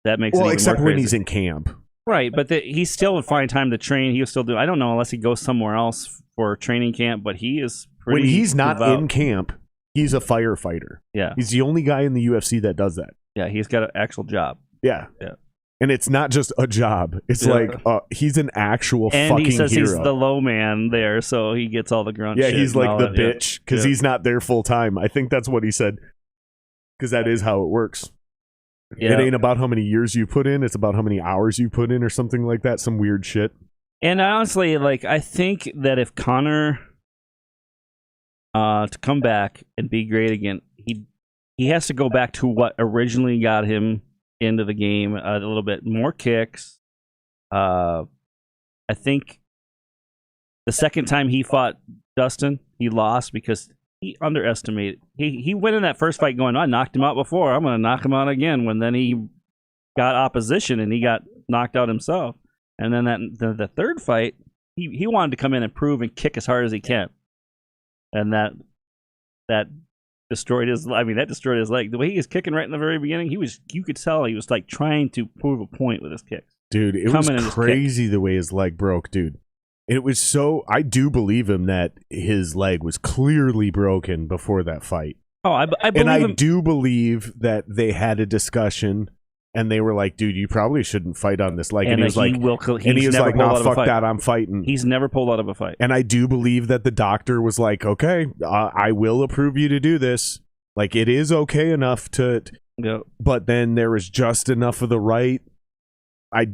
That makes it even except more when crazy. he's in camp. Right, but he still would find time to train. He would still do. I don't know unless he goes somewhere else for training camp, but he is pretty. When he's not devout. in camp, he's a firefighter. Yeah, he's the only guy in the UFC that does that. Yeah, he's got an actual job. Yeah. And it's not just a job. It's like he's an actual and fucking he says hero. he's the low man there, so he gets all the grunt. Yeah, shit he's and like all the that, bitch because he's not there full time. I think that's what he said. Because that is how it works. Yeah. It ain't about how many years you put in. It's about how many hours you put in or something like that. Some weird shit. And honestly, like, I think that if Conor to come back and be great again, he has to go back to what originally got him into the game, a little bit more kicks. I think the second time he fought Dustin, he lost because he underestimated. He went in that first fight going, I knocked him out before, I'm going to knock him out again. When then he got opposition and he got knocked out himself. And then the third fight, he wanted to come in and prove and kick as hard as he can. And that destroyed his. I mean, that destroyed his leg. The way he was kicking right in the very beginning, you could tell he was like trying to prove a point with his kicks. Dude, it was crazy the way his leg broke, dude. It was so. I do believe him that his leg was clearly broken before that fight. Oh, I believe and I him. do believe that they had a discussion. And they were like, dude, you probably shouldn't fight on this leg. And he was like, nah, fuck that, I'm fighting. He's never pulled out of a fight. And I do believe that the doctor was like, okay, I will approve you to do this. Like, it is okay enough to. Yep. But then there was just enough of the right. I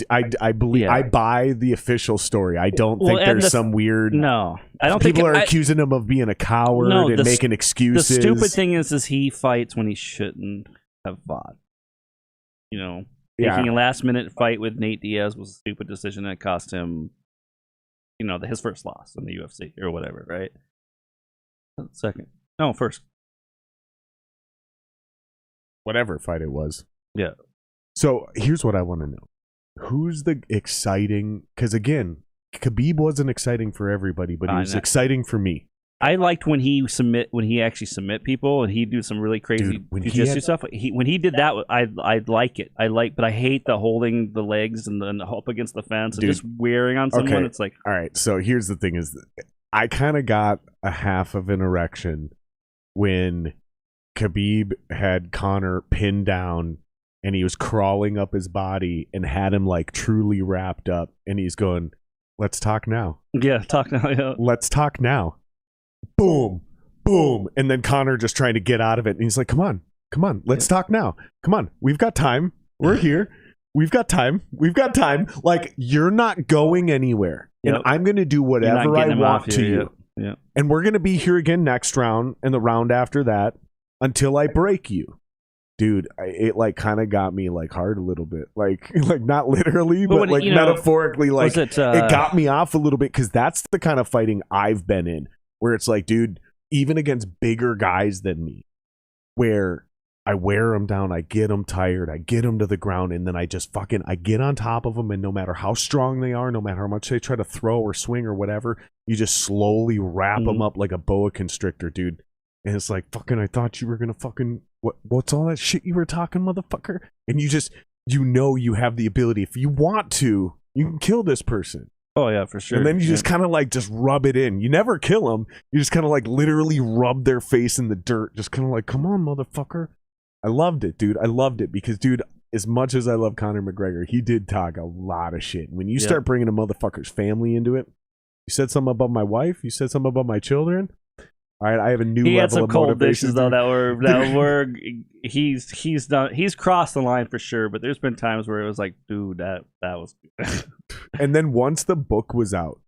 believe I buy the official story. I don't think there's some weird. No, I don't people think are accusing him of being a coward and making excuses. The stupid thing is he fights when he shouldn't have fought. You know, making a last-minute fight with Nate Diaz was a stupid decision that cost him, you know, his first loss in the UFC or whatever, right? First. Whatever fight it was. Yeah. So here's what I want to know. Who's the exciting... Because again, Khabib wasn't exciting for everybody, but he was exciting for me. I liked when he actually submit people and he'd do some really crazy jiu-jitsu stuff. When he did that, I like it. But I hate the holding the legs and then up against the fence and just wearing on someone. Okay. It's like, all right. So here's the thing: is I kind of got a half of an erection when Khabib had Conor pinned down and he was crawling up his body and had him like truly wrapped up, and he's going, "Let's talk now." Yeah, talk now. Yeah. Let's talk now. Boom, boom. And then Conor just trying to get out of it. And he's like, come on, let's talk now. Come on, we've got time. We're here. We've got time. Like, you're not going anywhere. And I'm going to do whatever I want to you. Yeah. And we're going to be here again next round and the round after that until I break you. Dude, it like kind of got me like hard a little bit. Like not literally, but like metaphorically, like it got me off a little bit, because that's the kind of fighting I've been in. Where it's like, dude, even against bigger guys than me, where I wear them down, I get them tired, I get them to the ground, and then I just I get on top of them, and no matter how strong they are, no matter how much they try to throw or swing or whatever, you just slowly wrap them up like a boa constrictor, dude. And it's like, fucking, I thought you were gonna what's all that shit you were talking, motherfucker? And you have the ability, if you want to, you can kill this person. Oh, yeah, for sure. And then you just kind of like just rub it in. You never kill them. You just kind of like literally rub their face in the dirt. Just kind of like, come on, motherfucker. I loved it, dude. I loved it because, dude, as much as I love Conor McGregor, he did talk a lot of shit. When you start bringing a motherfucker's family into it, you said something about my wife. You said something about my children. All right, I have a new He level had some of cold motivation. dishes though that were he's crossed the line for sure. But there's been times where it was like, dude, that was. And then once the book was out,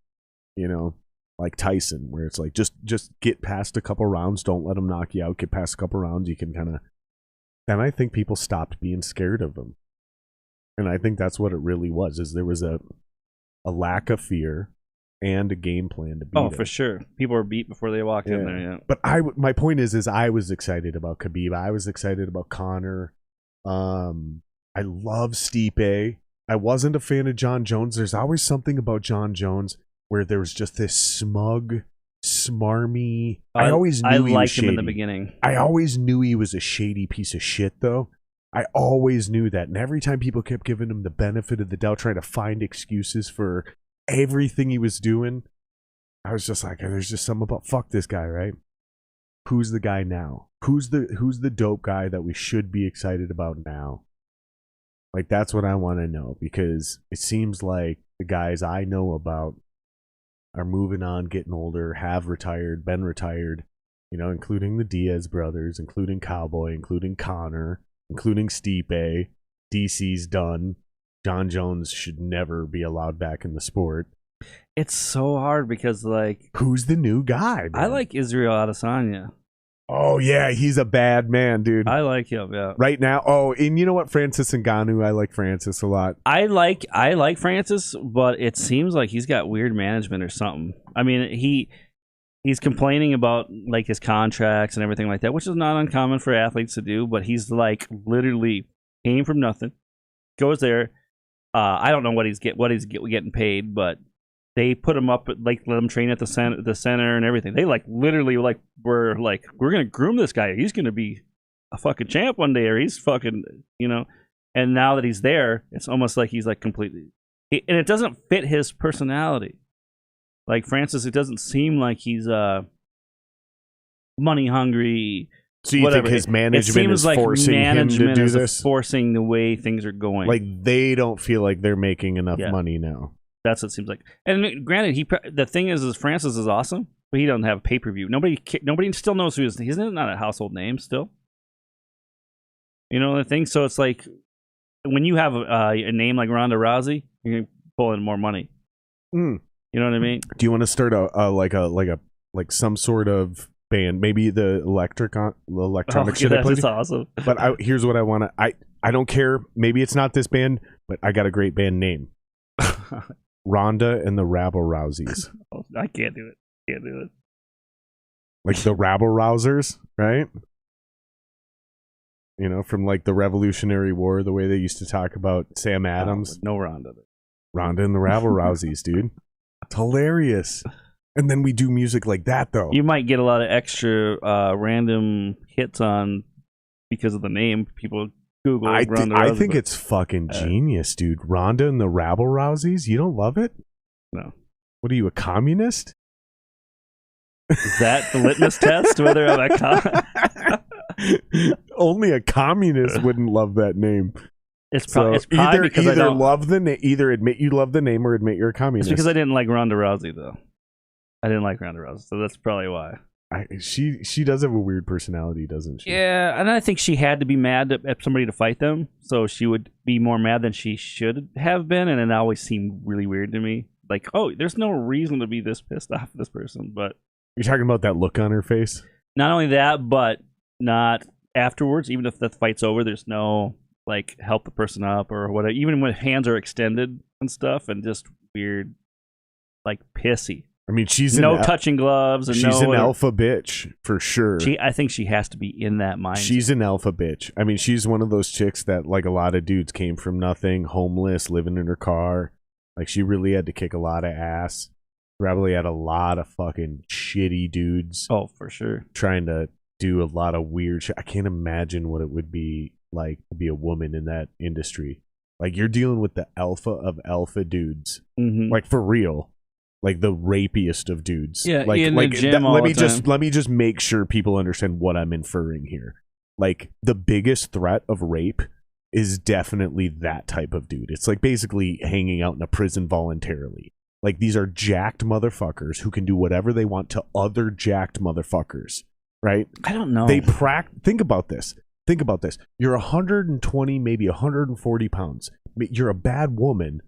like Tyson, where it's like just get past a couple rounds, don't let them knock you out. Get past a couple rounds, you can kind of. Then I think people stopped being scared of him, and I think that's what it really was. Is there was a lack of fear and a game plan to beat him. For sure. People were beat before they walked in there. Yeah. But my point is I was excited about Khabib. I was excited about Conor. I love Stipe. I wasn't a fan of John Jones. There's always something about John Jones where there was just this smug, smarmy. I always knew he was shady. Him in the beginning. I always knew he was a shady piece of shit, though. I always knew that. And every time people kept giving him the benefit of the doubt, trying to find excuses for everything he was doing, I was just like, there's just something about fuck this guy, right? Who's the guy now? Who's the dope guy that we should be excited about now? Like, that's what I want to know, because it seems like the guys I know about are moving on, getting older, have retired, been retired, including the Diaz brothers, including Cowboy, including Conor, including Stipe. DC's done. John Jones should never be allowed back in the sport. It's so hard because, like... Who's the new guy, man? I like Israel Adesanya. Oh, yeah, he's a bad man, dude. I like him, yeah. Right now. Oh, and you know what? Francis Ngannou, I like Francis a lot. I like Francis, but it seems like he's got weird management or something. I mean, he's complaining about, like, his contracts and everything like that, which is not uncommon for athletes to do, but he's, like, literally came from nothing, goes there. I don't know what he's getting paid, but they put him up, like, let him train at the center and everything. They, like, literally, like, we're going to groom this guy. He's going to be a fucking champ one day, or he's fucking, And now that he's there, it's almost like he's, like, completely... and it doesn't fit his personality. Like, Francis, it doesn't seem like he's money hungry. So you think his management is forcing him to do this? Forcing the way things are going. Like, they don't feel like they're making enough money now. That's what it seems like. And granted, the thing is Francis is awesome, but he doesn't have a pay-per-view. Nobody still knows who he is. He's not a household name still. The thing? So it's like, when you have a name like Ronda Rousey, you're going to pull in more money. Mm. You know what I mean? Do you want to start like some sort of band? Maybe the electronic shit I played? That's awesome. But here's what I want to... I don't care. Maybe it's not this band, but I got a great band name. Rhonda and the Rabble Rousies. I can't do it. Like the Rabble Rousers, right? From like the Revolutionary War, the way they used to talk about Sam Adams. No Rhonda. Rhonda and the Rabble Rousies, dude. It's hilarious. And then we do music like that, though. You might get a lot of extra random hits on because of the name. People Google. I think it's fucking genius, dude. Rhonda and the Rabble Rousies. You don't love it? No. What are you, a communist? Is that the litmus test? Whether I'm a Only a communist wouldn't love that name. It's probably because either love the either admit you love the name or admit you're a communist. It's because I didn't like Ronda Rousey, though. I didn't like Ronda Rousey, so that's probably why. She does have a weird personality, doesn't she? Yeah, and I think she had to be mad at somebody to fight them, so she would be more mad than she should have been, and it always seemed really weird to me. Like, oh, there's no reason to be this pissed off at this person, but... You're talking about that look on her face? Not only that, but not afterwards. Even if the fight's over, there's no, like, help the person up or whatever. Even when hands are extended and stuff, and just weird, like, pissy. I mean, she's no touching gloves. And she's an alpha bitch for sure. I think she has to be in that mind. She's an alpha bitch. I mean, she's one of those chicks that, like, a lot of dudes came from nothing, homeless, living in her car. Like, she really had to kick a lot of ass. Probably had a lot of fucking shitty dudes. Oh, for sure. Trying to do a lot of weird shit. I can't imagine what it would be like to be a woman in that industry. Like, you're dealing with the alpha of alpha dudes. Mm-hmm. Like, for real. Like the rapiest of dudes. Yeah, like, in the gym all let the me just make sure people understand what I'm inferring here. Like, the biggest threat of rape is definitely that type of dude. It's like basically hanging out in a prison voluntarily. Like, these are jacked motherfuckers who can do whatever they want to other jacked motherfuckers, right? I don't know. Think about this. Think about this. You're 120, maybe 140 pounds. You're a bad woman,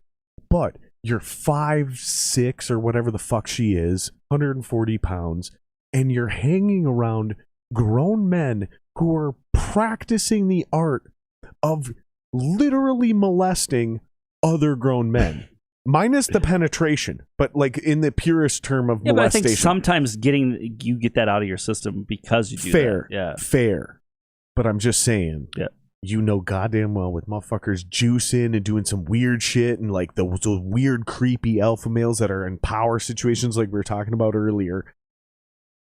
but you're 5'6" or whatever the fuck she is, 140 pounds, and you're hanging around grown men who are practicing the art of literally molesting other grown men. Minus the penetration, but like in the purest term of molestation. But I think sometimes you get that out of your system because you do fair, that. Yeah. Fair. But I'm just saying, yeah. You know goddamn well with motherfuckers juicing and doing some weird shit and like those weird creepy alpha males that are in power situations like we were talking about earlier,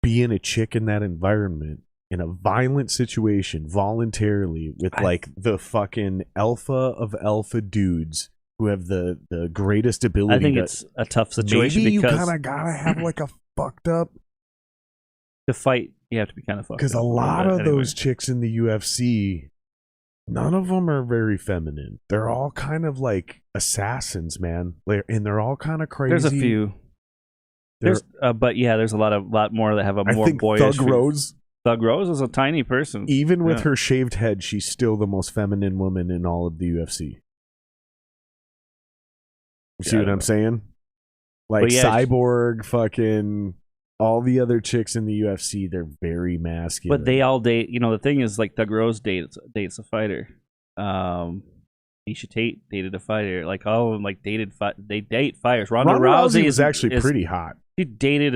being a chick in that environment in a violent situation voluntarily with like the fucking alpha of alpha dudes who have the greatest ability. I think it's a tough situation maybe because you kind of gotta have like a fucked up to fight. You have to be kind of fucked up. Because a lot of those chicks in the UFC, none of them are very feminine. They're all kind of like assassins, man, and they're all kind of crazy. There's a few. There's a lot more that have a more boyish. Thug Rose is a tiny person. Even with her shaved head, she's still the most feminine woman in all of the UFC. You see what I'm saying? Like Cyborg, fucking all the other chicks in the UFC, they're very masculine. But they all date. You know, the thing is, like, Thug Rose dates a fighter. Misha Tate dated a fighter. Like, they date fighters. Ronda Rousey is actually pretty hot. She dated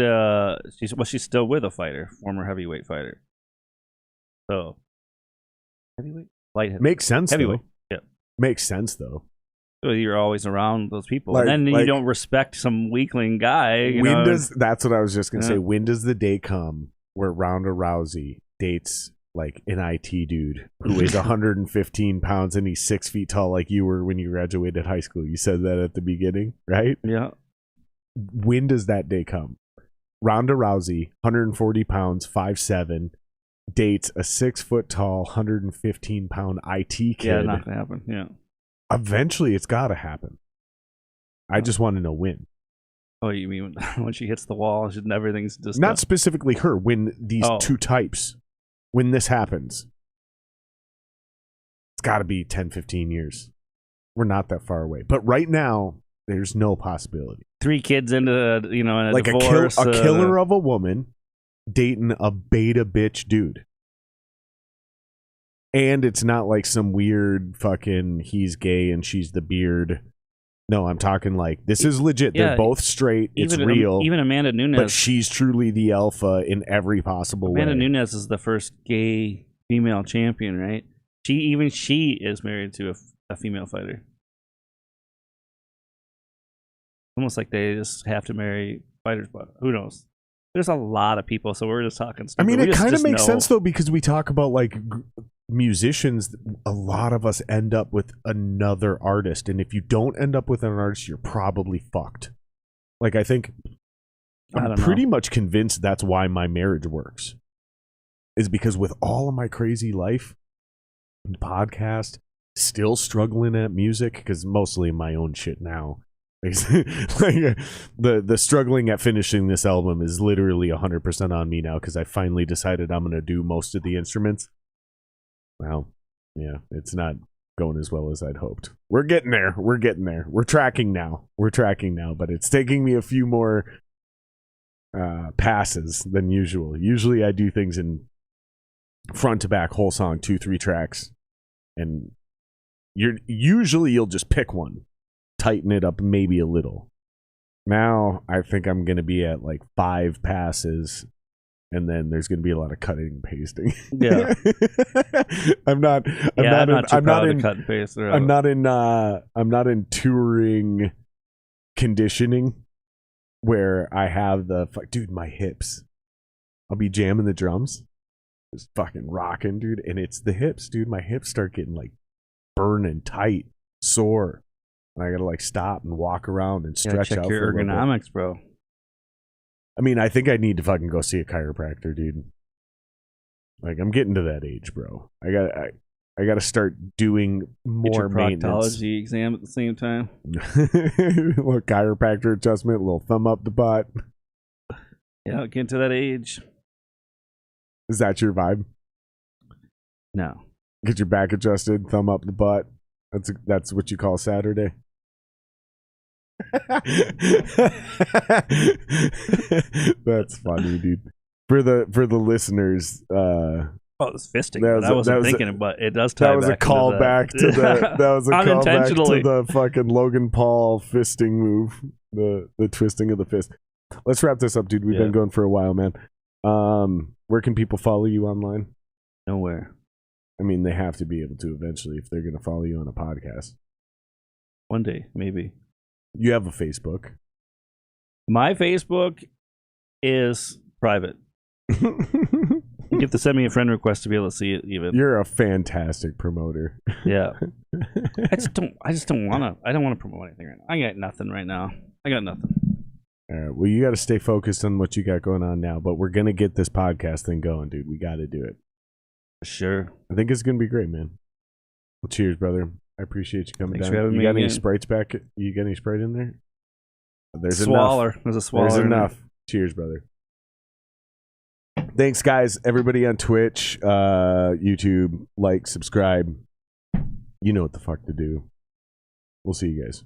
she's still with a fighter, former heavyweight fighter. So heavyweight, light heavyweight. Makes sense. Heavyweight, though. Yeah, makes sense though. So you're always around those people, and then you don't respect some weakling guy. That's what I was just gonna say. When does the day come where Ronda Rousey dates like an IT dude who weighs 115 pounds and he's 6 feet tall, like you were when you graduated high school? You said that at the beginning, right? Yeah. When does that day come? Ronda Rousey, 140 pounds, 5'7", dates a 6 foot tall, 115 pound IT kid. Yeah, not gonna happen. Yeah. Eventually, it's got to happen. I just want to know when. Oh, you mean when she hits the wall and everything's just... Not specifically her, when these two types, when this happens. It's got to be 10, 15 years. We're not that far away. But right now, there's no possibility. 3 kids into, a like divorce. A killer of a woman dating a beta bitch dude. And it's not like some weird fucking he's gay and she's the beard. No, I'm talking like this is legit. They're both straight. It's real. Even Amanda Nunes. But she's truly the alpha in every possible way. Amanda Nunes is the first gay female champion, right? She is married to a female fighter. Almost like they just have to marry fighters, but who knows? There's a lot of people, so we're just talking stupid. I mean, it kind of makes sense, though, because we talk about, like, musicians. A lot of us end up with another artist, and if you don't end up with an artist, you're probably fucked. Like, I'm pretty much convinced that's why my marriage works. Is because with all of my crazy life and podcast, still struggling at music, because mostly my own shit now. Like, the struggling at finishing this album is literally 100% on me now because I finally decided I'm going to do most of the instruments. Well, yeah, it's not going as well as I'd hoped. We're getting there. We're tracking now, but it's taking me a few more passes than usual. Usually I do things in front to back, whole song, 2-3 tracks, and you'll just pick one. Tighten it up maybe a little. Now I think I'm gonna be at like 5 passes, and then there's gonna be a lot of cutting and pasting. Yeah, I'm not in touring conditioning where I have dude, my hips. I'll be jamming the drums, just fucking rocking, dude, and it's the hips, dude. My hips start getting like burning tight, sore. And I gotta like stop and walk around and stretch out. Check your ergonomics, bro. I mean, I think I need to fucking go see a chiropractor, dude. Like, I'm getting to that age, bro. I got to start doing Get more your maintenance. proctology exam at the same time. A little chiropractor adjustment, a little thumb up the butt. Yeah, getting to that age. Is that your vibe? No. Get your back adjusted, thumb up the butt. That's what you call Saturday. That's funny, dude. For the listeners, Oh, it was fisting. That But was I a- wasn't that was a- thinking it, but it does tie that was a back into callback to the that was a callback Unintentionally. to the fucking Logan Paul fisting move, the twisting of the fist. Let's wrap this up, dude. We've been going for a while, man. Where can people follow you online? Nowhere. I mean, they have to be able to eventually if they're going to follow you on a podcast. One day, maybe. You have a Facebook. My Facebook is private. You have to send me a friend request to be able to see it. Even You're a fantastic promoter. yeah, I just don't want to. I don't want to promote anything right now. I got nothing right now. I got nothing. All right. Well, you got to stay focused on what you got going on now, but we're going to get this podcast thing going, dude. We got to do it. Sure. I think it's going to be great, man. Well, cheers, brother. I appreciate you coming Thanks down. for having You me got any again. Sprites back? You got any Sprite in there? There's Swaller. enough. There's a swaller. There's in there. enough. Cheers, brother. Thanks, guys. Everybody on Twitch, YouTube, like, subscribe. You know what the fuck to do. We'll see you guys.